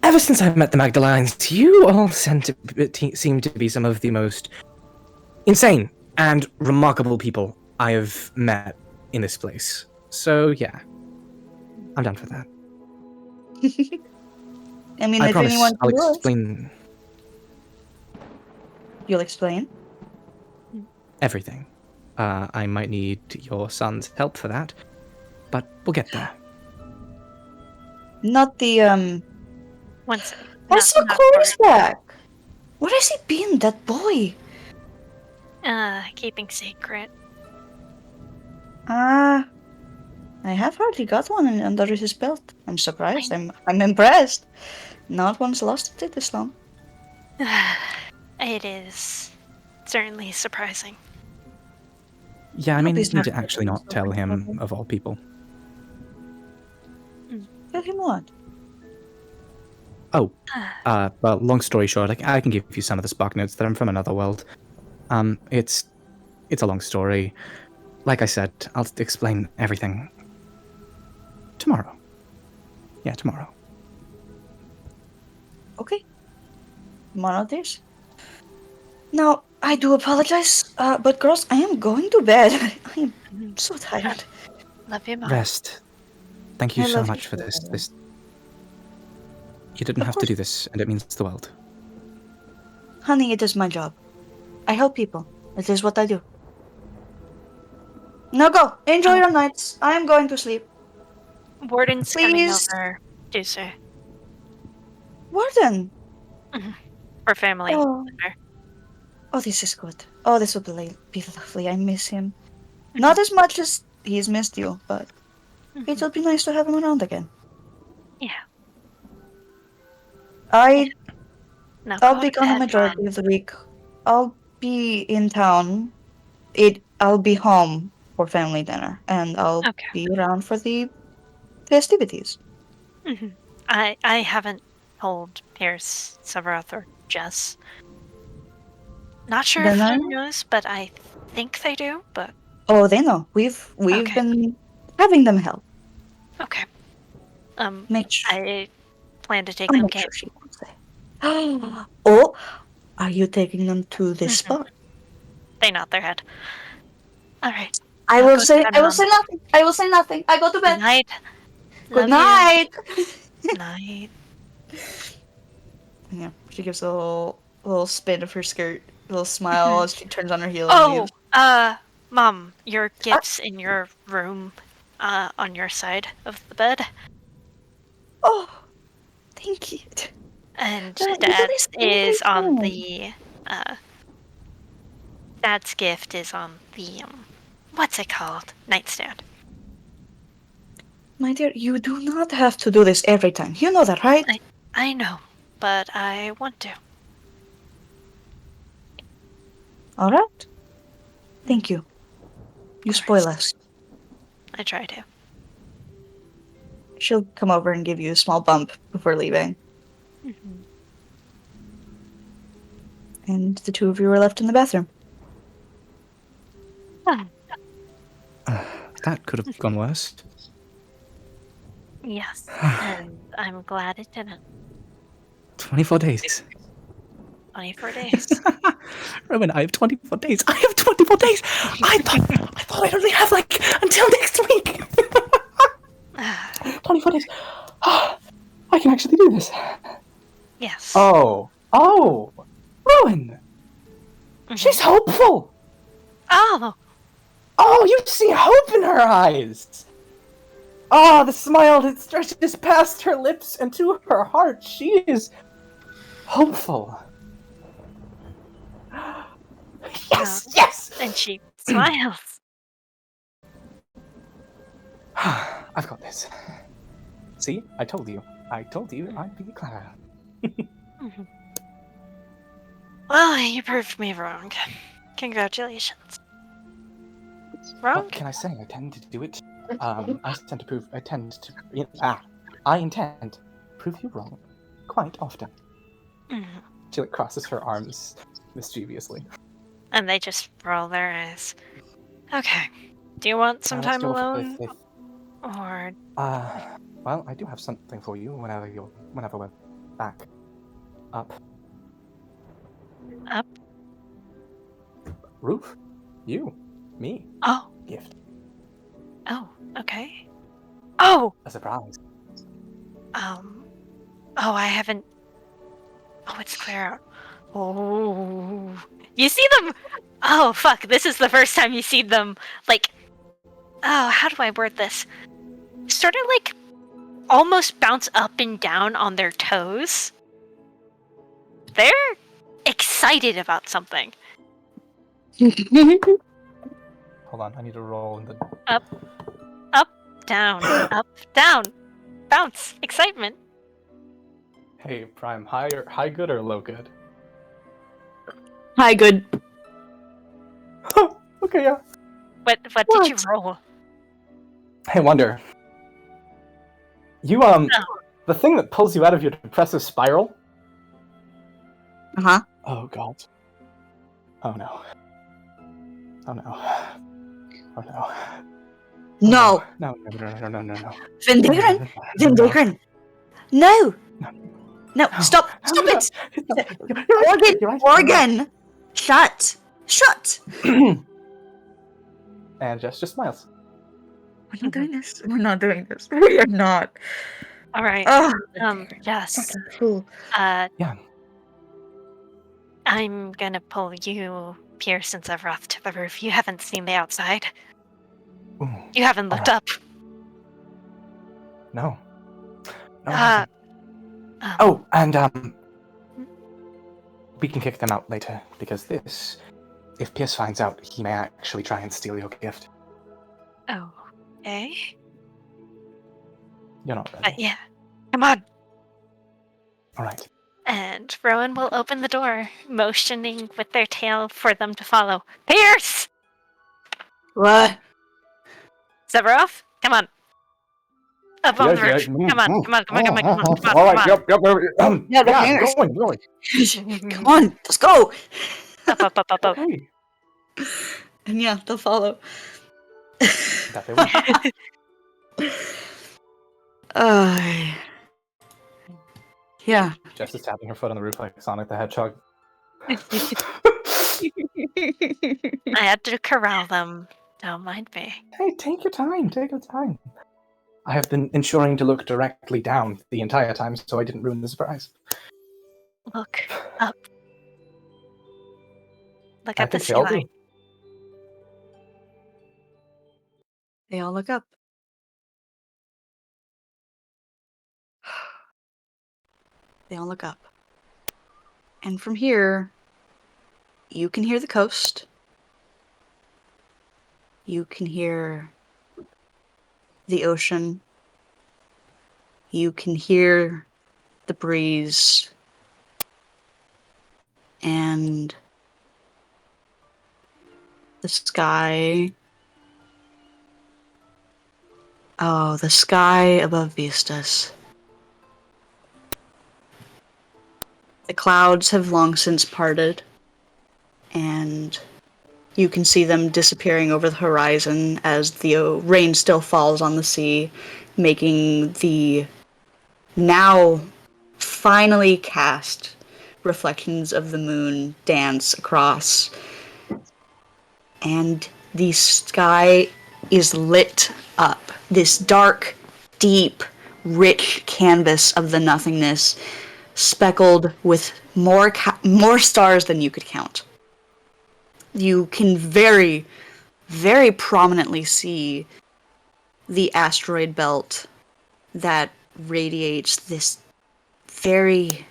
ever since I met the Magdalines, you all seem to be some of the most insane and remarkable people I have met in this place. So, yeah. I'm down for that. I mean, I if promise anyone I'll will, explain you'll explain. everything. I might need your son's help for that, but we'll get there. Not the, One second. I saw Corey's back! What has he been, that boy? Keeping secret. I have heard he got one under his belt. I'm surprised. I'm impressed. Not one's lost it this long. It is certainly surprising. Yeah, I mean, He's you need not to actually not tell him, of all people. Tell him what? Oh, well, long story short, I can give you some of the spark notes that I'm from another world. It's a long story. Like I said, I'll explain everything tomorrow. Yeah, tomorrow. Okay. One of these. Now, I do apologize, but girls, I am going to bed. I am so tired. Love you, Mom. Rest. Thank you I so love much you for too, this. Rowan. You didn't Of have to course. do this, and it means the world. Honey, it is my job. I help people. It is what I do. Now go. Enjoy your nights. I am going to sleep. Warden's coming Please. over to say Warden. for family Oh. dinner. Oh, this is good. Oh, this will be lovely. I miss him. Not as much as he's missed you, but it will be nice to have him around again. Yeah. No, I'll go be to gone the bed, majority Mom. of the week. I'll be in town. I'll be home for family dinner, and I'll Okay. be around for the festivities. I haven't told Pierce, Severath, or Jess. Not sure Then if I he know. knows, but I think they do. But Oh, they know. We've Okay. been having them help. okay. Make sure. I plan to take I'll them make sure camping. she won't say. Oh, are you taking them to this spot? They nod their head. All right. I I'll will go to say. bed, I will Mom. say nothing. I will say nothing. I go to Good bed. night. Good Love you. night. Night. Yeah, she gives a little spin of her skirt, a little smile as she turns on her heel and Oh, leaves. Mom, your gifts in your room, on your side of the bed, Oh, thank you. and That Dad's is on nice. the, Dad's gift is on the, what's it called? Nightstand. My dear, you do not have to do this every time. You know that, right? I know, but I want to. All right. Thank you. You Of spoil course. us. I try to. She'll come over and give you a small bump before leaving. And the two of you are left in the bathroom. That could have gone worse. Yes, and I'm glad it didn't. 24 days. 24 days. Rowan, I have 24 days. I have 24 couple days. I thought I'd only have like until next week. 24 days. I can actually do this. Yes. Oh, Rowan. Mhm. She's hopeful. Oh, Oh, you see hope in her eyes. Oh, the smile that stretches past her lips and to her heart. She is hopeful. Yes, yes. and she smiles. I've got this. See, I told you. I'd be clever. Mhm. Well, you proved me wrong. Congratulations. Wrong? What can I say? I tend to do it. I intend to prove you wrong quite often. Mhm. She like crosses her arms mischievously. And they just roll their eyes. Okay. Do you want some Now let's time go alone? with- Or well, I do have something for you whenever we're back up. Up? Roof? You? Me? Oh. Gift. Oh, okay. Oh! A surprise. Oh, I haven't. Oh, it's clear out. Oh. You see them? Oh, fuck. This is the first time you see them, like. Oh, how do I word this? Sort of like almost bounce up and down on their toes. They're excited about something. Hold on, I need to roll in the. Up, down, up, down. Bounce. Excitement. Hey, Prime, high good or low good? Hi, good. Okay, yeah. What did you roll? Hey, Wonder. You the thing that pulls you out of your depressive spiral. Uh-huh. Oh God. Oh no. Oh no. Oh no. No. No. Vendagron? Vendagron. No. No, stop it! Organ! Shut! And Jess just smiles. We're not doing this. We're not doing this. We are not. All right. Oh, Yes. fucking fool. Yeah. I'm gonna pull you, Pierce and Zevroth, to the roof. You haven't seen the outside. Ooh, You haven't looked up. no. No. I haven't. Um, Oh, and we can kick them out later because this, if Pierce finds out, he may actually try and steal your gift. Oh. Okay. You're not ready. Yeah. Come on. All right. And Rowan will open the door, motioning with their tail for them to follow. Pierce! What? Zevroth, come on. Up on the roof. Come on. All right. Yep. Yeah, Going. Come on, let's go! Up. Okay. And yeah, they'll follow. That they will. Yeah. Jess is tapping her foot on the roof like Sonic the Hedgehog. I had to corral them. Don't mind me. Hey, take your time. I have been ensuring to look directly down the entire time, so I didn't ruin the surprise. Look up. Look I at the think they all ceiling. do. They all look up. They all look up. And from here, you can hear the coast. You can hear the ocean. You can hear the breeze. And the sky. Oh, the sky above Vistas. The clouds have long since parted, and you can see them disappearing over the horizon as the rain still falls on the sea, making the now finally cast reflections of the moon dance across. and the sky is lit up. This dark, deep, rich canvas of the nothingness, speckled with more stars than you could count. You can very, very prominently see the asteroid belt that radiates this very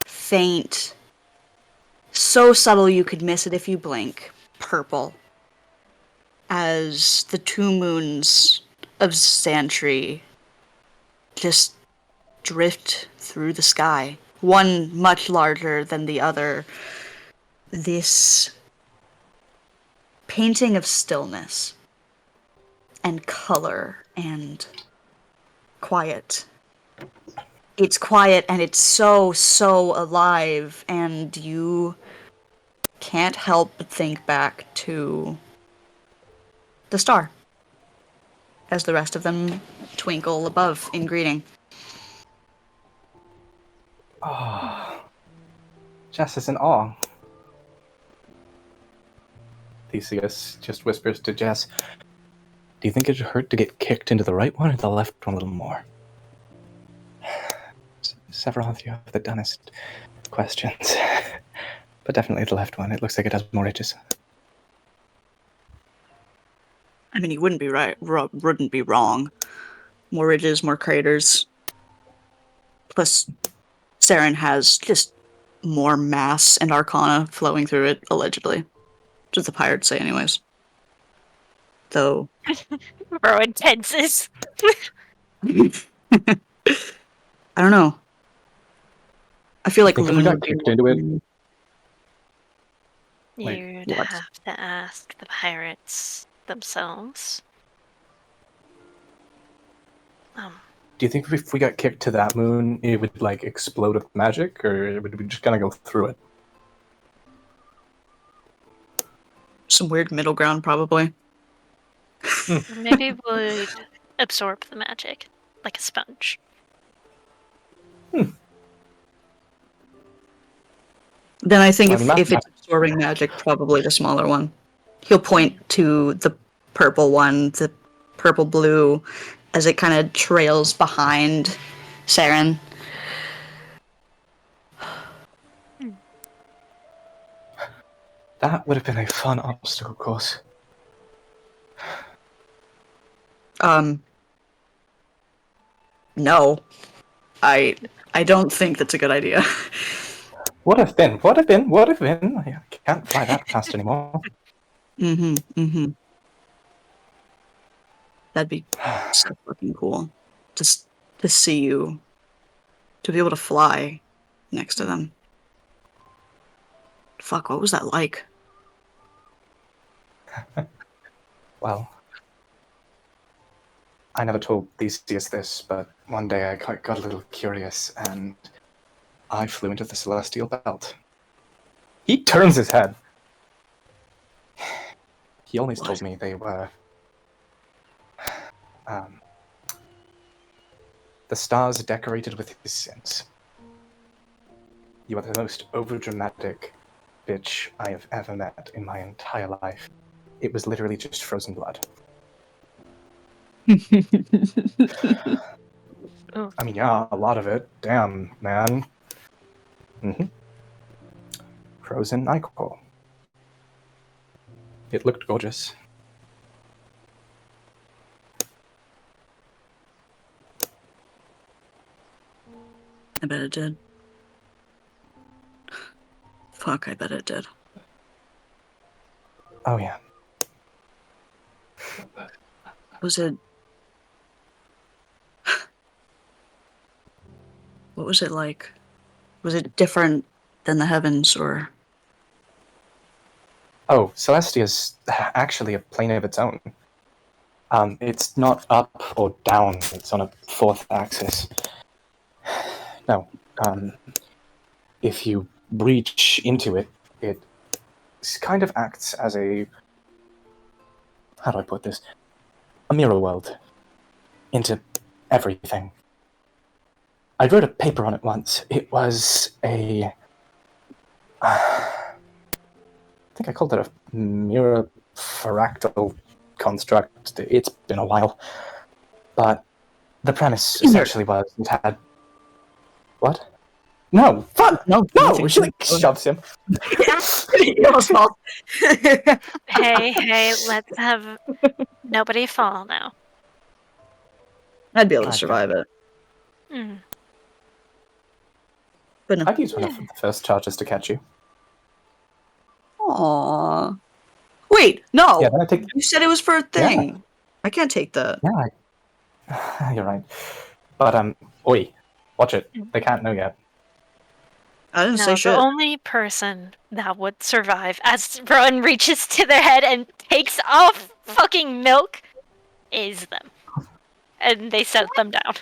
faint, so subtle you could miss it if you blink, purple, as the two moons of Santry just drift through the sky, one much larger than the other. This painting of stillness and color and quiet. It's quiet and it's so, so alive, and you can't help but think back to the star as the rest of them twinkle above in greeting. Oh, Jess is in awe. Theseus just whispers to Jess, "Do you think it would hurt to get kicked into the right one or the left one a little more?" Several of you have the dumbest questions. But definitely the left one. It looks like it has more ridges. I mean, you wouldn't be wouldn't be wrong. More ridges, more craters. Plus, Saren has just more mass and arcana flowing through it, allegedly. Just the pirates say, anyways. Though. Rowan tenses. I don't know. I feel like I think if we got kicked into it, Like, You'd what? have to ask the pirates themselves. do you think if we got kicked to that moon, it would like explode with magic, or would we just kind of go through it? Some weird middle ground, probably. Maybe would absorb the magic like a sponge. Then I think Well, if it's absorbing magic, probably the smaller one. He'll point to the purple one, the purple-blue, as it kind of trails behind Saren. That would have been a fun obstacle course. No. I don't think that's a good idea. Would have been. I can't fly that fast anymore. Mm-hmm. That'd be so fucking cool. Just to see you, to be able to fly next to them. Fuck, what was that like? Well, I never told Theseus this, but one day I got a little curious, and I flew into the celestial belt. He turns his head. He always told me they were the stars decorated with his sins. You are the most overdramatic bitch I have ever met in my entire life. It was literally just frozen blood. Oh. I mean, yeah, a lot of it. Damn, man. Frozen ichor. It looked gorgeous. I bet it did. Fuck, I bet it did. Oh, yeah. Was it... What was it like? Was it different than the heavens, or... Oh, Celestia's actually a plane of its own. It's not up or down, it's on a fourth axis. No, if you reach into it, it kind of acts as a... How do I put this? A mirror world. Into everything. I wrote a paper on it once. It was a... I think I called it a mirror fractal construct. It's been a while. But the premise essentially was it had... What? No! Fuck! No, No! nothing. She like shoves him. He almost falls. Hey, let's have nobody fall now. I'd be able to Okay. survive it. Mm. But no. I'd use one of the first charges to catch you. Aww. Wait, no. Yeah, then I take... You said it was for a thing. I can't take that. Yeah, you're right. But, oi. Watch it. They can't know yet. I didn't No, say the shit. only person that would survive as Rowan reaches to their head and takes off fucking milk is them. And they set them down.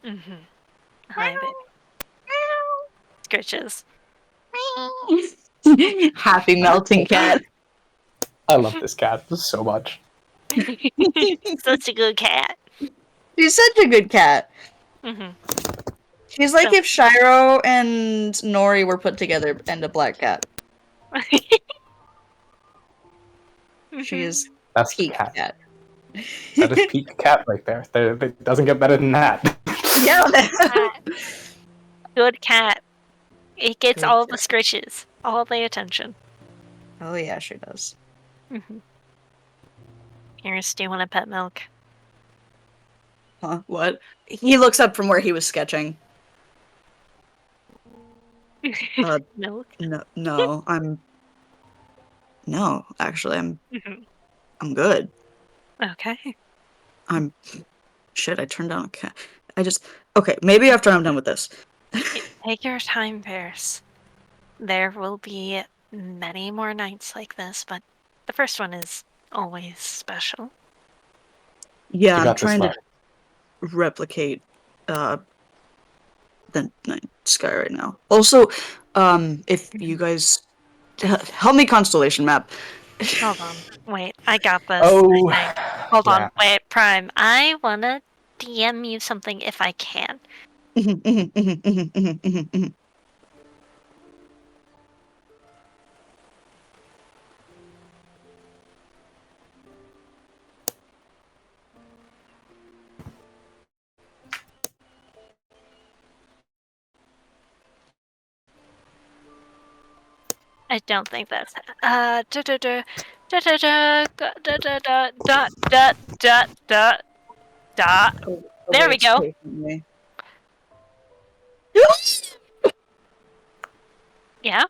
Mm-hmm. Hi, baby. Scritches. Happy melting cat. I love this cat so much. Such a good cat. She's such a good cat. Mm-hmm. She's like So- if Shiro and Nori were put together and a black cat. She is That's the peak cat. cat. That is peak cat right there. It doesn't get better than that. Yeah. Good cat. It gets Good all the cat. scritches, all the attention. Oh yeah, she does. Mm-hmm. Iris, do you want a pet milk? Huh? What? He looks up from where he was sketching. Milk? No, No, actually, Mhm. I'm good. Okay. Shit, I turned down a cat. Okay, maybe after I'm done with this. Take your time, Pierce. There will be many more nights like this, but the first one is always special. Yeah, You I'm got this, trying to lad. replicate the night sky right now. Also, if you guys help me constellation map. Hold on. Wait, I got this. Oh, I think. Hold on. yeah. Wait, Prime. I wanna DM you something if I can. I don't think that's dot. There we go. Yeah.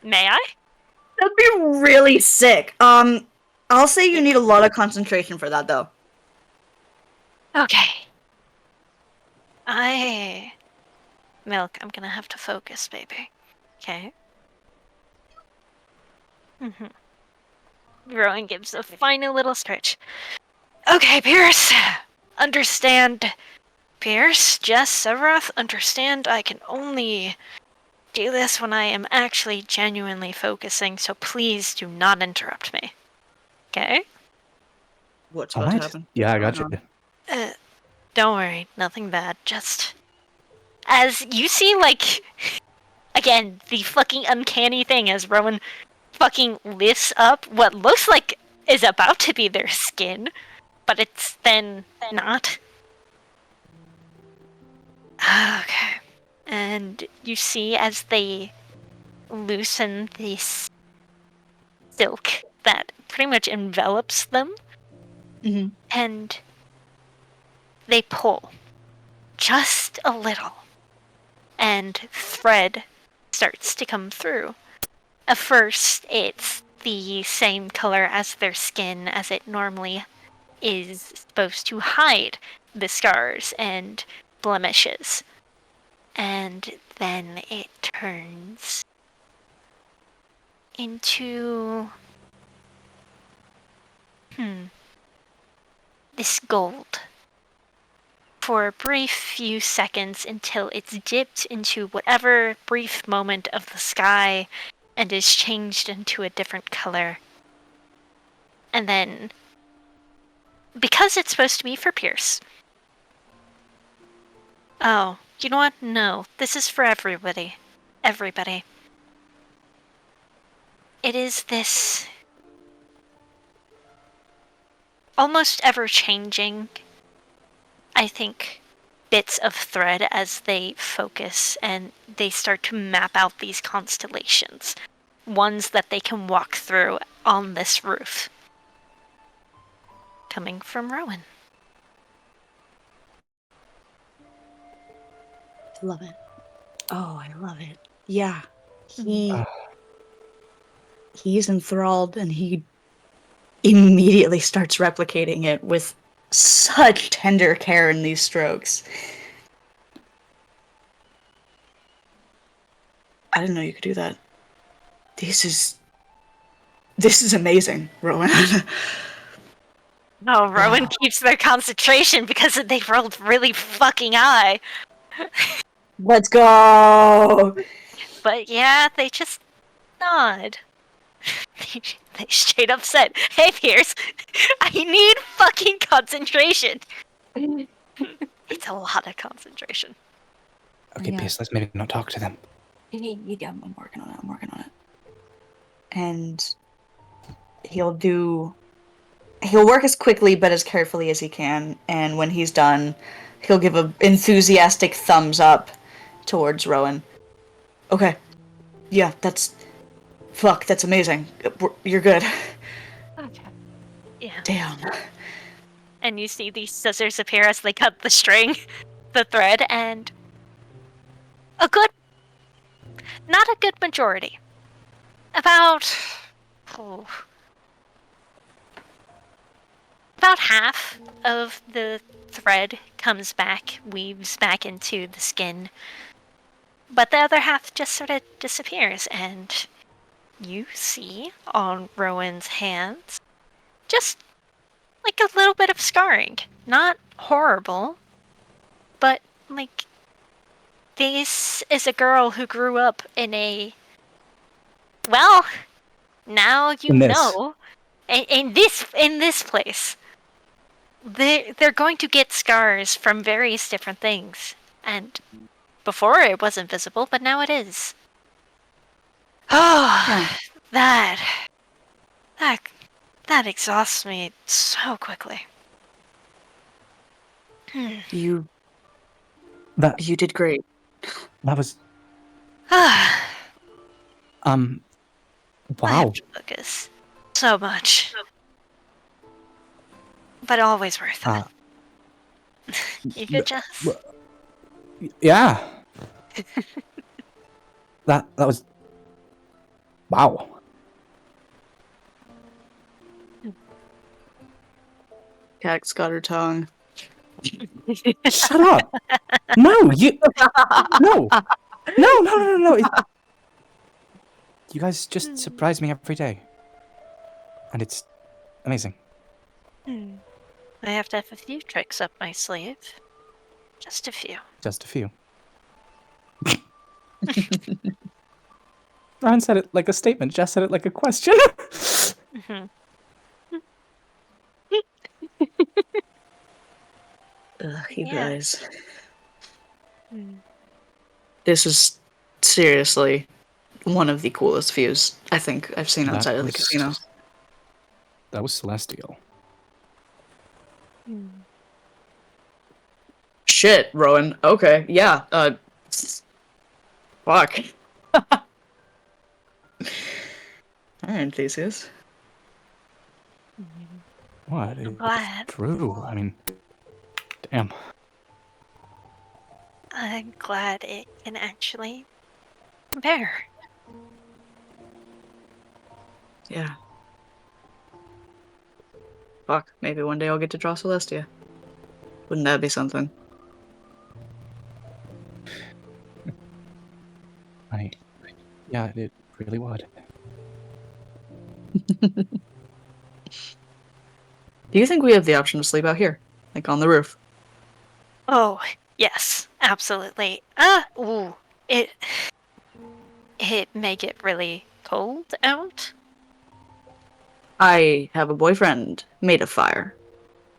May I? That'd be really sick. I'll say you need a lot of concentration for that, though. Okay. Milk, I'm gonna have to focus, baby. Okay. Rowan gives a final little stretch. Okay, Pierce. Understand. Pierce, Jess, Severoth, understand I can only do this when I am actually genuinely focusing, so please do not interrupt me. Okay? What's All about to right. happen? Yeah, I got Hang you. Don't worry, nothing bad. Just as you see, like, again, the fucking uncanny thing as Rowan fucking lifts up what looks like is about to be their skin, but it's then not. Okay. And you see as they loosen this silk that pretty much envelops them, Mhm. and they pull just a little, and thread starts to come through. At first, it's the same color as their skin, as it normally is supposed to hide the scars and blemishes. And then it turns into this gold for a brief few seconds until it's dipped into whatever brief moment of the sky and is changed into a different color. And then, because it's supposed to be for Pierce. Oh, you know what? No, this is for everybody. Everybody. it is this almost ever-changing, I think, bits of thread as they focus and they start to map out these constellations, ones that they can walk through on this roof. Coming from Rowan. I love it. Oh, I love it. Yeah. He's enthralled and he immediately starts replicating it with such tender care in these strokes. I didn't know you could do that. This is amazing, Rowan. Oh, Rowan Wow. keeps their concentration because they rolled really fucking high. Let's go. But yeah, they just nod. They straight up said, "Hey, Pierce, I need fucking concentration." It's a lot of concentration. Okay, Yeah. Pierce, let's maybe not talk to them. Yeah, I'm working on it. And he'll work as quickly but as carefully as he can, and when he's done, he'll give an enthusiastic thumbs up towards Rowan. Okay. Yeah, that's amazing. You're good. Okay. Yeah. Damn. And you see these scissors appear as they cut the string, the thread, and not a good majority. About half of the thread comes back, weaves back into the skin, but the other half just sort of disappears, and you see on Rowan's hands just like a little bit of scarring. Not horrible, but like this is a girl who grew up in a, well, now you In this. know, in this place. They're going to get scars from various different things, and before it wasn't visible, but now it is. Oh, that exhausts me so quickly. You That did great. was I wow. have to focus so much, but always worth it. You good, Jess? Yeah. that was wow. Cat's got her tongue. Shut up. No, you no. No. You guys just surprise me every day. And it's amazing. I have to have a few tricks up my sleeve. Just a few. Just a few. Ron said it like a statement. Jess said it like a question. Ugh, you Yeah. guys. This is seriously one of the coolest views I think I've seen outside of the casino. That was celestial. Shit, Rowan. Okay, yeah. Fuck. Alright, Theseus. What? I'm glad. True. I mean, damn. I'm glad it can actually compare. Yeah. Fuck, maybe one day I'll get to draw Celestia. Wouldn't that be something? Yeah, it really would. Do you think we have the option to sleep out here? Like on the roof? Oh, yes, absolutely. Ooh, it may get really cold out. I have a boyfriend made of fire.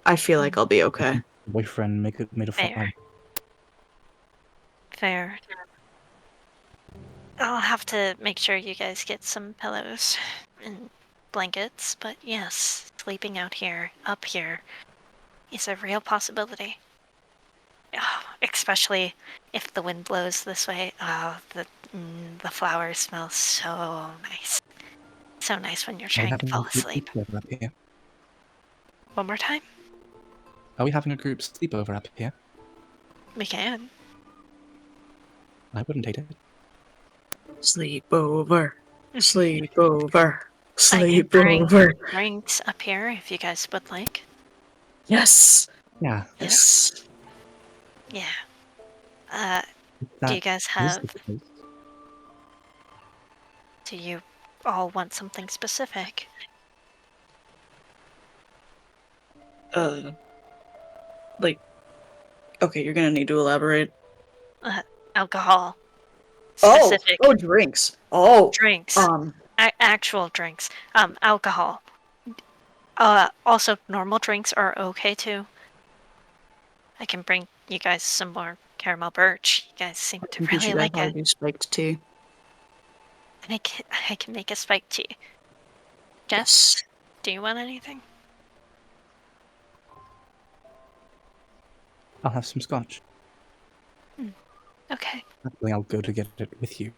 I feel like I'll be okay. Boyfriend made a Fair. fire. Fair. I'll have to make sure you guys get some pillows and blankets, but yes, sleeping out here, up here, is a real possibility. Oh, especially if the wind blows this way. Oh, the flowers smell so nice. So nice when you're Are we trying to having a fall group asleep. sleepover up here? One more time? Are we having a group sleepover up here? We can. I wouldn't hate it. Sleepover. Sleepover. I can bring Sleepover. drinks up here if you guys would like. Yes. Yeah. Yes. Yeah. Do you guys Is have... the case. Do you all want something specific? Like, okay, you're gonna need to elaborate. Alcohol. Specific Oh, drinks. Oh, drinks. um, Actual drinks. Alcohol. Also, normal drinks are okay too. I can bring you guys some more caramel birch. You guys seem to really like it. do spiked tea. And I can make a spiked tea. Jess, do you want anything? I'll have some scotch. Okay. Hopefully I'll go to get it with you.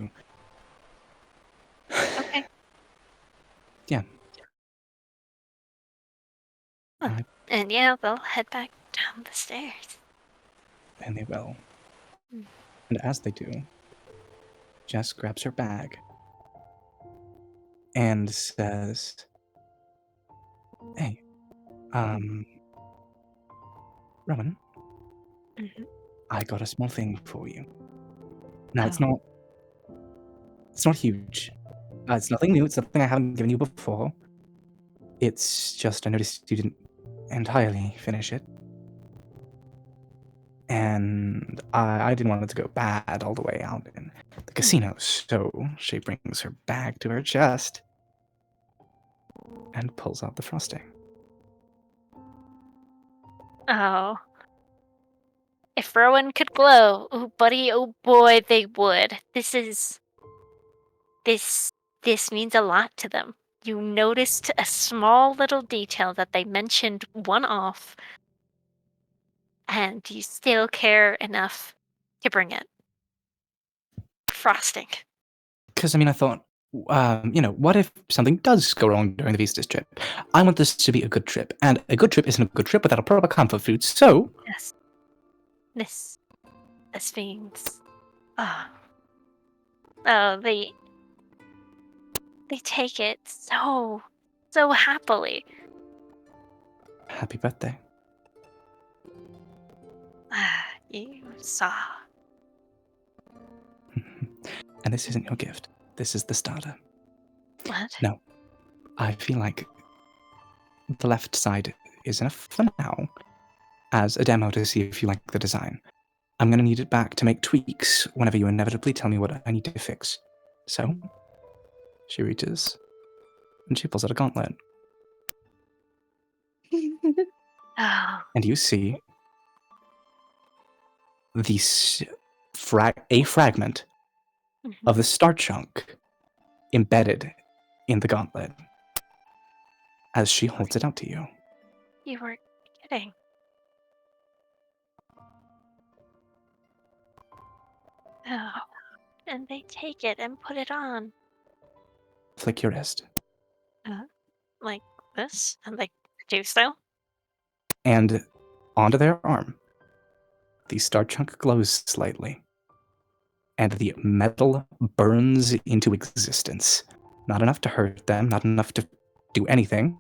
Okay. Yeah. And yeah, they'll head back down the stairs. And they will. Mm. And as they do, Jess grabs her bag and says, "Hey, Rowan, Mhm. I got a small thing for you. Now Oh. it's not huge. It's nothing new. It's nothing I haven't given you before. It's just I noticed you didn't entirely finish it. And I didn't want it to go bad all the way out in the casino, so she brings her bag to her chest and pulls out the frosting. Oh. If Rowan could glow, oh buddy, oh boy, they would. This means a lot to them. You noticed a small little detail that they mentioned one off, and you still care enough to bring it. Frosting. Because, I mean, I thought, what if something does go wrong during the Vistas trip? I want this to be a good trip, and a good trip isn't a good trip without a proper comfort food, so... Yes. This means... Oh, they take it so happily. Happy birthday. You saw. And this isn't your gift. This is the starter. What? No. I feel like the left side is enough for now as a demo to see if you like the design. I'm going to need it back to make tweaks whenever you inevitably tell me what I need to fix. So, she reaches and she pulls out a gauntlet. Oh. And you see a fragment of the star chunk embedded in the gauntlet as she holds it out to you. You weren't kidding. Oh. And they take it and put it on. Flick your wrist. Like this? And they do so? And onto their arm, the star chunk glows slightly. And the metal burns into existence. Not enough to hurt them, not enough to do anything.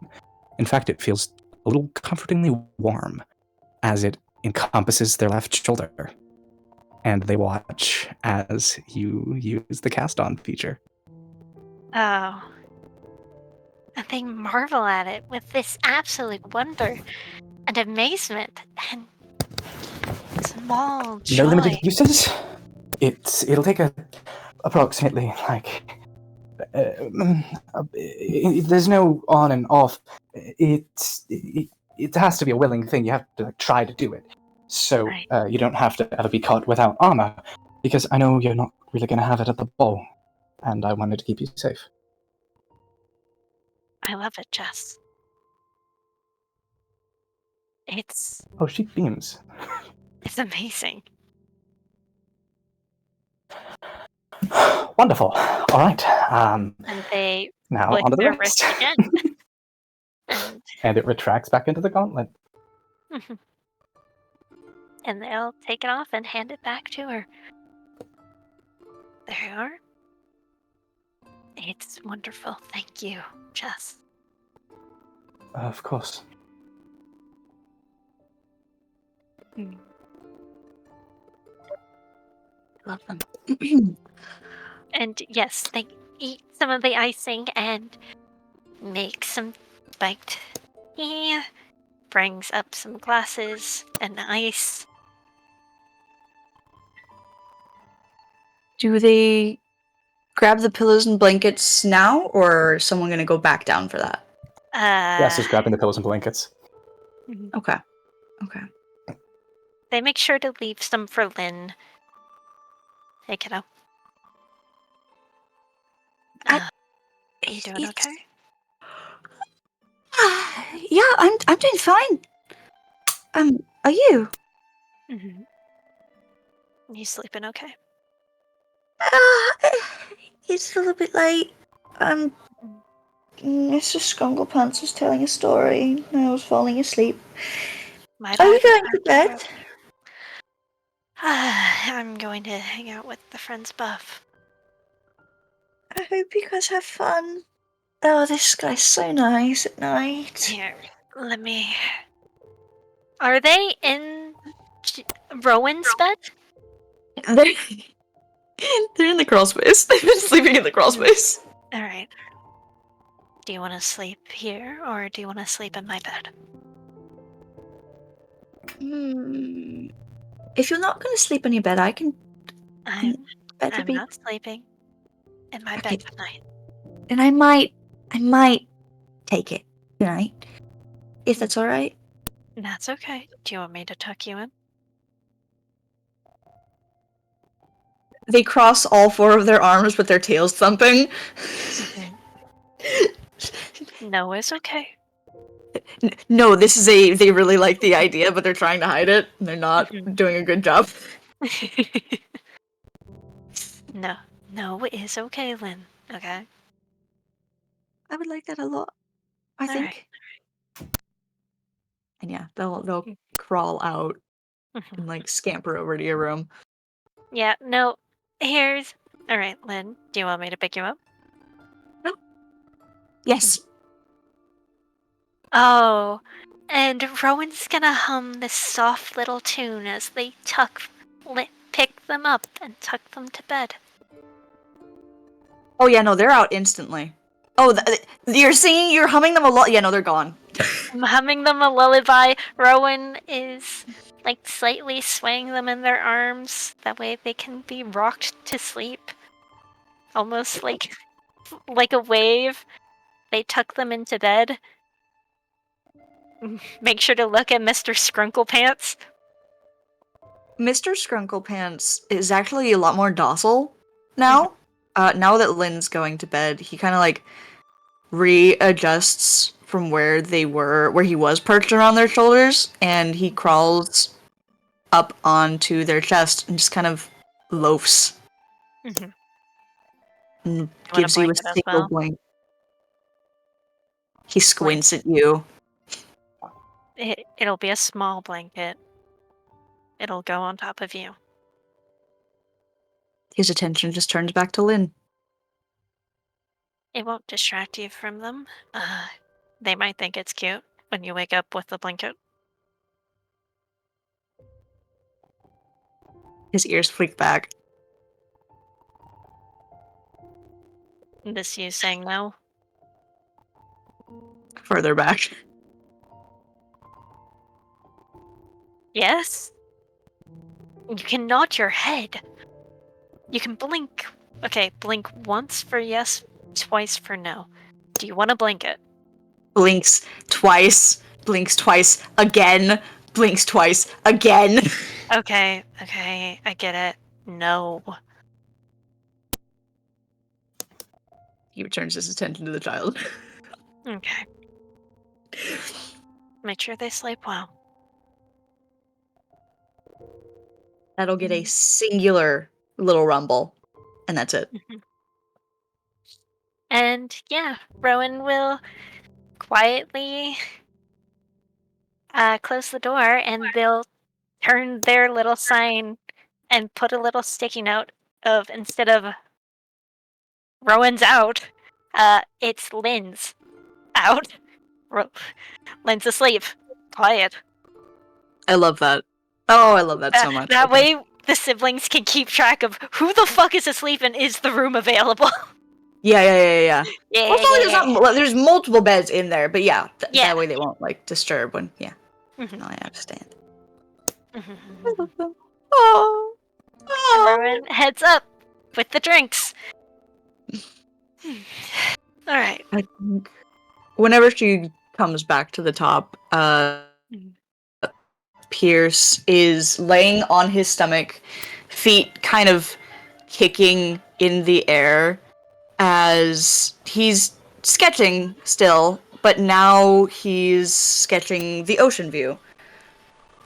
In fact, it feels a little comfortingly warm as it encompasses their left shoulder. And they watch as you use the cast-on feature. Oh. And they marvel at it with this absolute wonder and amazement and small joy. No limited uses. It'll take approximately there's no on and off. It has to be a willing thing. You have to try to do it. So Right. You don't have to ever be caught without armor, because I know you're not really going to have it at the ball. and I wanted to keep you safe. I love it, Jess. It's Oh, she beams. amazing. Wonderful. All right. And they Now flick onto the their rest. wrist again. and And it retracts back into the gauntlet. and they'll take it off and hand it back to her. There you are. It's wonderful. Thank you, Jess. Of course. Love them. And yes, they eat some of the icing and make some spiked tea. Brings up some glasses and ice. Do they grab the pillows and blankets now, or is someone going to go back down for that? Yes, just grabbing the pillows and blankets. Okay. Okay. They make sure to leave some for Lynn. Hey, kiddo. You doing okay? Yeah, I'm doing fine. Are you? Mm-hmm. You sleeping okay? It's a little bit late. Mr. Scrunklepants was telling a story, and I was falling asleep. My Are you bad. going to bed? I'm going to hang out with the friend's buff. I hope you guys have fun. Oh, this guy's so nice at night. Here, let me... Are they in Rowan's bed? They're in the crawl space. They've been sleeping in the crawl space. Alright. Do you want to sleep here, or do you want to sleep in my bed? If you're not going to sleep in your bed, I can. I'm Better be. not sleeping in my bed tonight. And I might take it tonight, if that's all right. That's okay. Do you want me to tuck you in? They cross all four of their arms with their tails thumping. No, it's okay. No, this is they really like the idea, but they're trying to hide it, and they're not doing a good job. No, it is okay, Lynn. Okay? I would like that a lot. I think. And yeah, they'll crawl out and like scamper over to your room. Yeah, no. Here's... Alright, Lynn, do you want me to pick you up? Yes. Oh, and Rowan's gonna hum this soft little tune as they pick them up and tuck them to bed. Oh yeah, no, they're out instantly. Oh, you're singing, you're humming them a lot. Yeah, no, they're gone. I'm humming them a lullaby. Rowan is like slightly swaying them in their arms. That way they can be rocked to sleep. Almost like a wave. They tuck them into bed. Make sure to look at Mr. Scrunklepants. Mr. Scrunklepants is actually a lot more docile now. Now that Lynn's going to bed, he kind of like readjusts from where he was perched around their shoulders, and he crawls up onto their chest and just kind of loafs. And gives you a single blink. He squints at you. It'll be a small blanket. It'll go on top of you. His attention just turns back to Lynn. It won't distract you from them. They might think it's cute when you wake up with the blanket. His ears flick back. This you saying no? Further back. Yes? You can nod your head. You can blink. Okay, blink once for yes, twice for no. Do you want a blanket? Blinks twice, again, blinks twice, again. Okay, I get it. No. He returns his attention to the child. Okay. Make sure they sleep well. That'll get a singular little rumble, and that's it. And yeah, Rowan will quietly close the door, and they'll turn their little sign and put a little sticky note of, instead of Rowan's out, it's Lynn's out. Lynn's asleep. Quiet. I love that. Oh, I love that so much. That Okay. way the siblings can keep track of who the fuck is asleep and is the room available. Yeah. Yeah, Well, it's not like there's multiple beds in there, but yeah, Yeah. that way they won't like disturb when. Yeah, Mhm. no, I understand. Mhm. Oh, Rowan heads up with the drinks. All right. I think whenever she comes back to the top, Mhm. Pierce is laying on his stomach, feet kind of kicking in the air as he's sketching still, but now he's sketching the ocean view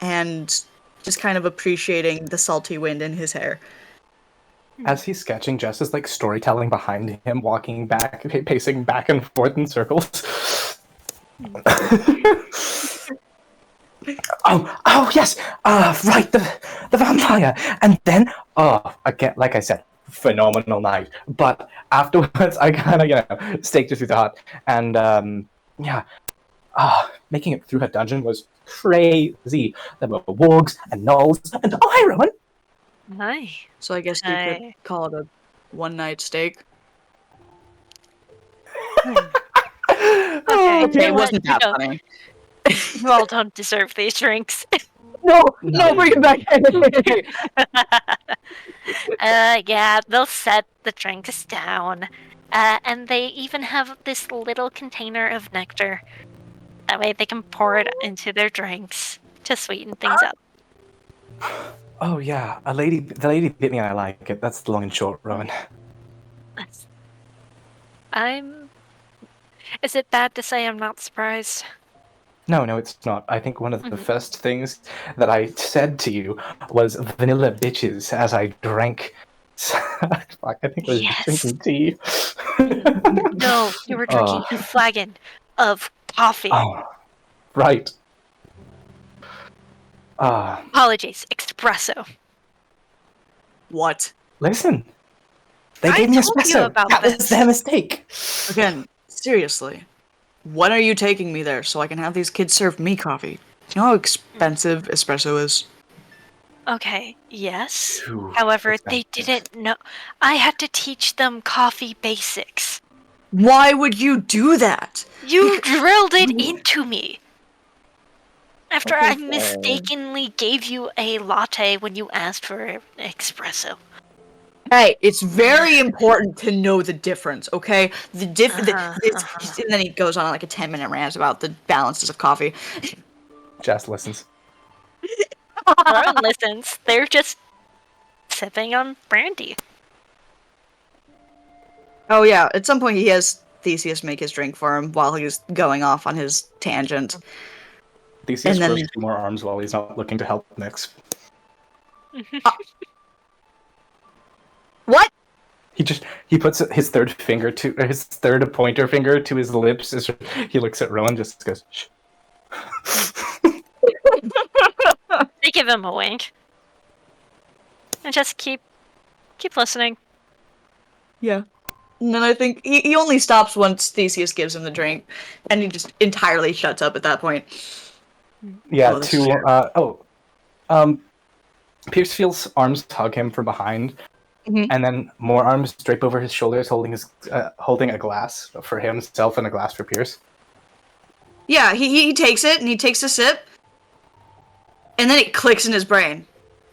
and just kind of appreciating the salty wind in his hair. As he's sketching, Jess is like storytelling behind him, walking back, pacing back and forth in circles. Oh yes, right, the vampire, and then again, like I said, phenomenal night. But afterwards, I kind of staked her through the heart, and making it through her dungeon was crazy. There were wargs and gnolls, and hi, Rowan. Hi. So I guess you could call it a one-night steak. Okay, Okay, it you wasn't that know, funny. you all don't deserve these drinks. No, bring it back. Yeah, they'll set the drinks down. And they even have this little container of nectar. That way they can pour it into their drinks to sweeten things up. Oh yeah, the lady bit me and I like it. That's the long and short, Rowan. Is it bad to say I'm not surprised? No, it's not. I think one of the first things that I said to you was vanilla bitches as I drank. Fuck, I think I was Yes. drinking tea. No, you were drinking a flagon of coffee. Oh, right. Apologies, espresso. What? Listen, they I gave me told you espresso. about That was this. their mistake. Again, seriously. When are you taking me there so I can have these kids serve me coffee? Do you know how expensive espresso is? Okay, yes. Too However, expensive. they didn't know. I had to teach them coffee basics. Why would you do that? You drilled it into me. After I Okay, mistakenly gave you a latte when you asked for an espresso. Hey, it's very important to know the difference, okay? And then he goes on like a 10-minute rant about the balances of coffee. Jess listens. Rowan listens. They're just sipping on brandy. Oh yeah, at some point he has Theseus make his drink for him while he's going off on his tangent. Theseus And then- grows 2 more arms while he's not looking to help Nyx. What? He puts his third pointer finger to his lips as he looks at Rowan, just goes, shh. They give him a wink. And just keep listening. Yeah. And then I think he only stops once Theseus gives him the drink, and he just entirely shuts up at that point. Yeah, Oh, this is Pierce feels arms hug him from behind, Mhm. and then more arms drape over his shoulders, holding a glass for himself and a glass for Pierce. Yeah, he takes it, and he takes a sip, and then it clicks in his brain.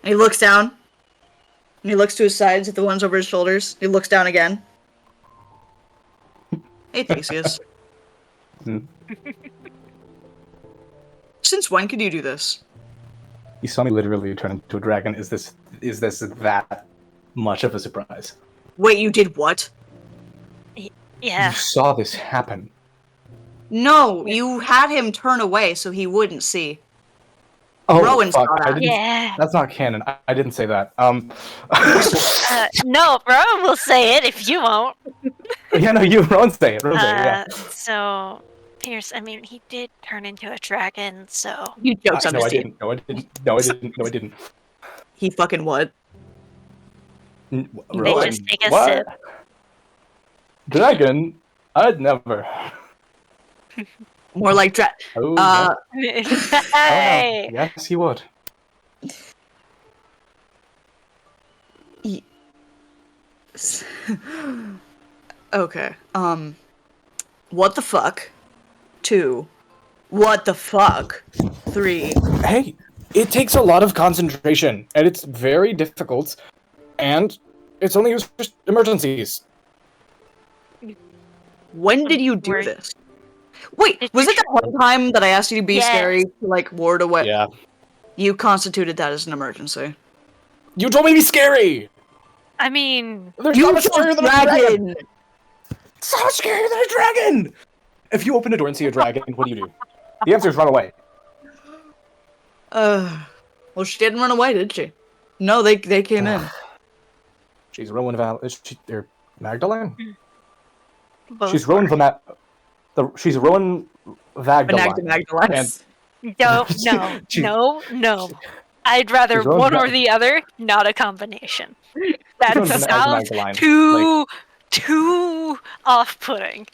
And he looks down, and he looks to his sides at the ones over his shoulders. He looks down again. Hey, Theseus. Since when could you do this? You saw me literally turn into a dragon. Is this that much of a surprise? Wait, you did what? Yeah. You saw this happen. No, you had him turn away so he wouldn't see. Oh, Rowan fuck. saw I that. didn't, Yeah. That's not canon. I didn't say that. No, Rowan will say it if you won't. Yeah, no, Rowan say it. Rowan say it, yeah. So, Pierce, I mean, he did turn into a dragon, so. You jokes on No, his I team. didn't. No, I didn't. No, I didn't. No, I didn't. He fucking what? Rowan, just take a what? sip. Dragon? I'd never. More like Oh, Hey! yeah. Yes, you would. Okay. What the fuck? 2. What the fuck? 3. Hey, it takes a lot of concentration, and it's very difficult, and it's only used for emergencies. When did you do Where- this? Wait, was it the one time that I asked you to be Yes. scary to like ward away? Yeah. You constituted that as an emergency. You told me to be scary! I mean, There's You not much scarier than a dragon! It's not much scarier than a dragon! If you open a door and see a dragon, what do? The answer is run away. Well, she didn't run away, did she? No, they came in. She's Rowan Magdalene? both She's Rowan she's Rowan Vagdalene. Magdalene. No, She- no. I'd rather She's Rowan one or Vag- the other, not a combination. That Rowan sounds Magdalene. too off-putting.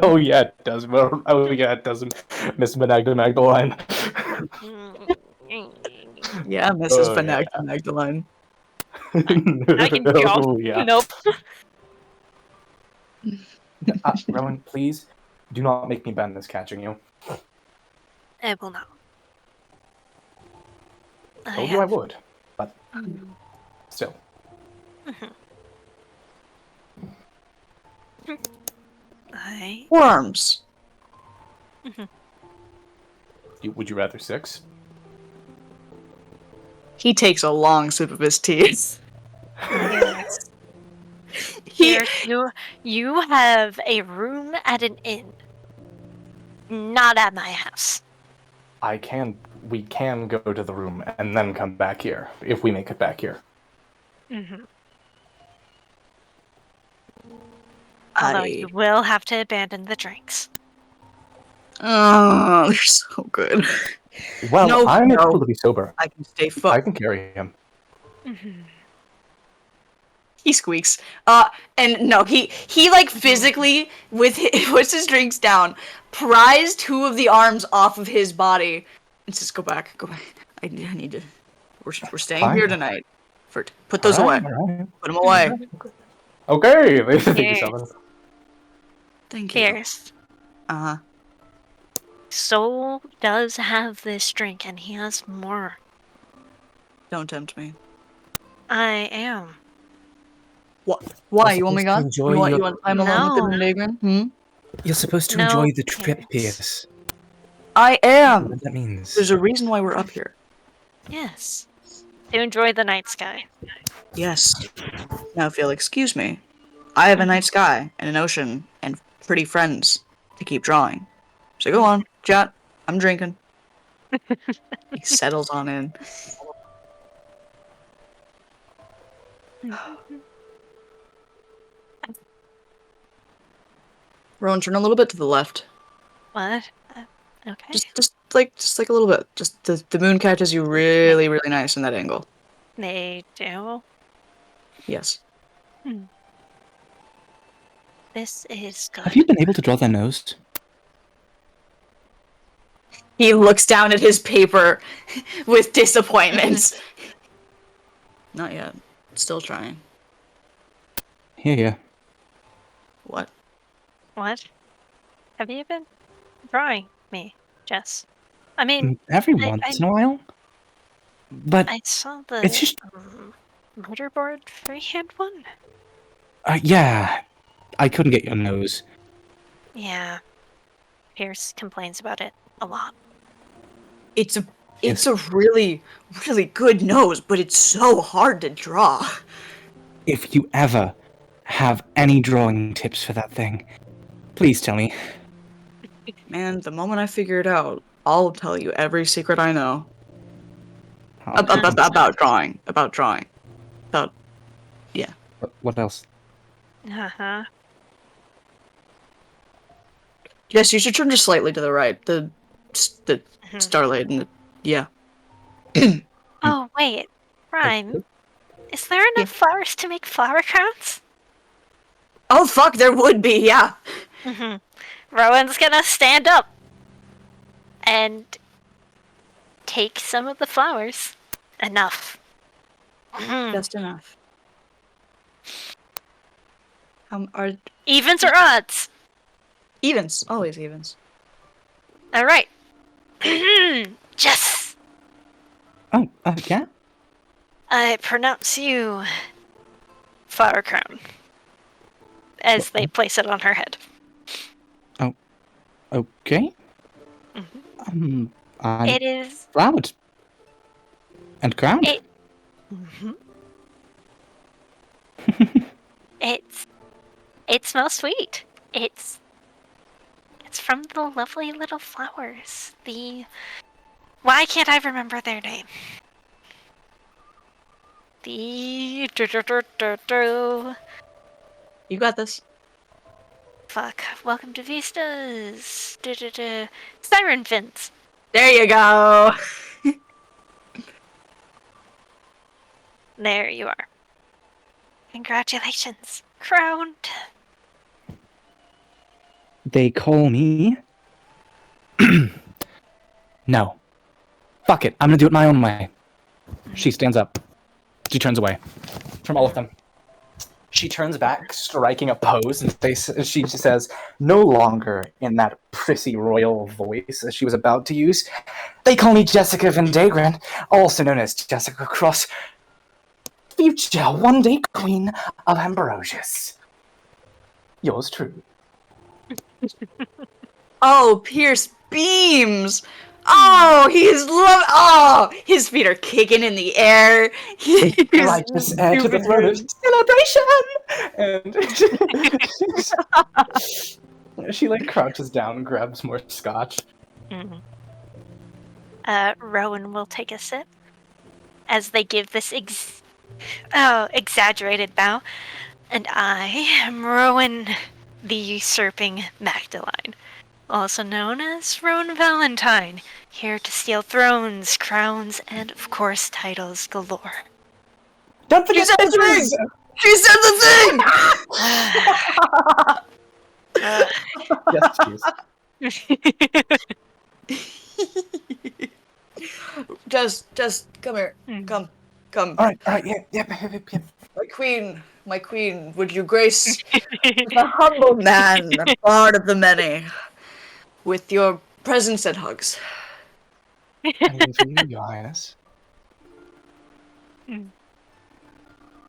Oh yeah, it does. Oh yeah, it does. Miss Magdalene. Yeah, Mrs. Oh, Magdalene. I can jump. Oh, yeah. Nope. Rowan, please do not make me bend this catching you. I will not. Told you I would, but still. Worms. Would you rather 6? He takes a long sip of his tea. Yes. He You have a room at an inn. Not at my house. We can go to the room and then come back here, if we make it back here. Although you will have to abandon the drinks. Oh, they're so good. Well, No, I'm no. able to be sober. I can stay I can carry him. He squeaks. And no, he like physically puts his drinks down, pries 2 of the arms off of his body, and says, "Go back. I need to. We're staying Fine. here tonight. Put those away. Alright. Put them away. Okay. Thank you, Yes. Shelvin. Thank you." Pierce, Soul does have this drink, and he has more. Don't tempt me. I am. What? Why? You're You want me supposed to gone? enjoy You your- want time alone with the No. Vendagron? You're supposed to No, enjoy the trip, Pierce. Pierce. I am. What that means. There's a reason why we're up here. Yes. To enjoy the night sky. Yes. Now, if you'll excuse me, I have a night sky and an ocean and pretty friends to keep drawing. So go on, chat. I'm drinking. He settles on in. Rowan, turn a little bit to the left. What? Okay. Just like a little bit. Just the moon catches you really, really nice in that angle. They do. Yes. This is good. Have you been able to draw their nose? He looks down at his paper with disappointment. Not yet. Still trying. Here. What? What? Have you been drawing me, Jess? I mean, Every I- once in a while. But, I saw the it's just- murderboard freehand one. yeah. I couldn't get your nose. Yeah. Pierce complains about it a lot. It's a really, really good nose, but it's so hard to draw. If you ever have any drawing tips for that thing, please tell me. Man, the moment I figure it out, I'll tell you every secret I know. Okay. About drawing. About drawing. About, yeah. What else? Uh-huh. Yes, you should turn just slightly to the right. The starlight and the, yeah. Oh, wait. Rhyme. Is there enough flowers to make flower crowns? Oh fuck, there would be, yeah. Rowan's gonna stand up and take some of the flowers. Enough. Just enough. Are Evens or odds? evens? Always evens. All right. Jess, Oh, yeah? I pronounce you flower crown as they place it on her head. Okay. It is. Flowered. And crowned. It. It smells sweet. It's from the lovely little flowers. Why can't I remember their name? You got this. Fuck. Welcome to Vistas. Siren fins. There you go. There you are. Congratulations. Crowned. They call me... No. Fuck it. I'm gonna do it my own way. She stands up. She turns away from all of them. She turns back, striking a pose, and she says, no longer in that prissy royal voice as she was about to use, they call me Jessica Vendagron, also known as Jessica Cross, future one-day queen of Ambrosius. Yours truly. Oh, Pierce beams. Oh, oh, his feet are kicking in the air. He's Righteous heir to the throne of celebration! And she like crouches down and grabs more scotch. Rowan will take a sip as they give this exaggerated bow. And I am Rowan, the usurping Magdalene, also known as Rowan Valentine, here to steal thrones, crowns, and of course titles galore. Don't forget the thing! She said the thing! Yes, Just come here. Come. Alright, yeah. My queen, would you grace the humble man, the bard of the many, with your presence and hugs? Anything for you, Your Highness?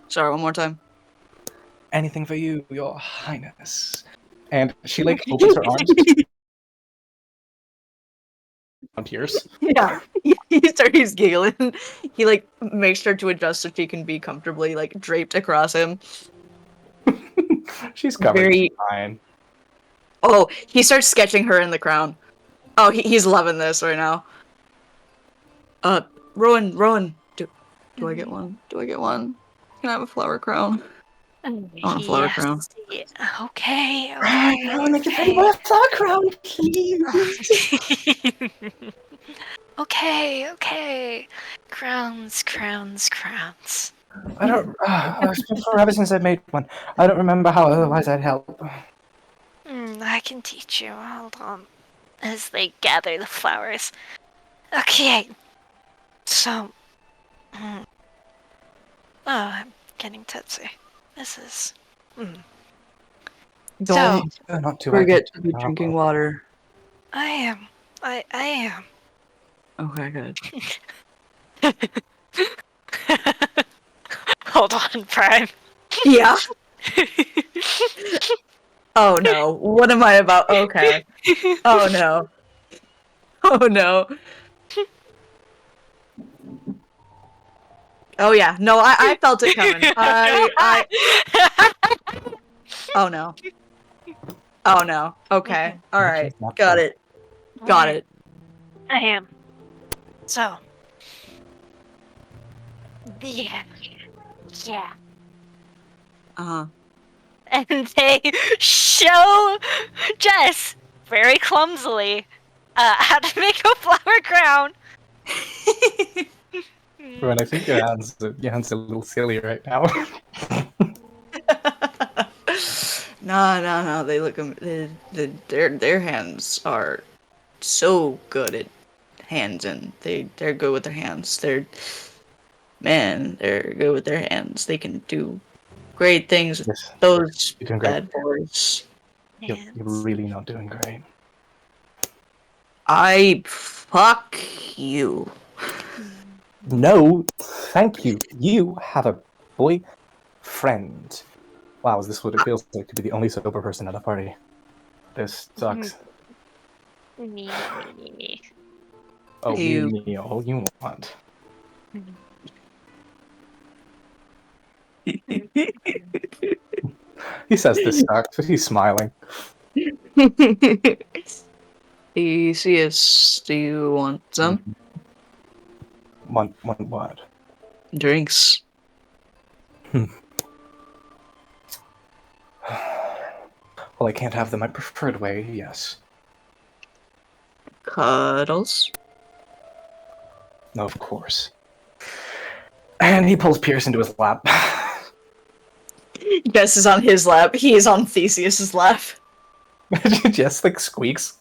Sorry, one more time. Anything for you, Your Highness. And she like opens her arms. Tears. Yeah, he's giggling. He like makes sure to adjust so she can be comfortably like draped across him. She's covered. She's fine. Oh, he starts sketching her in the crown. Oh, he's loving this right now. Rowan, do I get one? Do I get one? Can I have a flower crown? I want a flower crown. Okay. Rowan, make a pretty boy a flower crown, please. Okay. Crowns. I don't. It's been forever since I made one. I don't remember how. Otherwise, I'd help. I can teach you. Hold on. As they gather the flowers. Okay. So. Oh, I'm getting tipsy. This is. Don't not too forget to be drinking water. I am. Okay, good. Hold on, Prime. Yeah. Oh no. What am I about? Okay. Oh no. Oh no. Oh yeah. No, I felt it coming. Oh no. Oh no. Okay. All right. She's not Got sure. it. Got it. I am. So. Yeah. Yeah. Uh-huh. And they show Jess very clumsily how to make a flower crown. Rowan, I think your hand's a little silly right now. No. They look. Their hands are so good at hands, and they're good with their hands. They're good with their hands. They can do great things with Yes, those you're doing great. bad boys. You're really not doing great. I fuck you. No, thank you. You have a boyfriend. Wow, is this what it feels like to be the only sober person at a party? This sucks. Me. Oh, You- me, all you want. He says this sucks, but he's smiling. Theseus, do you want some One what? drinks? Well, I can't have them my preferred way, yes. Cuddles? No, of course. And he pulls Pierce into his lap. Jess is on his lap. He is on Theseus's lap. Just like squeaks.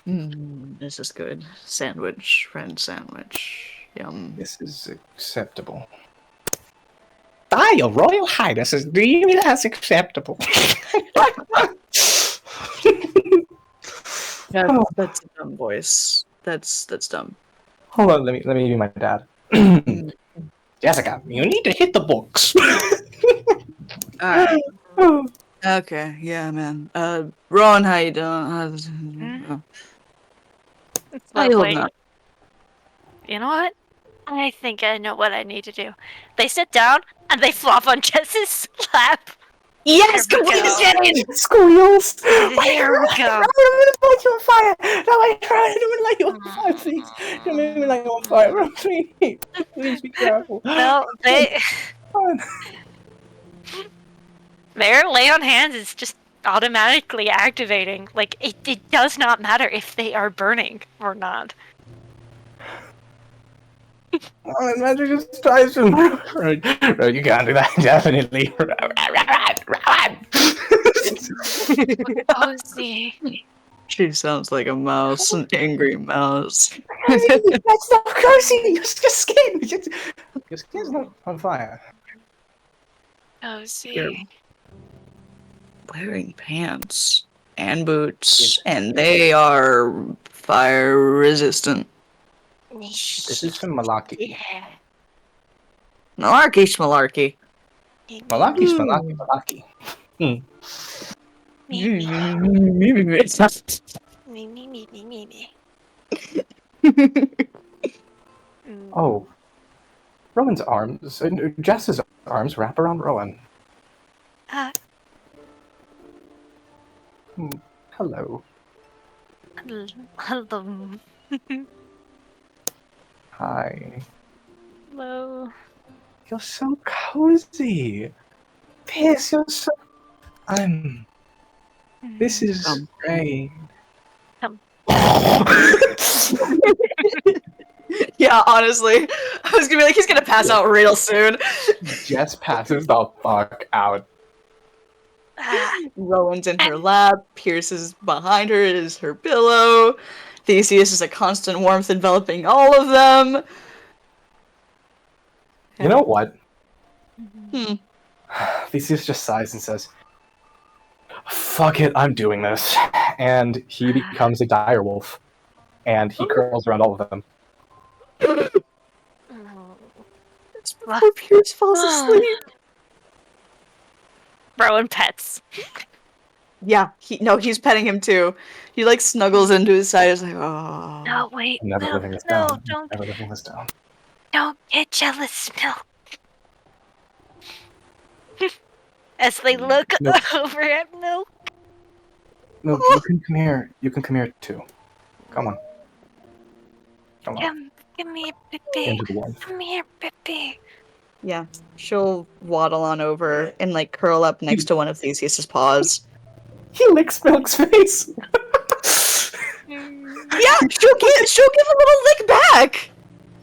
This is good. Sandwich, friend sandwich. Yum. This is acceptable. Ah, your royal highness is deemed as acceptable. That's a dumb voice. That's dumb. Hold on, let me be my dad. Jessica, you need to hit the books. Alright. Okay, yeah, man. Rowan, how you doing? How you holding up? You know what? I think I know what I need to do. They sit down and they flop on Jess's lap. Yes, There we complete go. Jane! Squeals! There we go. I'm gonna light you on fire! No, I tried to light you on fire, please! Don't make me light you on fire, please! Please be careful. No, they. Come Their lay on hands is just automatically activating. Like, it does not matter if they are burning or not. on, magic just tries to. Right, you can't do that, definitely. Oh, see. She sounds like a mouse, an angry mouse. That's not cursing! Your skin! Your skin's not on fire. Oh, see. You're wearing pants and boots, and they are fire resistant. This is from Malaki. Yeah. Malarkey schmalarkey. Malaki, Malaki. Me. Oh. Rowan's arms, Jess's arms wrap around Rowan. Hello. Hello. Hi. Hello. You're so cozy. Pierce, you're so... This is great. Yeah, honestly. I was gonna be like, he's gonna pass out real soon. Jess passes the fuck out. Rowan's in her lap, Pierce is behind her, is her pillow. Theseus is a constant warmth enveloping all of them. You know what? Hmm. Theseus just sighs and says, fuck it, I'm doing this. And he becomes a dire wolf. And he curls around all of them. That's before Pierce falls asleep. Rowan pets. Yeah, he's petting him too. He like snuggles into his side. He's like, oh. No, wait. I'm never no, living this no, down. don't Never living this down. get jealous, Milk. as they look Nope. over at Milk. No, you can come here. You can come here too. Come on. Come on. Come here, Pippi. Into the wall. Come here, Pippi. Yeah, she'll waddle on over and like curl up next to one of Theseus's paws. He licks Milk's face. Yeah, she'll give a little lick back.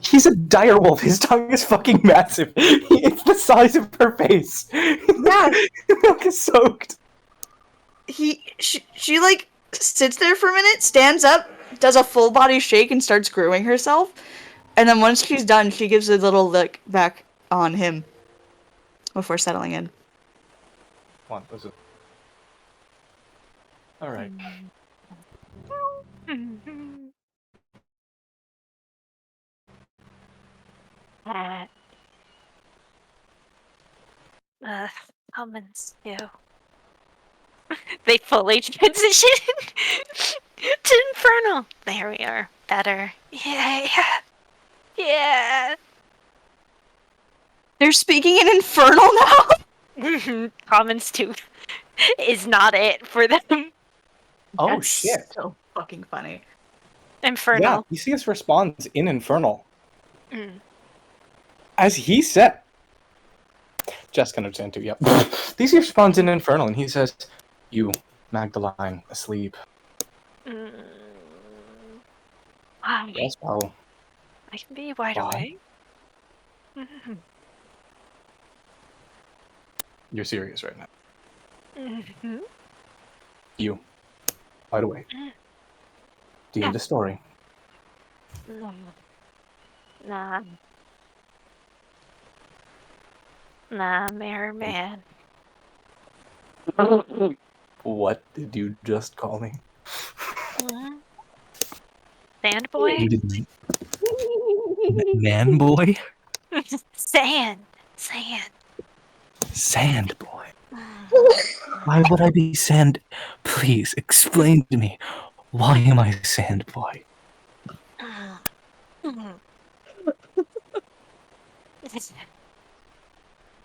He's a dire wolf. His tongue is fucking massive. It's the size of her face. Yeah. Milk is soaked. She like sits there for a minute, stands up, does a full body shake, and starts screwing herself. And then once she's done, she gives a little lick back on him before settling in. Come on, listen. All right. Almonds too. They fully transition to Infernal. There we are. Better. Yeah. They're speaking in Infernal now? Common's tooth is not it for them. Oh That's shit. so fucking funny. Infernal. Yeah, Theseus responds in Infernal. Mm. As he said. Jess can understand too, yep. Theseus responds in Infernal and he says, "You, Magdalene, asleep." Why? Yes, well. I can be wide Why? awake. You're serious right now. Mm-hmm. You, wide awake. Do you Yeah. need a story? Nah. Nah, Mirror Man. What did you just call me? Sand boy? You didn't. Man boy? Sand. Sand boy. Why would I be sand? Please explain to me. Why am I sand boy?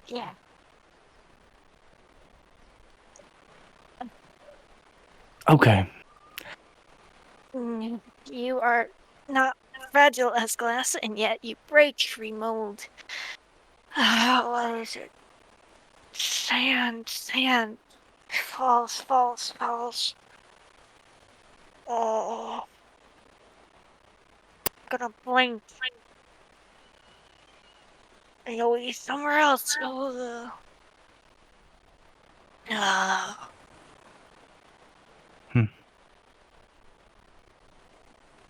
Yeah. Okay. You are not fragile as glass, and yet you break, remold. What is it? Sand. Falls. Oh. Gonna blink. And you'll be somewhere else. Oh.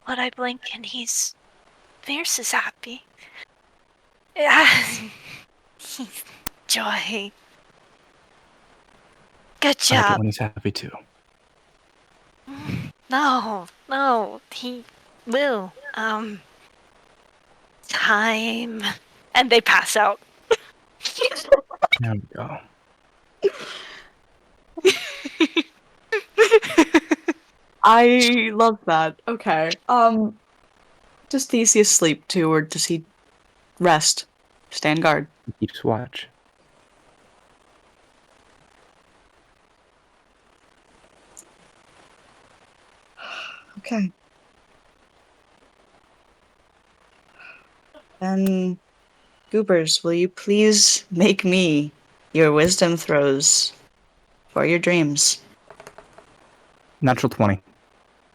But I blink and he's fierce as happy. Yeah. Joy. Good I like it job. when he's happy too. No, he will. Time. And they pass out. There we go. I love that. Okay. Does Theseus sleep too, or does he rest? Stand guard. He keeps watch. Okay. Then, Goobers, will you please make me your wisdom throws for your dreams? Natural 20.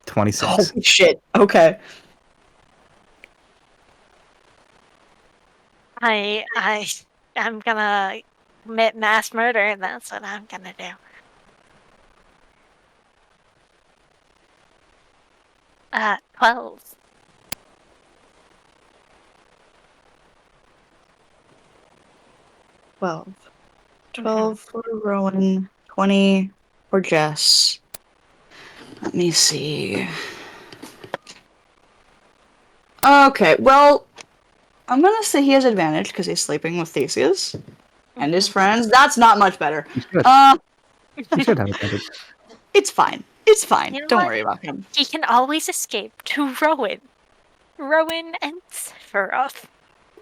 26. Holy shit. Okay. I'm gonna commit mass murder. That's what I'm gonna do. 12. 12 for Rowan, 20 for Jess. Let me see. Okay, well, I'm gonna say he has advantage because he's sleeping with Theseus and his friends. That's not much better. You should have advantage. It's fine. It's fine. You know Don't what? worry about him. He can always escape to Rowan. Rowan and Sephiroth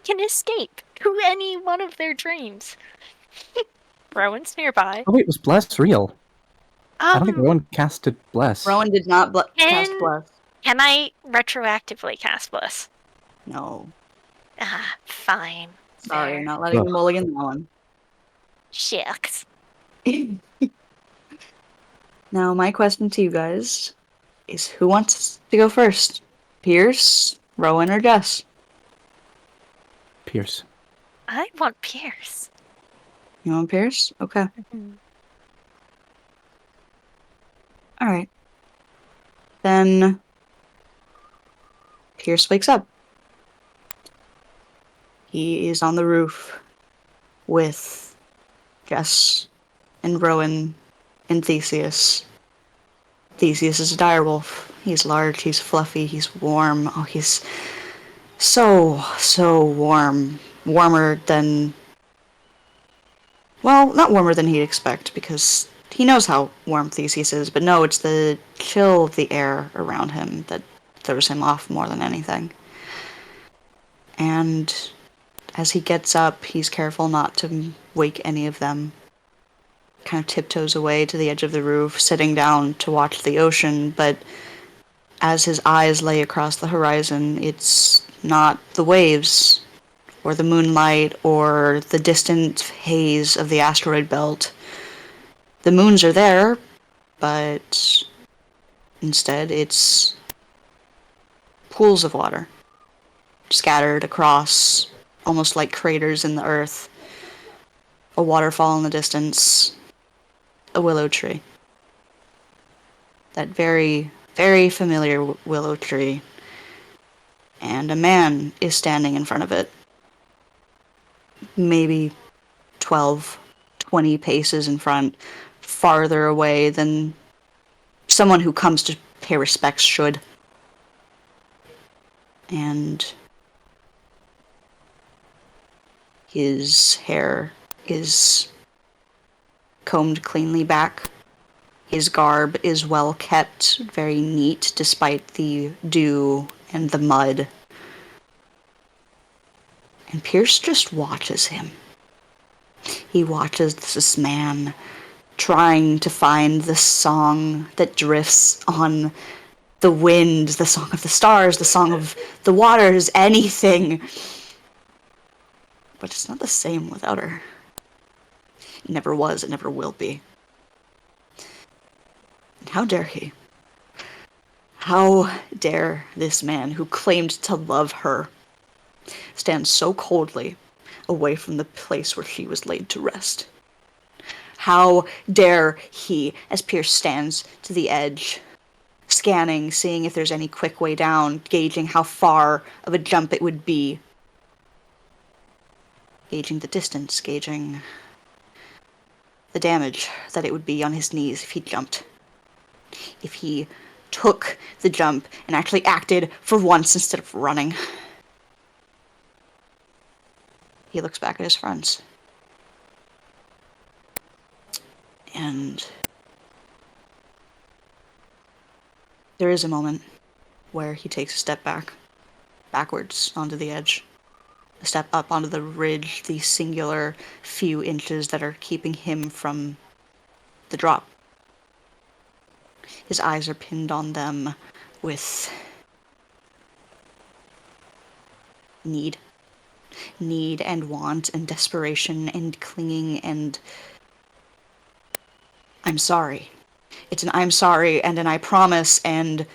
can escape to any one of their dreams. Rowan's nearby. Oh wait, was Bless real? I don't think Um, Rowan casted Bless. Rowan did not cast Can- Bless. can I retroactively cast Bliss? No. Ah, fine. Sorry, Fair. not letting Ugh. you mulligan that one. Shucks. Now, my question to you guys is who wants to go first? Pierce, Rowan, or Jess? Pierce. I want Pierce. You want Pierce? Okay. Mhm. Alright. Then Pierce wakes up. He is on the roof with Jess and Rowan and Theseus. Theseus is a direwolf. He's large, he's fluffy, he's warm. Oh, he's so warm. Warmer than. Well, not warmer than he'd expect, because he knows how warm Theseus is, but no, it's the chill of the air around him that throws him off more than anything. And as he gets up, he's careful not to wake any of them. Kind of tiptoes away to the edge of the roof, sitting down to watch the ocean, but as his eyes lay across the horizon, it's not the waves, or the moonlight, or the distant haze of the asteroid belt. The moons are there, but instead it's pools of water, scattered across, almost like craters in the earth. A waterfall in the distance, a willow tree. That very familiar willow tree. And a man is standing in front of it. Maybe 12, 20 paces in front, farther away than someone who comes to pay respects should. And his hair is combed cleanly back. His garb is well kept, very neat despite the dew and the mud. And Pierce just watches him. He watches this man trying to find the song that drifts on the wind, the song of the stars, the song of the waters, anything. But it's not the same without her. It never was, it never will be. And how dare he? How dare this man who claimed to love her stand so coldly away from the place where she was laid to rest? How dare he, as Pierce stands to the edge, scanning, seeing if there's any quick way down, gauging how far of a jump it would be, gauging the distance, gauging the damage that it would be on his knees if he jumped. If he took the jump and actually acted for once instead of running. He looks back at his friends. And there is a moment where he takes a step backwards onto the edge. A step up onto the ridge, the singular few inches that are keeping him from the drop. His eyes are pinned on them with need and want and desperation and clinging and I'm sorry. It's an I'm sorry and an I promise and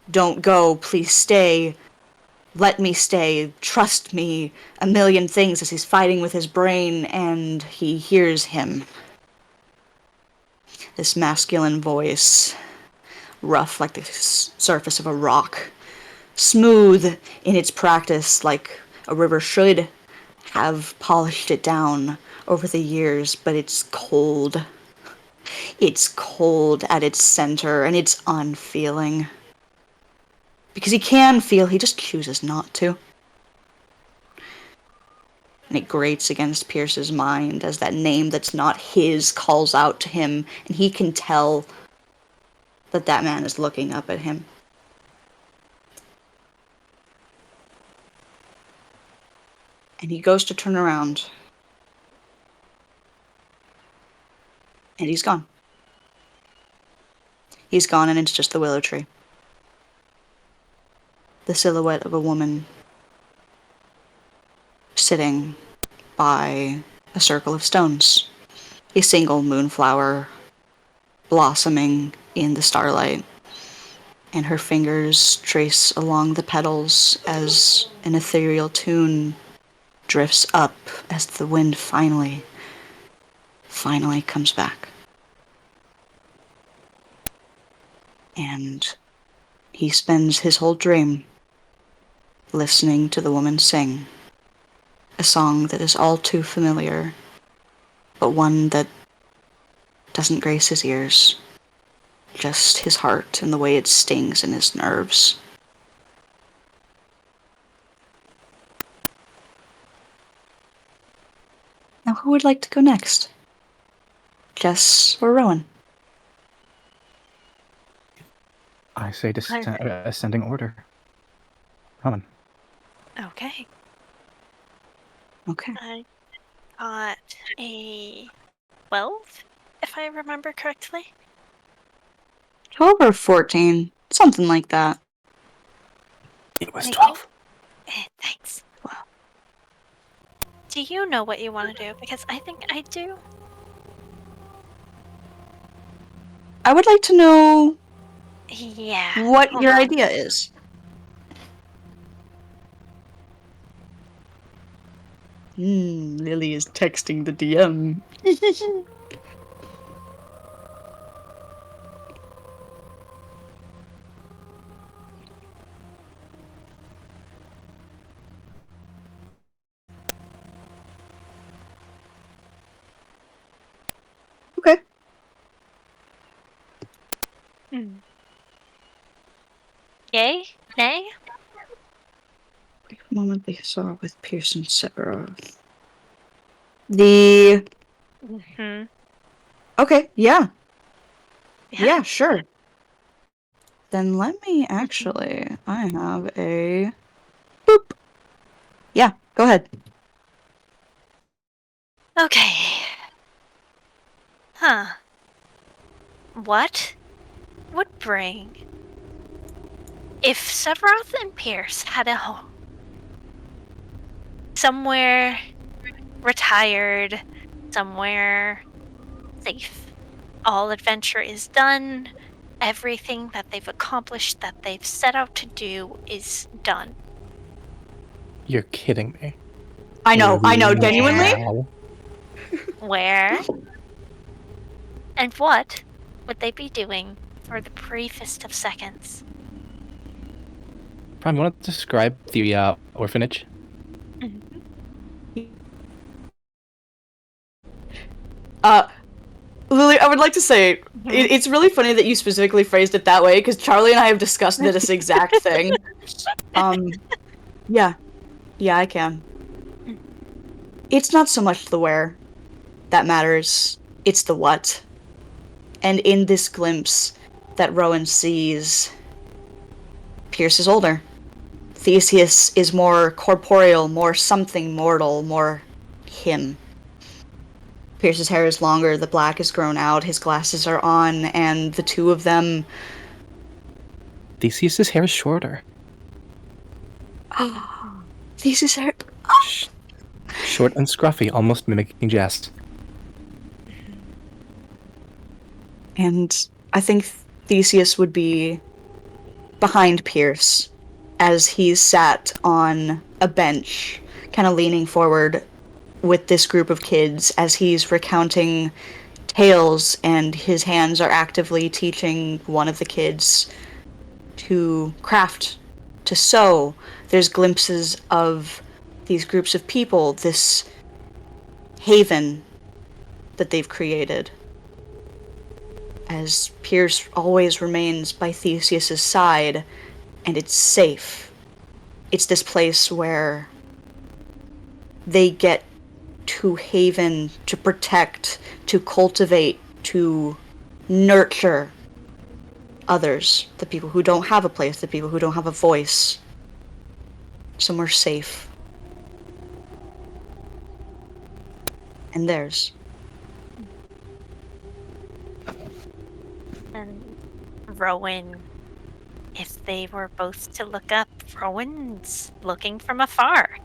don't go, please stay. Let me stay, trust me, a million things as he's fighting with his brain and he hears him. This masculine voice, rough like the surface of a rock, smooth in its practice like a river should have polished it down over the years, but it's cold. It's cold at its center, and it's unfeeling. Because he can feel, he just chooses not to. And it grates against Pierce's mind as that name that's not his calls out to him, and he can tell that that man is looking up at him. And he goes to turn around. And he's gone. He's gone, and it's just the willow tree. The silhouette of a woman sitting by a circle of stones. A single moonflower blossoming in the starlight, and her fingers trace along the petals as an ethereal tune drifts up as the wind finally comes back. And he spends his whole dream listening to the woman sing a song that is all too familiar, but one that doesn't grace his ears, just his heart and the way it stings in his nerves. Now, who would like to go next? Jess or Rowan? I say ascending order. Rowan. Okay. Okay. I got a 12, if I remember correctly. 12 or 14, something like that. It was Thank 12. Thanks. Wow. Do you know what you want to do? Because I think I do. I would like to know Yeah. what hold your on. idea is. Lily is texting the DM. Okay. Yay? Nay? Moment they saw with Pierce and Sephiroth. The... Mm-hmm. Okay, yeah. Yeah, sure. Then let me actually... I have a... Boop. Yeah, go ahead. Okay. Huh. What would bring... If Sephiroth and Pierce had a home, somewhere retired, somewhere safe, all adventure is done, everything that they've accomplished, that they've set out to do is done. You're kidding me. I know, genuinely? Wow. Where? And what would they be doing for the briefest of seconds? Prime, you want to describe the orphanage? Lily, I would like to say, it's really funny that you specifically phrased it that way, because Charlie and I have discussed this exact thing. Yeah. Yeah, I can. It's not so much the where that matters, it's the what. And in this glimpse that Rowan sees, Pierce is older. Theseus is more corporeal, more something mortal, more him. Pierce's hair is longer, the black is grown out, his glasses are on, and the two of them... Theseus's hair is shorter. Theseus' hair... Short and scruffy, almost mimicking Jess. And I think Theseus would be behind Pierce as he's sat on a bench, kind of leaning forward with this group of kids as he's recounting tales, and his hands are actively teaching one of the kids to craft, to sew. There's glimpses of these groups of people, this haven that they've created, as Pierce always remains by Theseus's side, and it's safe. It's this place where they get to haven, to protect, to cultivate, to nurture others, the people who don't have a place, the people who don't have a voice. Somewhere safe. And theirs. Rowan, if they were both to look up, Rowan's looking from afar.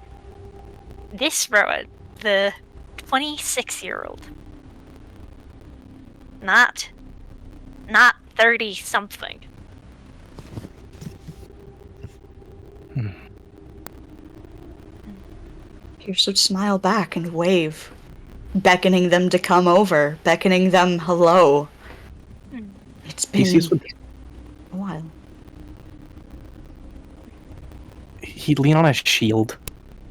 This Rowan, the 26-year-old. Not 30-something. Pierce would smile back and wave, beckoning them to come over, beckoning them hello. It's been Theseus would a while. he'd lean on a shield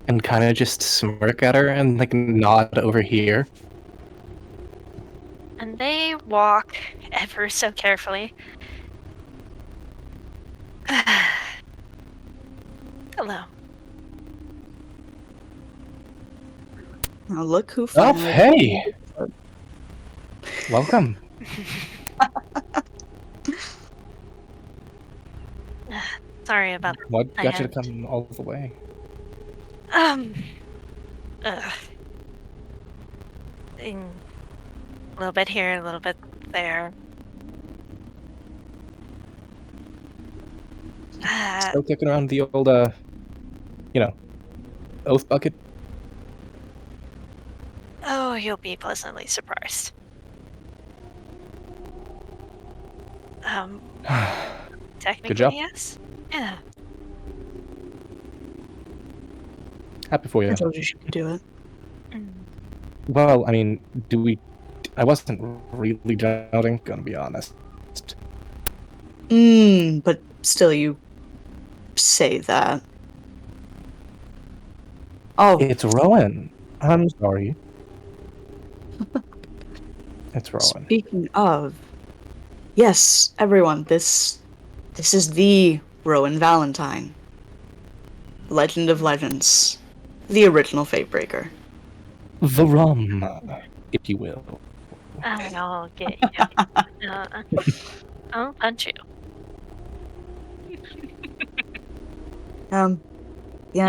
and kind of just smirk at her and like nod over here. And they walk ever so carefully. Hello. Now look who Oh, finally... hey! Welcome. Sorry about What I got you to had- come all the way? a little bit here, a little bit there. Still kicking around the old, oath bucket? Oh, you'll be pleasantly surprised. Technically, job. yes. Yeah. Happy for you. I told you she could do it. Well, I mean, I wasn't really doubting, gonna be honest. But still you say that. Oh, It's Rowan. I'm sorry. It's Rowan. speaking of... Yes, everyone, this is the Rowan Valentine. Legend of Legends. The original Fatebreaker. The rum, if you will. I'll get you. I'll punch you. Yeah,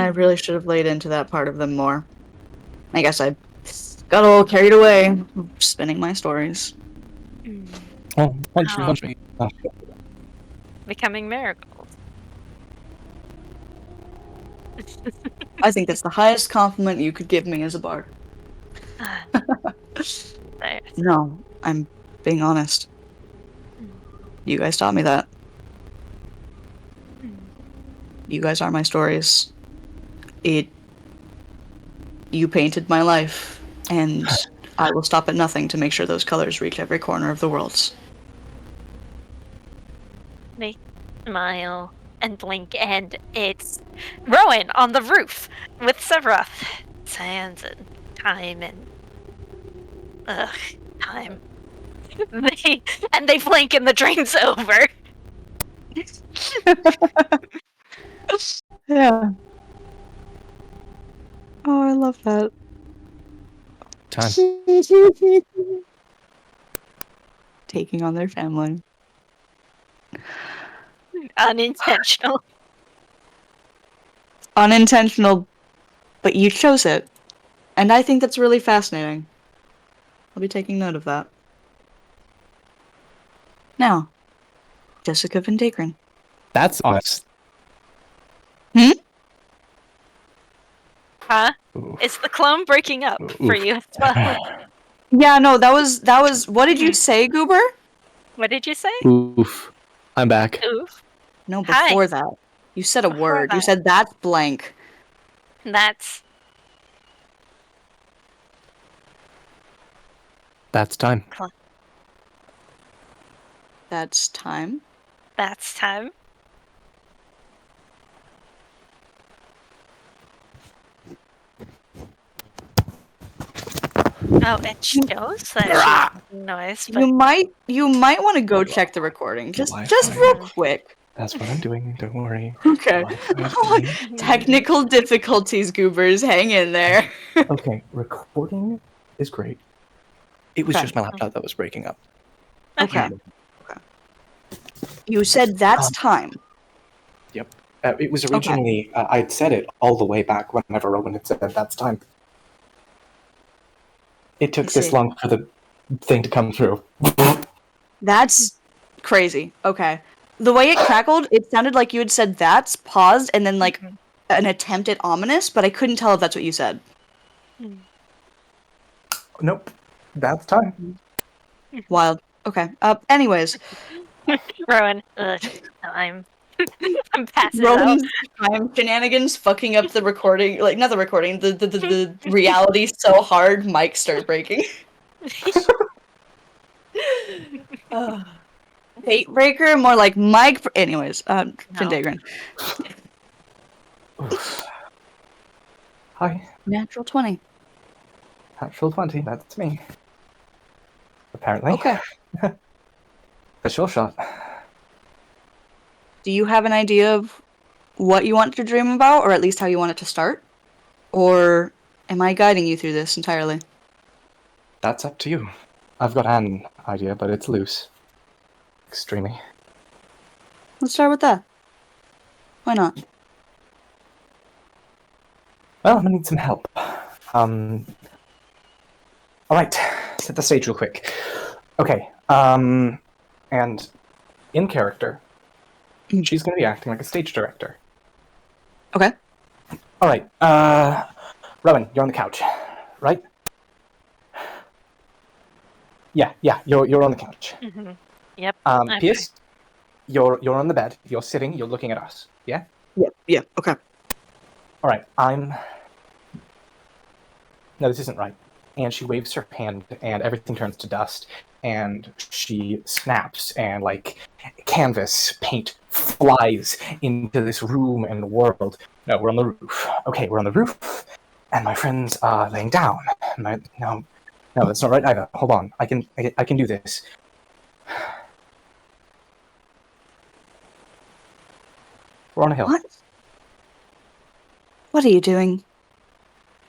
I really should have laid into that part of them more. I guess I got a little carried away, spinning my stories. Oh, punch me. Oh. Becoming Marigold. I think that's the highest compliment you could give me as a bard. There. No, I'm being honest. You guys taught me that. You guys are my stories. You painted my life, and I will stop at nothing to make sure those colors reach every corner of the world. They smile and blink, and it's Rowan on the roof with Sephiroth. Sands and time and time. They blink and the dream's over. Yeah. Oh, I love that. Time. Taking on their family. Unintentional. Unintentional, but you chose it. And I think that's really fascinating. I'll be taking note of that. Now, Jessica Vendagron. That's honest. Huh? Oof. Is the clone breaking up for Oof. you as well? Yeah, no, that was what did you say, Goober? What did you say? Oof. I'm back. Oof. No, Hi. before that. You said a Before word. You that. said that's blank. That's That's time. That's time. that's time. Oh, it shows that she's making noise, but You might want to go check the recording. Just real quick. That's what I'm doing. Don't worry. Okay. Technical difficulties, Goobers. Hang in there. Okay, recording is great. It was Okay. just my laptop that was breaking up. Okay. You said that's time. Yep. It was originally, I'd said it all the way back whenever Rowan had said that's time. It took I this see. long for the thing to come through. That's Crazy. Okay. The way it crackled, it sounded like you had said that's, paused, and then like an attempt at ominous, but I couldn't tell if that's what you said. Nope. That's time. Wild. Okay. Anyways. Rowan, I'm passing out. Rowan's time shenanigans fucking up the recording, like, not the recording, the reality so hard, mics start breaking. Fate breaker, more like mic. Anyways, Vendagron. Hi. Natural 20. Natural 20, that's me. Apparently. Okay. A sure shot. Do you have an idea of what you want to dream about, or at least how you want it to start? Or am I guiding you through this entirely? That's up to you. I've got an idea, but it's loose. Extremely. Let's start with that. Why not? Well, I'm gonna need some help. Alright, set the stage real quick. Okay, and in character, she's gonna be acting like a stage director. Okay. Alright, Rowan, you're on the couch, right? Yeah, you're on the couch. Yep. Pierce, you're on the bed, you're sitting, you're looking at us, yeah? Yeah, okay. Alright, No, this isn't right. And she waves her hand, and everything turns to dust, and she snaps, and, like, canvas, paint flies into this room and world. No, we're on the roof. Okay, we're on the roof, and my friends are laying down. No, that's not right either. Hold on, I can do this. We're on a hill. What? What are you doing?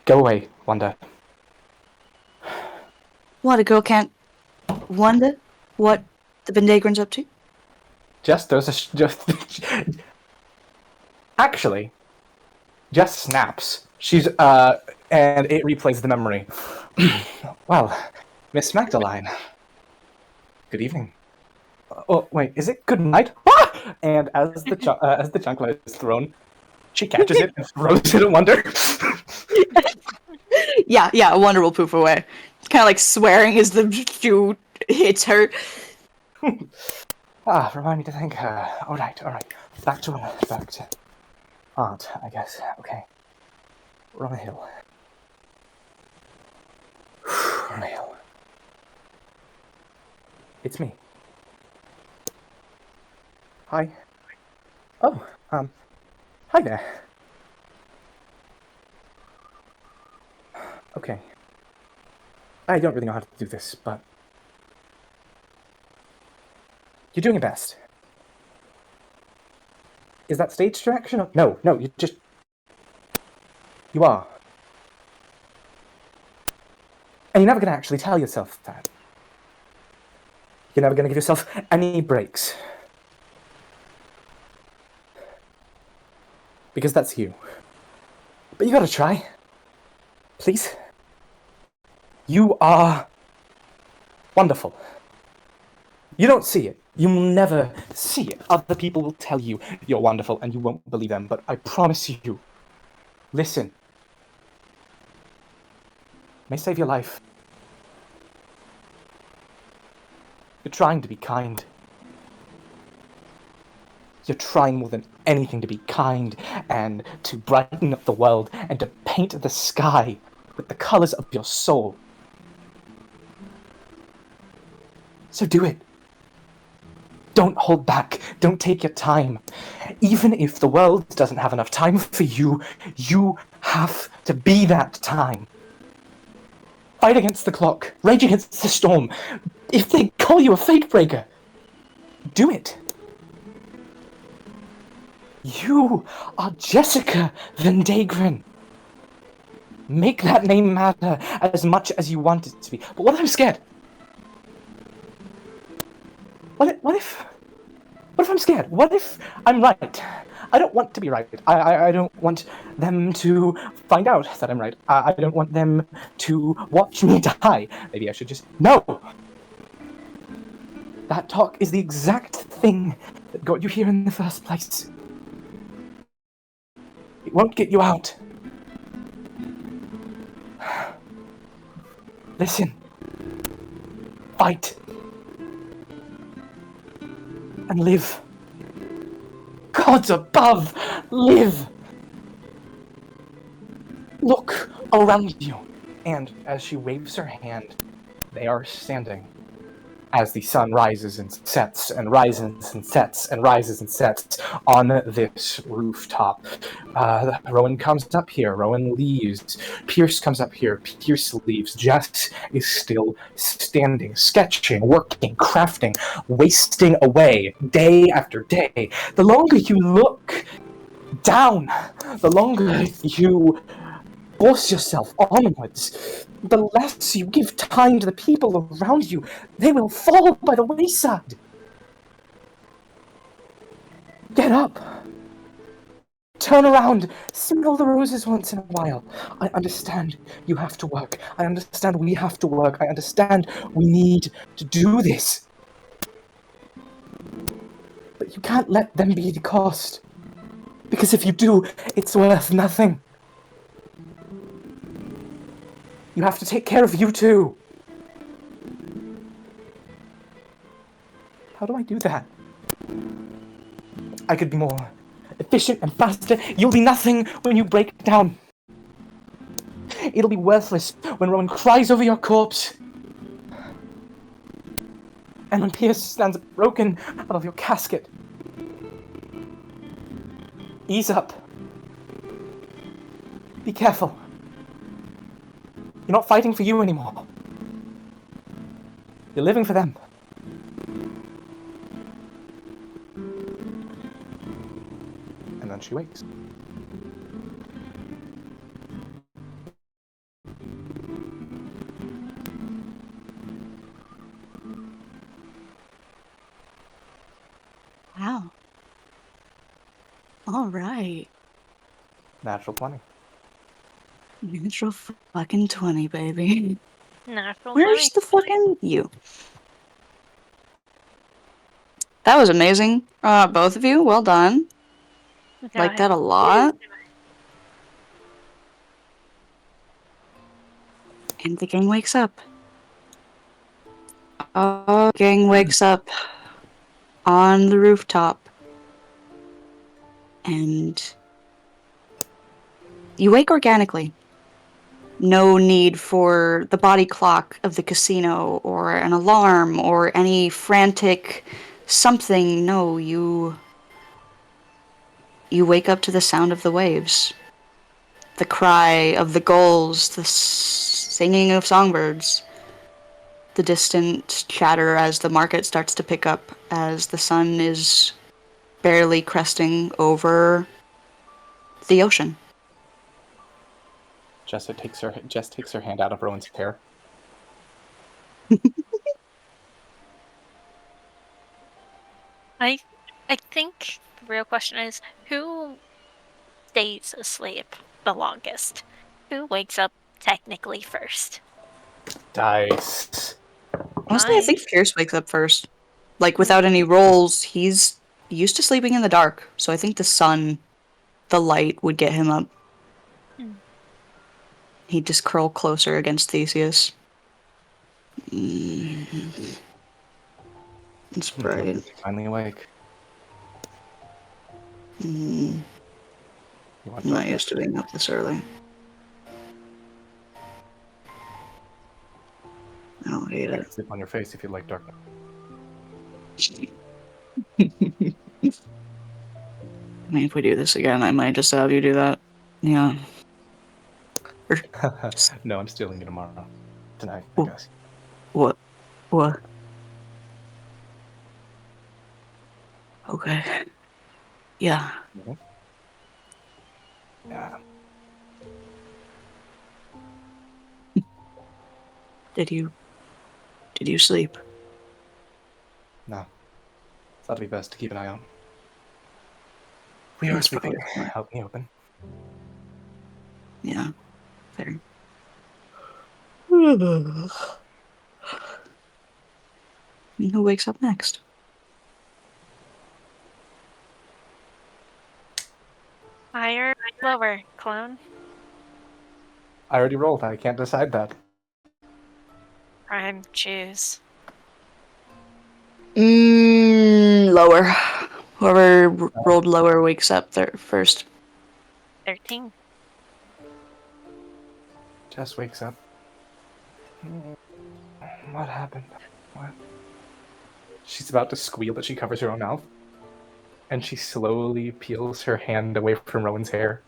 Go away, Wanda. What, a girl can't wonder what the Vendagron's up to? Actually, just snaps. And it replays the memory. Well, Miss Magdalene. Good evening. Oh, wait, is it good night? Ah! And as the chanclet is thrown, she catches it and throws it at Wonder. Yeah, Wonder will poof away. It's kind of like swearing as the shoe hits her. Remind me to thank her. Alright. Back to art, I guess. Okay. We're on a hill. We're on a hill. It's me. Hi. Oh, hi there. Okay. I don't really know how to do this, but you're doing your best. Is that stage direction? No, you are. And you're never going to actually tell yourself that. You're never going to give yourself any breaks. Because that's you. But you gotta try. Please. You are wonderful. You don't see it. You will never see it. Other people will tell you you're wonderful and you won't believe them, but I promise you, listen. It may save your life. You're trying to be kind. You're trying more than anything to be kind and to brighten up the world and to paint the sky with the colors of your soul. So do it. Don't hold back. Don't take your time. Even if the world doesn't have enough time for you, you have to be that time. Fight against the clock. Rage against the storm. If they call you a fate breaker, do it. You are Jessica Vendagron. Make that name matter as much as you want it to be. But what if I'm scared? What if I'm scared? What if I'm right? I don't want to be right. I don't want them to find out that I'm right. I don't want them to watch me die. Maybe I should just... No! That talk is the exact thing that got you here in the first place. It won't get you out. Listen. Fight. And live. Gods above, live! Look around you. And as she waves her hand, they are standing as the sun rises and sets and rises and sets and rises and sets on this rooftop. Rowan comes up here. Rowan leaves. Pierce comes up here. Pierce leaves. Jess is still standing, sketching, working, crafting, wasting away day after day. The longer you look down, the longer you force yourself onwards, the less you give time to the people around you. They will fall by the wayside. Get up. Turn around. Smell the roses once in a while. I understand you have to work. I understand we have to work. I understand we need to do this. But you can't let them be the cost. Because if you do, it's worth nothing. You have to take care of you too. How do I do that? I could be more efficient and faster. You'll be nothing when you break down. It'll be worthless when Rowan cries over your corpse. And when Pierce stands broken out of your casket. Ease up. Be careful. You're not fighting for you anymore. You're living for them. And then she wakes. Wow. All right. Natural 20. Natural fucking 20, baby. Natural Where's 20. the fucking you? That was amazing. Both of you, well done. Like that a lot. And the gang wakes up. Oh, gang wakes up on the rooftop. And you wake organically. No need for the body clock of the casino or an alarm or any frantic something. No, you wake up to the sound of the waves. The cry of the gulls, the singing of songbirds, the distant chatter as the market starts to pick up as the sun is barely cresting over the ocean. Jess takes her hand out of Rowan's hair. I think the real question is, who stays asleep the longest? Who wakes up technically first? Dice. Honestly, I think Pierce wakes up first. Like, without any rolls, he's used to sleeping in the dark, so I think the sun, the light, would get him up. He'd just curl closer against Theseus. It's bright. Finally awake. I'm not used to being up this early. I don't hate it. Sleep on your face if you like darkness. I mean, if we do this again, I might just have you do that. Yeah. No, I'm stealing you tomorrow. Tonight, I Well, guess. What? What? Okay. Yeah. Yeah. Did you sleep? No. Thought it'd be best to keep an eye out. We are That's sleeping probably- out in the open. Yeah. Fair. And who wakes up next? Higher, lower, clone. I already rolled. I can't decide that. Prime, choose. Lower. Whoever rolled lower wakes up there first. 13. Jess wakes up. What happened? What? She's about to squeal, but she covers her own mouth. And she slowly peels her hand away from Rowan's hair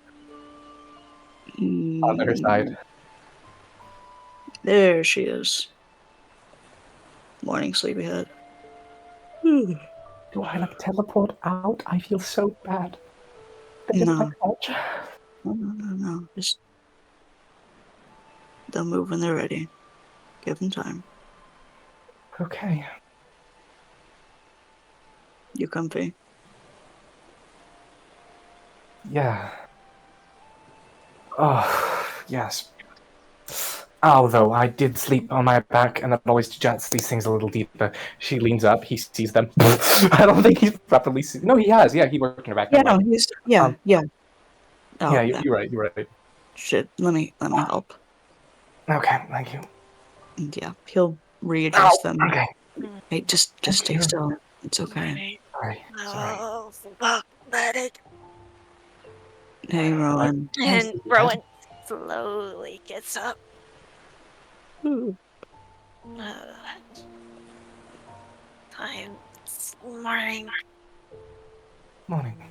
onto her side. There she is. Morning, sleepyhead. Do I like teleport out? I feel so bad. They didn't No. like much. No. Just they'll move when they're ready. Give them time. Okay. You comfy? Yeah. Oh, yes. Although I did sleep on my back, and that always jets these things a little deeper. She leans up, he sees them. I don't think he's properly seen. No, he has. Yeah, he worked in her back. Yeah, Never no, mind. he's yeah. Oh, yeah, you're right. You're right. Shit, let me help. Okay, thank you. And yeah, he'll readjust them. Okay. Hey, just stay you. still. It's okay. Sorry. Oh, fuck, let it. Hey, Rowan. And Rowan slowly gets up. Time. It's morning. Morning.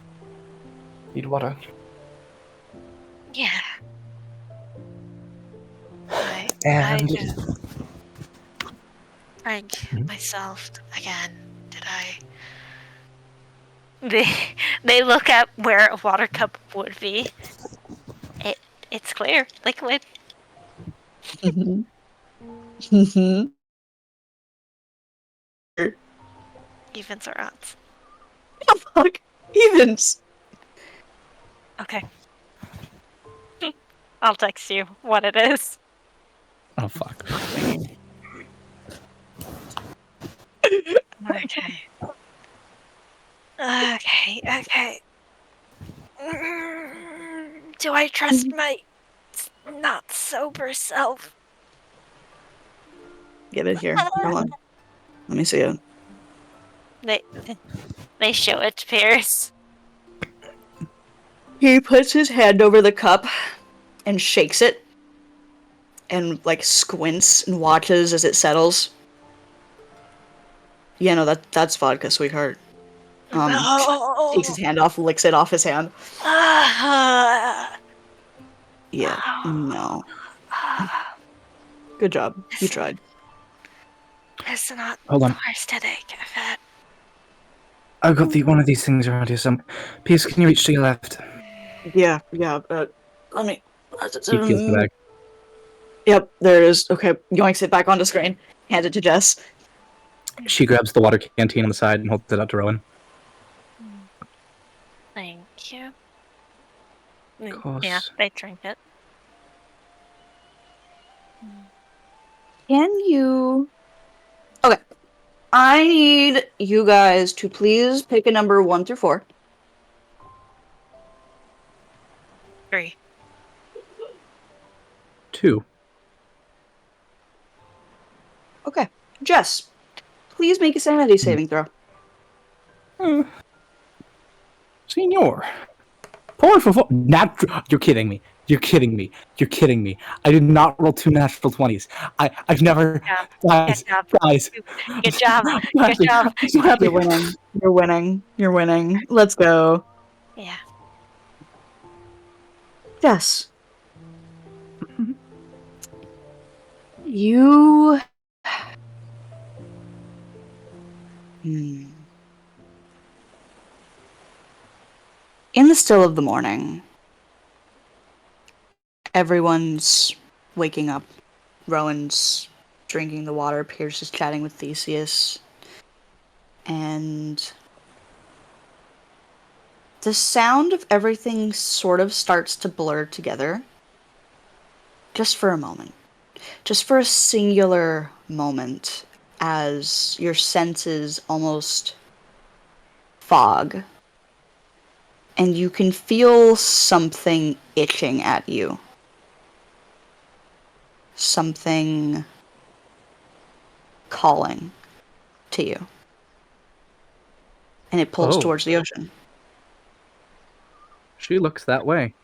Need water. Yeah. I And just drank myself again. Did I? They look at where a water cup would be. It's clear, liquid. Evens or odds? Oh, fuck. Evens. Okay. I'll text you what it is. oh fuck. Okay. Okay. Do I trust my not sober self? Give it here. Come on. Let me see it. They show it to Pierce. He puts his hand over the cup and shakes it and like squints and watches as it settles. Yeah, no, that's vodka, sweetheart. No. Takes his hand off, licks it off his hand. Yeah, no. Good job. You tried. It's not Hold on. the worst headache I've had. I've got one of these things around here. Some. Pierce, can you reach to your left? Yeah. Let me. He feels the bag. Yep, there it is. Okay, yoinks it back onto screen. Hands it to Jess. She grabs the water canteen on the side and holds it out to Rowan. Thank you. Of course. Yeah, they drink it. Can you... Okay. I need you guys to please pick a number 1 through 4. 3. 2. Okay. Jess, please make a sanity saving throw. Senor. 4 for 4. You're kidding me. You're kidding me. You're kidding me. I did not roll 2 natural 20s. I've never. Guys. Good job. Good job. I'm so happy. You're winning. Let's go. Yeah. Jess. You... In the still of the morning, everyone's waking up. Rowan's drinking the water, Pierce is chatting with Theseus, and the sound of everything sort of starts to blur together. Just for a moment. Just for a singular moment. as your senses almost fog. And you can feel something itching at you. Something calling to you. And it pulls Oh. towards the ocean. She looks that way.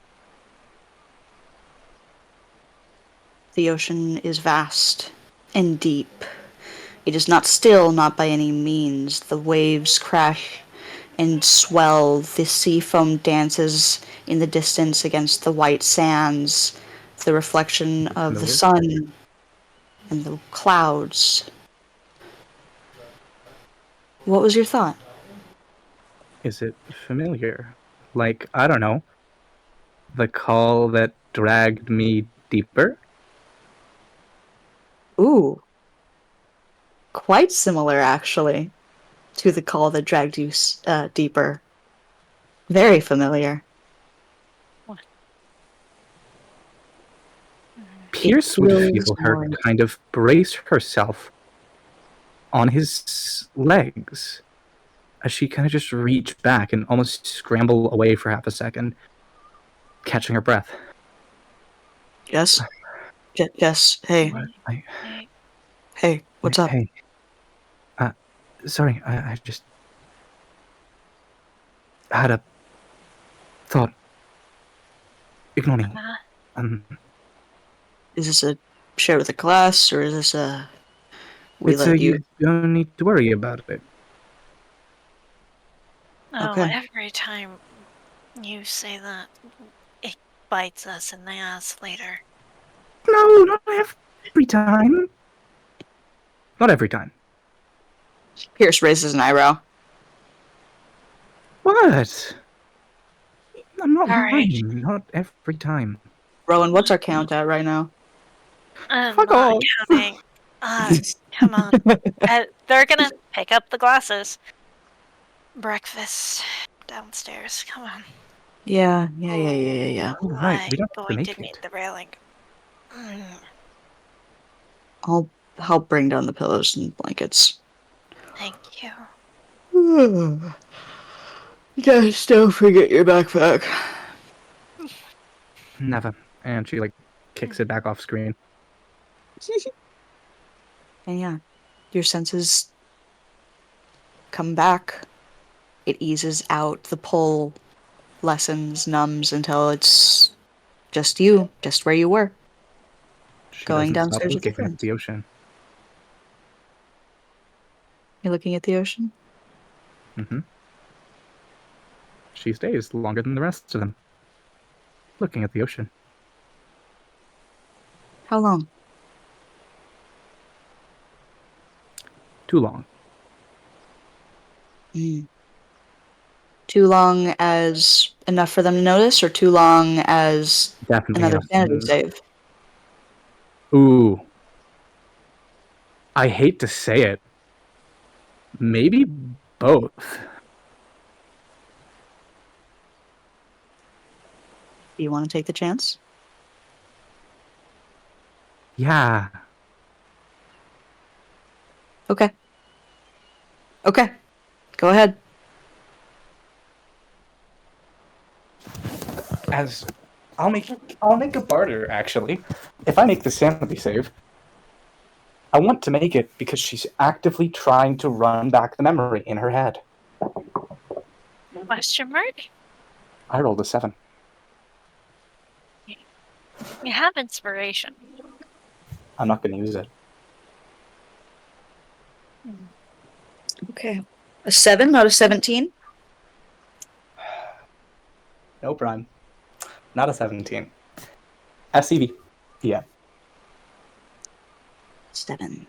The ocean is vast and deep. It is not still, not by any means. The waves crash and swell. The sea foam dances in the distance against the white sands. The reflection of the Familiar? sun and the clouds. What was your thought? Is it familiar? Like, I don't know, the call that dragged me deeper? Ooh, quite similar actually to the call that dragged you deeper. Very familiar. Pierce would feels feel her more- kind of brace herself on his legs as she kind of just reached back and almost scramble away for half a second, catching her breath. Yes? Yes, hey. What? Hey, what's up? Hey. Sorry, I just had a thought. Ignore me. Is this a share with the class, or is this a... You don't need to worry about it. Oh, Okay. every time you say that, it bites us in the ass later. No, not every time. Not every time. Pierce raises an eyebrow. What? I'm not All right. lying. Not every time. Rowan, what's our count at right now? I'm Fuck not off. counting. Come on. They're gonna pick up the glasses. Breakfast downstairs. Come on. Yeah. Oh, right. We don't have to Going make to need it. the railing. I'll help bring down the pillows and blankets. Thank you. Guys, don't forget your backpack. Never. And she, kicks it back off screen. And yeah, your senses come back. It eases out. The pull lessens, numbs until it's just you, just where you were. She Going doesn't stop downstairs with your looking at friends. the ocean. You're looking at the ocean? Mm-hmm. She stays longer than the rest of them. Looking at the ocean. How long? Too long. Too long as enough for them to notice, or too long as Definitely another enough. sanity save? Ooh. I hate to say it. Maybe both. Do you want to take the chance? Yeah. Okay. Go ahead. As I'll make a barter, actually. If I make the sanity save, I want to make it because she's actively trying to run back the memory in her head. Question mark? I rolled a 7. You have inspiration. I'm not going to use it. Okay. A 7 out of 17? No prime. Not a 17. SCV. Yeah. 7.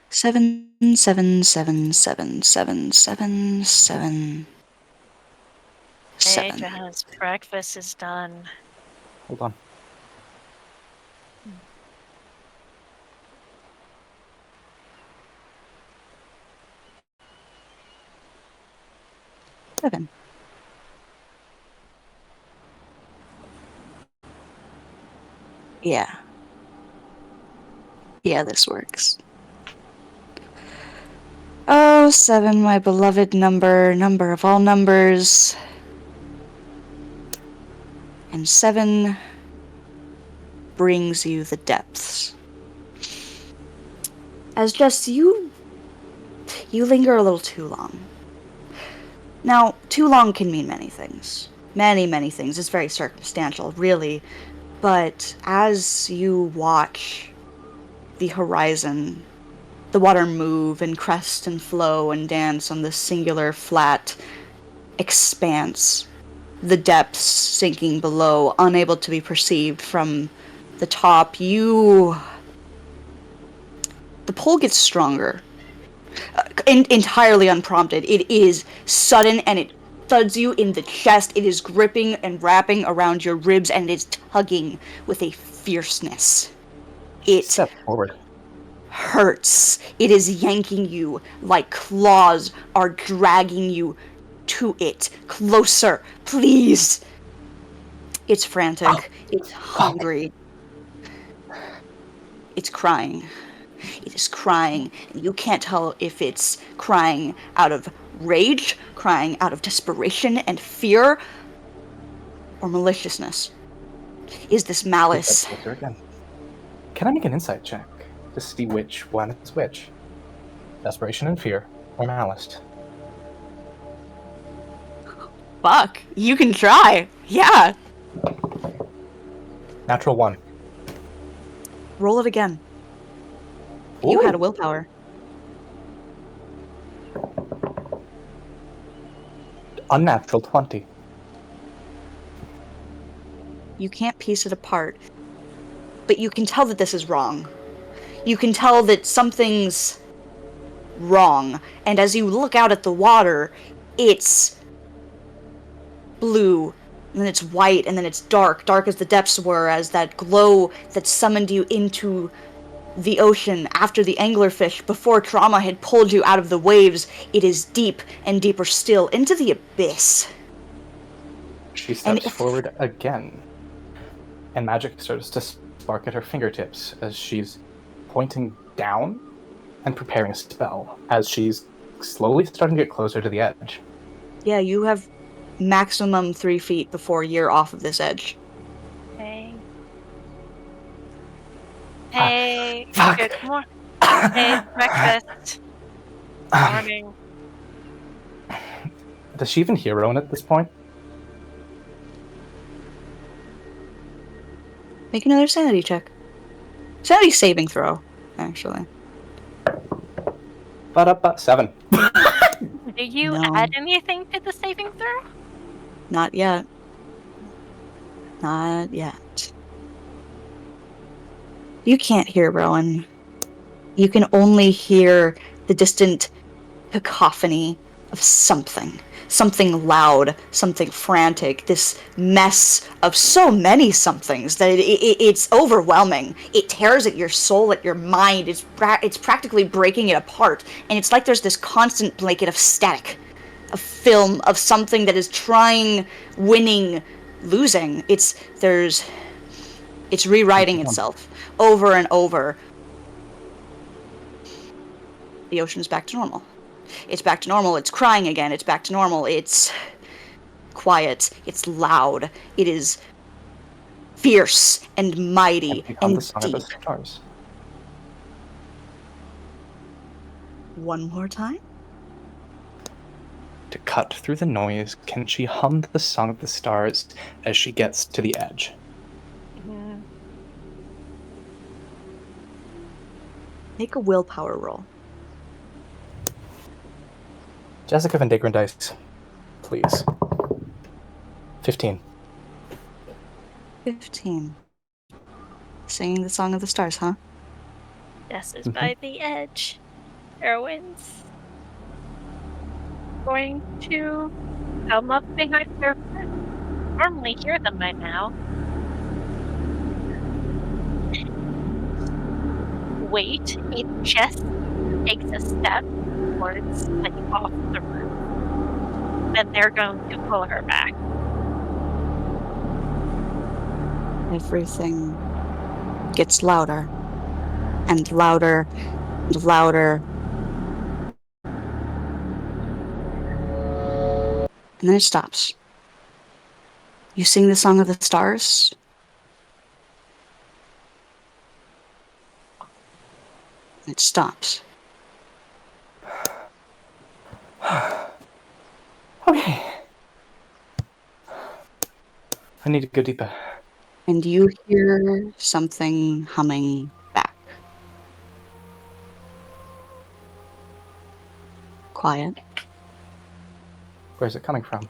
7, 7, 7, 7, 7, 7, 7. Hey, 7. Jazz, breakfast is done. Hold on. Seven. Yeah. Yeah, this works. Oh, 7, my beloved number, number of all numbers. And 7 brings you the depths. As just you linger a little too long. Now, too long can mean many things. Many, many things. It's very circumstantial, really. But as you watch the horizon, the water move and crest and flow and dance on this singular flat expanse, the depths sinking below, unable to be perceived from the top, the pull gets stronger. Entirely unprompted. It is sudden and it thuds you in the chest. It is gripping and wrapping around your ribs and it is tugging with a fierceness. It Step forward. hurts. It is yanking you like claws are dragging you to it. Closer, please. It's frantic. It's hungry. It's crying. It is crying, and you can't tell if it's crying out of rage, crying out of desperation and fear, or maliciousness. Is this malice? Again. Can I make an insight check to see which one is which? Desperation and fear, or malice? Fuck, you can try. Yeah. Natural 1. Roll it again. You had a willpower. Unnatural 20. You can't piece it apart, but you can tell that this is wrong. You can tell that something's wrong, and as you look out at the water, it's blue, and then it's white, and then it's dark as the depths were, as that glow that summoned you into the ocean after the anglerfish before trauma had pulled you out of the waves. It is deep and deeper still into the abyss. She steps forward again, and magic starts to spark at her fingertips as she's pointing down and preparing a spell as she's slowly starting to get closer to the edge. Yeah, you have maximum 3 feet before you're off of this edge. Hey, fuck. good morning. Hey, breakfast. Morning. Does she even hear Rowan at this point? Make another sanity check. Sanity saving throw, actually. But 7. Do you No. add anything to the saving throw? Not yet. Not yet. You can't hear Rowan. You can only hear the distant cacophony of something. Something loud, something frantic, this mess of so many somethings that it's overwhelming. It tears at your soul, at your mind. It's practically breaking it apart. And it's like there's this constant blanket of static, of film, of something that is trying, winning, losing. It's rewriting itself over and over. The ocean's back to normal. It's back to normal. It's crying again. It's back to normal. It's quiet. It's loud. It is fierce and mighty and the song deep. of the stars. One more time. To cut through the noise, can she hum the song of the stars as she gets to the edge? Make a willpower roll. Jessica Vendagron dice, please. 15. 15. Singing the song of the stars, huh? Jess is by the edge. Erwin's going to come up behind her friend. Normally hear them by now. Wait, it just takes a step towards off the roof. Then they're going to pull her back. Everything gets louder and louder and louder. And then it stops. You sing the Song of the Stars. It stops. Okay. I need to go deeper. And you hear something humming back. Quiet. Where's it coming from?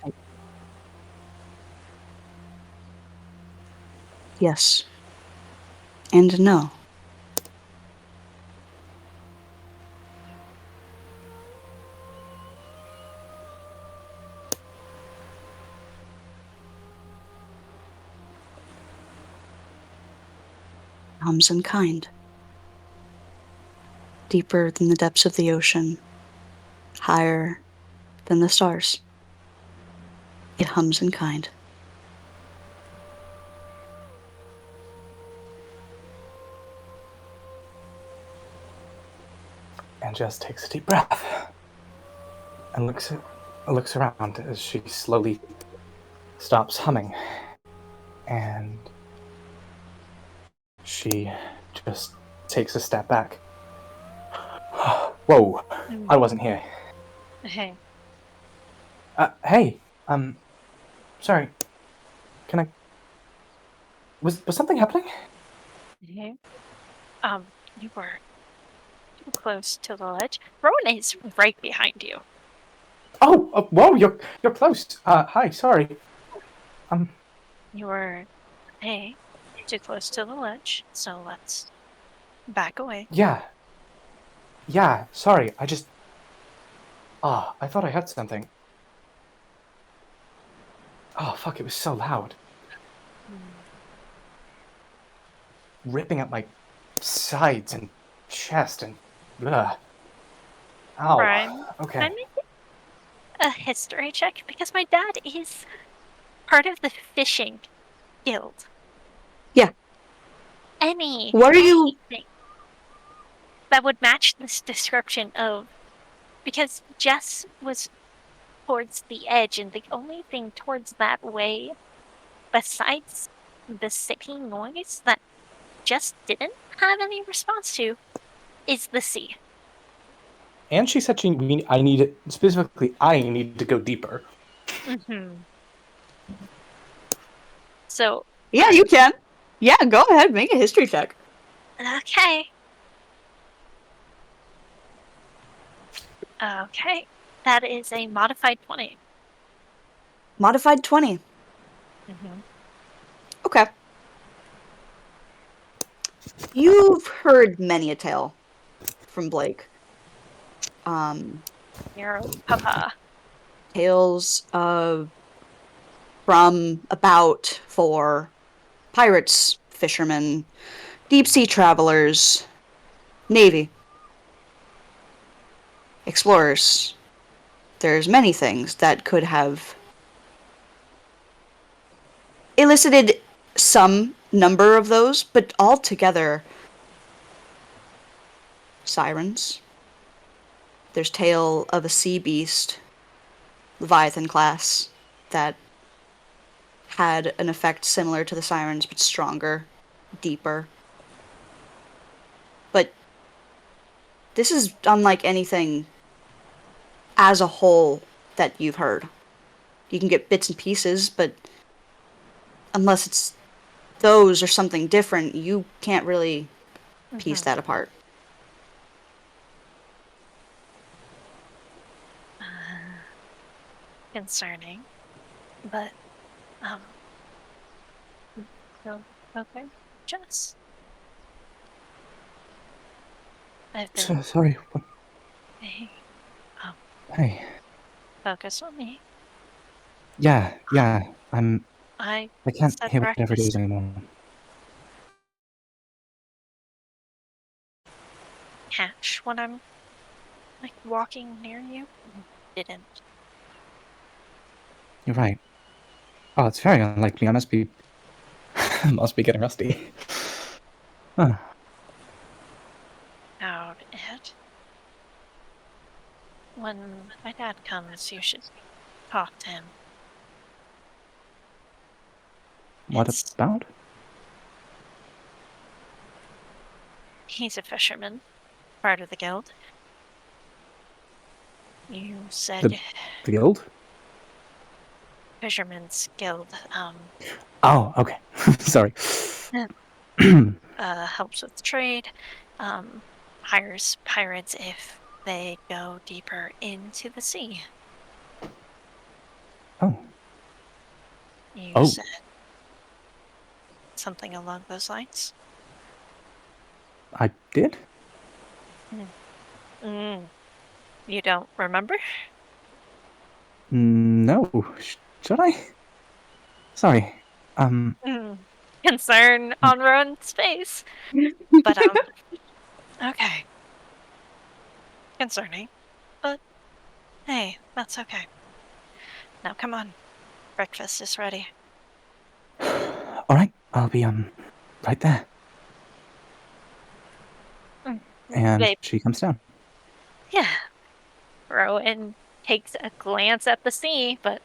Yes. And no. Hums in kind. Deeper than the depths of the ocean. Higher than the stars. It hums in kind. And just takes a deep breath and looks around as she slowly stops humming, and she just takes a step back. Whoa! I wasn't here. Hey. Hey. Sorry. Can I? Was something happening? Hey. You were too close to the ledge. Rowan is right behind you. Oh, whoa! You're close. Hi. Sorry. You were, hey, too close to the ledge, so let's back away. Yeah. Yeah. Sorry. I just. I thought I heard something. Oh fuck! It was so loud. Ripping at my sides and chest and. Ugh. Ow. Prime, Okay. can I make a history check? Because my dad is part of the fishing guild. Yeah. What are you- Anything that would match this description of, because Jess was towards the edge, and the only thing towards that way, besides the city noise that Jess didn't have any response to, is the sea. And she said I need to go deeper. Mm-hmm. So, Yeah, you can. Yeah, go ahead. Make a history check. okay. Okay. That is a modified 20. Modified 20. Mm-hmm. Okay. You've heard many a tale from Blake. Your papa. Tales of, from, about, for pirates, fishermen, deep sea travelers, navy, explorers. There's many things that could have elicited some number of those, but altogether, sirens. There's tale of a sea beast, Leviathan class, that had an effect similar to the sirens, but stronger, deeper. But this is unlike anything as a whole that you've heard. You can get bits and pieces, but unless it's those or something different, you can't really piece that apart. Concerning. But, no, okay. Jess. I've been, Sorry. hey, Hey. focus on me. Yeah. I I can't said hear whatever it is breakfast. anymore. Catch when I'm, like, walking near you. Didn't. You're right. Oh, it's very unlike me. I must be getting rusty. Huh. Out it. When my dad comes, you should talk to him. What It's- about? He's a fisherman, part of the guild. You said The guild? Fisherman's Guild. Oh, okay. Sorry. Helps with trade. Hires pirates if they go deeper into the sea. Oh. You Oh. said something along those lines? I did? You don't remember? No. Should I? Sorry. Concern on Rowan's face. But, okay. Concerning. But, hey, that's okay. Now, come on. Breakfast is ready. Alright, I'll be, right there. And Babe. she comes down. Yeah. Rowan takes a glance at the sea, but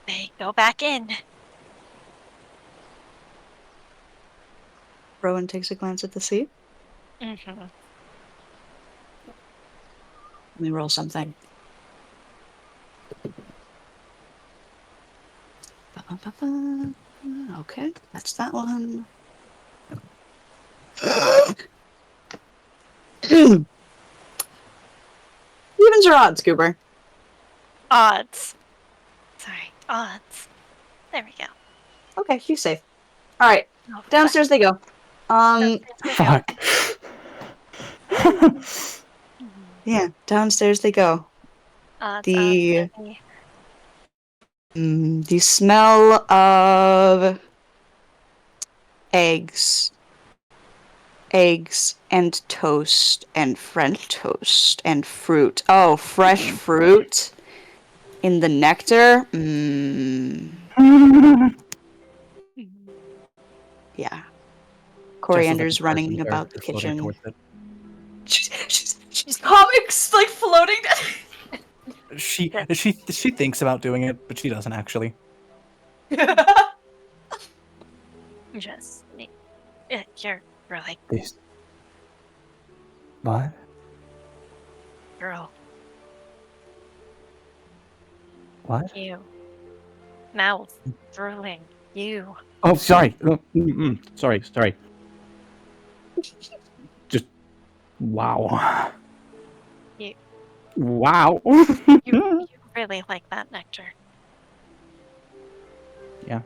they go back in. Rowan takes a glance at the sea. Mm-hmm. Let me roll something. Okay, that's that one. Evens or odds, Goober? Odds. Sorry, odds. There we go. Okay, she's safe. All right, Oh, downstairs they go. Fuck. Yeah, downstairs they go. Odds. The smell of eggs and toast and French toast and fruit. Oh, fresh fruit in the nectar. Yeah. Coriander's running about the kitchen. She's comics like floating. She thinks about doing it, but she doesn't actually. Just, you're really This. What? girl. What? You. Mouth drooling. You. Oh, sorry. Sorry. Just wow. You. Wow. You really like that nectar. Yeah.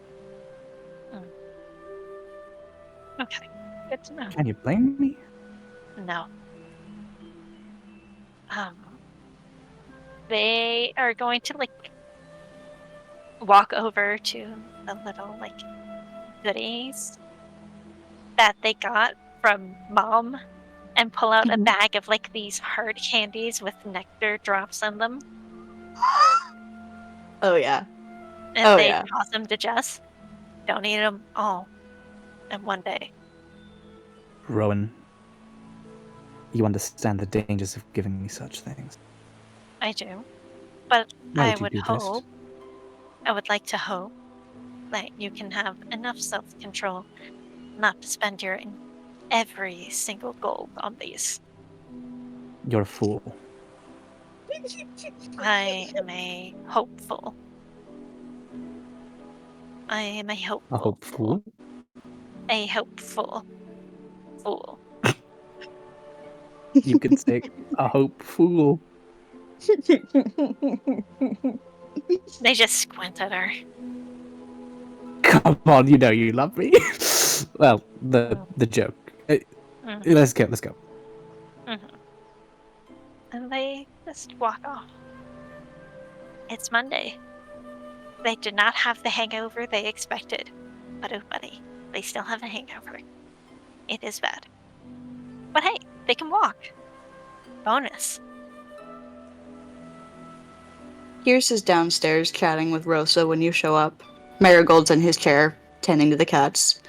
Okay. Good to know. Can you blame me? No. They are going to walk over to the little goodies that they got from Mom and pull out a bag of these hard candies with nectar drops on them. Oh yeah. And they toss them to Jess. Don't eat them all in one day. Rowan, you understand the dangers of giving me such things. I do. But Why I would you do this? I would like to hope that you can have enough self-control not to spend every single gold on these. You're a fool. I am a hopeful. I am a hopeful. A hopeful? A hopeful fool. You can say a hopeful. They just squint at her. Come on, you know you love me. Well, the joke. Let's go. Mm-hmm. And they just walk off. It's Monday. They did not have the hangover they expected. But oh buddy, they still have a hangover. It is bad. But hey, they can walk. Bonus. Pierce is downstairs chatting with Rosa when you show up. Marigold's in his chair, tending to the cats.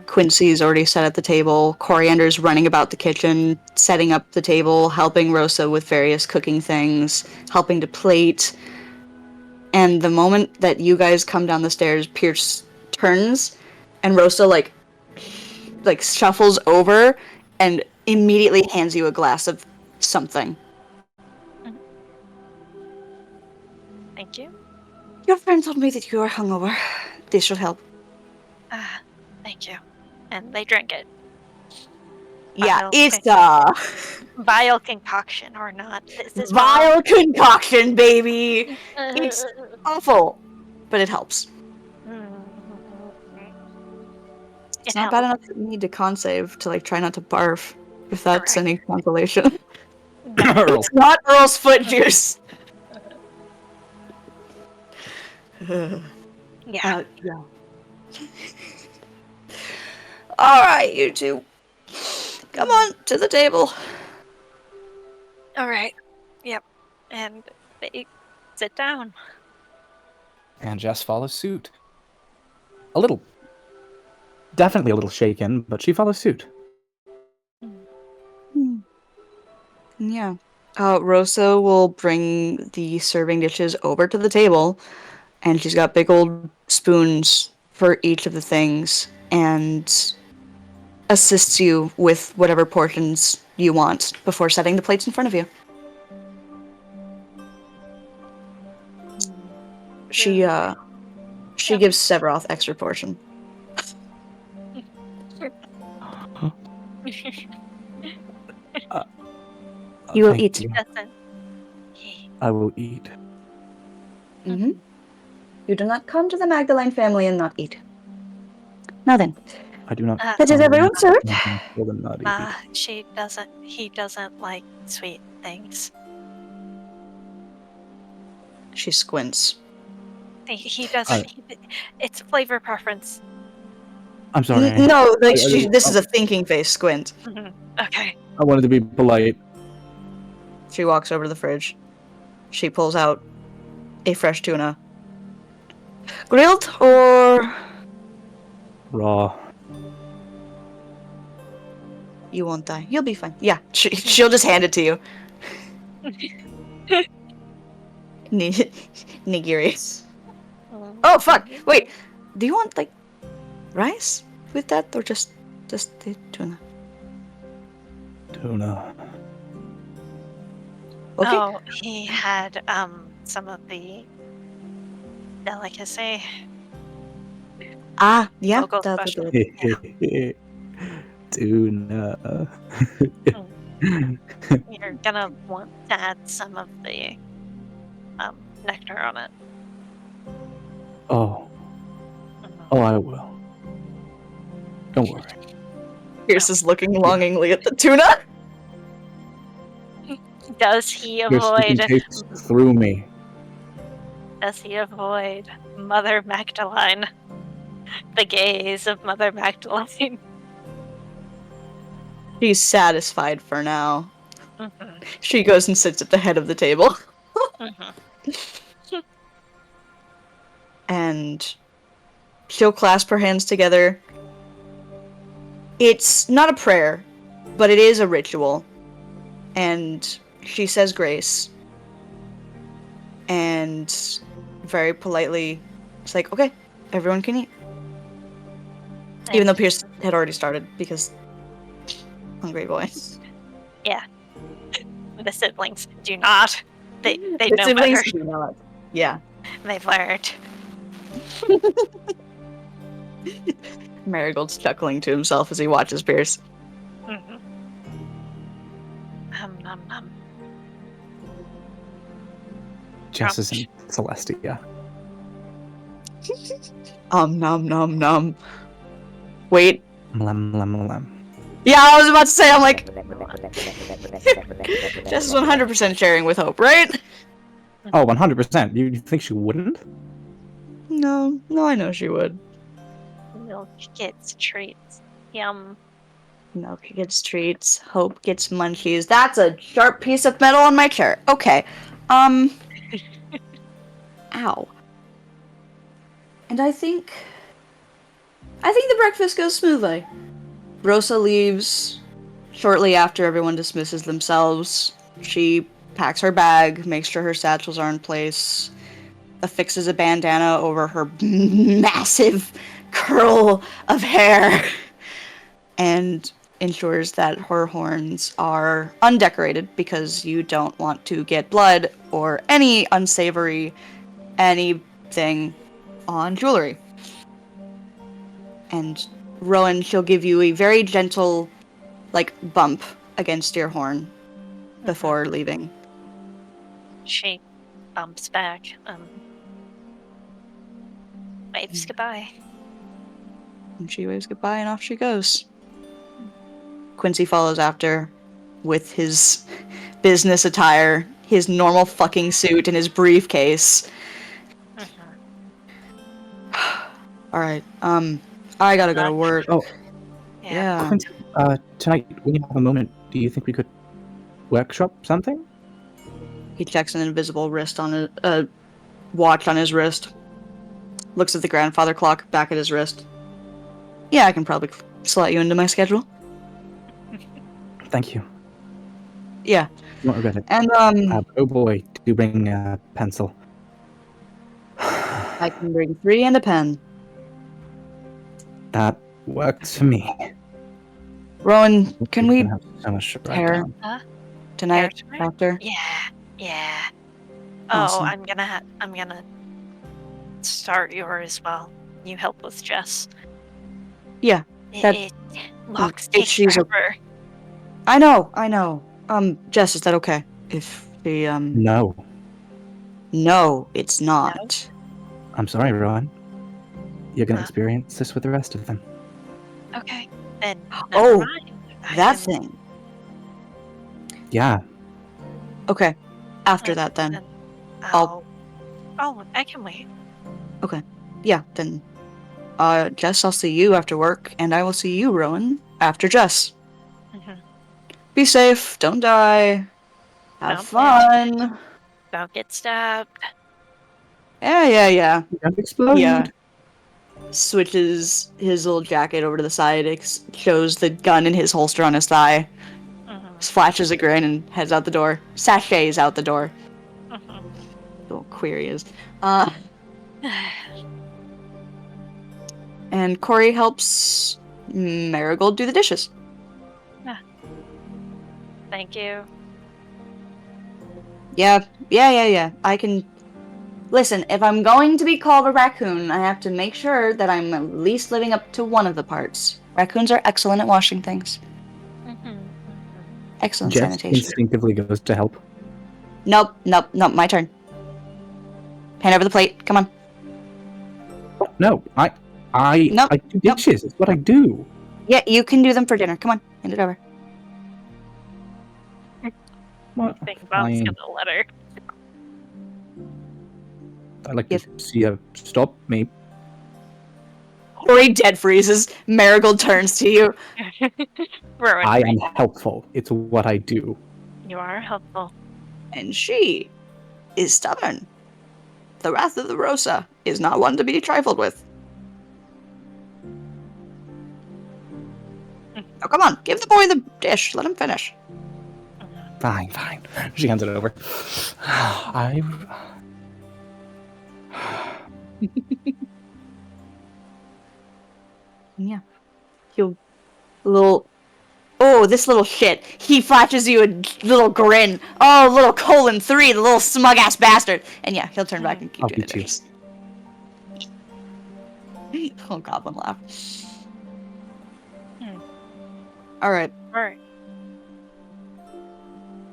Quincy's already set at the table. Coriander's running about the kitchen, setting up the table, helping Rosa with various cooking things, helping to plate. And the moment that you guys come down the stairs, Pierce turns, and Rosa like shuffles over and immediately hands you a glass of something. Thank you. Your friend told me that you are hungover. This should help. Ah, thank you. And they drink it. Yeah, Vile it's vile concoction or not. This is vile concoction, baby. It's awful, but it helps. It's not bad enough that you need to con save to like try not to barf, if that's Correct. any consolation. Earl. It's not Earl's foot juice. Yeah. Yeah. All right, you two. Come on to the table. All right. Yep. And they sit down. And Jess follows suit. A little. Definitely a little shaken, but she follows suit. Yeah. Rosa will bring the serving dishes over to the table, and she's got big old spoons for each of the things, and assists you with whatever portions you want before setting the plates in front of you. She gives Severoth extra portion. You will eat. Doesn't. I will eat. Mm-hmm. You do not come to the Magdalene family and not eat. Now then. I do not. That is everyone served? She doesn't. He doesn't like sweet things. She squints. He doesn't. It's flavor preference. I'm sorry. No, like this is a thinking face squint. Okay. I wanted to be polite. She walks over to the fridge. She pulls out a fresh tuna. Grilled or Raw. you won't die. You'll be fine. Yeah, she'll just hand it to you. Nigiri. Oh fuck! Wait, do you want like rice with that, or just the tuna? Tuna. Okay. Oh, he had some of the delicacy. Ah, yeah. Local That's special. good. Tuna. You're gonna want to add some of the nectar on it. Oh, I will. Don't worry. Pierce is looking longingly at the tuna. Does he Your skin avoid? takes through me. Does he avoid Mother Magdalene? The gaze of Mother Magdalene. She's satisfied for now. Mm-hmm. She goes and sits at the head of the table. Mm-hmm. And she'll clasp her hands together. It's not a prayer, but it is a ritual. And she says grace. And very politely, it's like, okay, everyone can eat. Even though Pierce had already started, because hungry boy. Yeah. The siblings do not. They The know siblings better. do not. Yeah. They've learned. Marigold's chuckling to himself as he watches Pierce. Mm-hmm. Nom nom. Jess is in Celestia. Nom nom nom. Wait. Mlem, mlem, mlem. Yeah, I was about to say, I'm like... Jess is 100% sharing with Hope, right? Oh, 100%. You think she wouldn't? No, I know she would. Milk gets treats. Yum. Milk gets treats, Hope gets munchies. That's a sharp piece of metal on my chair. Okay. Ow. And I think the breakfast goes smoothly. Rosa leaves shortly after everyone dismisses themselves. She packs her bag, makes sure her satchels are in place, affixes a bandana over her massive curl of hair and ensures that her horns are undecorated because you don't want to get blood or any unsavory anything on jewelry. And Rowan, she'll give you a very gentle, bump against your horn before leaving. She bumps back. Waves goodbye. And she waves goodbye and off she goes. Quincy follows after with his business attire, his normal fucking suit, and his briefcase. Alright, I gotta go to work. Oh, Yeah. Quincy, tonight, when you have a moment, do you think we could workshop something? He checks an invisible wrist on a watch on his wrist. Looks at the grandfather clock back at his wrist. Yeah, I can probably slot you into my schedule. Thank you. Yeah. You won't regret it. And, Oh boy, do bring a pencil. I can bring 3 and a pen. That works for me. Rowan, can We're we gonna have so much to write pair down. tonight tonight? after? Yeah. Awesome. Oh, I'm gonna start yours while you help with Jess. Yeah. It locks if she's forever. I know. Jess, is that okay? If the, No. No, it's not. I'm sorry, Rowan. You're gonna Huh? experience this with the rest of them. Okay, then Oh, never mind. that thing. Yeah. Okay. After that, then. Oh, I can wait. Yeah, then. Jess, I'll see you after work, and I will see you, Rowan, after Jess. Mhm. Be safe, don't die. Have Don't fun. Don't get stabbed. Yeah. Don't explode. Yeah. Switches his little jacket over to the side, shows the gun in his holster on his thigh, flashes a grin, and heads out the door. Sachets out the door. Little queer he is. And Corey helps Marigold do the dishes. Thank you. Yeah. I can... Listen, if I'm going to be called a raccoon, I have to make sure that I'm at least living up to one of the parts. Raccoons are excellent at washing things. Excellent Jess sanitation. instinctively goes to help. Nope, my turn. Hand over the plate, come on. Oh, no, I Nope, do dishes. It's what I do. Yeah, you can do them for dinner, come on, hand it over. What? Think about Fine. gonna let her. I'd like to see her stop me. Corey dead freezes, Marigold turns to you. Rowan, I am helpful. It's what I do. you are helpful. And she is stubborn. The wrath of the Rosa is not one to be trifled with. Oh, come on, give the boy the dish, let him finish. Fine. She hands it over. Yeah. This little shit. He flashes you a little grin. Oh, little colon 3, the little smug ass bastard. And yeah, he'll turn back and keep I'll doing the beat you. dishes. Oh, goblin laugh. Alright, Alright.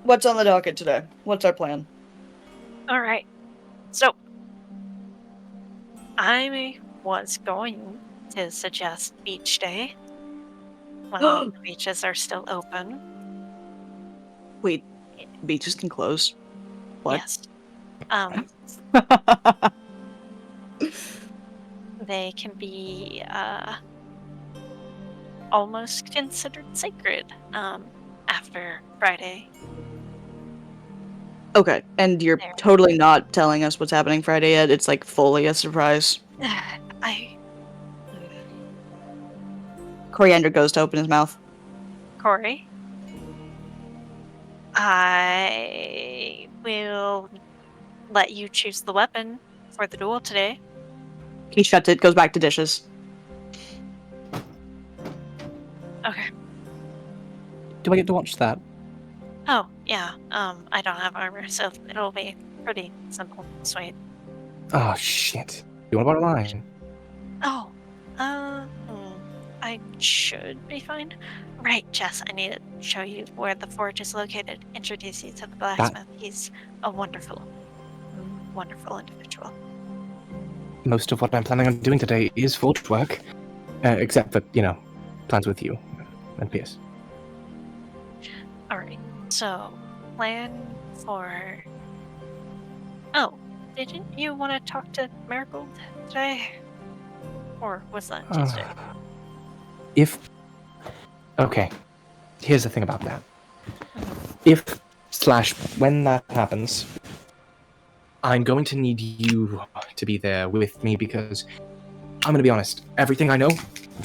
what's on the docket today? What's our plan? Alright. So, I was going to suggest beach day while the beaches are still open. Wait, beaches can close. What? Yes. They can be almost considered sacred after Friday. Okay, and you're There. totally not telling us what's happening Friday yet? It's like fully a surprise. Coriander goes to open his mouth. Corey, I will let you choose the weapon for the duel today. He shuts it, goes back to dishes. Okay. Do I get to watch that? Oh, yeah. I don't have armor, so it'll be pretty simple. Sweet. Oh, shit. You want to borrow line? Oh, I should be fine. Right, Jess, I need to show you where the forge is located. Introduce you to the blacksmith. He's a wonderful, wonderful individual. Most of what I'm planning on doing today is forge work. Except for, plans with you and Pierce. Alright, so plan for... Oh, didn't you want to talk to Marigold today? Or was that Tuesday? Okay, here's the thing about that. When that happens, I'm going to need you to be there with me because I'm going to be honest, everything I know,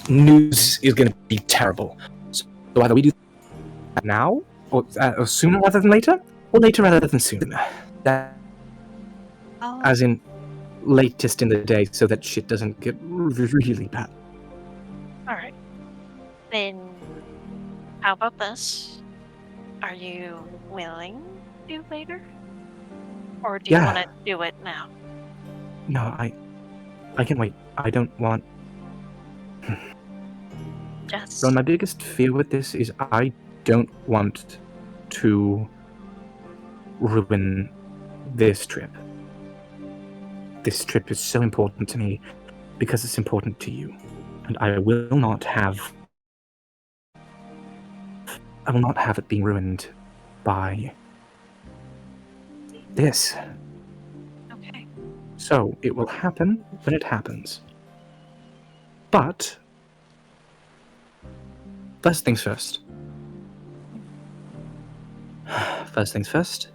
news is going to be terrible. So either we do that now, or sooner rather than later, or later rather than sooner. As in, latest in the day, so that shit doesn't get really bad. Alright. Then, how about this? Are you willing to do later? Or do you want to do it now? No, I can wait. I don't want... Just... So my biggest fear with this is I don't want to ruin this trip. This trip is so important to me because it's important to you. And I will not have it being ruined by this. Okay. So it will happen when it happens. But first things first. First things first.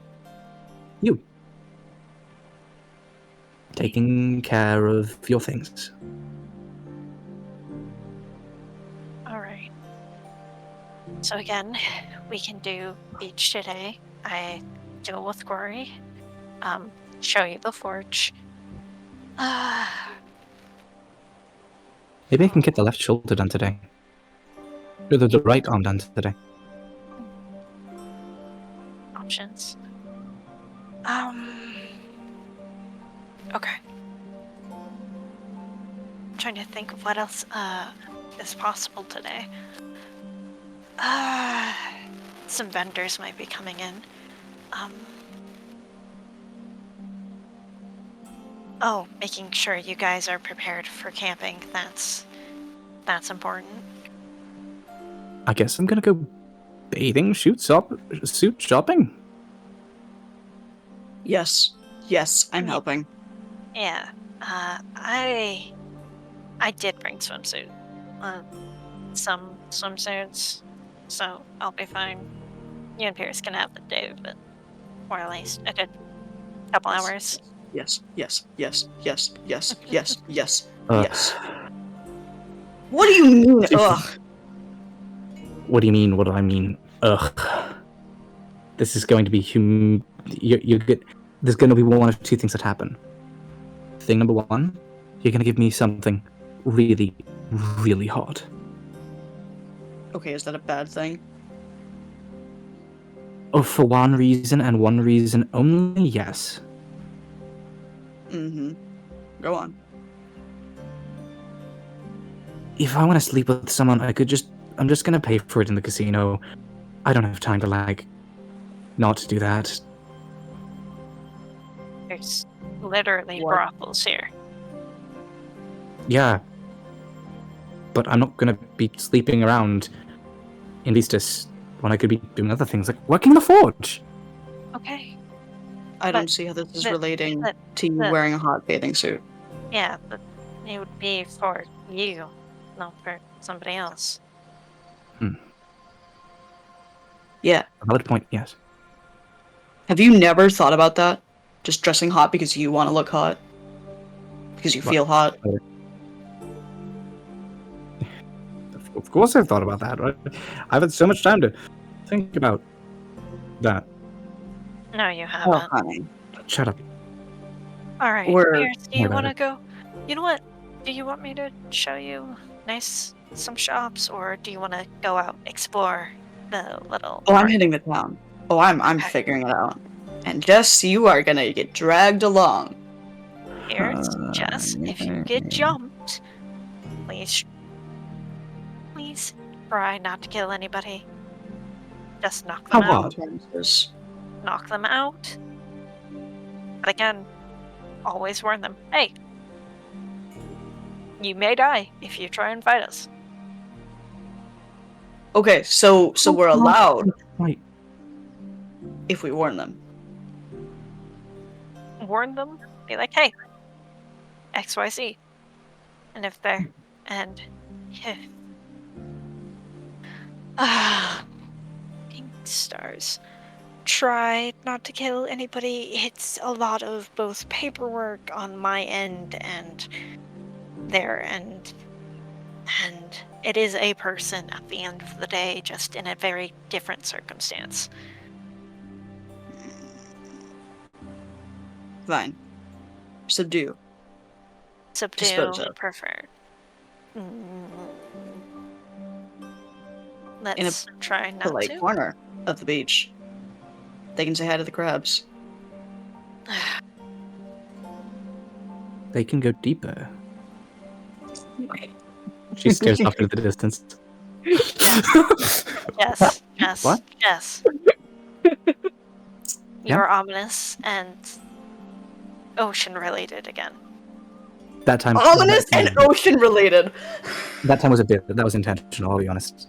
You. Taking care of your things. Alright. So again, we can do beach today. I deal with Gory. Show you the forge. Maybe I can get the left shoulder done today. Or the right arm done today. Options. Okay. I'm trying to think of what else is possible today. Some vendors might be coming in. Oh, making sure you guys are prepared for camping. That's important. I guess I'm gonna go bathing, suit shopping. Yes. Yes, I'm helping. Yeah. I did bring swimsuit. Some swimsuits, so I'll be fine. You and Pierce can have the day, but or at least a good couple hours. Yes. Yes. Yes. Yes. Yes. Yes. Yes. Ugh. Yes. What do you mean? Ugh. What do you mean? What do I mean? Ugh. This is going to be there's going to be one of two things that happen. Thing number one, you're going to give me something really, really hot. Okay, is that a bad thing? Oh, for one reason and one reason only, yes. Mm-hmm. Go on. If I want to sleep with someone, I'm just going to pay for it in the casino. I don't have time to, not do that. There's literally What? brothels here. Yeah. But I'm not going to be sleeping around in Vistus when I could be doing other things, like working the forge. Okay. I don't see how this is relating to you wearing a hot bathing suit. Yeah, but it would be for you, not for somebody else. Yeah. Valid point, yes. Have you never thought about that? Just dressing hot because you want to look hot? Because you feel hot? Of course I've thought about that, right? I've had so much time to think about that. No, you Oh, haven't. honey. Shut up. Alright, Or- Pierce, do you Whatever. want to go? You know what? Do you want me to show you nice some shops, or do you want to go out explore the little? Oh, I'm park? hitting the town. Oh, I'm Okay. figuring it out. And Jess, you are gonna get dragged along. Here's Jess. If you get jumped, please try not to kill anybody. Just knock them How out. what? Knock them out. But again, always warn them. Hey, you may die if you try and fight us. Okay, so we're allowed Right. if we warn them. Warn them. Be like, hey, XYZ. And if they're and pink stars. Try not to kill anybody. It's a lot of both paperwork on my end and their end. And it is a person at the end of the day, just in a very different circumstance. Fine. Subdue. Subdue, Dispose of. preferred. Let's try not Polite to. corner of the beach. They can say hi to the crabs. They can go deeper. She stares off into the distance. Yes. What? Yes. Yeah. You're ominous and ocean related again. That time. Ominous that and time- ocean related. That time was a bit. That was intentional. I'll be honest.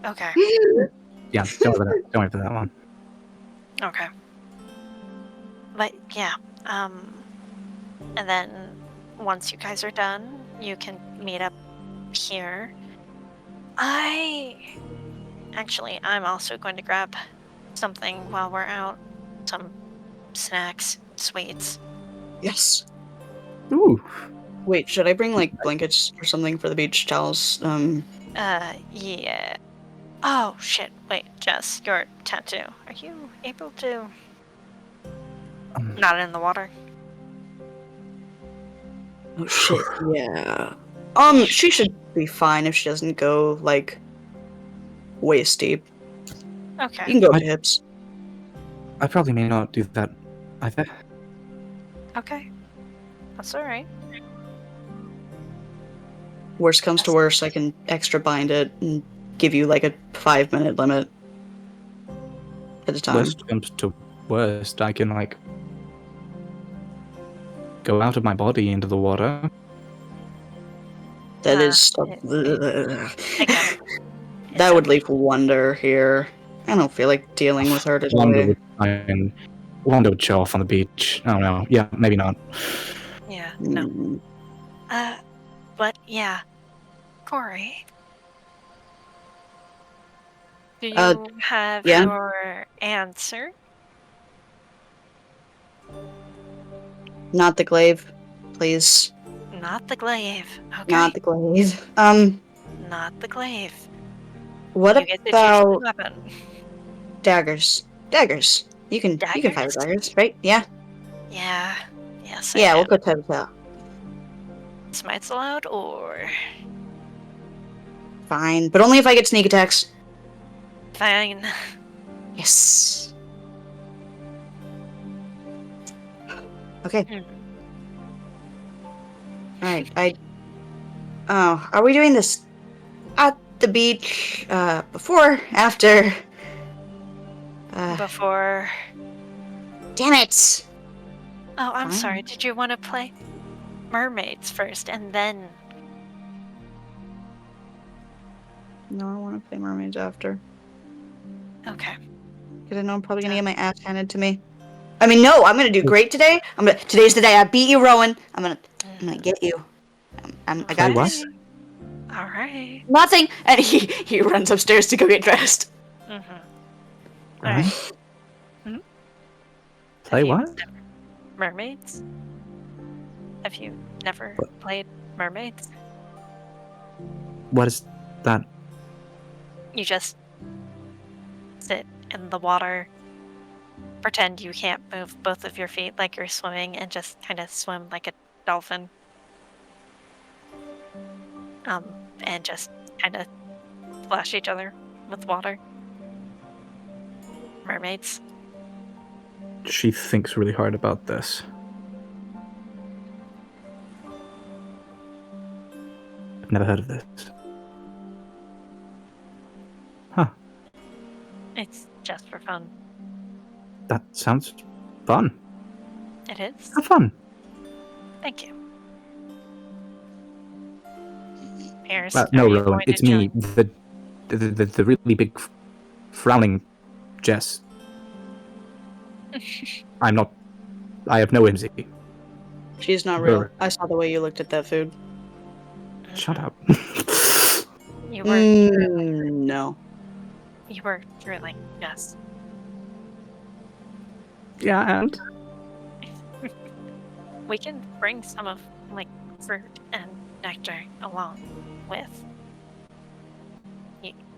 Okay. Yeah. Don't worry for that one. Okay. But yeah, and then once you guys are done, you can meet up here. I'm also going to grab something while we're out. Some snacks, sweets. Yes. Ooh. Wait, should I bring like blankets or something for the beach towels? Yeah. Oh shit, wait, Jess, your tattoo. Are you able to not in the water? Oh shit, yeah. She should be fine if she doesn't go like waist deep. Okay. You can go up to hips. I probably may not do that either. Okay. That's alright. Worst comes to worst, I can extra bind it and give you like a 5-minute limit at a time. Worst comes to worst, I can like go out of my body into the water. That is Again. that would leave Wonder here. I don't feel like dealing with her today. Wanda would show off on the beach. I don't know. Yeah, maybe not. Yeah, no. Mm. But yeah. Corey. Do you have yeah. your answer? Not the glaive, please. Not the glaive. Okay. Not the glaive. Not the glaive. What You get to choose the about weapon. daggers? Daggers. You can fight with Daggers? daggers, right? Yeah. Yeah. Yes. Yeah, I we'll am. go toe to toe. Smites allowed, or Fine, but only if I get sneak attacks. fine. Yes. Okay. Hmm. Alright, are we doing this at the beach, before, after? Before. Damn it! Oh, I'm Fine. sorry. Did you want to play mermaids first and then? No, I want to play mermaids after. Okay. Because I know I'm probably gonna get my ass handed to me. I mean, no, I'm gonna do great today. Today's the day I beat you, Rowan. I'm gonna get you. I got What? this. All right. Nothing. And he runs upstairs to go get dressed. Mm-hmm. All Right? right. Play Have you what? never- Mermaids? Have you never What? played mermaids? What is that? You just sit in the water, pretend you can't move both of your feet like you're swimming, and just kind of swim like a dolphin. And just kind of splash each other with water. Mermaids. She thinks really hard about this. I've never heard of this. Huh. It's just for fun. That sounds fun. It is. Have fun. Thank you. Pierce, No, are you Rowan, going it's to me, join? the really big frowning Jess. I'm not. I have no whimsy. She's not real. Her. I saw the way you looked at that food. Shut up. You were drooling. No. You were drooling, yes. Yeah, and We can bring some of, like, fruit and nectar along with.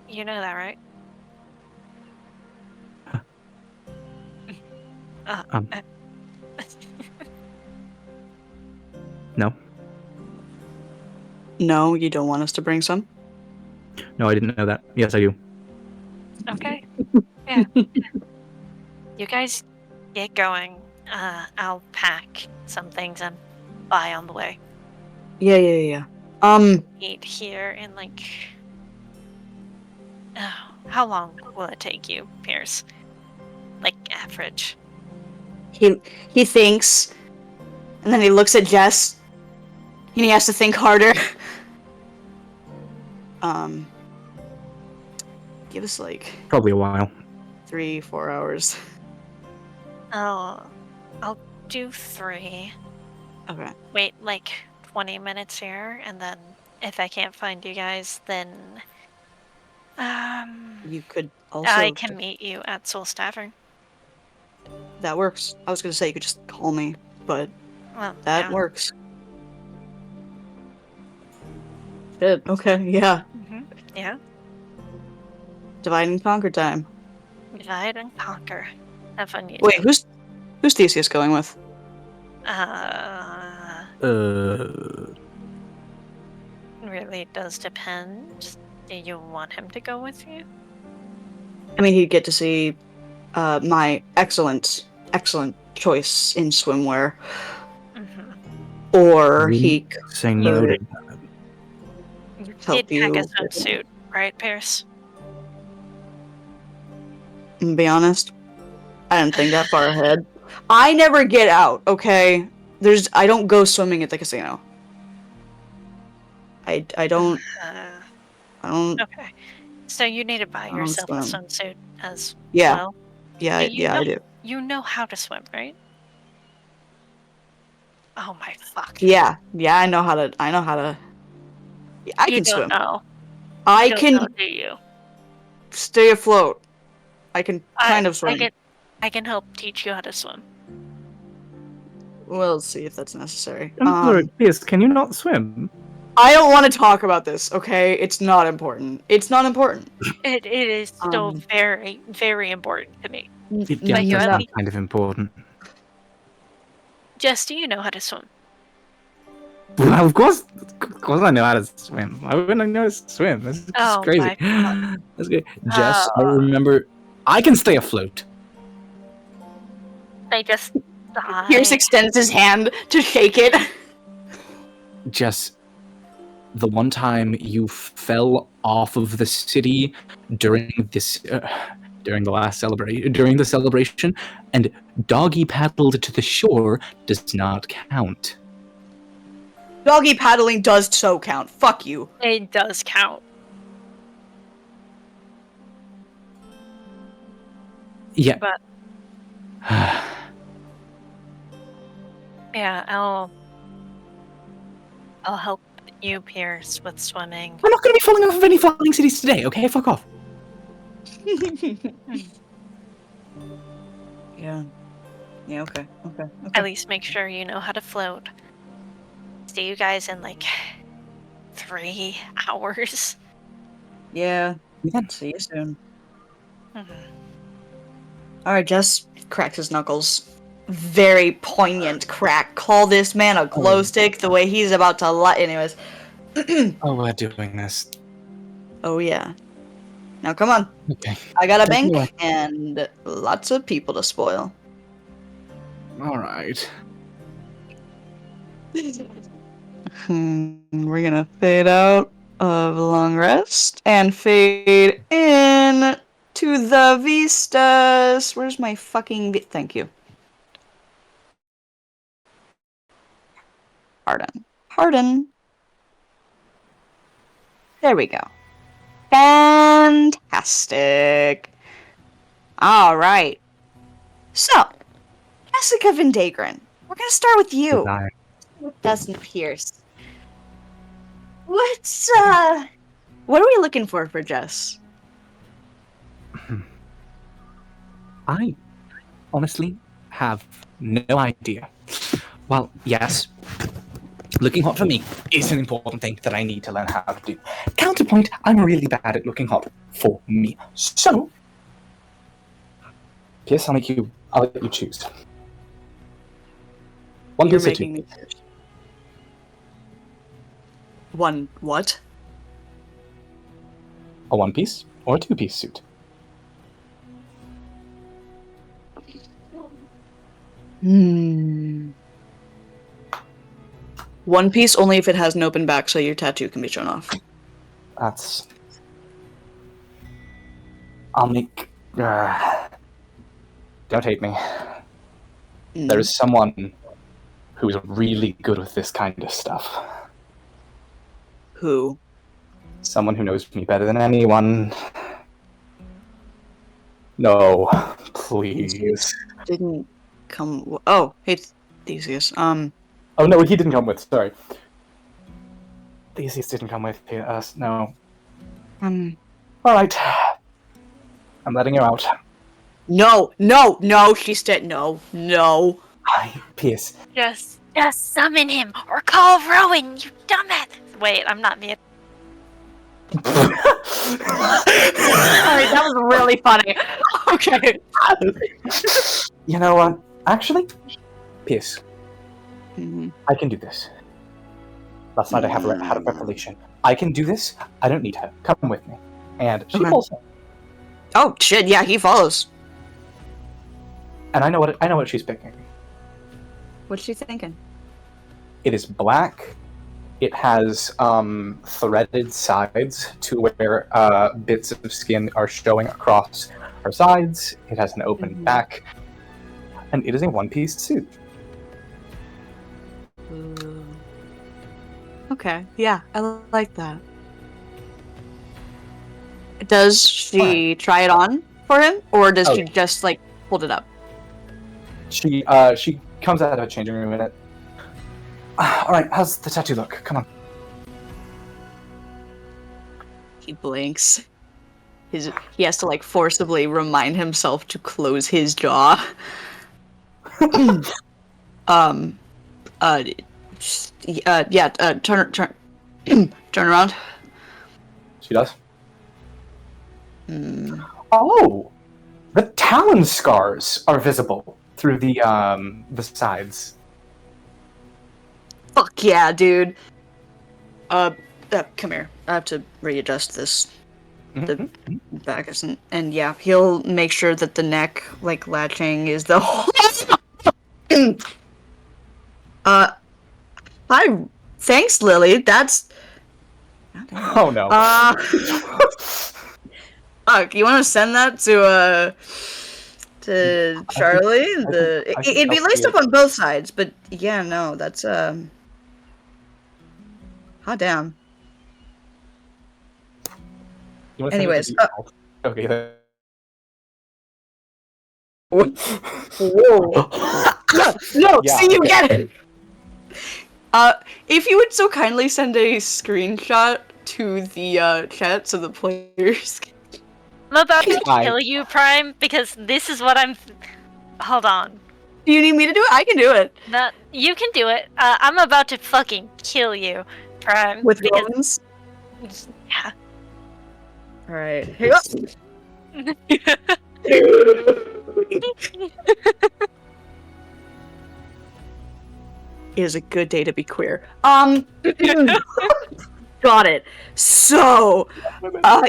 You know that, right? Uh, no, No, you don't want us to bring some? no, I didn't know that. Yes, I do. Okay. Yeah. You guys get going. I'll pack some things and buy on the way. Yeah. Eat here in like. How long will it take you, Pierce? Like average. He thinks, and then he looks at Jess, and he has to think harder. Give us like Probably a while. 3-4 hours. I'll do 3. Okay. Wait like 20 minutes here, and then if I can't find you guys, then You could also. I can meet you at Soul's Tavern. That works. I was gonna say you could just call me, but Well, that yeah. works. Good. Okay. Yeah. Yeah. Divide and conquer time. Divide and conquer. Have fun, you Wait, two. who's Theseus going with? Really does depend. Do you want him to go with you? I mean, he'd get to see my excellent choice in swimwear, or he could Say no to You help did pack a you. swimsuit, right, Pierce? Be honest, I didn't think that far ahead. I never get out. Okay, I don't go swimming at the casino. I don't. Okay. So you need to buy I don't yourself a swim. swimsuit as Yeah. well. Yeah, But I do. You know how to swim, right? Oh my fuck. Yeah, I know how to. Yeah, I can swim. Know. I You don't can know, do you? stay afloat. I can kind of swim. I can help teach you how to swim. We'll see if that's necessary. Yes, can you not swim? I don't want to talk about this. Okay, it's not important. It's not important. It is still very, very important to me. Yeah, But you that's at not least- kind of important. Jess, do you know how to swim? Well, of course I know how to swim. Why wouldn't I know how to swim? This is Oh, crazy. my God. That's good. Jess, I remember. I can stay afloat. They just die. Pierce extends his hand to shake it. Jess, the one time you fell off of the city during the celebration, and doggy paddled to the shore does not count. Doggy paddling does so count. Fuck you. It does count. Yeah. But yeah, I'll help you, Pierce, with swimming. We're not going to be falling off of any flying cities today, okay? Fuck off. Yeah. Yeah, okay. At least make sure you know how to float. See you guys in like 3 hours. Yeah. Yeah. See you soon. Alright, Jess cracks his knuckles. Very poignant crack. Call this man a glow stick the way he's about to anyways. Oh, we're doing this. Oh yeah. Now come on. Okay. I got a Take me bank away. and lots of people to spoil. All right. We're gonna fade out of a long rest and fade in to the vistas. Where's my fucking thank you. Pardon. There we go. Fantastic. All right. So, Jessica Vendagron, we're gonna start with you. Desire. Dustin Pierce. What are we looking for Jess? I honestly have no idea. Well, yes, looking hot for me is an important thing that I need to learn how to do. Counterpoint, I'm really bad at looking hot for me. So, Pierce, I'll let you choose. One You're piece or two. making me choose. One what? A one-piece or a two-piece suit. One piece only if it has an open back, so your tattoo can be shown off. That's... I'll make... Don't hate me. There is someone who's really good with this kind of stuff. Who? Someone who knows me better than anyone. No, please. Didn't come. Oh, hey, Theseus. Oh no, he didn't come with. Sorry, Theseus didn't come with us. No. All right. I'm letting you out. No. She said no. Hi, Pierce. Just summon him or call Rowan, you dumbass. Wait, I'm not me. Sorry, that was really funny. Okay. You know what? Actually, Pierce, Mm-hmm. I can do this. Last night I had a revelation. I can do this. I don't need her. Come with me. And she Okay. pulls. Oh shit! Yeah, he follows. And I know what she's picking. What's she thinking? It is black. It has threaded sides to where bits of skin are showing across her sides. It has an open back. And it is a one-piece suit. Okay, yeah, I like that. Does she try it on for him, or does she just like hold it up? She comes out of a changing room in it. All right, how's the tattoo look? Come on. He blinks. He has to like forcibly remind himself to close his jaw. Turn around. She does. Oh, the talon scars are visible through the sides. Fuck yeah, dude. Come here. I have to readjust this. The back isn't, and yeah, he'll make sure that the neck, like latching, is the whole. Hi. Thanks, Lily. That's. Oh no. You want to send that to Charlie? It'd be laced up on both sides, but yeah, no, that's hot damn. Anyways, okay. Whoa. No, Yeah, see, you get it. If you would so kindly send a screenshot to the chat so the players. I'm about to kill you, Prime, because this is what I'm. Hold on. Do you need me to do it? I can do it. No, you can do it. I'm about to fucking kill you, Prime. With Rowans? Yeah. Alright, here you It is a good day to be queer. Got it. So,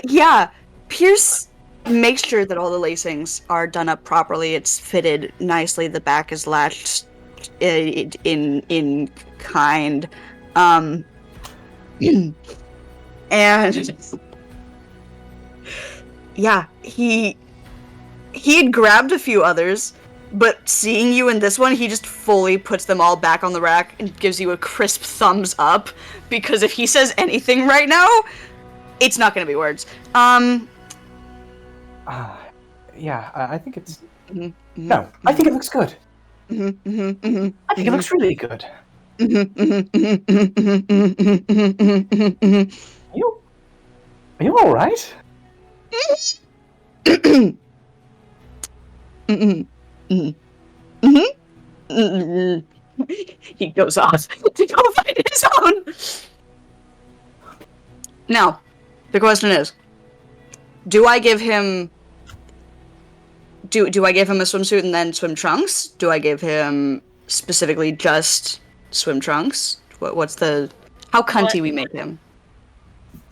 yeah, Pierce makes sure that all the lacings are done up properly. It's fitted nicely. The back is latched in kind. And yeah, he had grabbed a few others, but seeing you in this one, he just fully puts them all back on the rack and gives you a crisp thumbs up, because if he says anything right now, it's not gonna be words. Yeah, I think it's... Mhm, mhm, No, I think it looks good. mhm, mhm, mhm, I think it looks really good. mhm, mhm, mhm, mhm, mhm, mhm, mhm, mhm, mhm. Are you alright? Mhm, mhm, mhm, mhm. He goes off to go find his own. Now, the question is, do I give him a swimsuit and then swim trunks? Do I give him specifically just swim trunks? What's the how cunty we make him?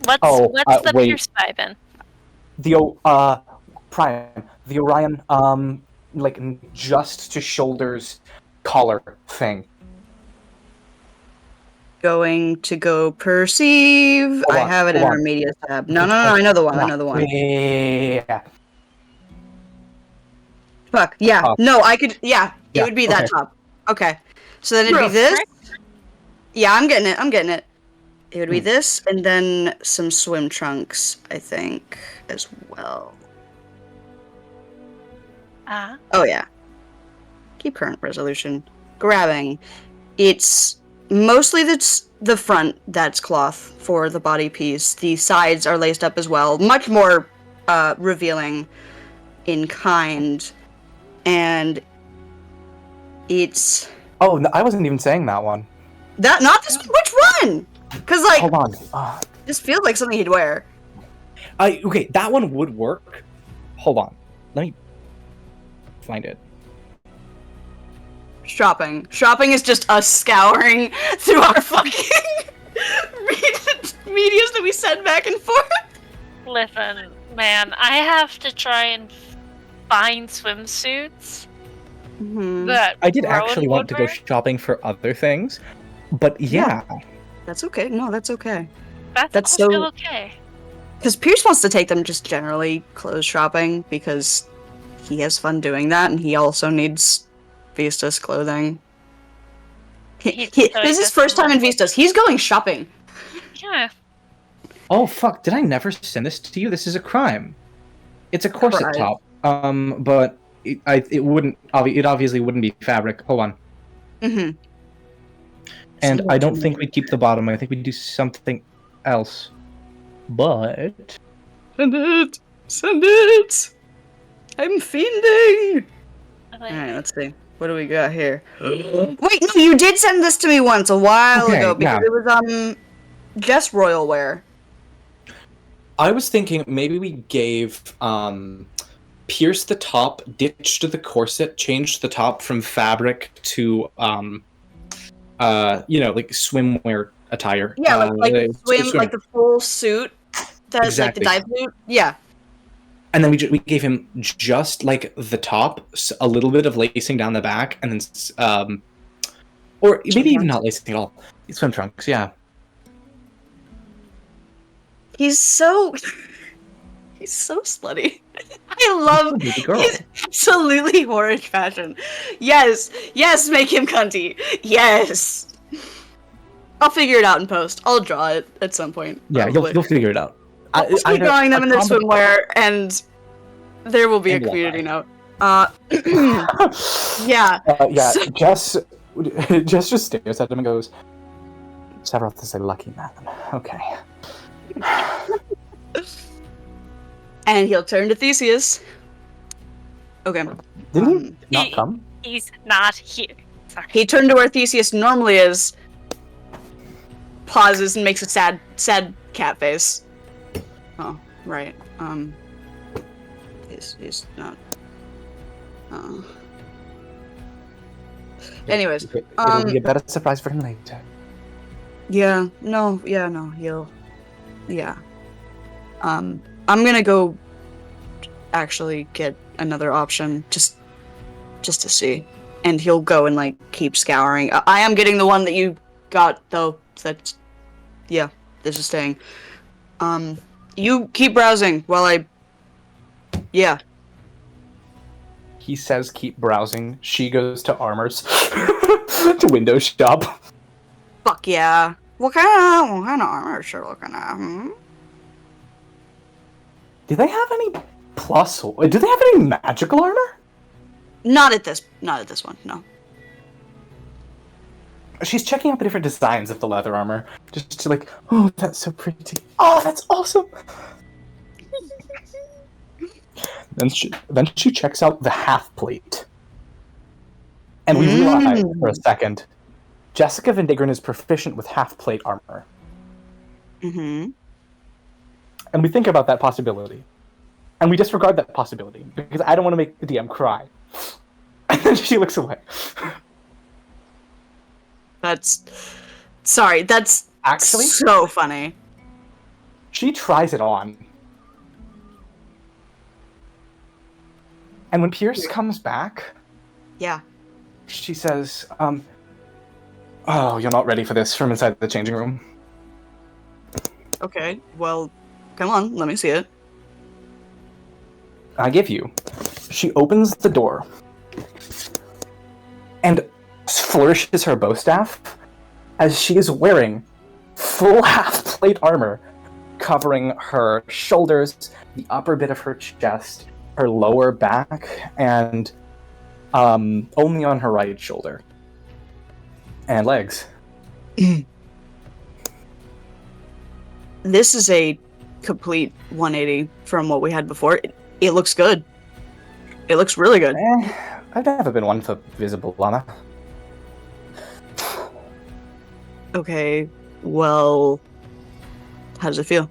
What's the wait. Pierce vibe in? Prime. The Orion, like, just to shoulders collar thing. Going to go perceive. I have it in our media tab. No, I know the one. Yeah. Fuck, yeah. Top. No, I could, yeah, it Yeah, would be that okay. top. Okay. So then it'd be this. Yeah, I'm getting it. It would be this, and then some swim trunks, I think, as well. Oh, yeah. Keep current resolution. Grabbing. It's mostly the front that's cloth for the body piece. The sides are laced up as well. Much more revealing in kind. And it's... Oh, no, I wasn't even saying that one. Not this one? Which one? Because, like... Hold on. This feels like something he'd wear. Okay, that one would work. Hold on. Let me find it. Shopping. Shopping is just us scouring through our fucking medias that we send back and forth. Listen, man, I have to try and find swimsuits that I did Rowan actually want to would go wear. shopping for other things, but yeah. That's okay. No, that's okay. That's so- also okay. Because Pierce wants to take them just generally clothes shopping because he has fun doing that, and he also needs Vistas clothing. This is his first time in Vistas. He's going shopping. Yeah. Oh fuck! Did I never send this to you? This is a crime. It's a corset Right. top. But it obviously wouldn't be fabric. Hold on. Mm-hmm. And I don't think we'd keep the bottom. I think we'd do something else. But Send it! Send it! I'm fiending! Alright, let's see. What do we got here? Wait, no, you did send this to me once, a while Okay, ago, because yeah. it was, just royal wear. I was thinking maybe we gave Pierce the top, ditched the corset, changed the top from fabric to like swimwear attire. Yeah, like the swim, like the full suit. That's Exactly. like the dive suit. Yeah. And then we gave him just like the top, a little bit of lacing down the back, and then or maybe even not lacing at all. Swim trunks, yeah. He's so slutty. I love Baby girl. his absolutely whorish fashion. Yes, make him cunty. Yes. I'll figure it out in post. I'll draw it at some point. Yeah, you'll figure it out. I'll just keep drawing them in their swimwear, and there will be a And community whatnot. note. Yeah. Yeah, So- Jess just stares at him and goes, "Several to say lucky man." Okay. And he'll turn to Theseus. Okay. Didn't he not He- come? He's not here. Sorry. He turned to where Theseus normally is, pauses and makes a sad cat face. Oh, right. Is not. Anyways, It'll be a better surprise for him later. no, he'll Yeah. I'm gonna go actually get another option just to see. And he'll go and like keep scouring. I am getting the one that you got though. That's this is staying. You keep browsing while I He says keep browsing. She goes to armors. To window shop. Fuck yeah. What kind of armor is she looking at? Do they have any do they have any magical armor? Not at this one, no. She's checking out the different designs of the leather armor. Just to like, oh, that's so pretty. Oh, that's awesome. Then she checks out the half plate. And we realize for a second, Jessica Vendagron is proficient with half plate armor. Mm-hmm. And we think about that possibility. And we disregard that possibility, because I don't want to make the DM cry. And then she looks away. That's Actually, so funny. she tries it on. And when Pierce comes back, Yeah. she says, oh, you're not ready for this, from inside the changing room. Okay, well, come on, let me see it. I give you. She opens the door and flourishes her bow staff as she is wearing full half-plate armor covering her shoulders, the upper bit of her chest, her lower back, and only on her right shoulder. And legs. This is a complete 180 from what we had before. It looks good. It looks really good. I've never been one for visible armor. Okay, well, how does it feel?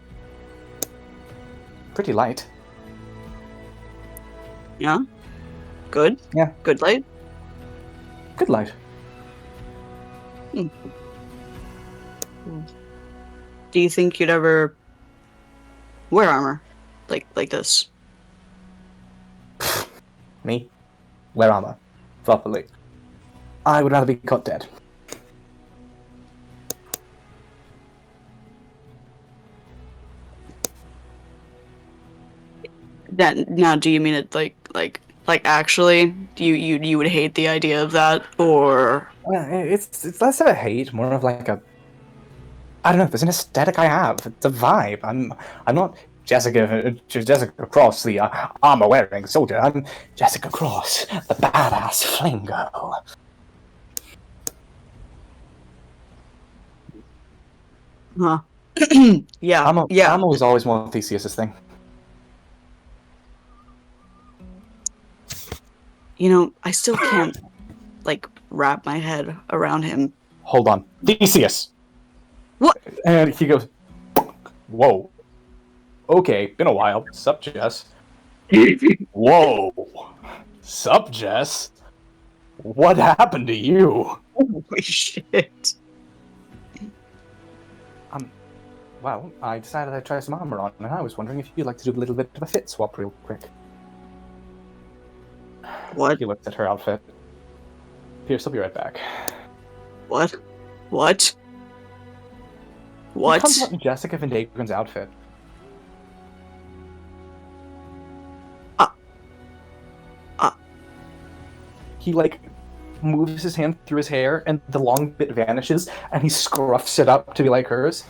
Pretty light. Yeah? Good? Yeah. Good light? Good light. Do you think you'd ever wear armor like this? Me? Wear armor. Properly. I would rather be caught dead. Now, do you mean it like actually? You would hate the idea of that, or It's less of a hate, more of like a... I don't know, there's an aesthetic I have. It's a vibe. I'm not Jessica Cross, the armor-wearing soldier. I'm Jessica Cross, the badass flame girl. huh? Yeah, I'm always more Theseus's thing. You know, I still can't wrap my head around him. Hold on. Theseus! What? And he goes, whoa. Okay, been a while. Sup, Jess? Whoa. Sup, Jess? What happened to you? Holy shit. Well, I decided I'd try some armor on, and I was wondering if you'd like to do a little bit of a fit swap real quick. What? He looked at her outfit. Pierce, I'll be right back. What? What? He What? comes out in Jessica Vendagron's outfit. He, moves his hand through his hair, and the long bit vanishes, and he scruffs it up to be like hers.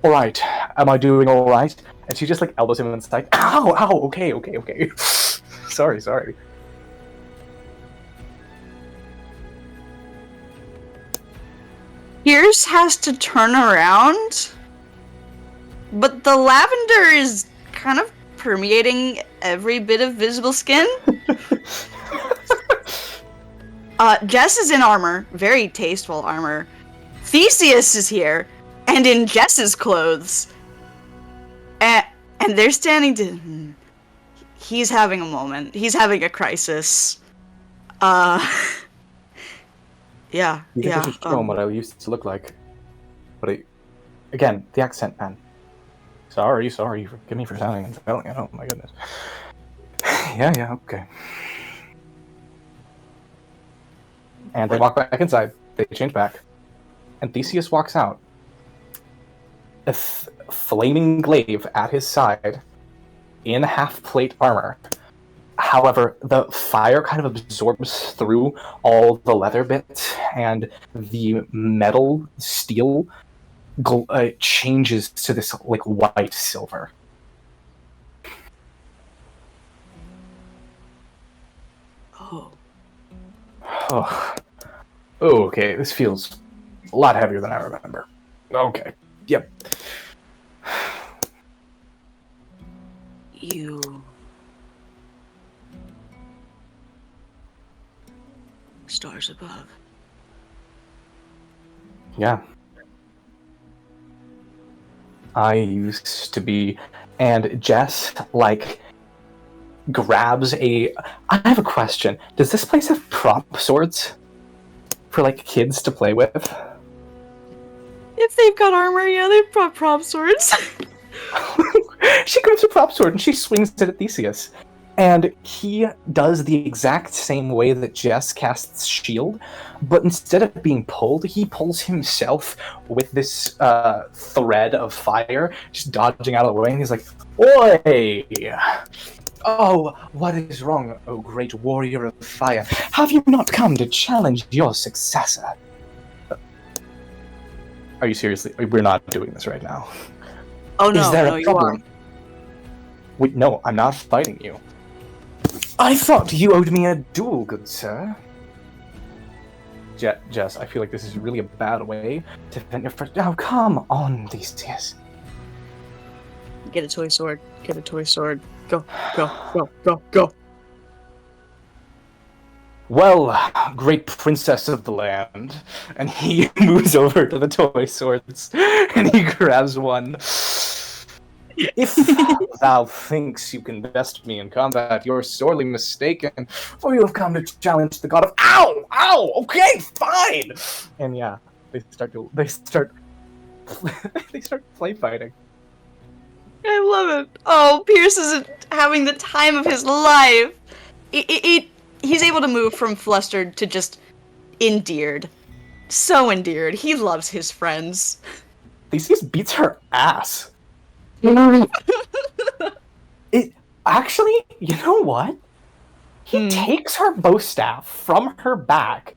Alright, am I doing alright? And she just, elbows him inside. Ow, ow, okay. Sorry. Pierce has to turn around, but the lavender is kind of permeating every bit of visible skin. Jess is in armor, very tasteful armor. Theseus is here, and in Jess's clothes. And they're standing to... He's having a moment. He's having a crisis. Yeah. You think I should show him what I used to look like? But again, the accent, man. Sorry. Forgive me for sounding and failing it. Oh my goodness. Yeah, okay. And they walk back inside. They change back. And Theseus walks out. A flaming glaive at his side in half-plate armor. However, the fire kind of absorbs through all the leather bits, and the metal steel changes to this like white silver. Oh. Oh, okay. This feels a lot heavier than I remember. Okay. Yep. You... Stars above. Yeah. I used to be... And Jess, like, grabs a... I have a question. Does this place have prop swords? For, like, kids to play with? If they've got armor, yeah, they've brought prop swords. She grabs a prop sword and she swings it at Theseus. And he does the exact same way that Jess casts shield, but instead of being pulled, he pulls himself with this thread of fire, just dodging out of the way, and he's like, "Oi! Oh, what is wrong, oh great warrior of fire? Have you not come to challenge your successor?" Are you seriously? We're not doing this right now. Oh no, Is there no, a you are. problem? Wait, no, I'm not fighting you. I thought you owed me a duel, good sir. Jess, I feel like this is really a bad way to vent your first... Oh, come on, Theseus. Get a toy sword. Get a toy sword. Go, go, go, go, go. Well, great princess of the land. And he moves over to the toy swords, and he grabs one. If thou thinks you can best me in combat, you're sorely mistaken, for you have come to challenge the god of... Ow! Ow! Okay, fine! And yeah, they start play fighting. I love it. Oh, Pierce is having the time of his life. He's able to move from flustered to just endeared. So endeared. He loves his friends. Theseus beats her ass. It actually, you know what? He takes her bow staff from her back,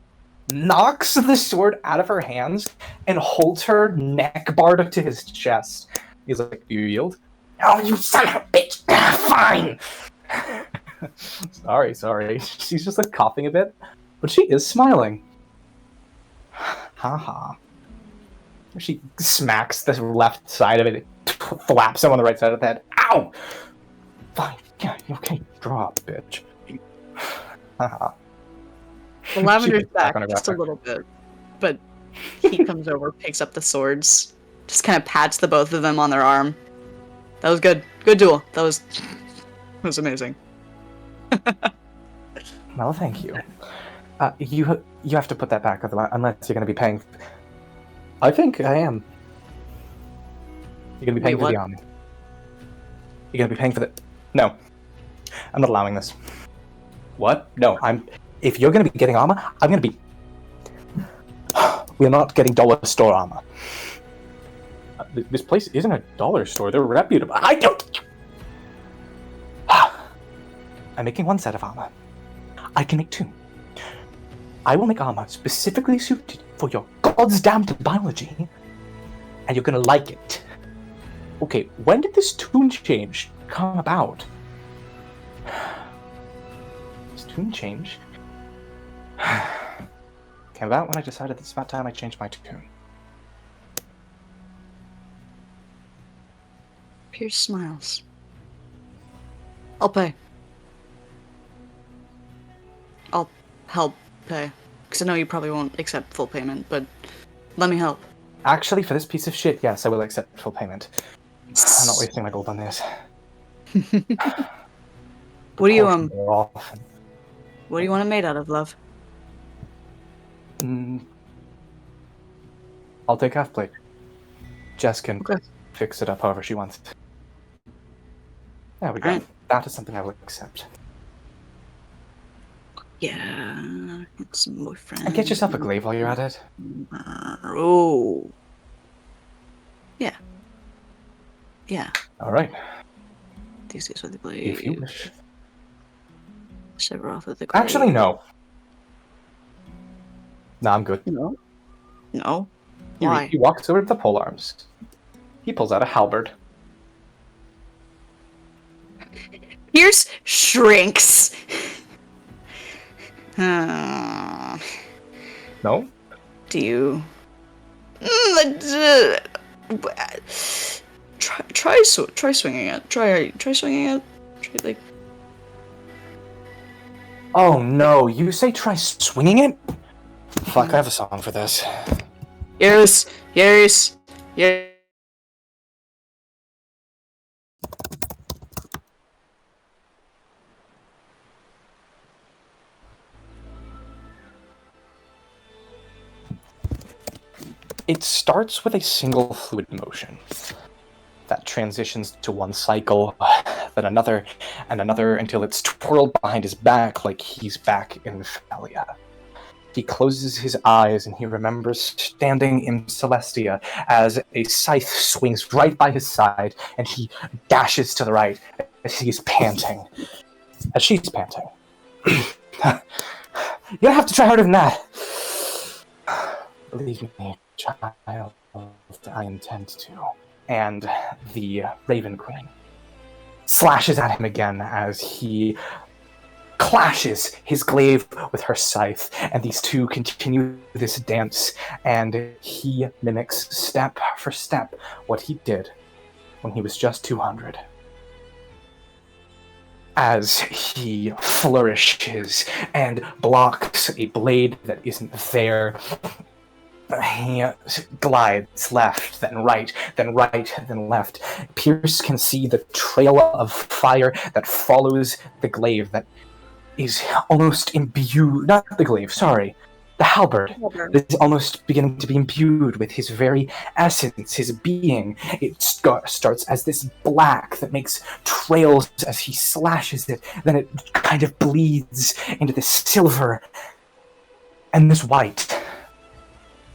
knocks the sword out of her hands, and holds her neck barred to his chest. He's like, "Do you yield?" "Oh, you son of a bitch! Fine!" Sorry. She's just like coughing a bit, but she is smiling. Haha. She smacks the left side of it, thwaps him on the right side of the head. Ow! Fine. Yeah, okay. Drop, bitch. Haha. The Lavender's back on her just a back. little bit, but he comes over, picks up the swords, just kind of pats the both of them on their arm. That was good. Good duel. That was amazing. Well, thank you. You have to put that back, unless you're going to be paying. I think I am. You're going to be paying Wait, for the what? army. You're going to be paying for the... No. I'm not allowing this. What? No, If you're going to be getting armor, I'm going to be... We're not getting dollar store armor. This place isn't a dollar store. They're reputable. I don't... I'm making one set of armor. I can make two. I will make armor specifically suited for your god's damned biology, and you're gonna like it. Okay, when did this tune change come about? This tune change came about when I decided it's about time I changed my tune. Pierce smiles. I'll pay. I'll help pay. Because I know you probably won't accept full payment, but let me help. Actually, for this piece of shit, yes, I will accept full payment. I'm not wasting my gold on this. What do you What do you want it made out of, love? I'll take half plate. Jess can Okay. fix it up however she wants. There we go. Alright. That is something I will accept. Yeah, it's some boyfriend. And get yourself a glaive while you're at it. Oh. Yeah. Yeah. All right, These guys with the if you glaive. wish. Sever off of the glaive. Actually, no. No, I'm good. No. No. He Why? walks over to the polearms. He pulls out a halberd. Pierce shrinks. Uh, No? do you? Try swinging it. Try swinging it. Try, like. Oh no, you say try swinging it? Fuck, I have a song for this. Yes. Yes. Yes. It starts with a single fluid motion that transitions to one cycle, then another, and another until it's twirled behind his back like he's back in Thalia. He closes his eyes and he remembers standing in Celestia as a scythe swings right by his side and he dashes to the right as he's panting. As she's panting. You don't have to try harder than that. Believe me, child, I intend to. And the Raven Queen slashes at him again as he clashes his glaive with her scythe, and these two continue this dance, and he mimics step for step what he did when he was just 200. As he flourishes and blocks a blade that isn't there, he glides left, then right, then left. Pierce can see the trail of fire that follows the glaive that is almost imbued, not the glaive, sorry, the halberd is almost beginning to be imbued with his very essence, his being. It starts as this black that makes trails as he slashes it, then it kind of bleeds into this silver and this white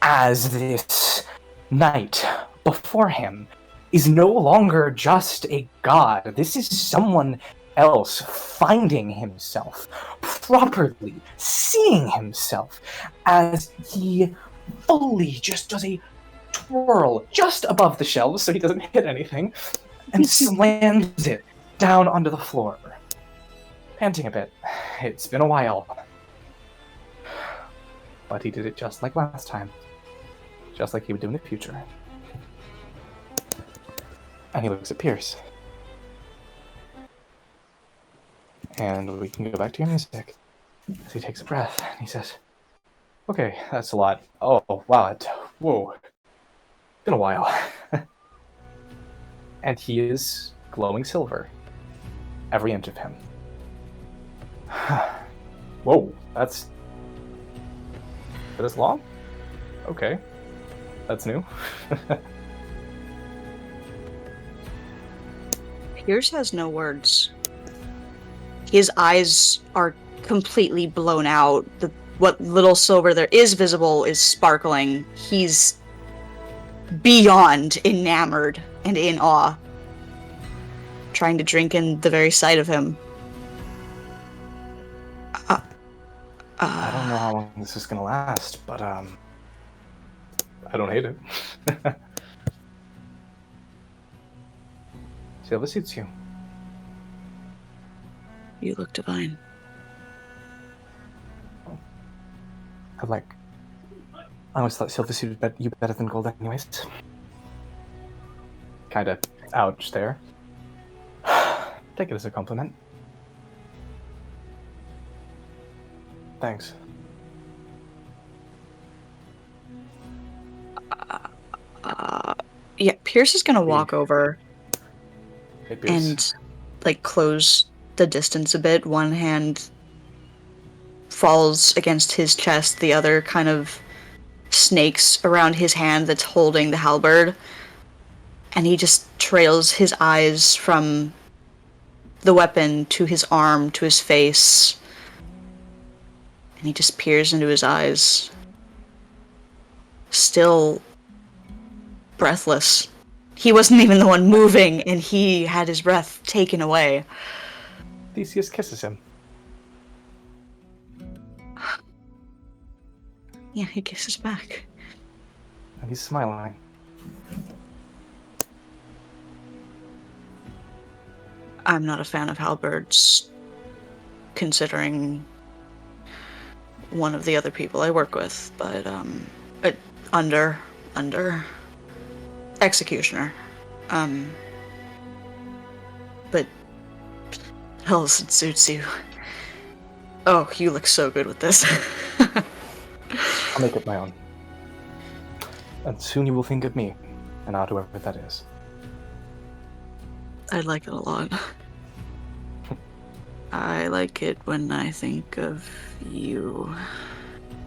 as this knight before him is no longer just a god. This is someone else finding himself, properly seeing himself, as he fully just does a twirl just above the shelves so he doesn't hit anything, and slams it down onto the floor. Panting a bit. It's been a while. But he did it just like last time. Just like he would do in the future. And he looks at Pierce. And we can go back to your music. As he takes a breath, and he says, okay, that's a lot. Oh, wow, whoa. Been a while. And he is glowing silver. Every inch of him. Whoa, that's long? Okay. That's new. Pierce has no words. His eyes are completely blown out. What little silver there is visible is sparkling. He's beyond enamored and in awe, trying to drink in the very sight of him. I don't know how long this is gonna last, but I don't hate it. See how this suits you. You look divine. I always thought silver suited you better than gold anyways. Kinda ouch there. Take it as a compliment. Thanks. Yeah, Pierce is gonna walk over Hey, Pierce. and, close the distance a bit. One hand falls against his chest, the other kind of snakes around his hand that's holding the halberd, and he just trails his eyes from the weapon to his arm, to his face, and he just peers into his eyes. Still breathless. He wasn't even the one moving, and he had his breath taken away. Theseus kisses him. Yeah, he kisses back. And he's smiling. I'm not a fan of halberds, considering one of the other people I work with, but under executioner. But hell, it suits you. Oh, you look so good with this. I'll make it my own. And soon you will think of me, and not whoever that is. I like it a lot. I like it when I think of you.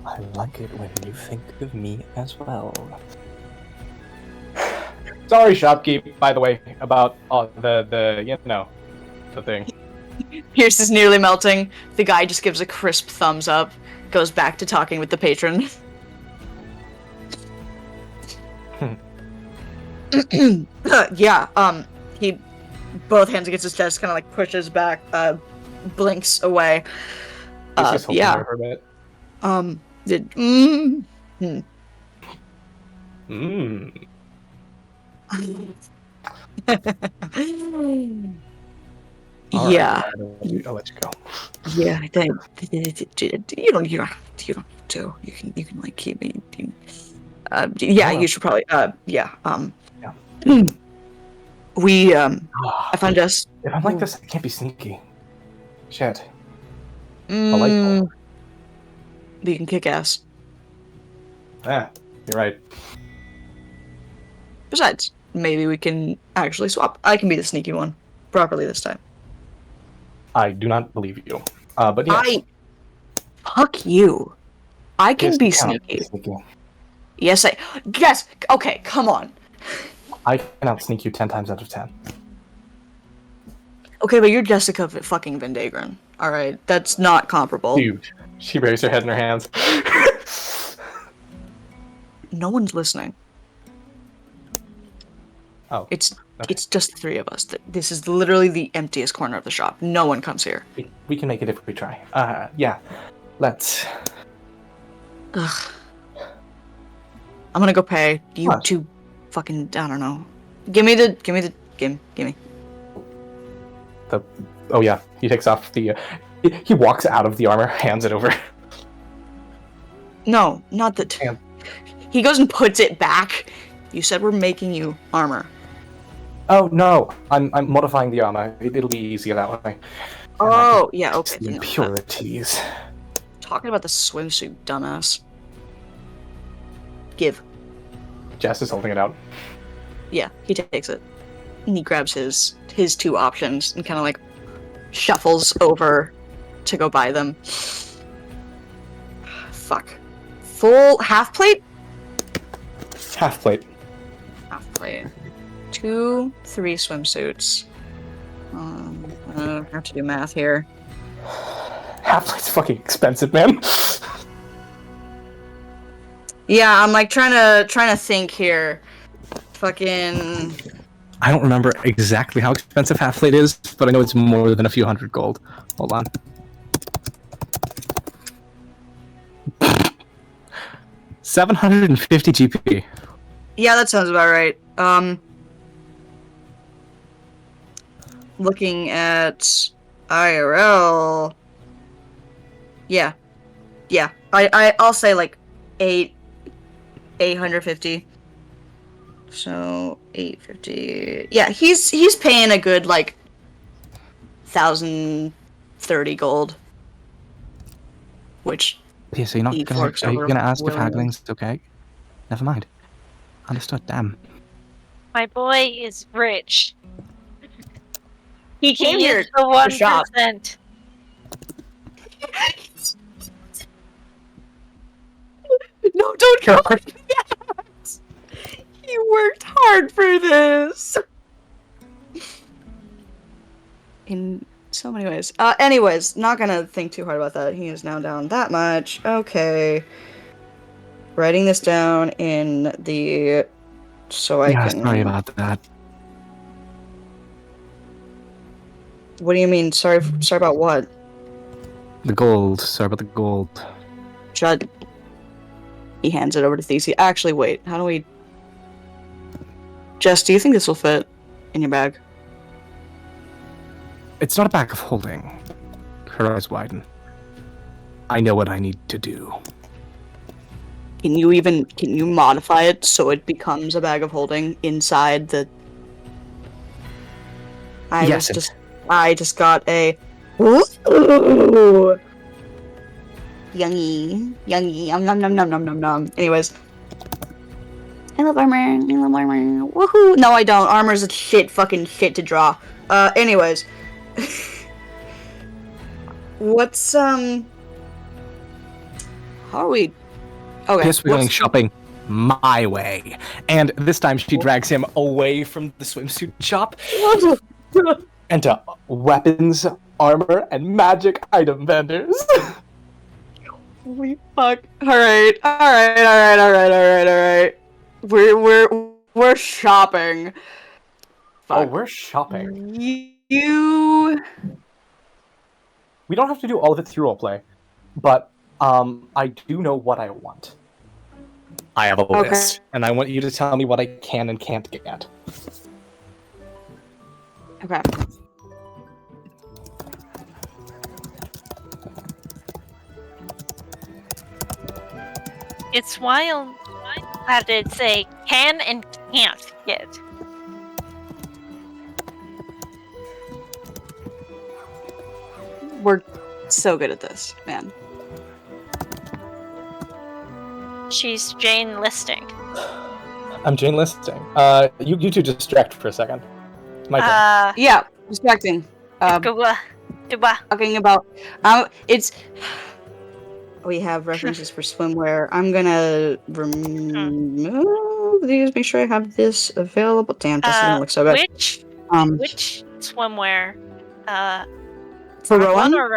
I like it when you think of me as well. Sorry, shopkeep, by the way, about the thing. Pierce is nearly melting. The guy just gives a crisp thumbs up, goes back to talking with the patron. Yeah, he both hands against his chest, kind of like pushes back, blinks away. Yeah. For a bit. All Yeah. right, I'll let you go. Yeah, you don't have to. You can like keep me. Yeah, you should probably. Yeah. We I found us. If I'm like this, I can't be sneaky. Shit. You can kick ass. Yeah, you're right. Besides, maybe we can actually swap. I can be the sneaky one, properly this time. I do not believe you. But yeah. Fuck you. I can be sneaky. Yes, Yes. Okay, come on. I can outsneak you 10 times out of 10. Okay, but you're Jessica fucking Vendagron. All right, that's not comparable. Dude, she raised her head in her hands. No one's listening. Oh, it's just the three of us. This is literally the emptiest corner of the shop. No one comes here. We can make it if we try. Yeah, let's. Ugh. I'm gonna go pay. You What? two, fucking, I don't know. Give me. Oh yeah, he takes off the. He walks out of the armor, hands it over. No, not that. Damn. He goes and puts it back. You said we're making you armor. Oh no, I'm modifying the armor. It'll be easier that way. Oh, yeah, okay. The No, impurities. talking about the swimsuit, dumbass. Give. Jess is holding it out. Yeah, he takes it. And he grabs his two options and kind of like shuffles over to go buy them. Fuck. Full half plate? Half plate. Half plate. 2, 3 swimsuits. I have to do math here. Half plate's fucking expensive, man. Yeah, I'm like trying to think here. Fucking. I don't remember exactly how expensive half plate is, but I know it's more than a few hundred gold. Hold on. $750 GP. Yeah, that sounds about right. Looking at IRL. Yeah. I'll say like 850. So 850. Yeah, he's paying a good like 1,030 gold. Which Yeah, so you're not he gonna, forks are you over gonna ask if willingly. haggling's okay? Never mind. Understood, damn. My boy is rich. He came He here is the to shop. 1%. No, don't go. Yes. He worked hard for this. In Anyways, not gonna think too hard about that. He is now down that much. Okay. Writing this down in the... So I can... Sorry about that. What do you mean? Sorry about what? The gold. Sorry about the gold. Judd. He hands it over to Theseus. Actually, wait. How do we... Jess, do you think this will fit in your bag? It's not a bag of holding. Her eyes widen. I know what I need to do. Can you modify it so it becomes a bag of holding inside the... I just got a... Ooh! Yummy. Yum nom nom nom nom nom nom. Anyways. I love armor. Woohoo! No, I don't. Armor's a fucking shit to draw. Anyways. What's, How are we... Okay. Yes, we're going shopping my way. And this time she drags him away from the swimsuit shop and to weapons, armor, and magic item vendors. Holy fuck. Alright. We're shopping. Fuck. Oh, we're shopping. You... We don't have to do all of it through roleplay, but I do know what I want. I have a list, and I want you to tell me what I can and can't get. Okay. It's wild that it's a can and can't get. We're so good at this, man. She's Jane listing. I'm Jane listing. You two distract for a second. My turn. Yeah, distracting. Talking About... it's... We have references for swimwear. I'm gonna remove these. Make sure I have this available. Damn, this is gonna look so good. Which swimwear? For round Rowan? 1 or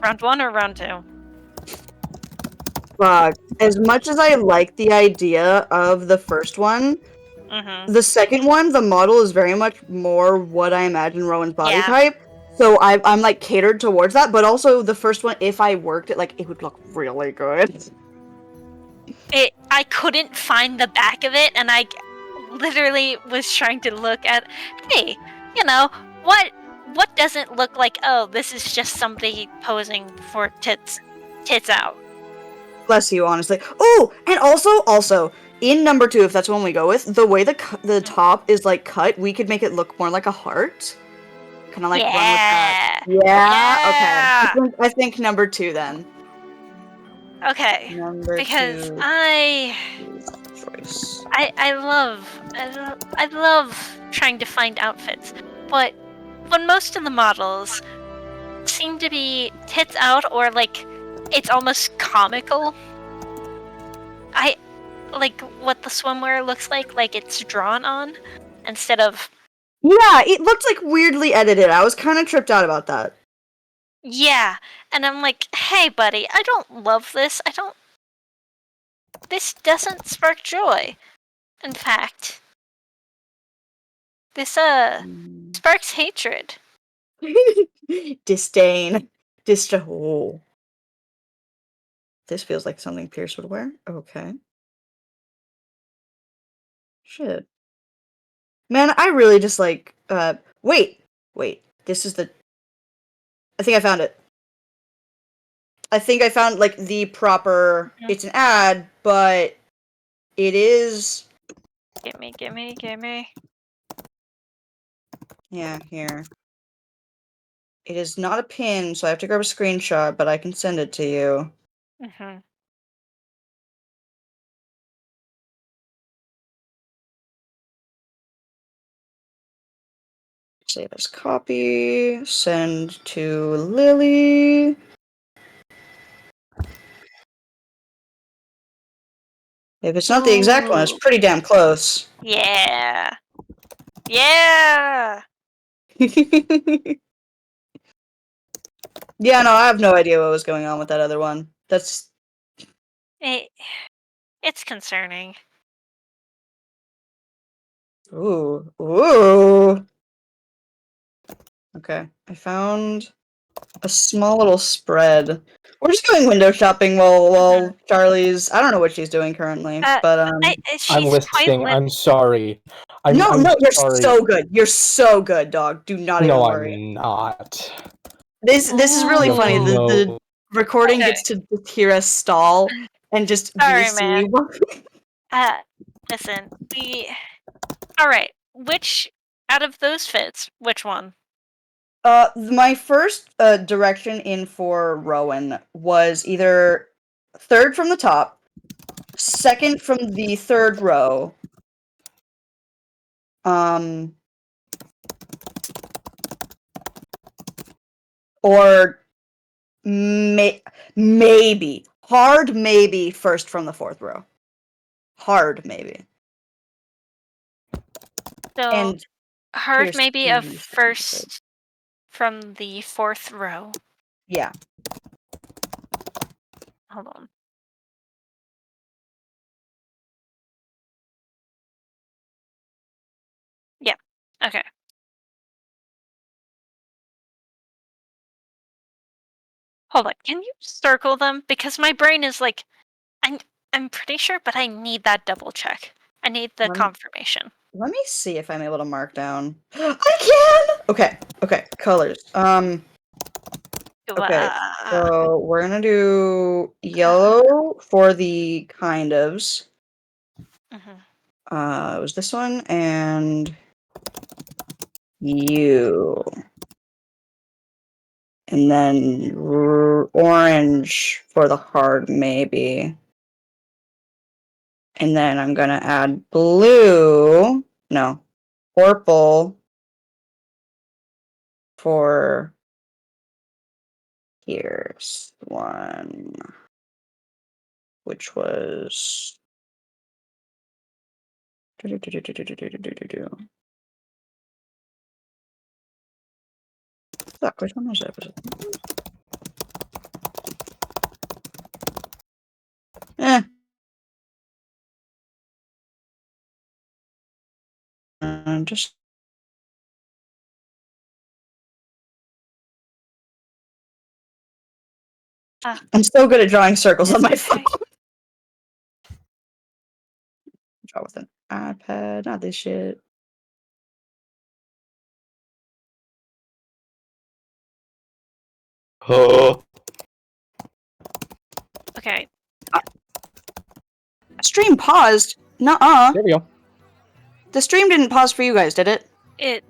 round 1 or round 2? Fuck. As much as I like the idea of the first one, the second one, the model is very much more what I imagine Rowan's body type. So I'm like catered towards that, but also the first one, if I worked it, like it would look really good. I couldn't find the back of it, and I literally was trying to look at, hey, what doesn't look like, oh, this is just somebody posing for tits out. Bless you, honestly. Oh, and also in number 2, if that's one we go with, the way the top is like cut, we could make it look more like a heart. Kind of like run with that. Yeah. Okay. I think number 2 then. Okay. Because 2. I love trying to find outfits, but when most of the models seem to be tits out or like it's almost comical. I like what the swimwear looks like it's drawn on instead of... Yeah, it looked like weirdly edited. I was kind of tripped out about that. Yeah, and I'm like, hey buddy, I don't love this. This doesn't spark joy. In fact, this sparks hatred. Disdain. Oh. This feels like something Pierce would wear. Okay. Shit. Man, I really just like, wait, this is the... I think I found it. I think I found, like, the proper... It's an ad, but it is... Gimme. Yeah, here. It is not a pin, so I have to grab a screenshot, but I can send it to you. Save as copy, send to Lily. If it's not the exact one, it's pretty damn close. Yeah. Yeah, no, I have no idea what was going on with that other one. That's It's concerning. ooh. Okay, I found a small little spread. We're just going window shopping while Charlie's. I don't know what she's doing currently, but She's I'm quite listening. I'm sorry. I'm no, you're sorry. so good. You're so good, dog. Do not even No, worry. I'm not. This is really Ooh. funny. The No. recording Okay. gets to just hear us stall and just Sorry, VC. man. Listen, all right. Which out of those fits? Which one? My first direction in for Rowan was either third from the top, second from the third row, or maybe hard maybe first from the fourth row. Hard maybe. So And hers Pierce maybe a TV. first from the fourth row. Yeah. Hold on. Yeah. Okay. Hold on. Can you circle them? Because my brain is like, I'm pretty sure, but I need that double check. I need the confirmation. Let me see if I'm able to mark down. I can. Okay. Colors. Okay. So we're gonna do yellow for the kind ofs. Mhm. It was this one and you. And then orange for the hard maybe. And then I'm gonna add blue. No. Purple for here's one. Which was fuck, which one was it? Was it? Just I'm so good at drawing circles on my phone. Draw with an iPad, not this shit. Oh. Okay. Stream paused. Nuh-uh. There we go. The stream didn't pause for you guys, did it?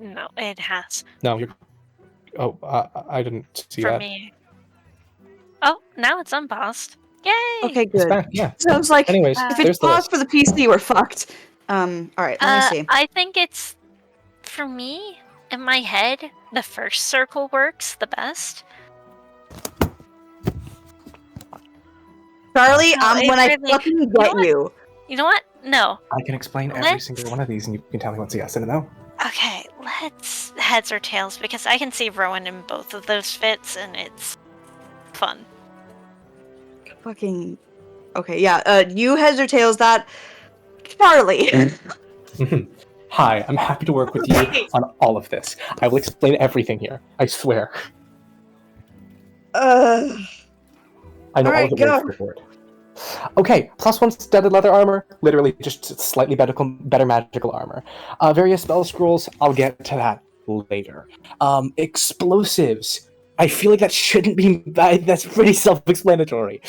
No, it has. No, you're. Oh, I didn't see For that. me. Oh, now it's unpaused. Yay! Okay, It's good. back. Yeah. So I was like, Anyways, if there's it's the paused list. for the PC, we're fucked. All right, let me see. I think it's, for me, in my head, the first circle works the best. Charlie, No, it when I really- fucking get you. You know what? No. I can explain every single one of these, and you can tell me what's a yes and a no. Okay, let's heads or tails, because I can see Rowan in both of those fits, and it's fun. Fucking. Okay, yeah. You heads or tails that. Charlie. Hi, I'm happy to work with you on all of this. I will explain everything here. I swear. I know all of the words for the word. Okay, +1 studded leather armor, literally just slightly better magical armor. Various spell scrolls, I'll get to that later. Explosives, I feel like that shouldn't be, that's pretty self-explanatory.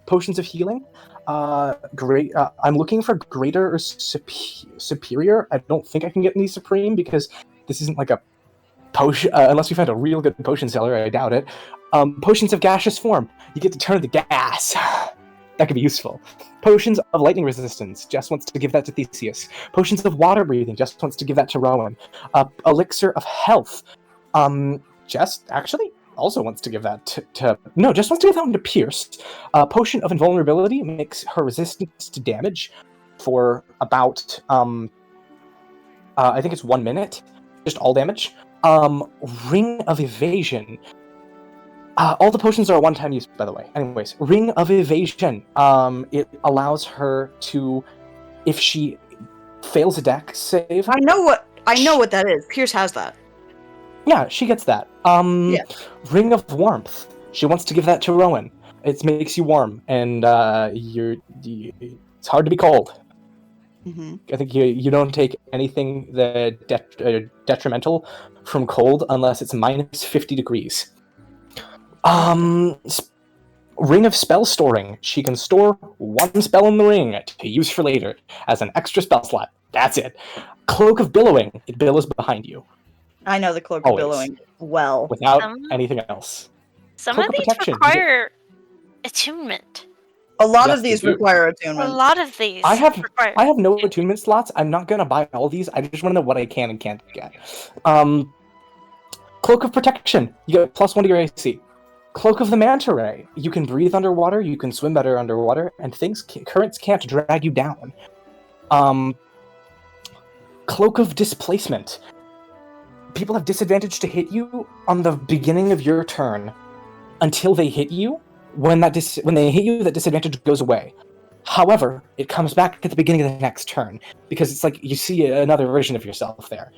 Potions of healing, great. I'm looking for greater or superior. I don't think I can get any supreme because this isn't like a potion, unless we find a real good potion seller, I doubt it. Potions of gaseous form, you get to turn to gas. That could be useful. Potions of lightning resistance, Jess wants to give that to Theseus. Potions of water breathing, Jess wants to give that to Rowan. Elixir of health, Jess actually also wants to give that to no, Jess wants to give that one to Pierce. Potion of invulnerability makes her resistance to damage for about I think it's 1 minute, just all damage. Ring of evasion. All the potions are a one-time use, by the way. Anyways, Ring of Evasion. It allows her to, if she fails a deck save. I know what that is. Pierce has that. Yeah, she gets that. Yeah. Ring of Warmth. She wants to give that to Rowan. It makes you warm, and it's hard to be cold. Mm-hmm. I think you don't take anything that detrimental from cold unless it's minus 50 degrees. Ring of Spell Storing. She can store one spell in the ring to use for later as an extra spell slot. That's it. Cloak of Billowing. It billows behind you I know the cloak of Always. billowing well. without anything else. Some Cloak of of these Protection. require attunement. A lot Yes, of these they do. require A attunement. lot of these I have require. no attunement slots. I'm not gonna buy all these. I just want to know what I can and can't get. Cloak of Protection. You get +1 to your AC. Cloak of the Manta Ray. You can breathe underwater. You can swim better underwater, and currents can't drag you down. Cloak of Displacement. People have disadvantage to hit you on the beginning of your turn until they hit you. When they hit you, that disadvantage goes away. However, it comes back at the beginning of the next turn because it's like you see another version of yourself there.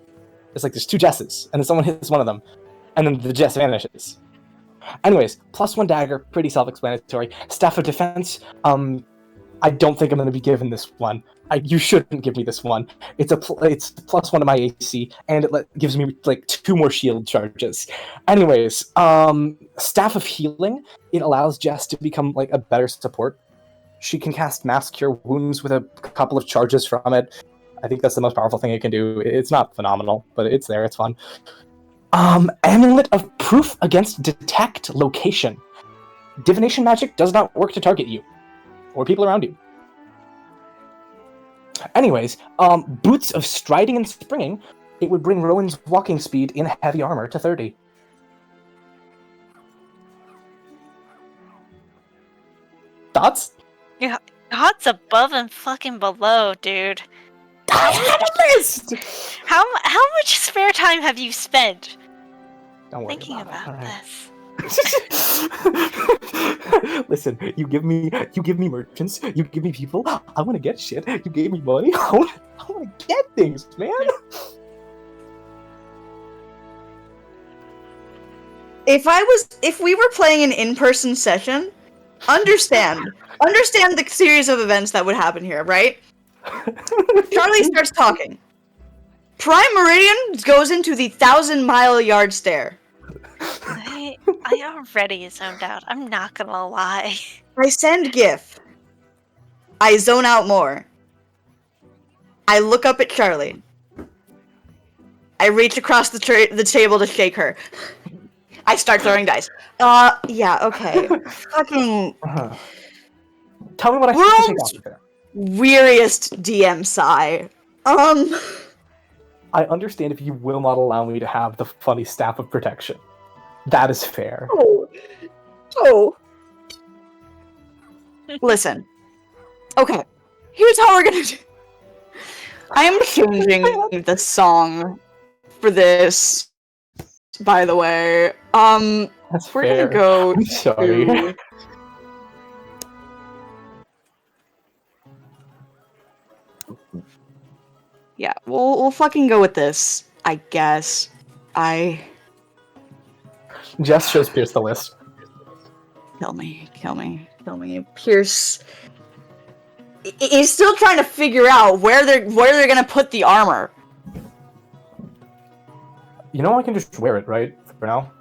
It's like there's two Jesses, and then someone hits one of them, and then the Jess vanishes. Anyways, +1 dagger, pretty self-explanatory. Staff of Defense. I don't think I'm going to be given this one. You shouldn't give me this one. It's +1 to my AC, and it gives me like 2 more shield charges. Anyways, Staff of Healing. It allows Jess to become like a better support. She can cast Mass Cure Wounds with a couple of charges from it. I think that's the most powerful thing it can do. It's not phenomenal, but it's there. It's fun. Amulet of Proof against Detect Location. Divination magic does not work to target you or people around you. Anyways, Boots of Striding and Springing. It would bring Rowan's walking speed in heavy armor to 30. Thoughts? Hot's above and fucking below, dude. I had a list! How much spare time have you spent Don't worry thinking about about it. this? Listen, you give me merchants, you give me people. I want to get shit. You gave me money. I want to get things, man. If we were playing an in-person session, understand the series of events that would happen here, right? Charlie starts talking. Prime Meridian goes into the 1,000-mile yard stare. I already zoned out. I'm not gonna lie. I send GIF. I zone out more. I look up at Charlie. I reach across the table to shake her. I start throwing dice. Yeah, okay. Fucking Tell me what I have to take off of there. weariest DM sigh. I understand if you will not allow me to have the funny Staff of Protection. That is fair. Oh. Listen. Okay. Here's how we're gonna do. I am changing the song for this. By the way, That's we're fair. gonna go. I'm sorry. to- Yeah, we'll fucking go with this. I guess. Jess shows Pierce the list. Kill me. Pierce is still trying to figure out where they're gonna put the armor. You know I can just wear it, right? For now.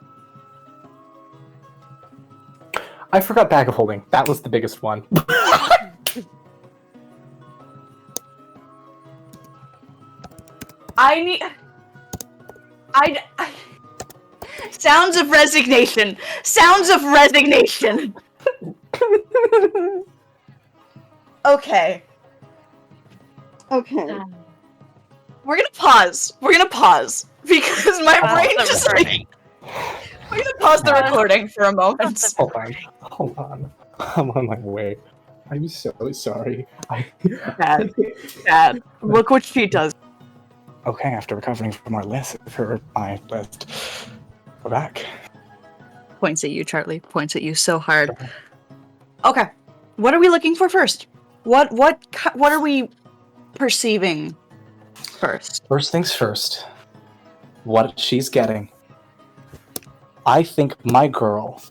I forgot Bag of Holding. That was the biggest one. Sounds of resignation. Okay. We're gonna pause because my brain just like. We're gonna pause the recording for a moment. Hold on. I'm on my way. I'm so sorry. Bad. Look what she does. Okay, after recovering from my list, we're back. Points at you, Charlie. Points at you so hard. Okay. What are we looking for first? What are we perceiving first? First things first. What she's getting. I think my girl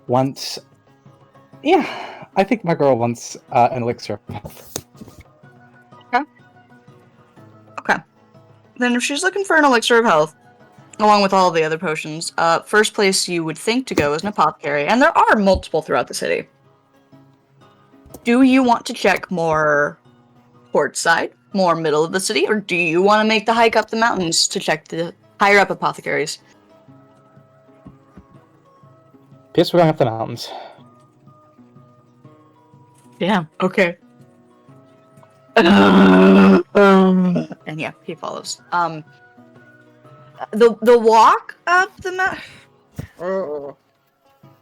wants... Yeah, I think my girl wants an elixir of health. Okay. Then if she's looking for an elixir of health, along with all of the other potions, first place you would think to go is an apothecary, and there are multiple throughout the city. Do you want to check more port side, more middle of the city, or do you want to make the hike up the mountains to check the higher up apothecaries? Guess we're going up the mountains. Yeah, okay. And yeah, he follows. The walk up the mountain.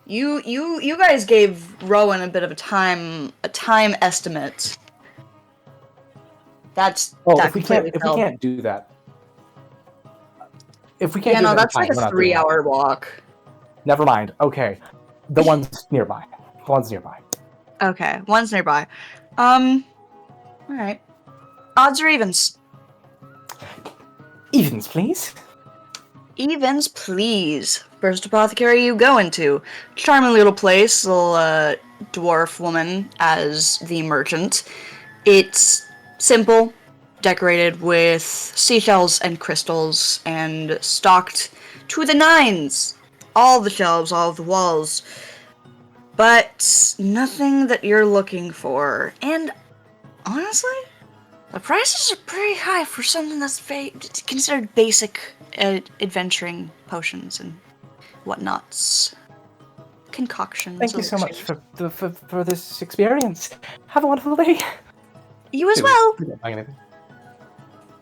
You guys gave Rowan a bit of a time estimate. If we can't do that. If we can't do that, that's like a 3-hour walk. Never mind. Okay. The one's nearby. Okay, one's nearby. Alright. Odds or evens? Evens, please. Evens, please. First apothecary you go into. Charming little place, little dwarf woman as the merchant. It's simple, decorated with seashells and crystals, and stocked to the nines. All the shelves, all of the walls. But nothing that you're looking for. And honestly, the prices are pretty high for something that's considered basic adventuring potions and whatnots. Concoctions. Thank you so much for this experience. Have a wonderful day. You as well. That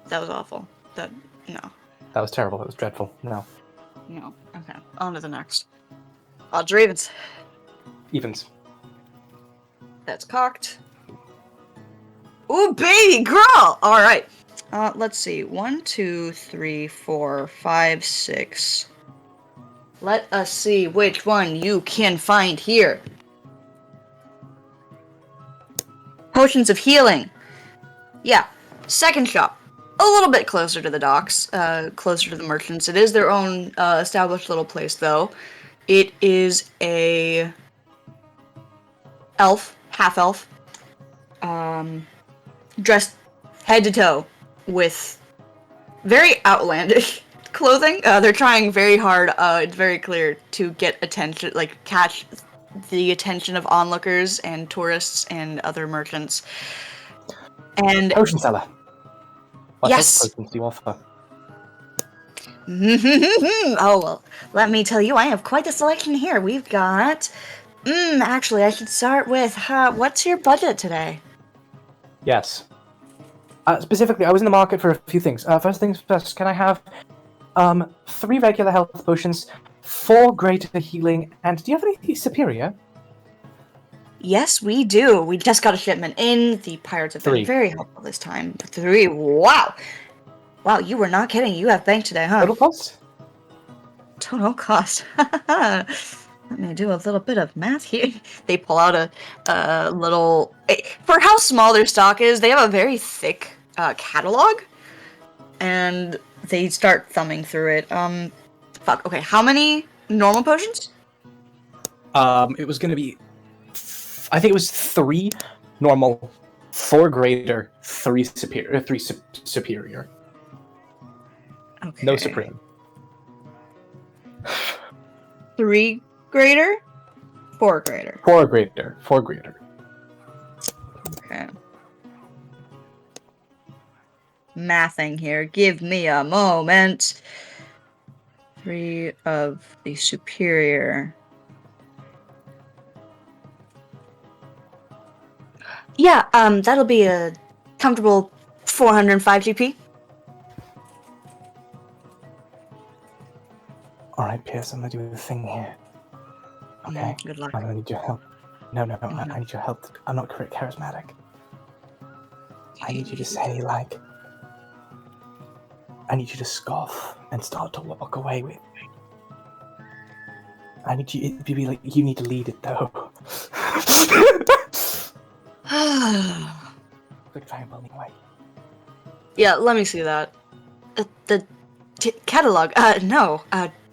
That was awful. No. was terrible. That was dreadful. No. Okay. On to the next. Odds or evens? Evens. That's cocked. Ooh, baby girl! Alright. Let's see. 1, 2, 3, 4, 5, 6. Let us see which one you can find here. Potions of healing. Yeah. Second shop. A little bit closer to the docks, closer to the merchants. It is their own established little place, though. It is a half-elf, dressed head to toe with very outlandish clothing. They're trying very hard, it's very clear, to get attention, catch the attention of onlookers and tourists and other merchants. And Potion seller. What yes. potions do you offer? Oh, well, let me tell you, I have quite a selection here. We've got... actually, I should start with, what's your budget today? Yes. Specifically, I was in the market for a few things. First things first, can I have 3 regular health potions, 4 greater healing, and do you have any superior? Yes, we do. We just got a shipment in. The pirates have been 3. very helpful this time. 3. Wow. Wow, you were not kidding. You have bank today, huh? Total cost? Total cost. Let me do a little bit of math here. They pull out a little... For how small their stock is, they have a very thick catalog. And they start thumbing through it. Fuck. Okay, how many normal potions? It was gonna be... I think it was 3 normal, 4 greater, 3 superior. 3 superior. Okay. No supreme. 3 greater? 4 greater. 4 greater. 4 greater. Okay. Mathing here. Give me a moment. 3 of the superior. Yeah, that'll be a comfortable 405 GP. Alright, Pierce, I'm gonna do the thing here. Okay? Good luck. I'm gonna need your help. No, I need your help. I'm not charismatic. I need you to say, I need you to scoff and start to walk away with me. I need you. It'd be like you need to lead it though. Like try and pull me away. Yeah, let me see that. The catalog. No.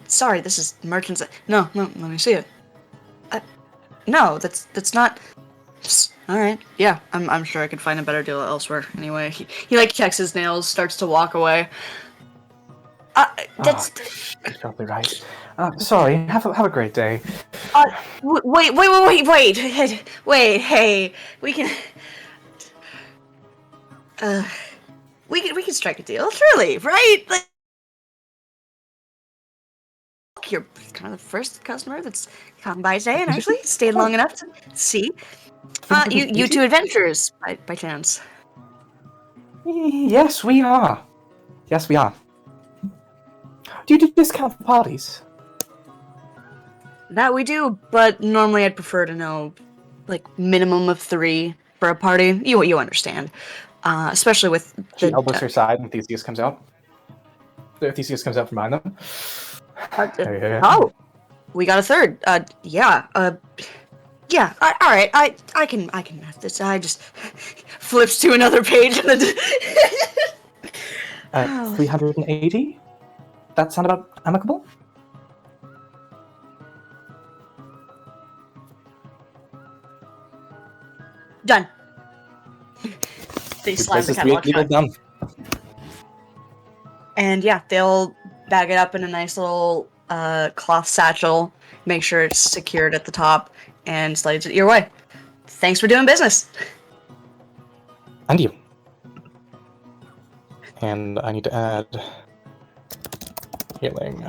Sorry, this is merchants. No, let me see it. No, that's not. All right. Yeah, I'm sure I could find a better deal elsewhere. Anyway, he like checks his nails, starts to walk away. That's. You're probably right. Sorry. Have a great day. Wait. Hey, we can. We can strike a deal, surely, right? Like, you're kind of the first customer that's come by today and actually stayed long enough to see. You two adventurers, by chance? Yes, we are. Yes, we are. Do you do discount for parties? That we do, but normally I'd prefer to know, like, minimum of 3 for a party. You understand. Especially with She the... elbows her side and Theseus comes out. Theseus comes out from behind them. Oh! We got a 3rd. Yeah, yeah, alright, I can have this. I just flips to another page and then... 380? That sound about amicable? Done. They slide the catalog shut. Done. And yeah, they'll bag it up in a nice little cloth satchel, make sure it's secured at the top, and slides it your way. Thanks for doing business. And you. And I need to add healing.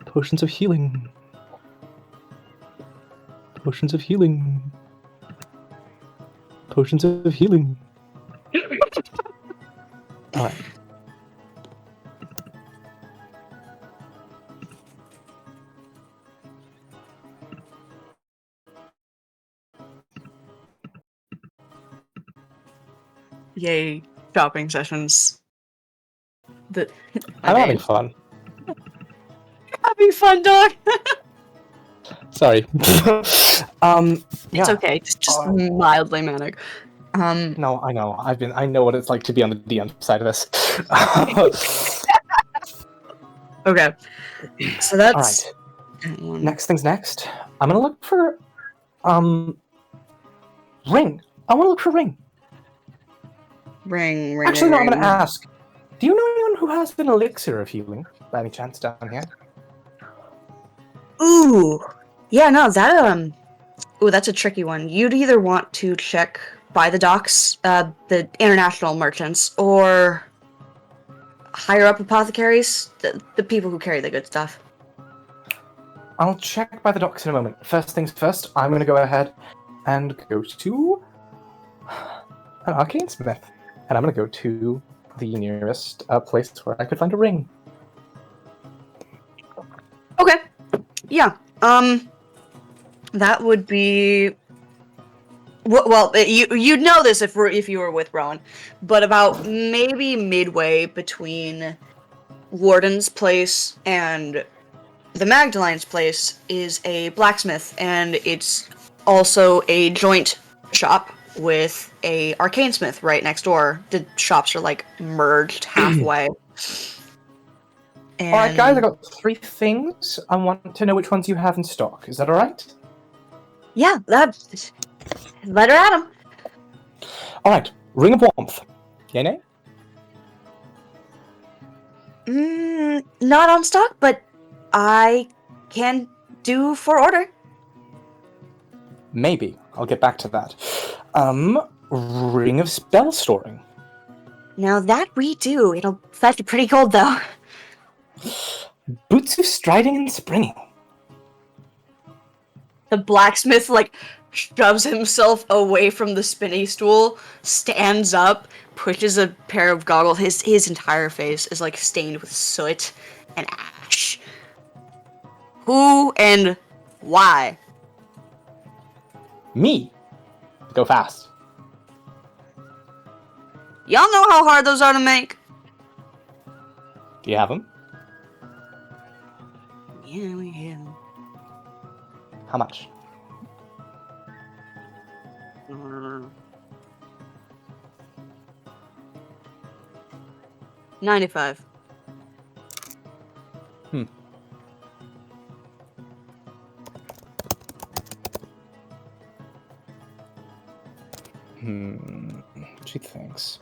Potions of healing. Potions of healing. Potions of healing. Alright. Yay, shopping sessions. I'm having fun. Having fun, dog. Sorry. Yeah. It's okay, just mildly manic. No, I know. I know what it's like to be on the DM side of this. Okay. So that's Alright. Next thing's next. I'm gonna look for ring. I wanna look for ring. Ring. Actually, no, I'm gonna ask. Do you know anyone who has an elixir of healing by any chance down here? Ooh. Yeah, no, that ooh, that's a tricky one. You'd either want to check by the docks, the international merchants, or higher up apothecaries, the people who carry the good stuff. I'll check by the docks in a moment. First things first, I'm gonna go ahead and go to an arcane smith. And I'm gonna go to the nearest place where I could find a ring. Okay. Yeah. That would be. Well, you'd know this if you were with Rowan, but about maybe midway between Warden's place and the Magdalene's place is a blacksmith, and it's also a joint shop with a arcane smith right next door. The shops are like merged halfway. And... Alright guys, I got 3 things. I want to know which ones you have in stock. Is that alright? Yeah, that... Let her at him. Alright, Ring of Warmth. Yay, nay? Not on stock, but I can do for order. Maybe. I'll get back to that. Ring of Spell Storing. Now that we do. It'll fetch you pretty cold, though. Boots of Striding and Springing. The blacksmith, like, shoves himself away from the spinny stool, stands up, pushes a pair of goggles. His entire face is, like, stained with soot and ash. Who and why? Me. Go fast. Y'all know how hard those are to make? Do you have them? Yeah. How much? 95. She thinks.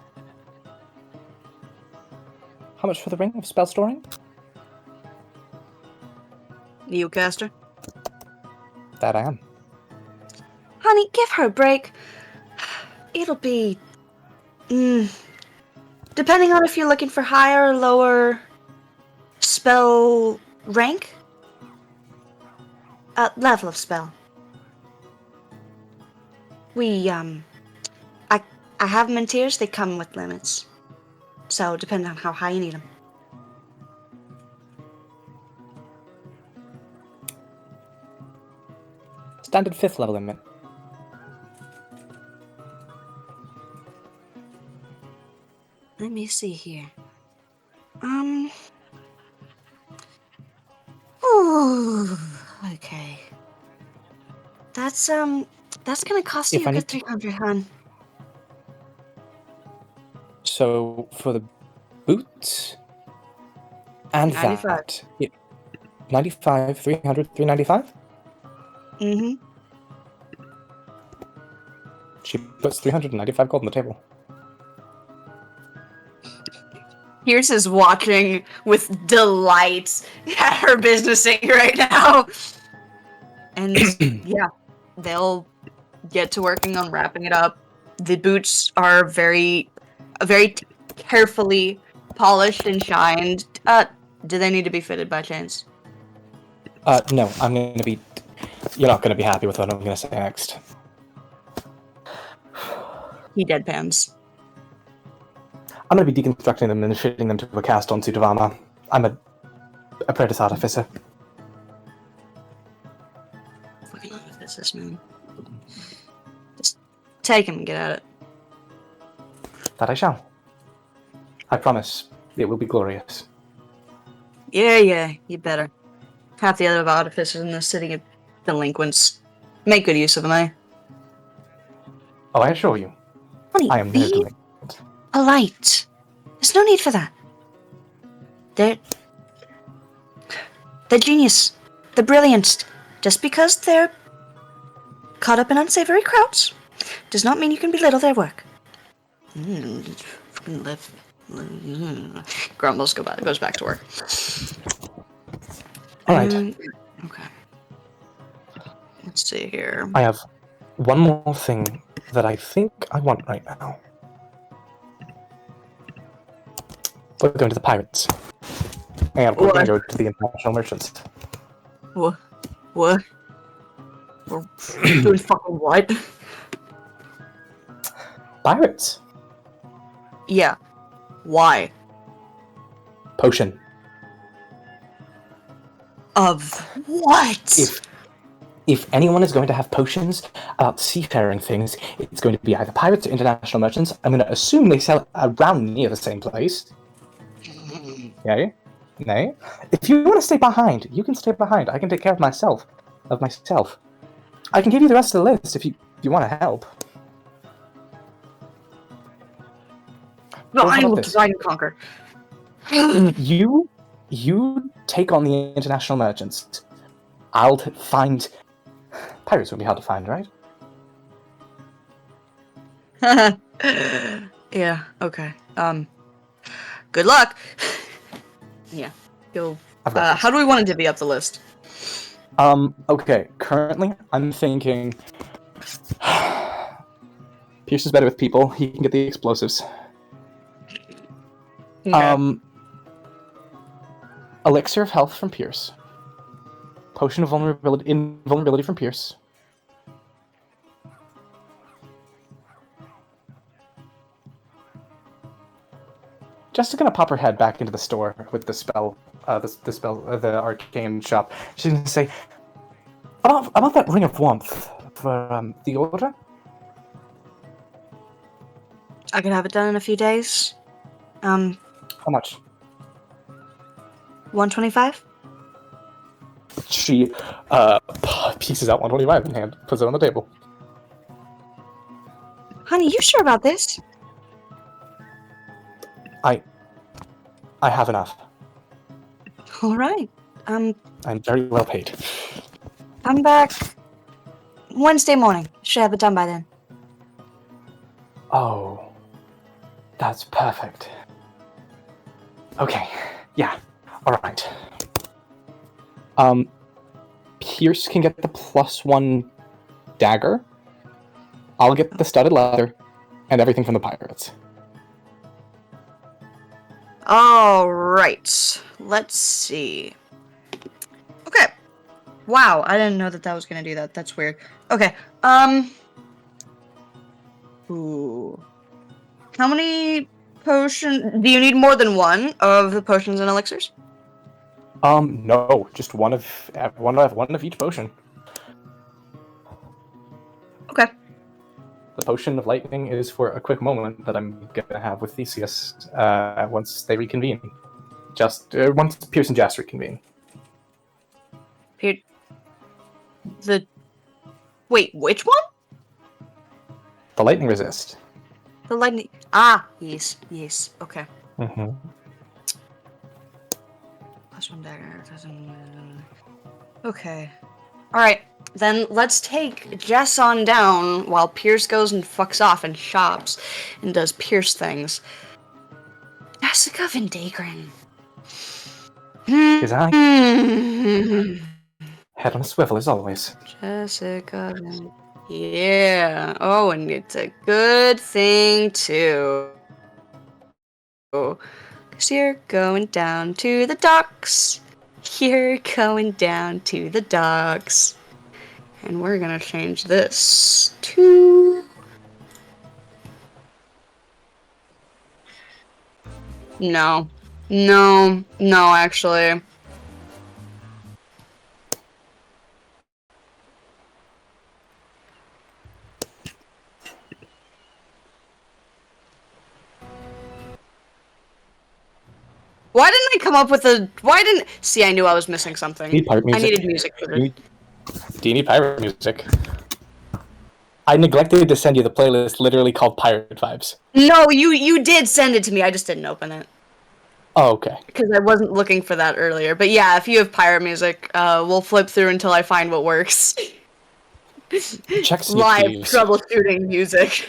How much for the ring of spell storing? You caster? That I am. Honey, give her a break. It'll be... depending on if you're looking for higher or lower spell rank. Level of spell. I have them in tiers, they come with limits. So, depending on how high you need them. Standard 5th level limit. Let me see here. Ooh, okay. That's gonna cost If you a I good need to- 300, hon. So, for the boots and 95. that, 95, 300, 395? Mm-hmm. She puts 395 gold on the table. Pierce is watching with delight at her businessing right now. And yeah, they'll get to working on wrapping it up. The boots are very carefully polished and shined. Do they need to be fitted by chance? No, I'm gonna be... You're not gonna be happy with what I'm gonna say next. He deadpans. I'm gonna be deconstructing them and fitting them to a cast-on suit of armor. I'm a apprentice artificer. Fucking artificers, man. Just take him and get at it. That I shall. I promise. It will be glorious. Yeah, you better. Half the other artificers in the city are delinquents. Make good use of them, eh? Oh, I assure you, Honey, I am no be delinquent. polite. There's no need for that. They're genius. They're brilliant. Just because they're caught up in unsavory crowds does not mean you can belittle their work. Fucking live. Grumbles goes back to work. Alright, Okay. Let's see here. I have one more thing that I think I want right now. We're going to the pirates. And we're going to go to the international merchants. What? We're doing fucking what? Pirates? Yeah. Why? Potion. Of what? If anyone is going to have potions about seafaring things, it's going to be either pirates or international merchants. I'm going to assume they sell around near the same place. Yay? Nay? If you want to stay behind, you can stay behind. I can take care of myself. I can give you the rest of the list if you want to help. No, Well, how I about will this? divide and conquer. You take on the international merchants. I'll find... Pirates would be hard to find, right? Yeah, okay. Good luck. Yeah. Go. I've got this. How do we want to divvy up the list? Okay, currently I'm thinking Pierce is better with people, he can get the explosives. Okay. Elixir of health from Pierce. Potion of invulnerability from Pierce. Jessica's gonna pop her head back into the store with the spell, the arcane shop. She's gonna say, about that ring of warmth for the order. I can have it done in a few days. How much? 125? She pieces out 125 in hand, puts it on the table. Honey, you sure about this? I have enough. All right. I'm very well paid. I'm back Wednesday morning. Should have it done by then. Oh, that's perfect. Okay, yeah, all right. Pierce can get the +1 dagger. I'll get the studded leather and everything from the pirates. All right. Let's see. Okay. Wow, I didn't know that was gonna do that. That's weird. Okay. Ooh. How many potions? Do you need more than one of the potions and elixirs? No, just one of each potion. Okay. The potion of lightning is for a quick moment that I'm gonna have with Theseus once they reconvene. Just once Pierce and Jas reconvene. Wait, which one? The lightning resist. The lightning. Ah, yes. Okay. Mm-hmm. +1 dagger. Okay. All right. Then let's take Jess on down while Pierce goes and fucks off and shops and does Pierce things. Jessica Vendagron. Is I? Head on a swivel as always. Jessica. Yeah. Oh, and it's a good thing too. Cause you're going down to the docks. You're going down to the docks. And we're gonna change this to... No, actually. Why didn't I come up with a... Why didn't... See, I knew I was missing something. Need pirate music. I needed music for this. Do you need pirate music? I neglected to send you the playlist literally called Pirate Vibes. No, you did send it to me. I just didn't open it. Oh, okay. Because I wasn't looking for that earlier. But yeah, if you have pirate music, we'll flip through until I find what works. Check Sneak Live Thieves. troubleshooting music.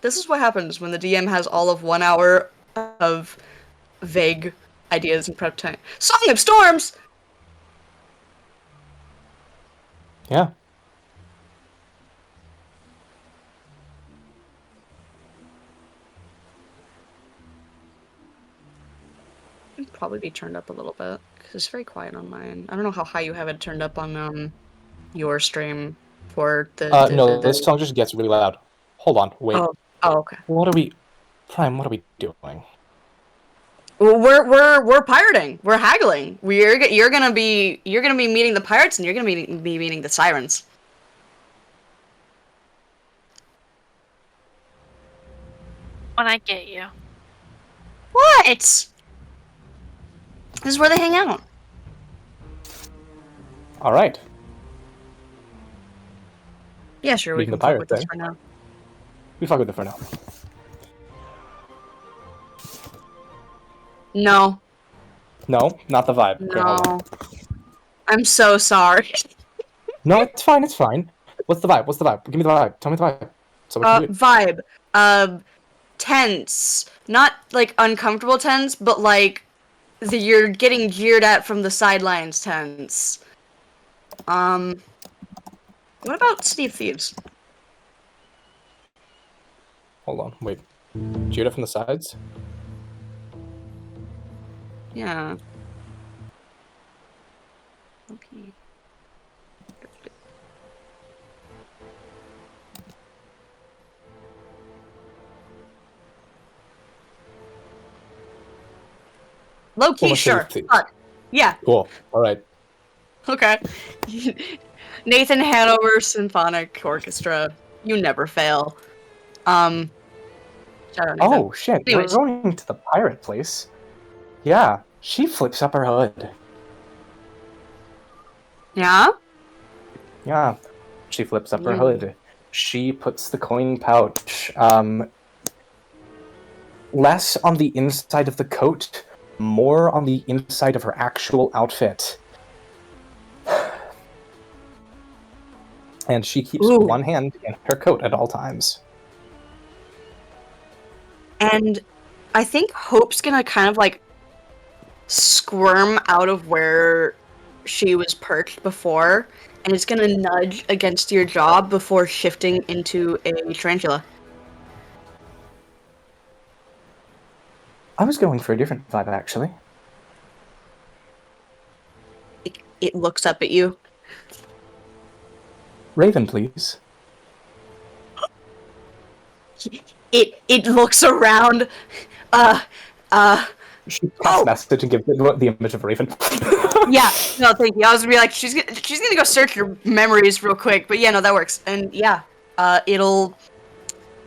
This is what happens when the DM has all of 1 hour of vague ideas and prep time. Song of Storms! Yeah. It'd probably be turned up a little bit, because it's very quiet on mine. I don't know how high you have it turned up on your stream for the... No, this song just gets really loud. Hold on, wait. Oh, okay. Prime, what are we doing? We're pirating. We're haggling. You're gonna be meeting the pirates, and you're gonna be meeting the sirens. When I get you. What? This is where they hang out. All right. Yeah, sure. We Meeting can the fuck with pirates, this for now. We fuck with it for now. No. No, not the vibe. Okay, hold on. No. I'm so sorry. No, it's fine. It's fine. What's the vibe? Give me the vibe. Tell me the vibe. So we can do it. Vibe. Tense. Not like uncomfortable tense, but like you're getting jeered at from the sidelines tense. What about Steve Thieves? Hold on. Wait. Judah from the sides? Yeah. Okay. Low key, Well, sure. Steve Thieves. Fuck. Yeah. Cool. All right. Okay. Nathan Hanover Symphonic Orchestra. You never fail. Shout out, Nathan. Oh, shit. Anyways. We're going to the pirate place. Yeah. She flips up her hood. Yeah? Yeah. She flips up her Mm. hood. She puts the coin pouch less on the inside of the coat, more on the inside of her actual outfit. And she keeps Ooh. one hand in her coat at all times. And I think Hope's gonna kind of like squirm out of where she was perched before, and it's gonna nudge against your jaw before shifting into a tarantula. I was going for a different vibe, actually. It looks up at you. Raven, please. It looks around. She casts Oh! message and gives it the image of Raven. Yeah, no, thank you. I was gonna be like, she's gonna go search your memories real quick, but yeah, no, that works. And yeah, it'll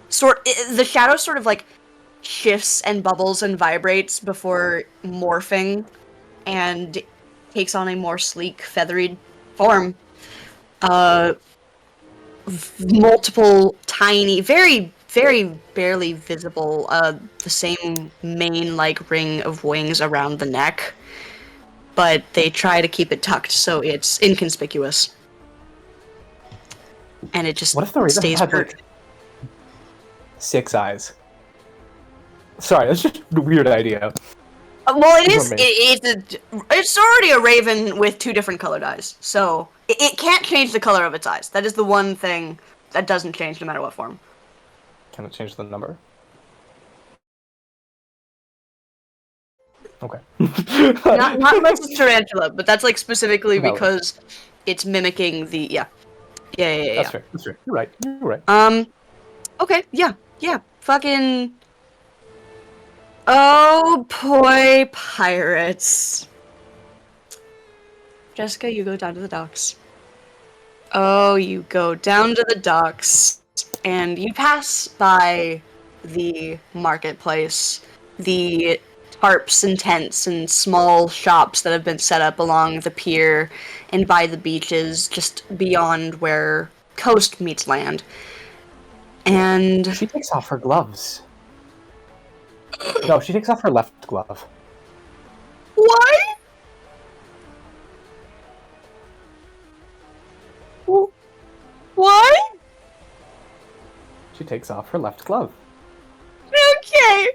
the shadow sort of like shifts and bubbles and vibrates before morphing, and takes on a more sleek, feathery form. Multiple tiny, very, very barely visible, the same mane-like ring of wings around the neck, but they try to keep it tucked so it's inconspicuous. And it just What if the Raven stays had perched. like 6 eyes? Sorry, that's just a weird idea. Well, it is. For me. It's already a raven with 2 different colored eyes, so it can't change the color of its eyes. That is the one thing that doesn't change no matter what form. Can it change the number? Okay. Not unless it's tarantula, but that's like specifically No. because it's mimicking the yeah. That's fair. That's fair. You're right. You're right. Okay. Yeah. Fucking. Oh boy, pirates. Jessica, you go down to the docks. Oh, you go down to the docks, and you pass by the marketplace, the tarps and tents and small shops that have been set up along the pier and by the beaches, just beyond where coast meets land. And She takes off her gloves. No, she takes off her left glove. what? What? She takes off her left glove. Okay.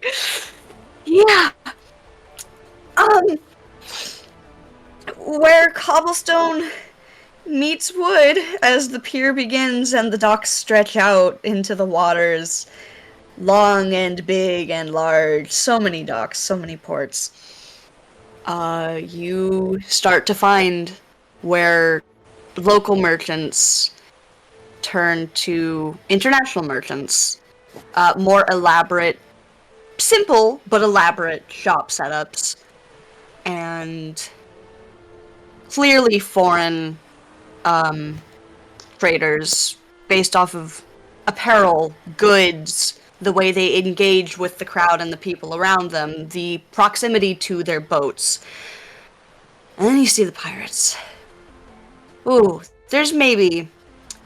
Yeah. Where cobblestone meets wood as the pier begins and the docks stretch out into the waters. Long and big and large. So many docks, so many ports. You start to find where local merchants turn to international merchants. More elaborate, simple but elaborate shop setups. And clearly foreign traders based off of apparel, goods, the way they engage with the crowd and the people around them, the proximity to their boats. And then you see the pirates. Ooh, there's maybe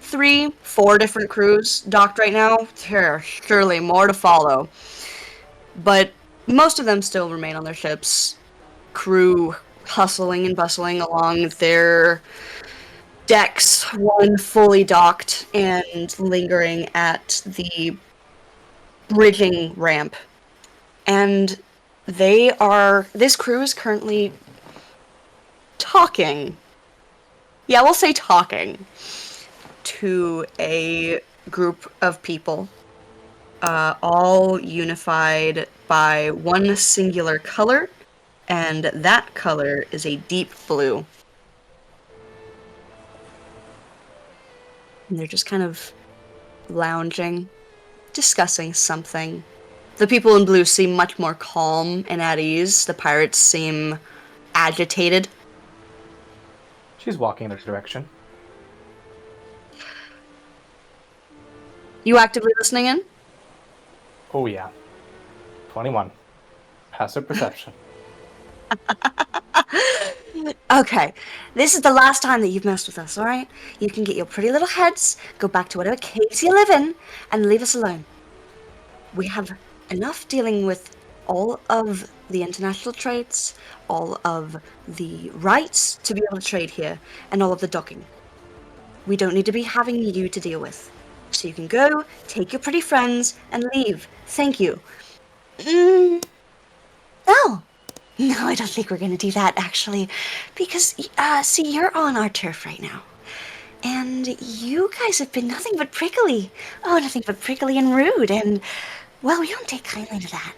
3, 4 different crews docked right now. There are surely more to follow. But most of them still remain on their ships. Crew hustling and bustling along their decks, one fully docked and lingering at the bridging ramp. And this crew is currently talking. Yeah, we'll say talking to a group of people, all unified by one singular color, and that color is a deep blue. And they're just kind of lounging, discussing something. The people in blue seem much more calm and at ease. The pirates seem agitated. She's walking in their direction. You actively listening in? Oh yeah. 21. Passive perception. Okay, this is the last time that you've messed with us, alright? You can get your pretty little heads, go back to whatever caves you live in, and leave us alone. We have enough dealing with all of the international trades, all of the rights to be able to trade here, and all of the docking. We don't need to be having you to deal with. So you can go, take your pretty friends, and leave. Thank you. No. No, I don't think we're going to do that, actually. Because, see, you're on our turf right now. And you guys have been nothing but prickly. Oh, nothing but prickly and rude. And, well, we don't take kindly to that.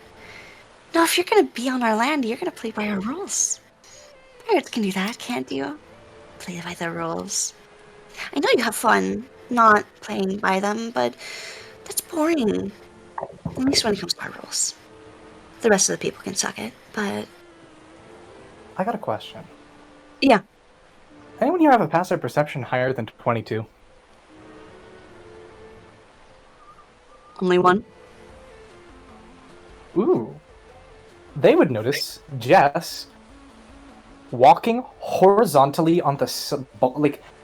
No, if you're going to be on our land, you're going to play by our rules. Pirates can do that, can't you? Play by the rules. I know you have fun not playing by them, but that's boring. At least when it comes to our rules. The rest of the people can suck it, but... I got a question. Yeah. Anyone here have a passive perception higher than 22? Only one? Ooh. They would notice Jess walking horizontally on the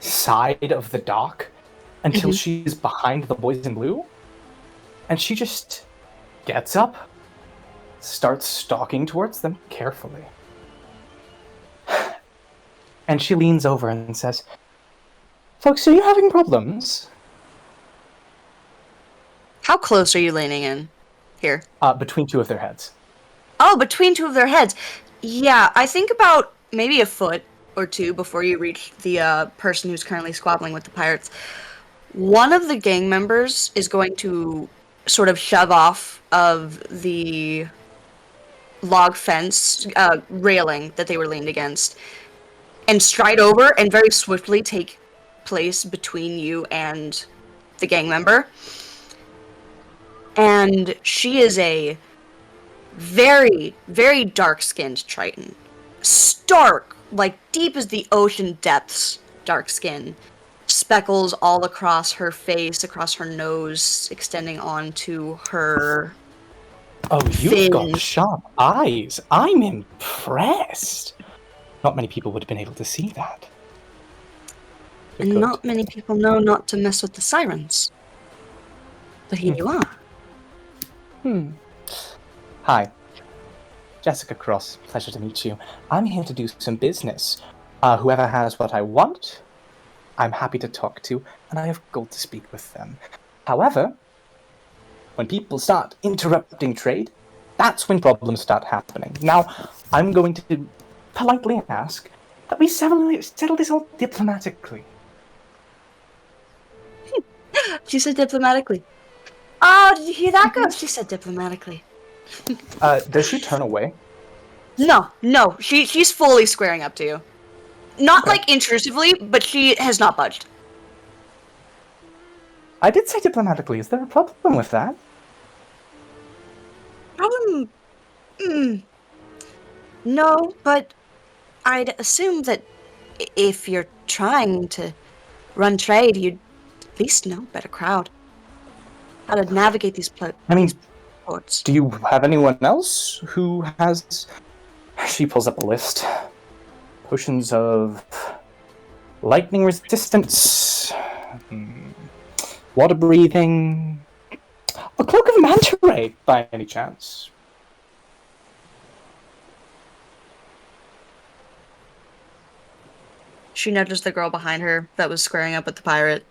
side of the dock until she's behind the boys in blue, and she just gets up, starts stalking towards them carefully. And she leans over and says, "Folks, are you having problems?" How close are you leaning in? Here. Between two of their heads. Oh, between two of their heads. Yeah, I think about maybe a foot or two before you reach the person who's currently squabbling with the pirates. One of the gang members is going to sort of shove off of the log fence railing that they were leaned against and stride over and very swiftly take place between you and the gang member. And she is a very, very dark-skinned Triton. Stark, like deep as the ocean depths, dark skin. Speckles all across her face, across her nose, extending onto her... Oh, you've Thin. got sharp eyes. I'm impressed. Not many people would have been able to see that. And not many people know not to mess with the sirens. But here you are. Hi. Jessica Cross. Pleasure to meet you. I'm here to do some business. Whoever has what I want, I'm happy to talk to, and I have gold to speak with them. However, when people start interrupting trade, that's when problems start happening. Now, I'm going to politely ask that we settle this all diplomatically. She said diplomatically. Oh, did you hear that, Ghost? She said diplomatically. Does she turn away? No, she's fully squaring up to you. Not like intrusively, but she has not budged. I did say diplomatically. Is there a problem with that? No, but I'd assume that if you're trying to run trade, you'd at least know better crowd. How to navigate these ports. Do you have anyone else who has... She pulls up a list. Potions of lightning resistance, water breathing, a cloak of manta ray, by any chance? She nudges the girl behind her that was squaring up with the pirate.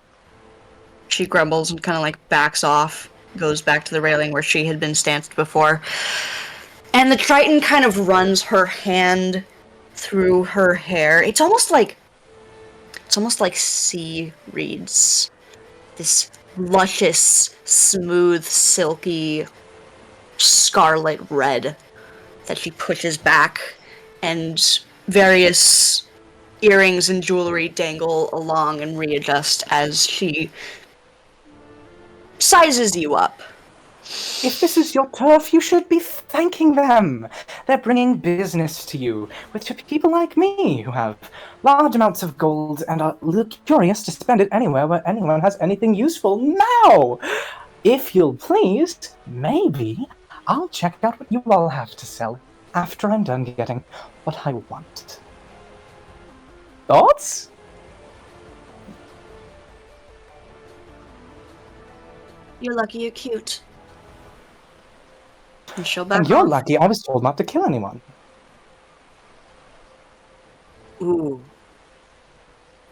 She grumbles and kind of like backs off, goes back to the railing where she had been stanced before. And the Triton kind of runs her hand through her hair. It's almost like sea reeds. This luscious, smooth, silky, scarlet red that she pushes back, and various earrings and jewelry dangle along and readjust as she sizes you up. If this is your turf, you should be thanking them. They're bringing business to you, with people like me who have large amounts of gold and are curious to spend it anywhere where anyone has anything useful now. If you'll please, maybe I'll check out what you all have to sell after I'm done getting what I want. Thoughts? You're lucky you're cute. And she'll back And you're off. lucky I was told not to kill anyone. Ooh.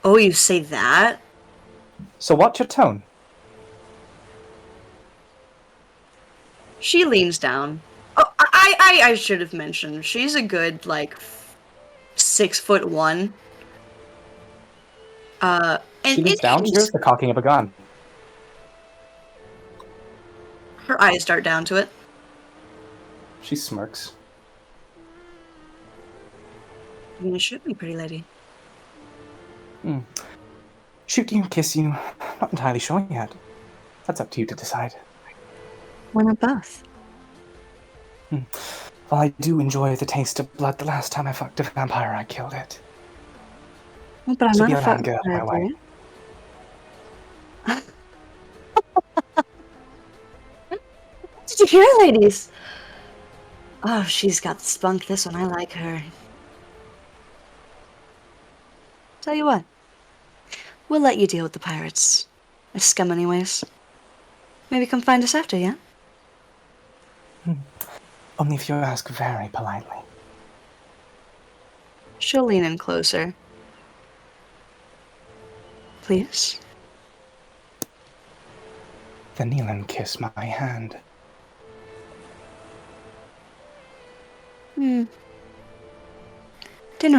Oh, you say that? So watch your tone. She leans down. Oh, I should have mentioned. She's a good, like, 6'1". And She leans down and hears the cocking of a gun. her eyes dart down to it. She smirks. You're gonna shoot me, pretty lady. Shoot you, kiss you. Not entirely sure yet. That's up to you to decide. Why not both? Well, I do enjoy the taste of blood. The last time I fucked a vampire, I killed it. Well, but I'm So not be a a fucking girl, my way. Did you hear, ladies? Oh, she's got the spunk, this one. I like her. Tell you what. We'll let you deal with the pirates. They're scum anyways. Maybe come find us after, yeah? Only if you ask very politely. She'll lean in closer. Please? Then kneel and kiss my hand. Dinner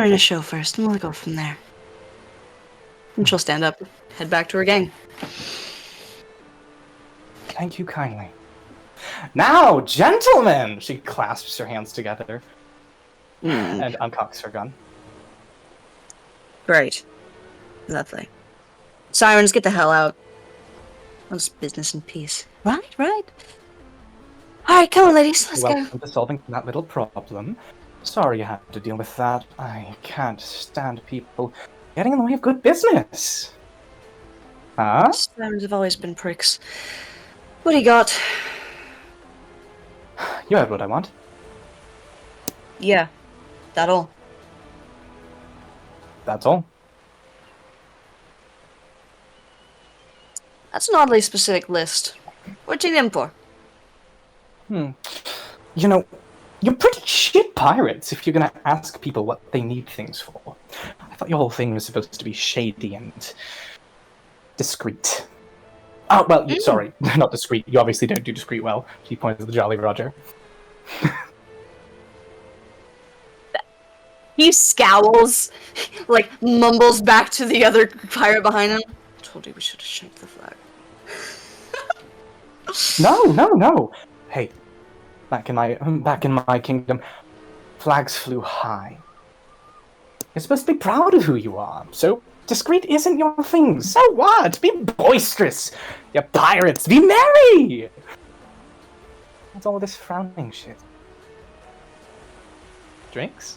and a show first, and we'll go from there. And she'll stand up, head back to her gang. Thank you kindly. Now, gentlemen! She clasps her hands together and uncocks her gun. Great. Lovely. Sirens, get the hell out. Let's business in peace. Right. Alright, come on, ladies, let's go. Welcome to solving that little problem. Sorry you had to deal with that. I can't stand people getting in the way of good business. Huh? Sirens have always been pricks. What do you got? You heard what I want. Yeah, that all. That's all. That's an oddly specific list. What you in for? You know, you're pretty shit pirates if you're gonna ask people what they need things for. I thought your whole thing was supposed to be shady and discreet. Oh, well, sorry, not discreet. You obviously don't do discreet well. She points at the Jolly Roger. He scowls, like mumbles back to the other pirate behind him. I told you we should have shaped the flag. No. Hey, back in my kingdom, flags flew high. You're supposed to be proud of who you are. So discreet isn't your thing. So what? Be boisterous. You're pirates. Be merry. What's all this frowning shit? Drinks?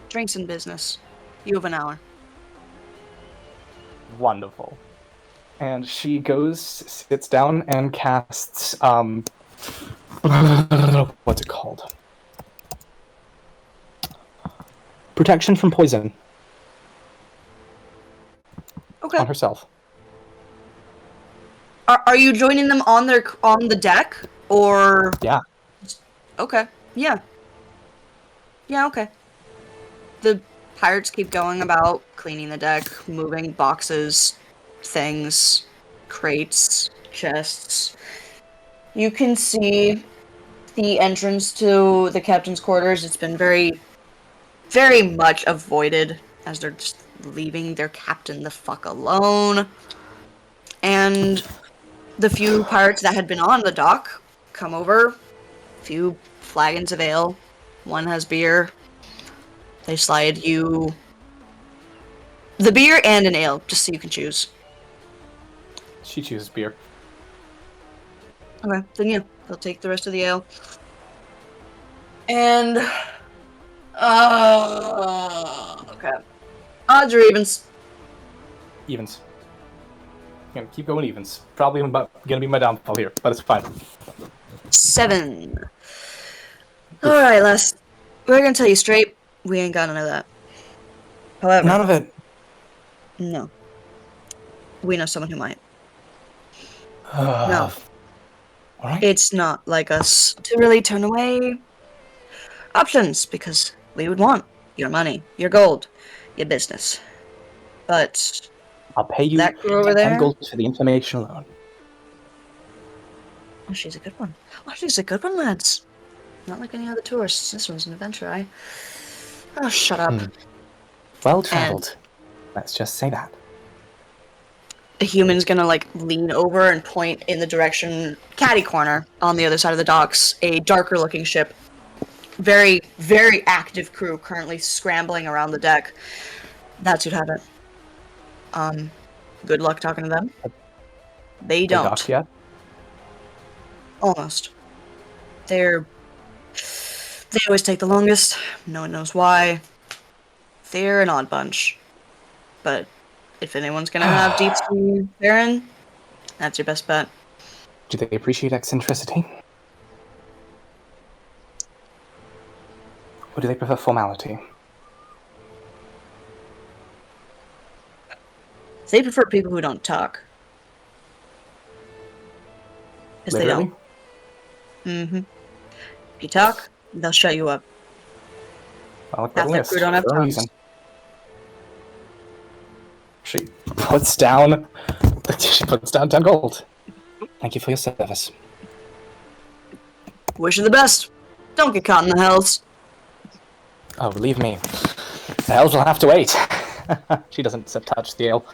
Drinks in business. You have an hour. Wonderful. And she goes, sits down, and casts, what's it called? Protection from poison. Okay. On herself. Are you joining them on the deck, or? Yeah. Okay. Yeah. Yeah. Okay. The pirates keep going about cleaning the deck, moving boxes, things, crates, chests. You can see the entrance to the captain's quarters. It's been very, very much avoided as they're just leaving their captain the fuck alone. And the few pirates that had been on the dock come over, a few flagons of ale, one has beer. They slide you the beer and an ale, just so you can choose. She chooses beer. Okay, then yeah, they'll take the rest of the ale. And, okay. Odds or evens? Evens. Gonna keep going evens. Probably gonna be my downfall here, but it's fine. 7. Alright, Les. We're gonna tell you straight. We ain't got none of that. However, None of it. no. We know someone who might. No. All right. It's not like us to really turn away options, because we would want your money, your gold, your business. But I'll pay you that crew over 10 there... gold for the information alone. Oh, she's a good one. Oh, she's a good one, lads. Not like any other tourists. This one's an adventure, eh? Oh, shut up. Well traveled. Let's just say that. The human's gonna, like, lean over and point in the direction, catty corner, on the other side of the docks, a darker-looking ship. Very, very active crew currently scrambling around the deck. That's who'd have it. Good luck talking to them. They don't. docked yet? Almost. They always take the longest. No one knows why. They're an odd bunch. But if anyone's gonna have deep sea Baron, that's your best bet. Do they appreciate eccentricity? Or do they prefer formality? They prefer people who don't talk. Because they don't. Mm-hmm. If you talk, they'll shut you up. Well, Half their crew don't have for a tongues. reason. She puts down 10 gold. Thank you for your service. Wish you the best. Don't get caught in the hells. Oh, believe me. The hells will have to wait. She doesn't touch the ale.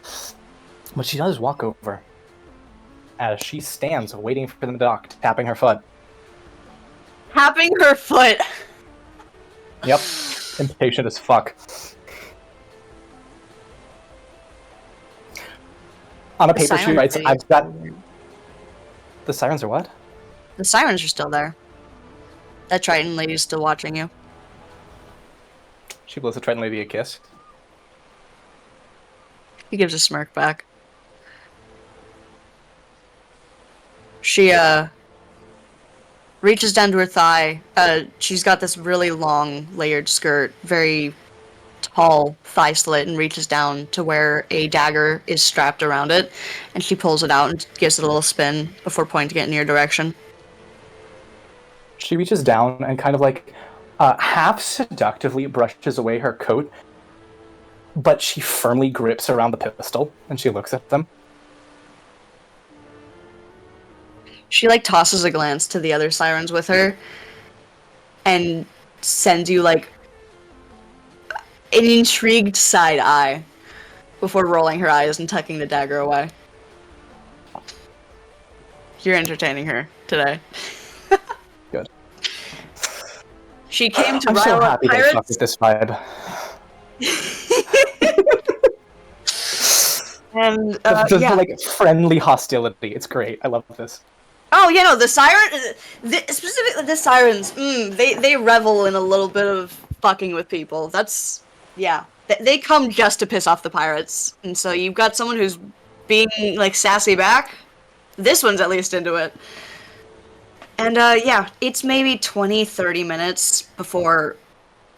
But she does walk over. As she stands waiting for them to dock, tapping her foot. Tapping her foot. Yep. Impatient as fuck. On a paper she writes, I've got... The sirens are what? The sirens are still there. That Triton lady's still watching you. She blows the Triton lady a kiss. He gives a smirk back. She, reaches down to her thigh. She's got this really long, layered skirt, very tall thigh slit, and reaches down to where a dagger is strapped around it, and she pulls it out and gives it a little spin before pointing it in your direction. She reaches down and kind of like half seductively brushes away her coat, but she firmly grips around the pistol, and she looks at them. She, like, tosses a glance to the other sirens with her, and sends you, like, an intrigued side eye before rolling her eyes and tucking the dagger away. You're entertaining her today. Good. She came to I'm so rile up happy they fuck pirates. with this vibe. And, The yeah. like friendly hostility. It's great. I love this. Oh, yeah, no, the specifically the sirens, they revel in a little bit of fucking with people. That's, yeah. They come just to piss off the pirates. And so you've got someone who's being, like, sassy back. This one's at least into it. And, yeah, it's maybe 20-30 minutes before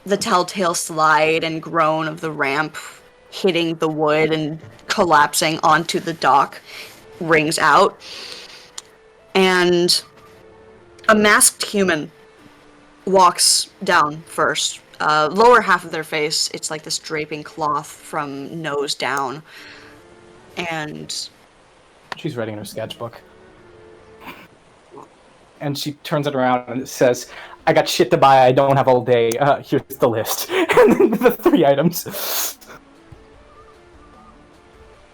the telltale slide and groan of the ramp hitting the wood and collapsing onto the dock rings out. And a masked human walks down first. Lower half of their face, it's like this draping cloth from nose down. And She's writing in her sketchbook. And she turns it around and it says, I got shit to buy, I don't have all day, here's the list. And then the 3 items.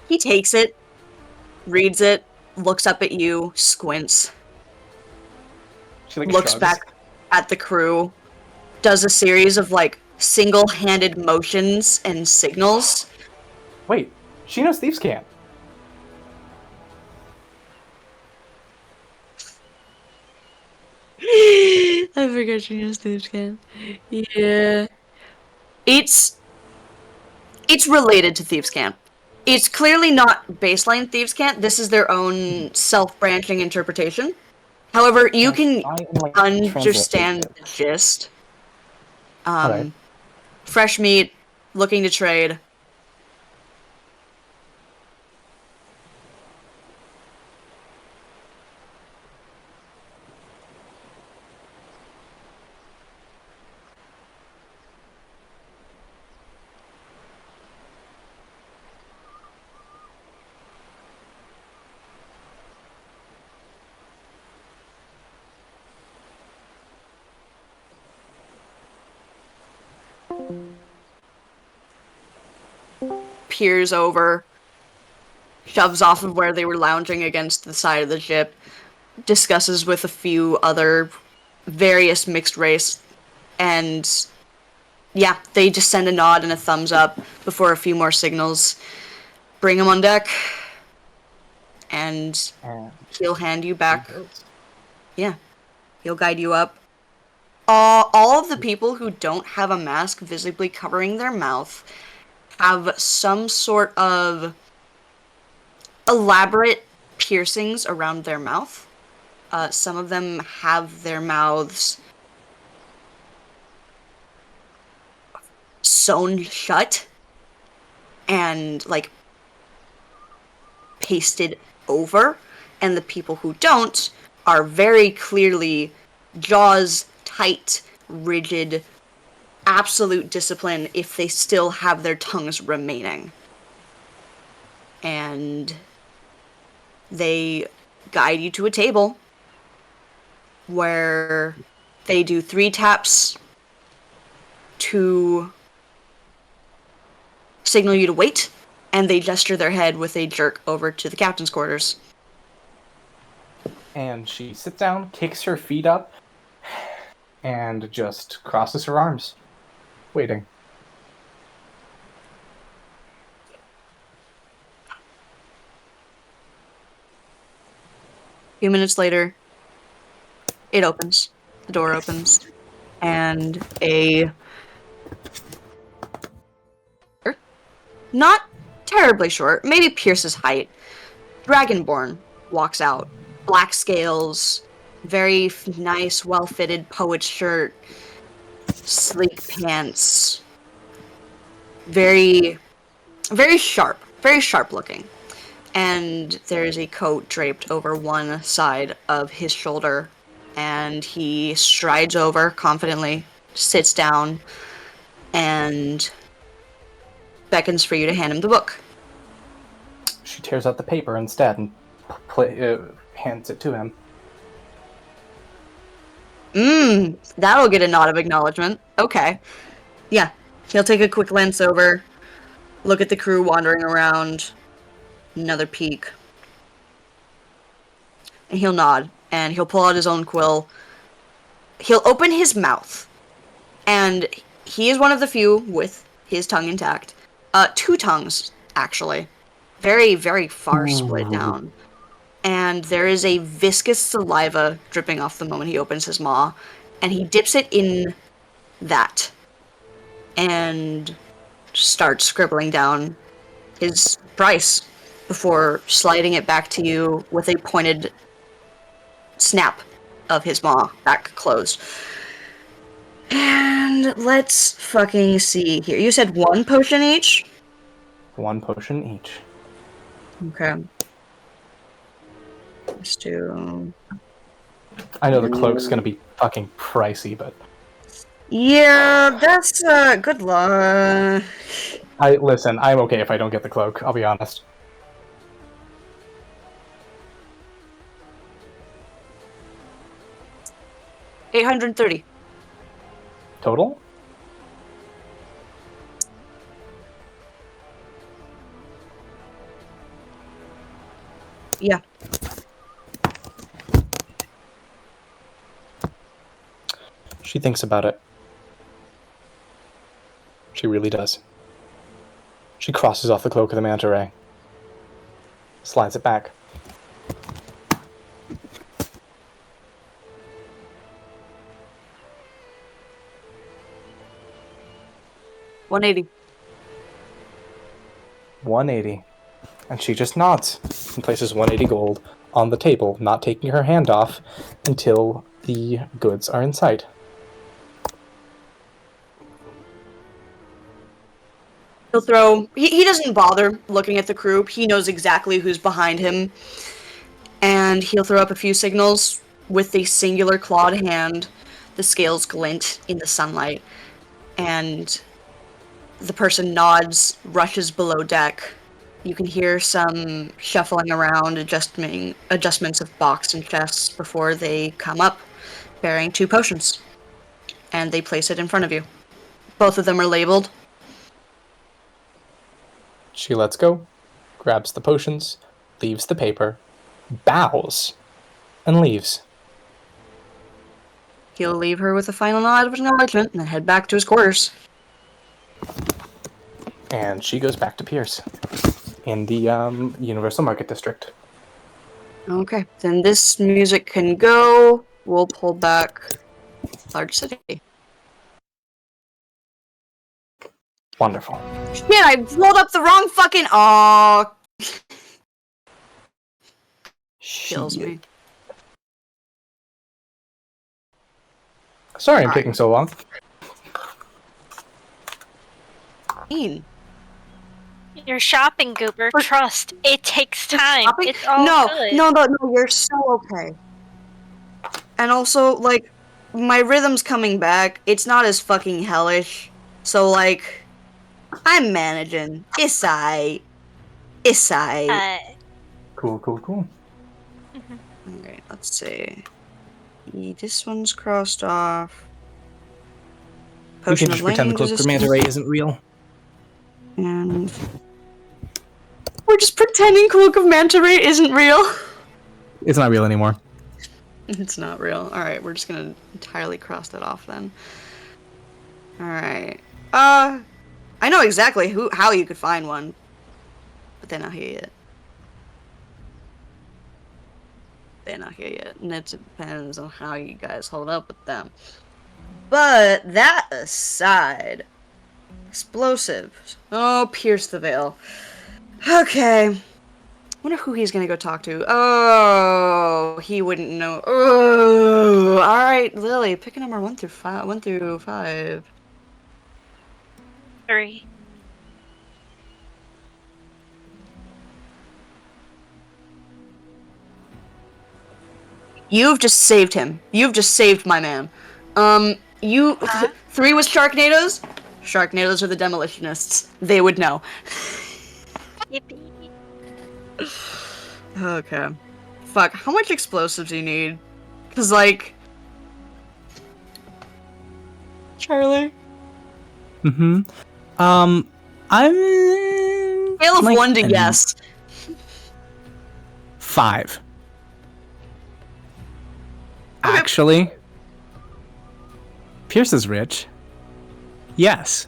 he takes it, reads it, looks up at you, squints, She like looks shrugs. back at the crew, does a series of, like, single-handed motions and signals. Wait, she knows thieves can't. I forgot she knows thieves can. Yeah. It's related to Thieves' Cant. It's clearly not baseline Thieves' Cant. This is their own self-branching interpretation. However, you can I am, like, understand translating the gist. Alright. fresh meat, looking to trade. Peers over, shoves off of where they were lounging against the side of the ship, discusses with a few other various mixed race, and yeah, they just send a nod and a thumbs up before a few more signals. Bring him on deck, and he'll hand you back. Yeah, he'll guide you up. All of the people who don't have a mask visibly covering their mouth have some sort of elaborate piercings around their mouth. Some of them have their mouths sewn shut and, like, pasted over. And the people who don't are very clearly jaws tight, rigid, absolute discipline if they still have their tongues remaining. And they guide you to a table where they do 3 taps to signal you to wait, and they gesture their head with a jerk over to the captain's quarters. And she sits down, kicks her feet up, and just crosses her arms, waiting. A few minutes later, it opens. The door opens, and a not terribly short, maybe Pierce's height, Dragonborn walks out. Black scales, very nice, well-fitted poet shirt, sleek pants, very sharp looking. And there's a coat draped over one side of his shoulder, and he strides over confidently, sits down, and beckons for you to hand him the book. She tears out the paper instead and hands it to him. That'll get a nod of acknowledgement. Okay. Yeah, he'll take a quick glance over, look at the crew wandering around, another peek, and he'll nod, and he'll pull out his own quill. He'll open his mouth, and he is one of the few with his tongue intact. 2 tongues, actually. Very, very far split down. And there is a viscous saliva dripping off the moment he opens his maw, and he dips it in that, and starts scribbling down his price before sliding it back to you with a pointed snap of his maw back closed. And let's fucking see here. You said 1 potion each? 1 potion each. Okay. Let's do... I know the cloak's gonna be fucking pricey, but... Yeah, that's, good luck. Listen, I'm okay if I don't get the cloak, I'll be honest. $830. Total? Yeah. She thinks about it. She really does. She crosses off the cloak of the manta ray. Slides it back. $180. 180. And she just nods and places 180 gold on the table, not taking her hand off until the goods are in sight. He'll throw... He doesn't bother looking at the group. He knows exactly who's behind him. And he'll throw up a few signals with a singular clawed hand. The scales glint in the sunlight. And the person nods, rushes below deck. You can hear some shuffling around, adjustments of box and chests before they come up, bearing 2 potions. And they place it in front of you. Both of them are labeled. She lets go, grabs the potions, leaves the paper, bows, and leaves. He'll leave her with a final nod of acknowledgement and then head back to his quarters. And she goes back to Pierce in the Universal Market District. Okay, then this music can go. We'll pull back Large City. Wonderful. Shit, I rolled up the wrong fucking... Aw. Kills me. Sorry I'm taking so long. You're shopping, Goober. Trust. It takes time. Shopping? It's all good. No, you're so okay. And also, like, my rhythm's coming back. It's not as fucking hellish. So, like, I'm managing. It's aight. Cool. Alright, let's see. This one's crossed off. We Potion can of just pretend the Lightning cloak of manta ray isn't real. And we're just pretending Cloak of Manta Ray isn't real. It's not real anymore. It's not real. Alright, we're just gonna entirely cross that off then. Alright. I know exactly how you could find one. But they're not here yet. And it depends on how you guys hold up with them. But that aside... Explosives. Oh, pierce the veil. Okay. Wonder who he's gonna go talk to. Oh, he wouldn't know. Oh, all right, Lily. Pick a number 1 through 5. 1 through 5. 3. You've just saved him. You've just saved my man. 3 was Sharknadoes. Sharknadoes are the demolitionists. They would know. Yippee. Okay. Fuck, how much explosives do you need? Cause, like... Charlie? Mm-hmm. I'm... Scale of like 1 to 10. yes. 5. Okay. Actually, Pierce is rich. Yes.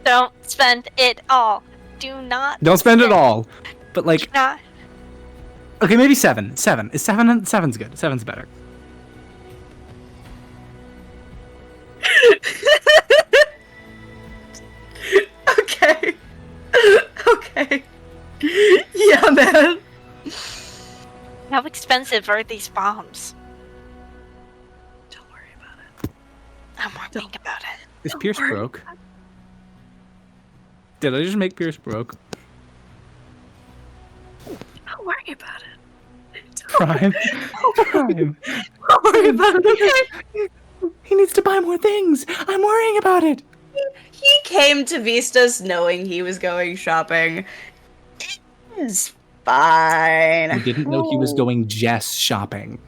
Don't spend it all. Do not. Don't spend it all. But like, Not. okay, maybe 7. 7. Is 7? 7's good. 7's better. Okay. Okay. Yeah, man. How expensive are these bombs? Don't worry about it. I'm worrying about it. Is Pierce broke? Did I just make Pierce broke? Don't worry about it. Prime. Prime. Don't worry about it, okay? He needs to buy more things. I'm worrying about it. He came to Vistas knowing he was going shopping. It's fine. I didn't know he was going Jess shopping.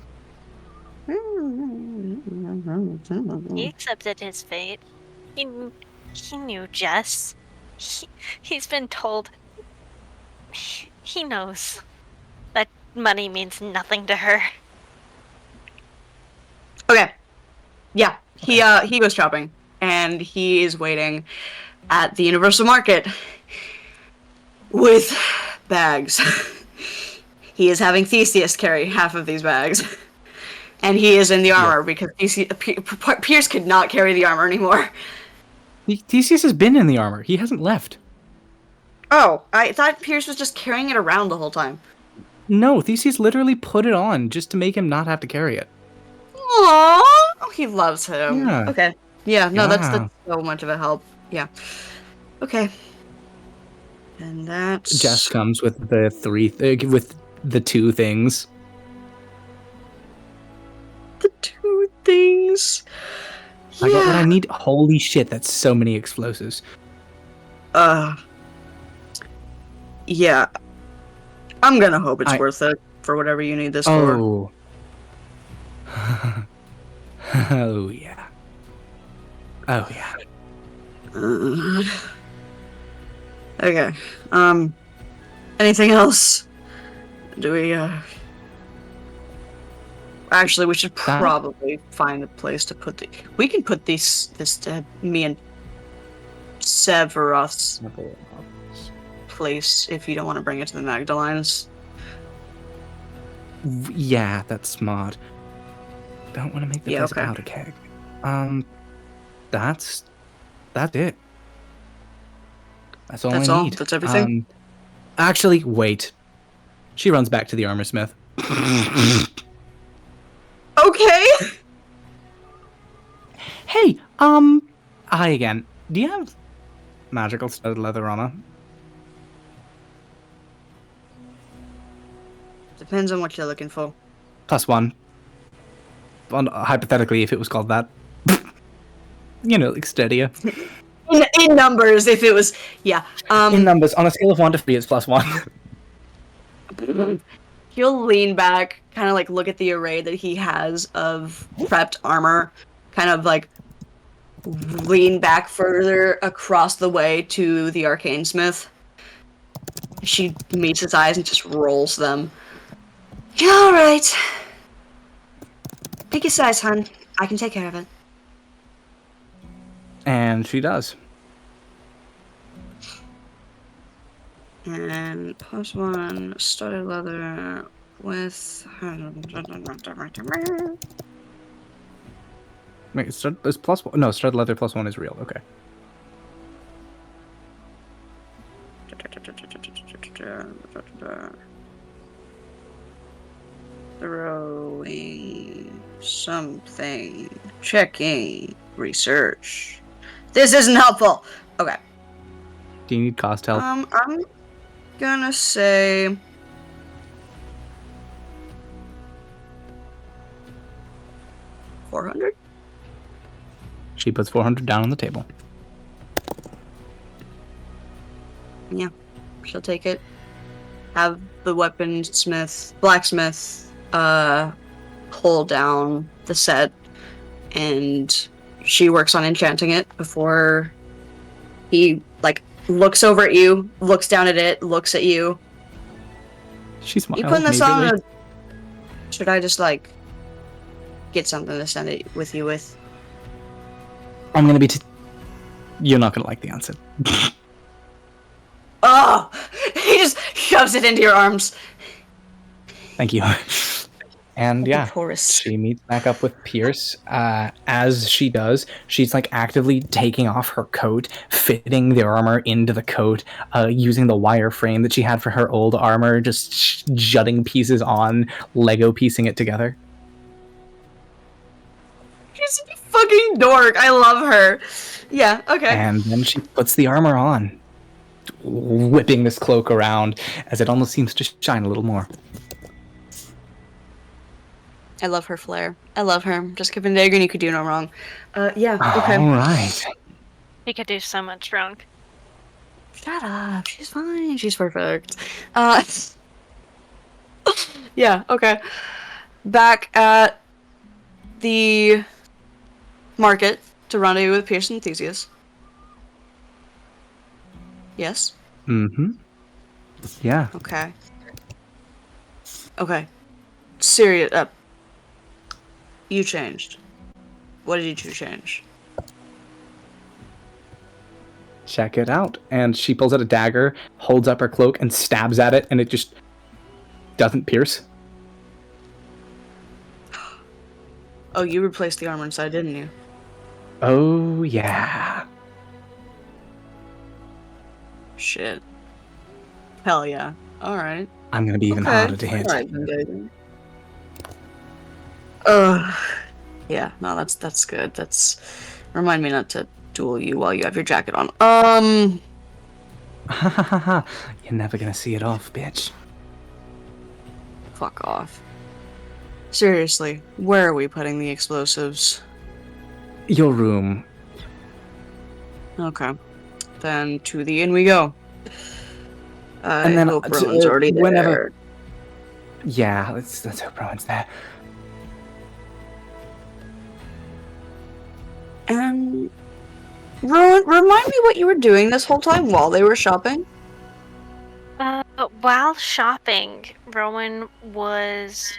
He accepted his fate. He knew Jess. He's been told. He knows that money means nothing to her. Okay. Yeah, he goes shopping, and he is waiting at the Universal Market with bags. He is having Theseus carry half of these bags, and he is in the armor because Pierce could not carry the armor anymore. Theseus has been in the armor. He hasn't left. Oh, I thought Pierce was just carrying it around the whole time. No, Theseus literally put it on just to make him not have to carry it. Aww! Oh, he loves him. Yeah. Okay. Yeah, no, Yeah. that's so much of a help. Yeah. Okay. And that's Jess comes with the with the 2 things. the 2 things. I got what I Yeah. need. Holy shit, that's so many explosives. Yeah. I'm gonna hope it's worth it for whatever you need this for. Oh. Oh yeah. Oh yeah. Okay. Anything else? Do we, Actually, we should probably find a place to put we can put this me and Severus place if you don't want to bring it to the Magdalines. Yeah, that's smart. Don't want to make the place okay. out of keg. That's it. That's all I need. That's everything? Actually, wait. She runs back to the armor smith. Okay. Hey, hi again. Do you have magical studded leather armor? Depends on what you're looking for. +1. Hypothetically, if it was called that. You know, like steadier. In numbers, if it was, yeah. In numbers, on a scale of 1 to 3, it's +1. He'll lean back, kind of like look at the array that he has of prepped armor, kind of like lean back further across the way to the arcane smith. She meets his eyes and just rolls them. All right. Pick your size, hun. I can take care of it. And she does. And +1 studded leather with. Wait, it's +1. No, studded leather +1 is real. Okay. Throwing something. Checking. Research. This isn't helpful. Okay. Do you need cost help? I'm gonna say 400. She puts 400 down on the table. Yeah, she'll take it. Have the blacksmith, pull down the set, and she works on enchanting it before he looks over at you, looks down at it, looks at you. She smiles. You putting this on? Should I just get something to send it with you with? I'm gonna be. You're not gonna like the answer. Oh! He just shoves it into your arms. Thank you. And yeah, Taurus. she meets back up with Pierce. As she does, she's actively taking off her coat, fitting the armor into the coat, using the wire frame that she had for her old armor, just jutting pieces on, Lego piecing it together. She's a fucking dork. I love her. Yeah, okay. And then she puts the armor on, whipping this cloak around as it almost seems to shine a little more. I love her flair. I love her. Just give Vendagron, you could do no wrong. Yeah, okay. All right. He could do so much wrong. Shut up. She's fine. She's perfect. Yeah, okay. Back at the market to rendezvous with Pierce and Theseus. Yes? Mm-hmm. Yeah. Okay. Okay. Serious. You changed. What did you change? Check it out. And she pulls out a dagger, holds up her cloak, and stabs at it, and it just doesn't pierce. Oh, you replaced the armor inside, didn't you? Oh, yeah. Shit. Hell yeah. Alright. I'm gonna be even harder to hit. Alright, yeah, no, that's good. Remind me not to duel you while you have your jacket on. You're never gonna see it off, bitch. Fuck off. Seriously, where are we putting the explosives? Your room. Okay. Then to the inn we go. And then, I hope Rowan's already whenever- there. Yeah, let's hope Rowan's there. And Rowan, remind me what you were doing this whole time while they were shopping. While shopping, Rowan was...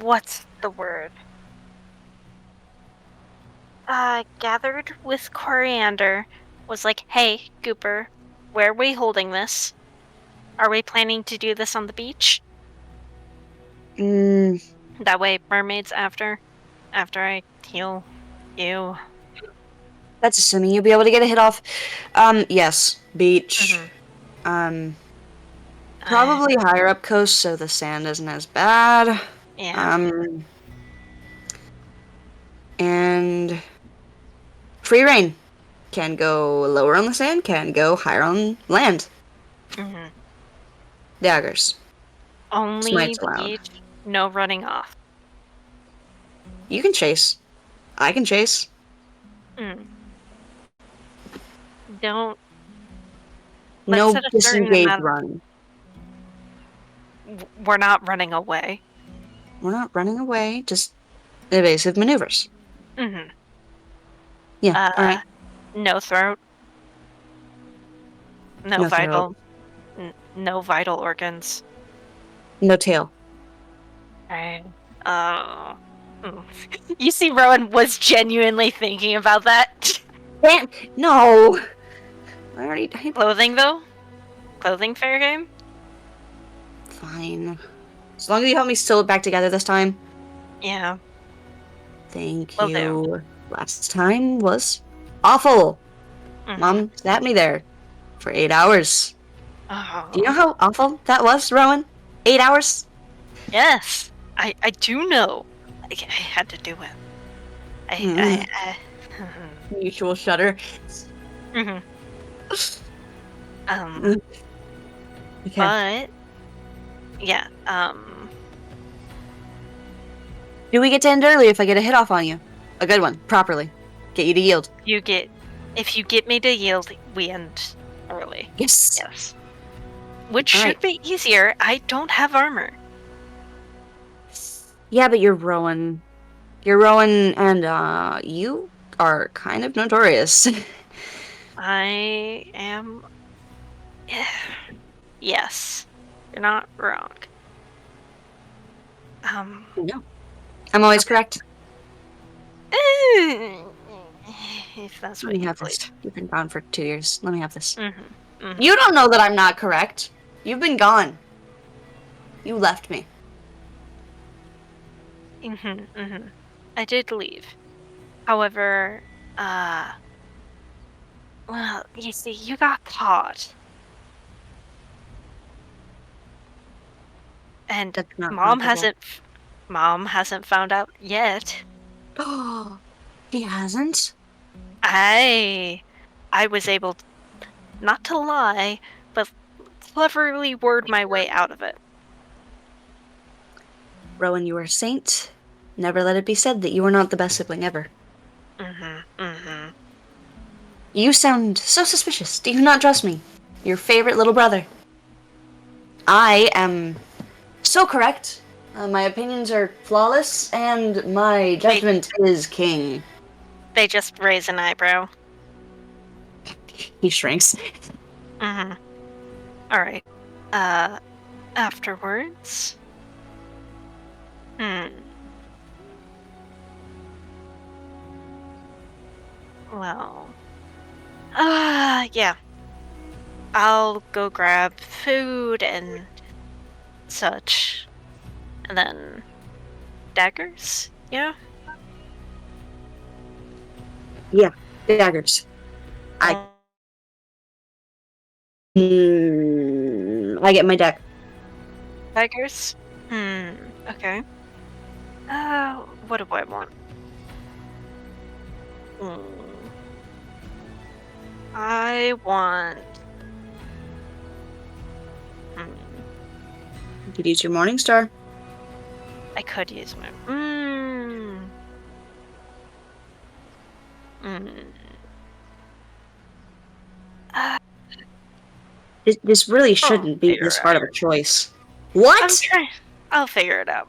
What's the word? Gathered with Coriander, was like, hey, Gooper, where are we holding this? Are we planning to do this on the beach? That way, mermaids after I heal you. That's assuming you'll be able to get a hit off. Yes, beach. Probably higher up coast, so the sand isn't as bad. Yeah. And free reign. Can go lower on the sand, can go higher on land. Daggers. Only Smites allowed. beach, no running off. You can chase. I can chase. Don't. No Let's set a certain disengaged amount- run. We're not running away. We're not running away, just evasive maneuvers. Yeah, alright. No throat. No No vital. No vital organs. No tail. Right. You see, Rowan was genuinely thinking about that. No! I Clothing, though? Clothing fair game? Fine. As long as you help me sew it back together this time. Yeah. Thank Will you. do. Last time was awful. Mom sat me there for 8 hours. Oh. Do you know how awful that was, Rowan? 8 hours? Yes. I do know. I had to do it. Mutual shudder. Okay. But yeah, Do we get to end early if I get a hit off on you? A good one, properly. Get you to yield. if you get me to yield, we end early. Yes. Yes. Which All should right. be easier. I don't have armor. Yeah, but you're Rowan. You're Rowan, and you are kind of notorious. I am. Yes, you're not wrong. No. I'm always correct. If that's Let what me you have believe. this. You've been gone for 2 years. Let me have this. Mm-hmm. You don't know that I'm not correct. You've been gone. You left me. I did leave. However, well, you see, you got caught. And That's not Mom comparable. hasn't found out yet. Oh, he hasn't? I was able not to lie, but cleverly word my way out of it. Rowan, you are a saint. Never let it be said that you are not the best sibling ever. You sound so suspicious. Do you not trust me? Your favorite little brother. I am so correct. My opinions are flawless, and my judgment is king. They just raise an eyebrow. He shrinks. Alright. Afterwards. Well. Yeah. I'll go grab food and such. And then daggers? Yeah? Yeah, daggers. I get my deck. Daggers? Okay. What do I want? I want. You could use your Morning Star. I could use my. Uh, This really shouldn't be figure this it hard out. of a choice. I'm What? trying. I'll figure it out.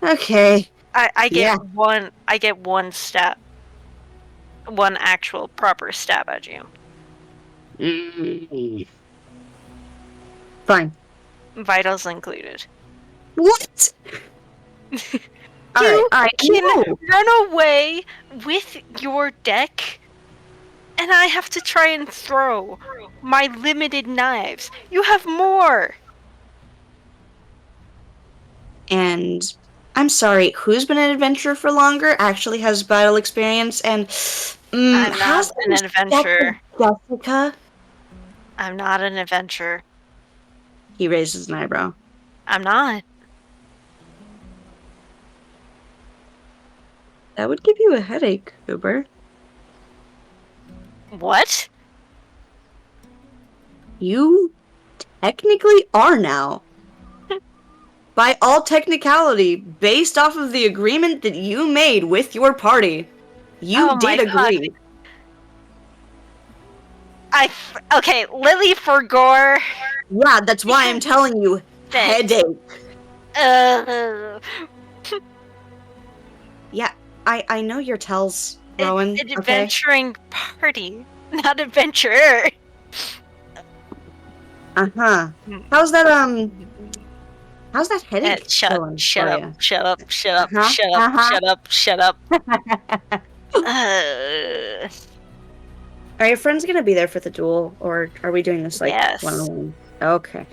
Okay. I get Yeah. one. I get one stab. One actual proper stab at you. Fine. Vitals included. What? You Alright, can no. run away with your deck, and I have to try and throw my limited knives. You have more. And I'm sorry, who's been an adventurer for longer actually has battle experience, and I'm how's not the an respect of adventurer. Jessica? I'm not an adventurer. He raises an eyebrow. I'm not. That would give you a headache, Uber. What? You technically are now. By all technicality, based off of the agreement that you made with your party, you Oh my did God. agree. Okay, Lily for gore. Yeah, that's why I'm telling you, Thanks. headache. Uh, Yeah, I know your tells, Rowan. it's an Okay. adventuring party, not adventurer. Uh-huh. How's that headache going Shut for up, you? shut up, shut up, Uh-huh, shut up, uh-huh. shut up, shut up. Are your friends gonna be there for the duel, or are we doing this like Yes. one-on-one? Okay.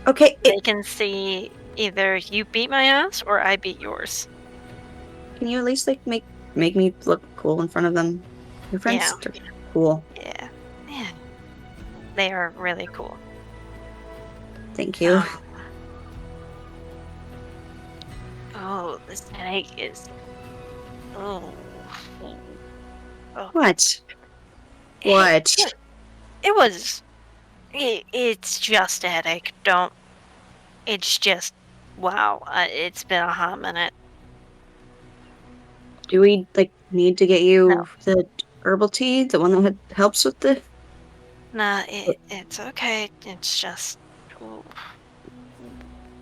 Okay. They can see either you beat my ass or I beat yours. Can you at least like make me look cool in front of them? Your friends are cool. Yeah. Yeah. They are really cool. Thank you. Oh, this headache is. Oh. What? What? It was. It's just a headache. Don't. It's just. Wow. It's been a hot minute. Do we like need to get you No. the herbal tea, the one that helps with the? Nah, it's okay. It's just. Ooh.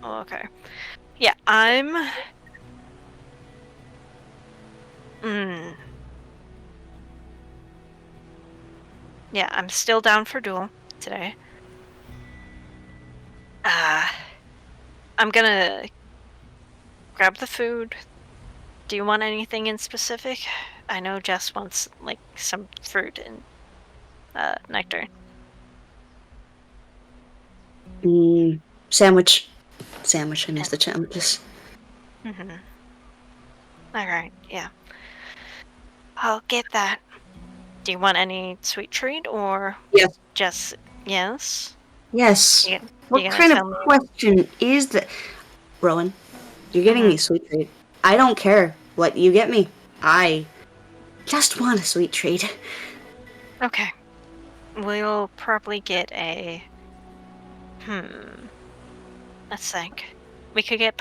Okay. Yeah, I'm. Yeah, I'm still down for duel today. I'm gonna grab the food. Do you want anything in specific? I know Jess wants like some fruit and nectar. Sandwich. Sandwich. I miss the sandwiches. Mm-hmm. All right, yeah. I'll get that. Do you want any sweet treat or Yes. just yes? Yes. You What gonna kind of tell me? question is that, Rowan? You're getting me sweet treat. I don't care what you get me. I just want a sweet treat. Okay. We'll probably get a. Let's think. We could get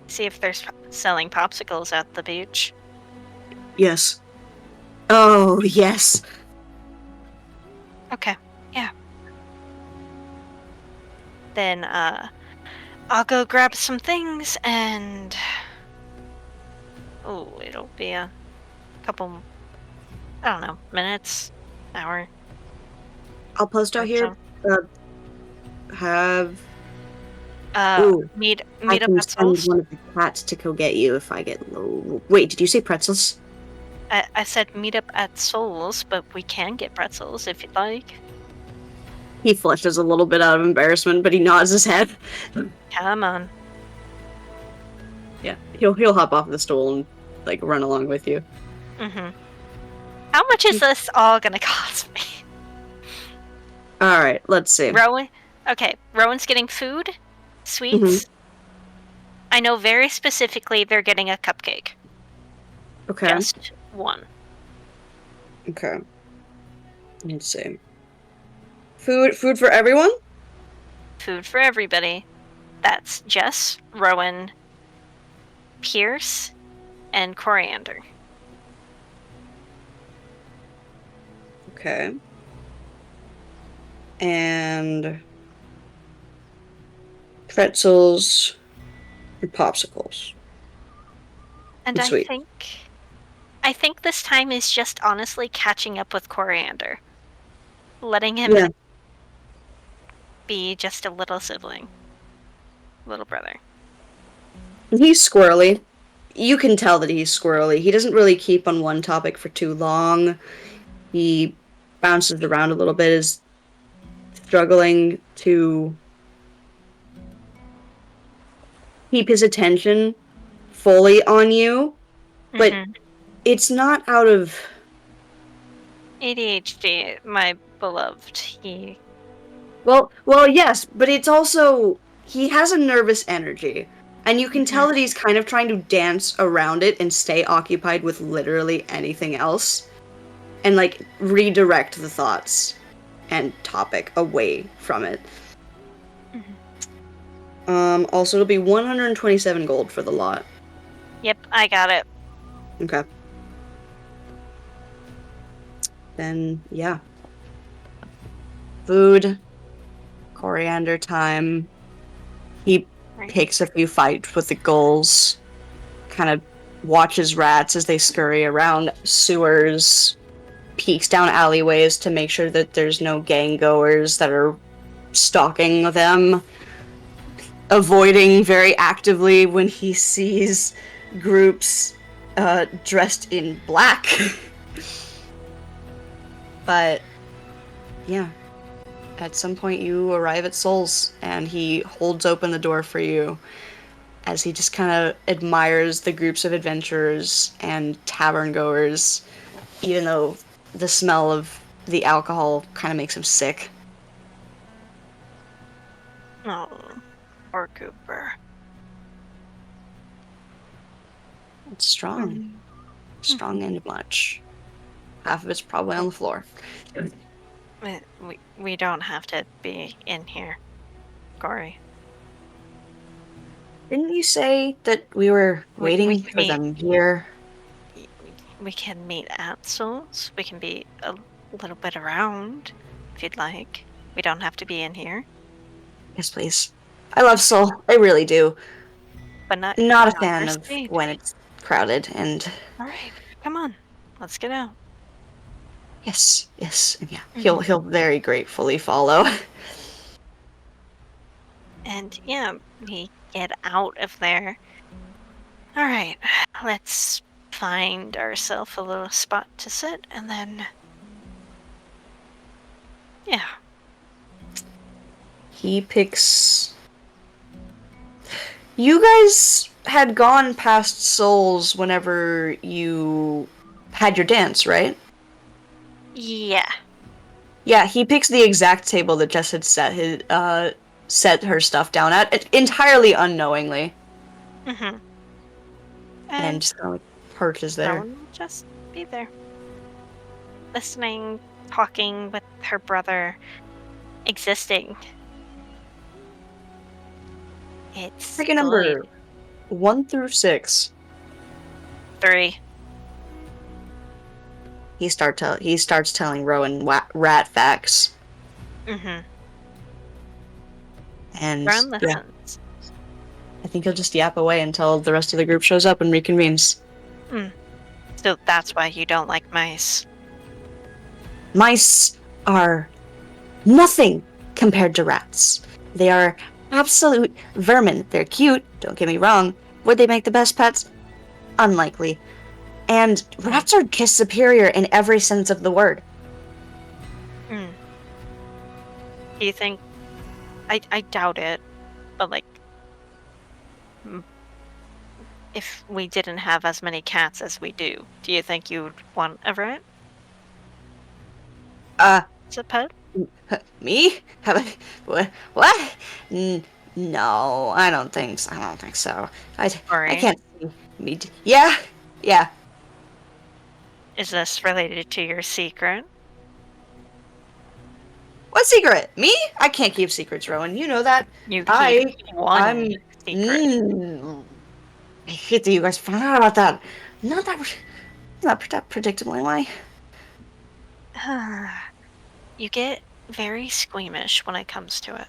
see if there's selling popsicles at the beach. Yes. Oh, yes. Okay. Yeah. Then I'll go grab some things and it'll be a couple, I don't know, minutes, hour. I'll post out here. Have meet I up can at send Souls. one of the cats to go get you if I get low. Wait, did you say pretzels? I said meet up at Souls, but we can get pretzels if you'd like. He flushes a little bit out of embarrassment, but he nods his head. Come on. Yeah, he'll hop off the stool and like run along with you. How much is this all gonna cost me? All right, let's see. Rowan. Okay, Rowan's getting food, sweets. I know very specifically they're getting a cupcake. Okay. Just one. Okay. Let's see. Food for everyone? Food for everybody. That's Jess, Rowan, Pierce, and Coriander. Okay. And pretzels and popsicles. And And sweet. I think this time is just honestly catching up with Coriander. Letting him Yeah. be just a little sibling. Little brother. He's squirrely. You can tell that he's squirrely. He doesn't really keep on one topic for too long. He bounces around a little bit, is struggling to keep his attention fully on you, but it's not out of ADHD, my beloved. He well, yes, but it's also he has a nervous energy, and you can tell that he's kind of trying to dance around it and stay occupied with literally anything else, and like redirect the thoughts and topic away from it. Also, it'll be 127 gold for the lot. Yep, I got it. Okay. Then, yeah. Food, coriander time. He takes a few fights with the gulls, kind of watches rats as they scurry around sewers, peeks down alleyways to make sure that there's no gang goers that are stalking them, avoiding very actively when he sees groups dressed in black. But yeah, at some point you arrive at Sol's, and he holds open the door for you as he just kind of admires the groups of adventurers and tavern goers, even though the smell of the alcohol kind of makes him sick. Oh, poor Cooper. It's strong. Strong and much. Half of it's probably on the floor. We don't have to be in here, Corey. Didn't you say that we were waiting we for them here? We can meet at Sol's. We can be a little bit around, if you'd like. We don't have to be in here. Yes, please. I love Sol. I really do. But not a fan for of speed. when it's crowded and... Alright, come on. Let's get out. Yes, and yeah. He'll very gratefully follow. And yeah, we get out of there. Alright, let's find ourselves a little spot to sit, and then... yeah. He picks... You guys had gone past Sol's whenever you had your dance, right? Yeah. Yeah, he picks the exact table that Jess had set her stuff down at, entirely unknowingly. And just kind of like perches there. Rowan will just be there. Listening, talking with her brother, existing. It's Pick a number 1 through 6. 3. He starts telling Rowan rat facts. And Rowan yeah, listens. I think he'll just yap away until the rest of the group shows up and reconvenes. So that's why you don't like mice. Mice are nothing compared to rats. They are absolute vermin. They're cute, don't get me wrong. Would they make the best pets? Unlikely. And rats are just superior in every sense of the word. Do you think... I doubt it, but like... if we didn't have as many cats as we do you think you would want a rat? As a pet? Me? What? No, I don't think so. I can't see me. Yeah. Is this related to your secret? What secret? Me? I can't keep secrets, Rowan. You know that. You I- keep one I'm. secret. I hate that you guys found out about that. Not that predictable, am I? You get very squeamish when it comes to it.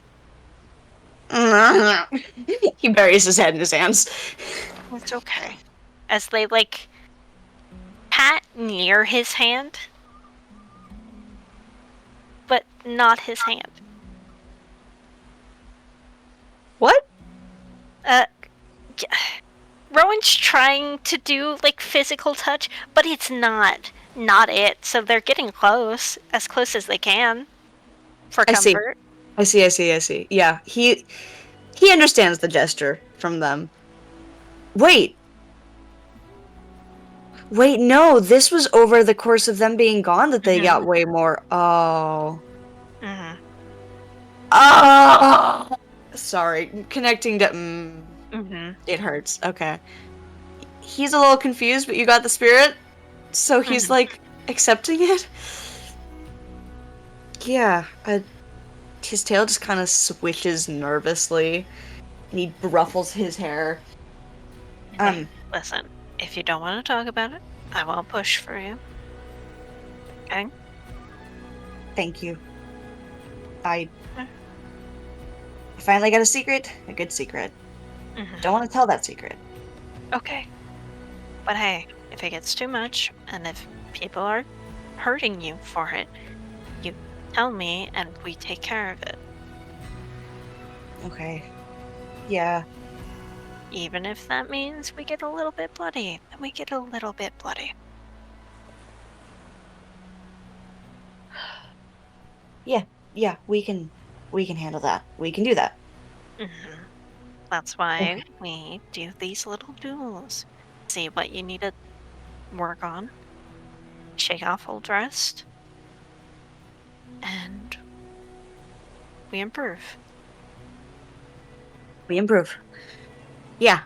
He buries his head in his hands. It's okay. As they like pat near his hand, but not his hand. What? Rowan's trying to do like physical touch, but it's not it. So they're getting close as they can for I see. comfort. I see. Yeah, he understands the gesture from them. Wait, no, this was over the course of them being gone that they got way more. Oh. Mm-hmm. Oh! Sorry, connecting to. Mm-hmm. It hurts. Okay. He's a little confused, but you got the spirit, so he's like accepting it. Yeah. His tail just kind of swishes nervously, and he ruffles his hair. Hey, listen, if you don't want to talk about it, I won't push for you. Okay? Thank you. I finally got a secret. A good secret. Don't want to tell that secret. Okay. But hey, if it gets too much, and if people are hurting you for it, you tell me and we take care of it. Okay. Yeah. Even if that means we get a little bit bloody, then we get a little bit bloody. Yeah, we can handle that. We can do that. That's why we do these little duels. See what you need to work on, shake off old rust, and we improve. We improve. Yeah.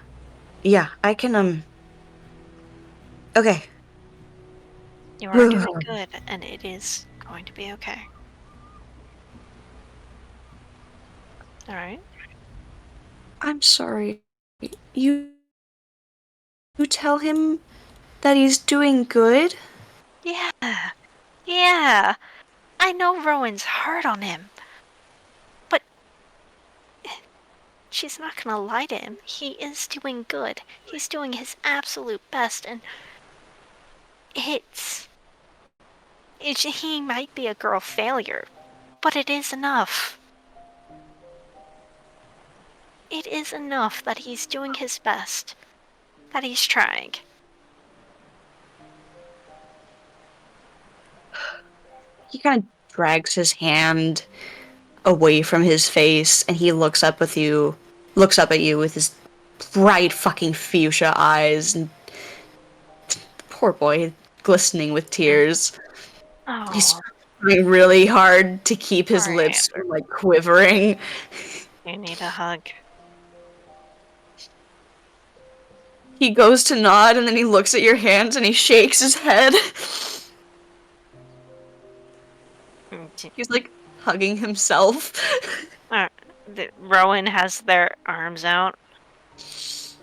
Yeah, I can Okay. You are doing good, and it is going to be okay. Alright? I'm sorry. You tell him that he's doing good? Yeah. Yeah. I know Rowan's hard on him. But she's not gonna lie to him. He is doing good. He's doing his absolute best, and he might be a girl failure, but it is enough. It is enough that he's doing his best, that he's trying. He kind of drags his hand away from his face, and he looks up at you with his bright fucking fuchsia eyes, and poor boy, glistening with tears. Oh, He's trying really hard to keep his Alright. lips from like quivering. You need a hug. He goes to nod, and then he looks at your hands, and he shakes his head. He's like hugging himself. Rowan has their arms out.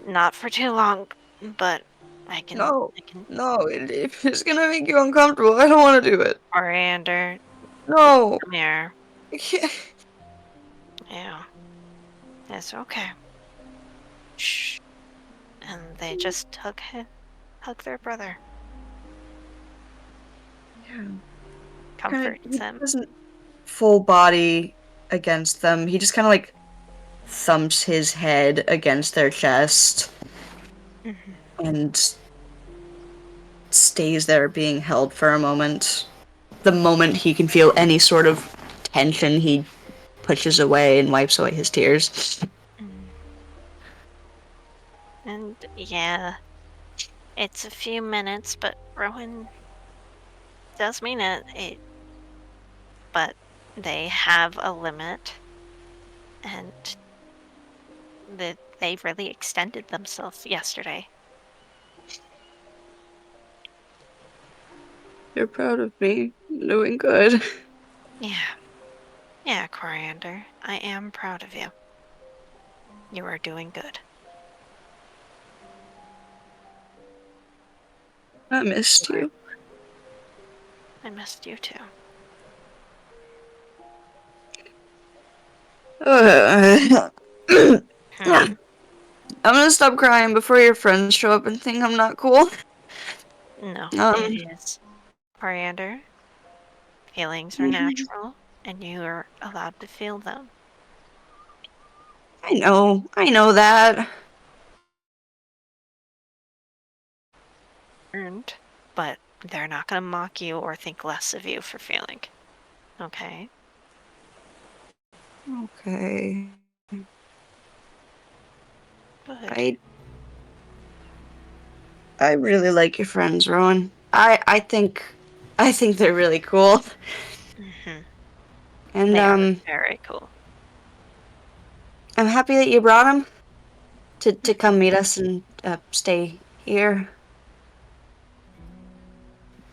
Not for too long, but I can. No, if it's gonna make you uncomfortable, I don't want to do it. Coriander, No. come here. Yeah. Yeah. It's okay. Shh. And they just hug their brother. Comforts him. He doesn't full body against them. He just kind of like thumps his head against their chest and stays there being held for a moment. The moment he can feel any sort of tension, he pushes away and wipes away his tears. And yeah, it's a few minutes, but Rowan does mean it. But they have a limit, and they really extended themselves yesterday. You're proud of me. I'm doing good. Yeah. Yeah, Coriander, I am proud of you. You are doing good. I missed you. I missed you too. I'm gonna stop crying before your friends show up and think I'm not cool. No, Um, it is. Coriander, feelings are natural, and you are allowed to feel them. I know that. Earned, but they're not going to mock you or think less of you for feeling. Okay? Okay. Good. I really like your friends, Rowan. I think they're really cool. Mm-hmm. And They are very cool. I'm happy that you brought them to come meet us and stay here.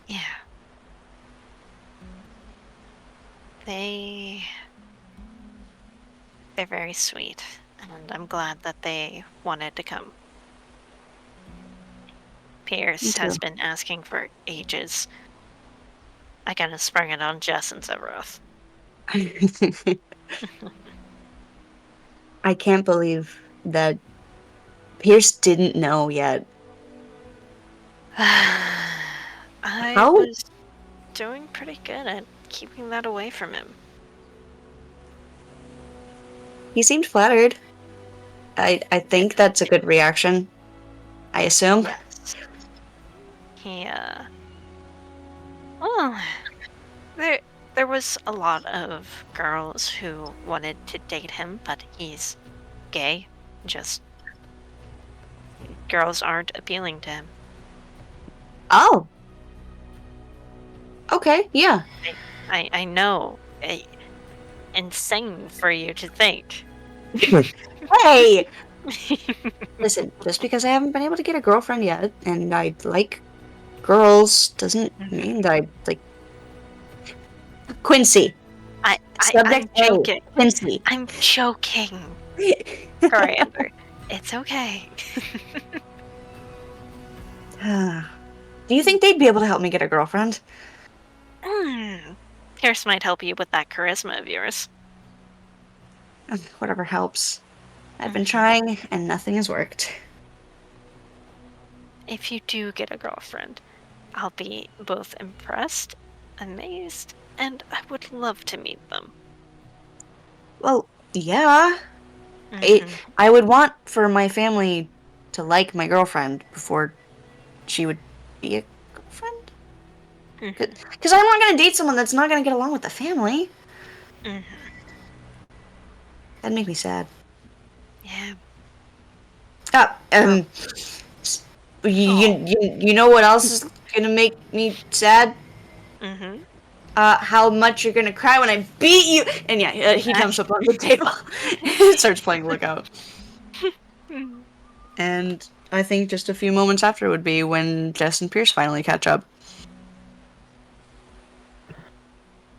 Yeah. They're very sweet, and I'm glad that they wanted to come. Pierce has been asking for ages. I kind of sprung it on Jess and Zevroth. I can't believe that Pierce didn't know yet. I How? was doing pretty good at keeping that away from him. He seemed flattered. I think that's a good reaction. I assume. Yes. He, well, there was a lot of girls who wanted to date him, but he's gay. Just girls aren't appealing to him. Oh. Okay, yeah. I know. Insane for you to think. Hey! Listen, just because I haven't been able to get a girlfriend yet, and I like girls, doesn't mean that I like Quincy. I'm Subject A, joking. Quincy. I'm joking. Coriander. It's okay. Do you think they'd be able to help me get a girlfriend? Pierce might help you with that charisma of yours. Whatever helps. I've been trying, and nothing has worked. If you do get a girlfriend, I'll be both impressed, amazed, and I would love to meet them. Well, yeah. I would want for my family to like my girlfriend before she would be a girlfriend. Because I'm not going to date someone that's not going to get along with the family. That'd make me sad. Yeah. You know what else is going to make me sad? How much you're going to cry when I beat you. And yeah, he jumps up on the table and starts playing Lookout. And I think just a few moments after would be when Jess and Pierce finally catch up.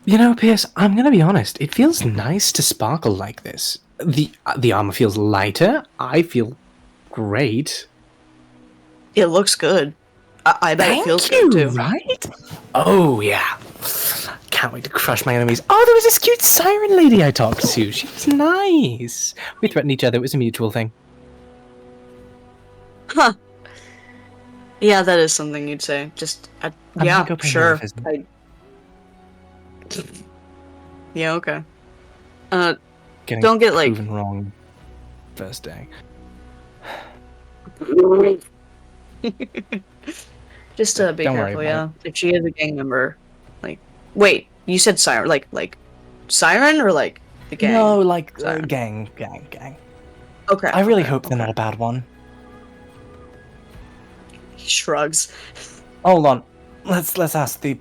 You know, Pierce, I'm gonna be honest. It feels nice to sparkle like this. The armor feels lighter. I feel great. It looks good. I bet Thank it feels you, good too. right? Oh yeah. Can't wait to crush my enemies. Oh, there was this cute siren lady I talked to. She was nice. We threatened each other. It was a mutual thing. Huh. Yeah, that is something you'd say. Just, I'm yeah, gonna go pay her sure. a visit. Yeah, okay. Getting Don't get, like... proven wrong first day. Just be Don't worry careful, about yeah. If she is a gang member, like... Wait, you said siren, like siren or, like, the gang? No, like, Siren. gang. Okay. I really hope they're not a bad one. He shrugs. Hold on. Let's ask the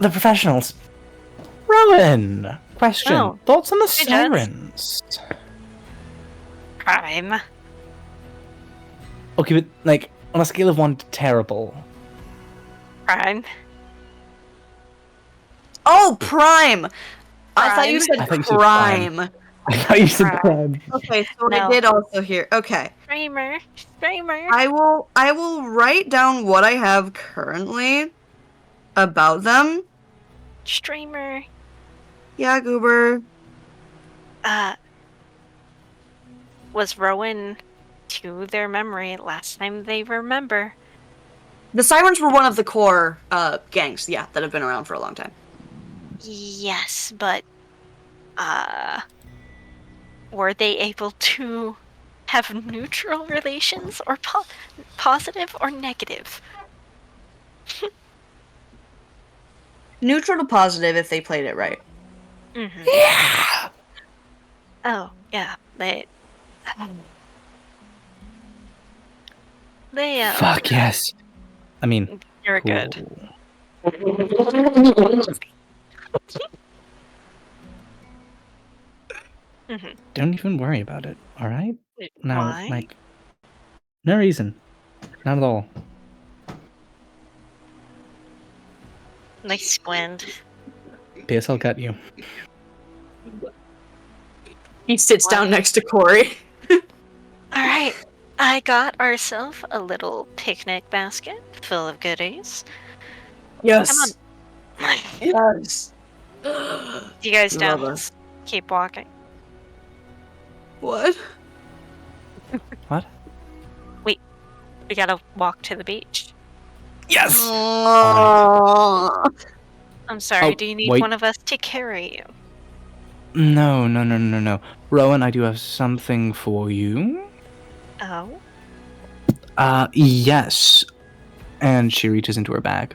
professionals. Rowan, question. Oh. Thoughts on the Hey, Jess. sirens? Crime. Okay, but like on a scale of 1 to terrible. Crime. Oh, Prime! I thought you Prime? said I thought you said Prime. Prime. I thought you said Prime. Prime. Okay, so No. I did also hear. Okay. Streamer. I will write down what I have currently about them. Streamer. Yeah, Goober. Was Rowan to their memory last time they remember? The Sirens were one of the core gangs, yeah, that have been around for a long time. Yes, but were they able to have neutral relations or positive or negative? Neutral to positive if they played it right. Mm-hmm. Yeah. Oh, yeah. They Fuck yes. I mean, you're cool. good. Mm-hmm. Don't even worry about it. All right. Now, Why? like, no reason. Not at all. Nice squint. P.S. I'll cut you. He sits down next to Corey. Alright, I got ourselves a little picnic basket full of goodies. Yes. Come on. Yes. You guys Love don't us. keep walking. What? What? We gotta walk to the beach. Yes. Oh. I'm sorry, Oh, do you need wait. one of us to carry you? No. Rowan, I do have something for you. Oh? Yes. And she reaches into her bag.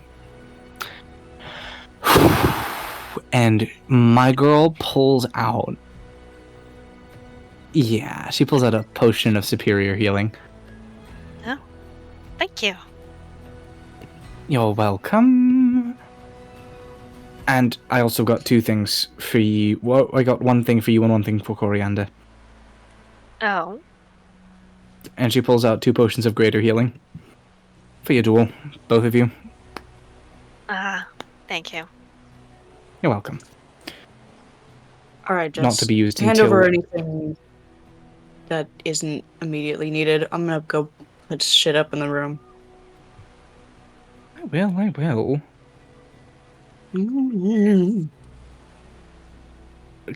And my girl pulls out. Yeah, she pulls out a potion of superior healing. Oh. Thank you. You're welcome. And I also got two things for you. Well, I got one thing for you and one thing for Coriander. Oh. And she pulls out 2 potions of greater healing. For your duel, both of you. Thank you. You're welcome. All right, just Not to be used hand until... over anything that isn't immediately needed. I'm gonna go put shit up in the room. I will.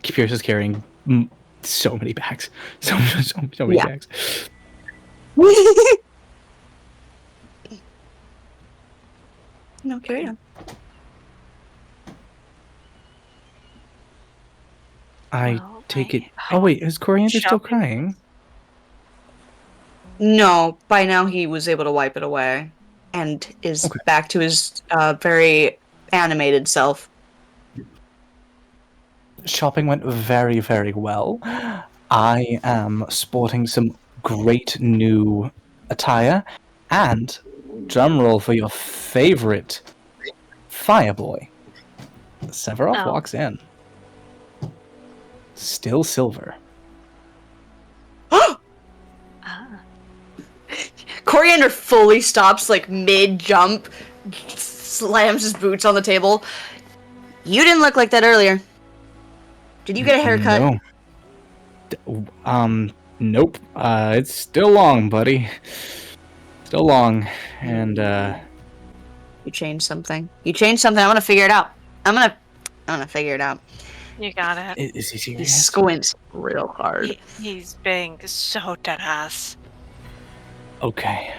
Pierce is carrying so many bags. So many Yeah. bags. No, carry on. I Well, take it... Oh wait, is Coriander still shopping. crying? No, by now he was able to wipe it away and is Okay. back to his very animated self. Shopping went very, very well. I am sporting some great new attire, and drumroll for your favorite fireboy. Sephiroth Oh. walks in. Still silver. Coriander fully stops, like, mid-jump, slams his boots on the table. You didn't look like that earlier. Did you get a haircut? No. Nope. It's still long, buddy. Still long. And, You changed something. You changed something. I'm gonna figure it out. I'm gonna figure it out. You got it. is he He serious? squints real hard. He's being so deadass. Okay.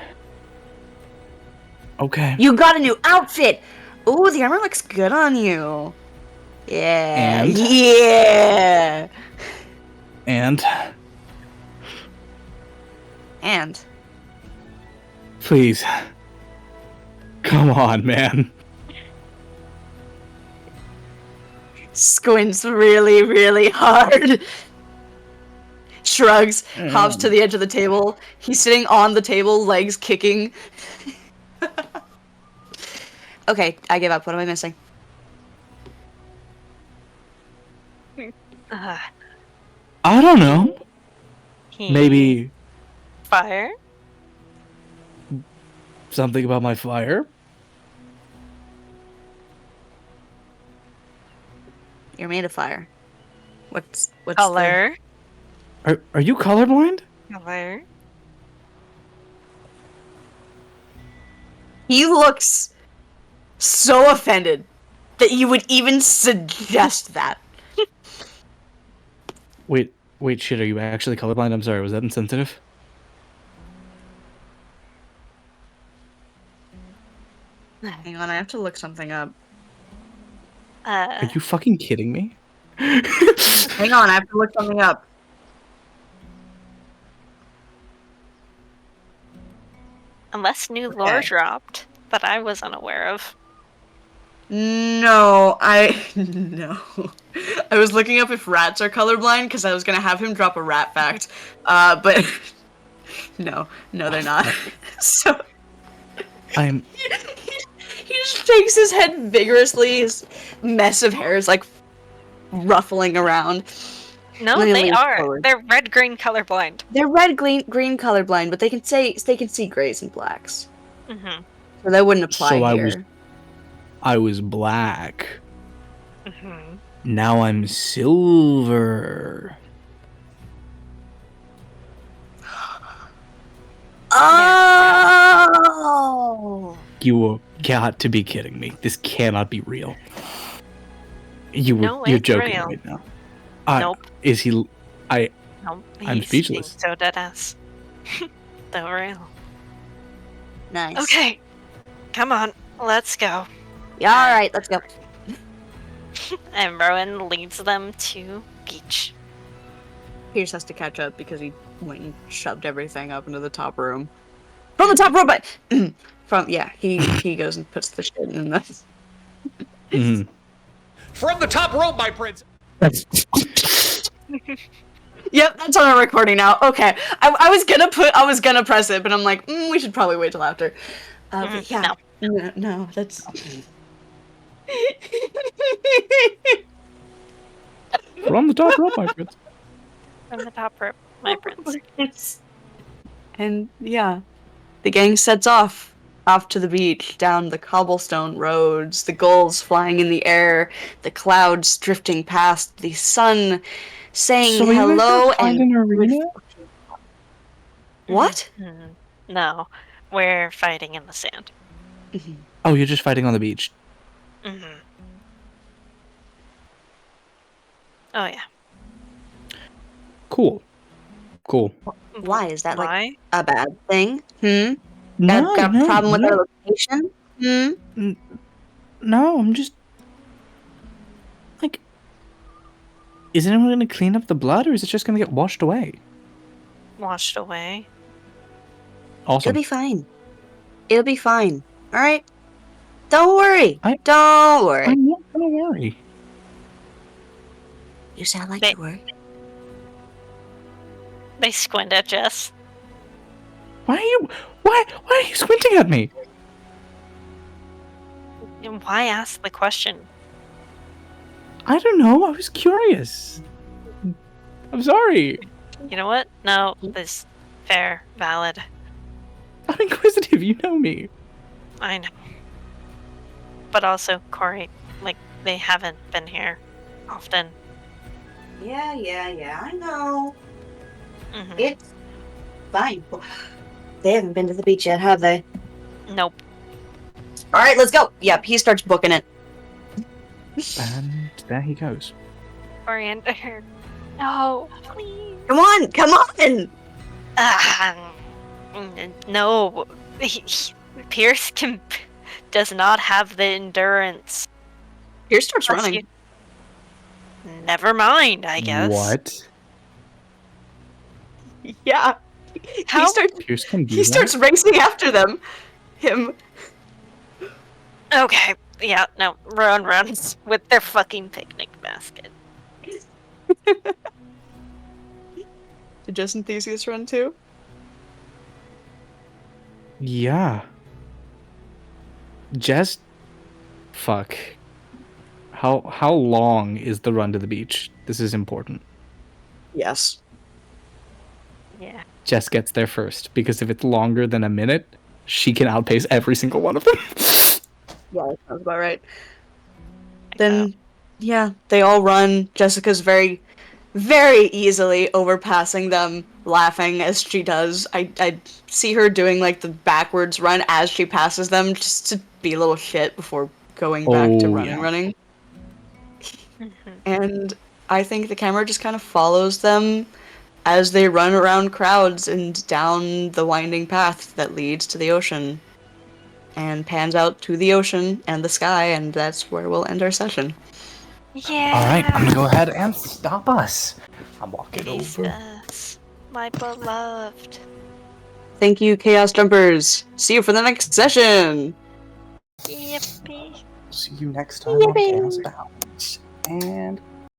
You got a new outfit! Ooh, the armor looks good on you. Yeah. And? Yeah. And, And please. Come on, man. squints really, really hard. Shrugs, hops to the edge of the table. He's sitting on the table, legs kicking. Okay, I give up. What am I missing? Uh, I don't know. he- Maybe Fire? something about my fire? You're made of fire. What's Color. Are you colorblind? Color. He looks so offended that you would even suggest that. Wait, shit, are you actually colorblind? I'm sorry, was that insensitive? Hang on, I have to look something up. Are you fucking kidding me? Hang on, I have to look something up. Unless new lore dropped that I was unaware of. No. No. I was looking up if rats are colorblind because I was gonna have him drop a rat fact, but no, they're not. So I'm. He just shakes his head vigorously. His mess of hair is like ruffling around. No, Let me they lean are. forward. They're red-green colorblind. They're green colorblind, but they can see grays and blacks. Mm-hmm. So that wouldn't apply So here. I was black. Mm-hmm. Now I'm silver. Oh! You got to be kidding me. This cannot be real. No, You're it's joking real. right now. Nope. Is he? Nope. I'm He's speechless. being so deadass. So real. Nice. Okay. Come on. Let's go. Yeah, alright, let's go. And Rowan leads them to beach. Pierce has to catch up because he went and shoved everything up into the top room. From the top room, but he goes and puts the shit in the. Mhm. From the top rope, my prince. Yep, that's on our recording now. Okay, I was gonna press it, but I'm like, we should probably wait till after. But yeah, no, that's. From the top rope, my prince. From the top rope, my prince. And yeah, the gang sets off to the beach, down the cobblestone roads, the gulls flying in the air, the clouds drifting past, the sun saying So are you guys hello gonna find an arena? What? No, we're fighting in the sand. Oh, you're just fighting on the beach. Mm-hmm. Oh yeah. Cool. Why is that like Why? a bad thing? Got No, a problem with our location? No, I'm just like, is anyone gonna clean up the blood, or is it just gonna get washed away? Washed away. Awesome. It'll be fine. It'll be fine. All right. Don't worry. I- Don't worry. I'm not gonna worry. You sound like They- you worry. They squint at Jess. Why are you squinting at me? And why ask the question? I don't know. I was curious. I'm sorry. You know what? No, this fair, valid. I'm inquisitive. You know me. I know. But also, Corey, like, they haven't been here often. Yeah. I know. Mhm. It's fine. They haven't been to the beach yet, have they? Nope. All right, let's go. Yep, he starts booking it. And there he goes. Coriander. No, please. Come on. No. Pierce does not have the endurance. Pierce starts Plus running. Never mind, I guess. What? Yeah. How? Pierce can do He starts racing after him. Okay. Yeah, no. Rowan runs with their fucking picnic basket. Did Jess and Theseus run too? Yeah. Just fuck. How long is the run to the beach? This is important. Yes. Yeah. Jess gets there first, because if it's longer than a minute, she can outpace every single one of them. Yeah, that sounds about right. I Then Yeah, they all run. Jessica's very, very easily overpassing them, laughing as she does. I see her doing like the backwards run as she passes them, just to be a little shit before going back to Oh, running. Mhm. And I think the camera just kind of follows them as they run around crowds and down the winding path that leads to the ocean. And pans out to the ocean and the sky, and that's where we'll end our session. Yeah. All right, I'm gonna go ahead and stop us. I'm walking over. Jesus, my beloved. Thank you, Chaos Jumpers. See you for the next session. Yippee. See you next time on Chaos Abounds. And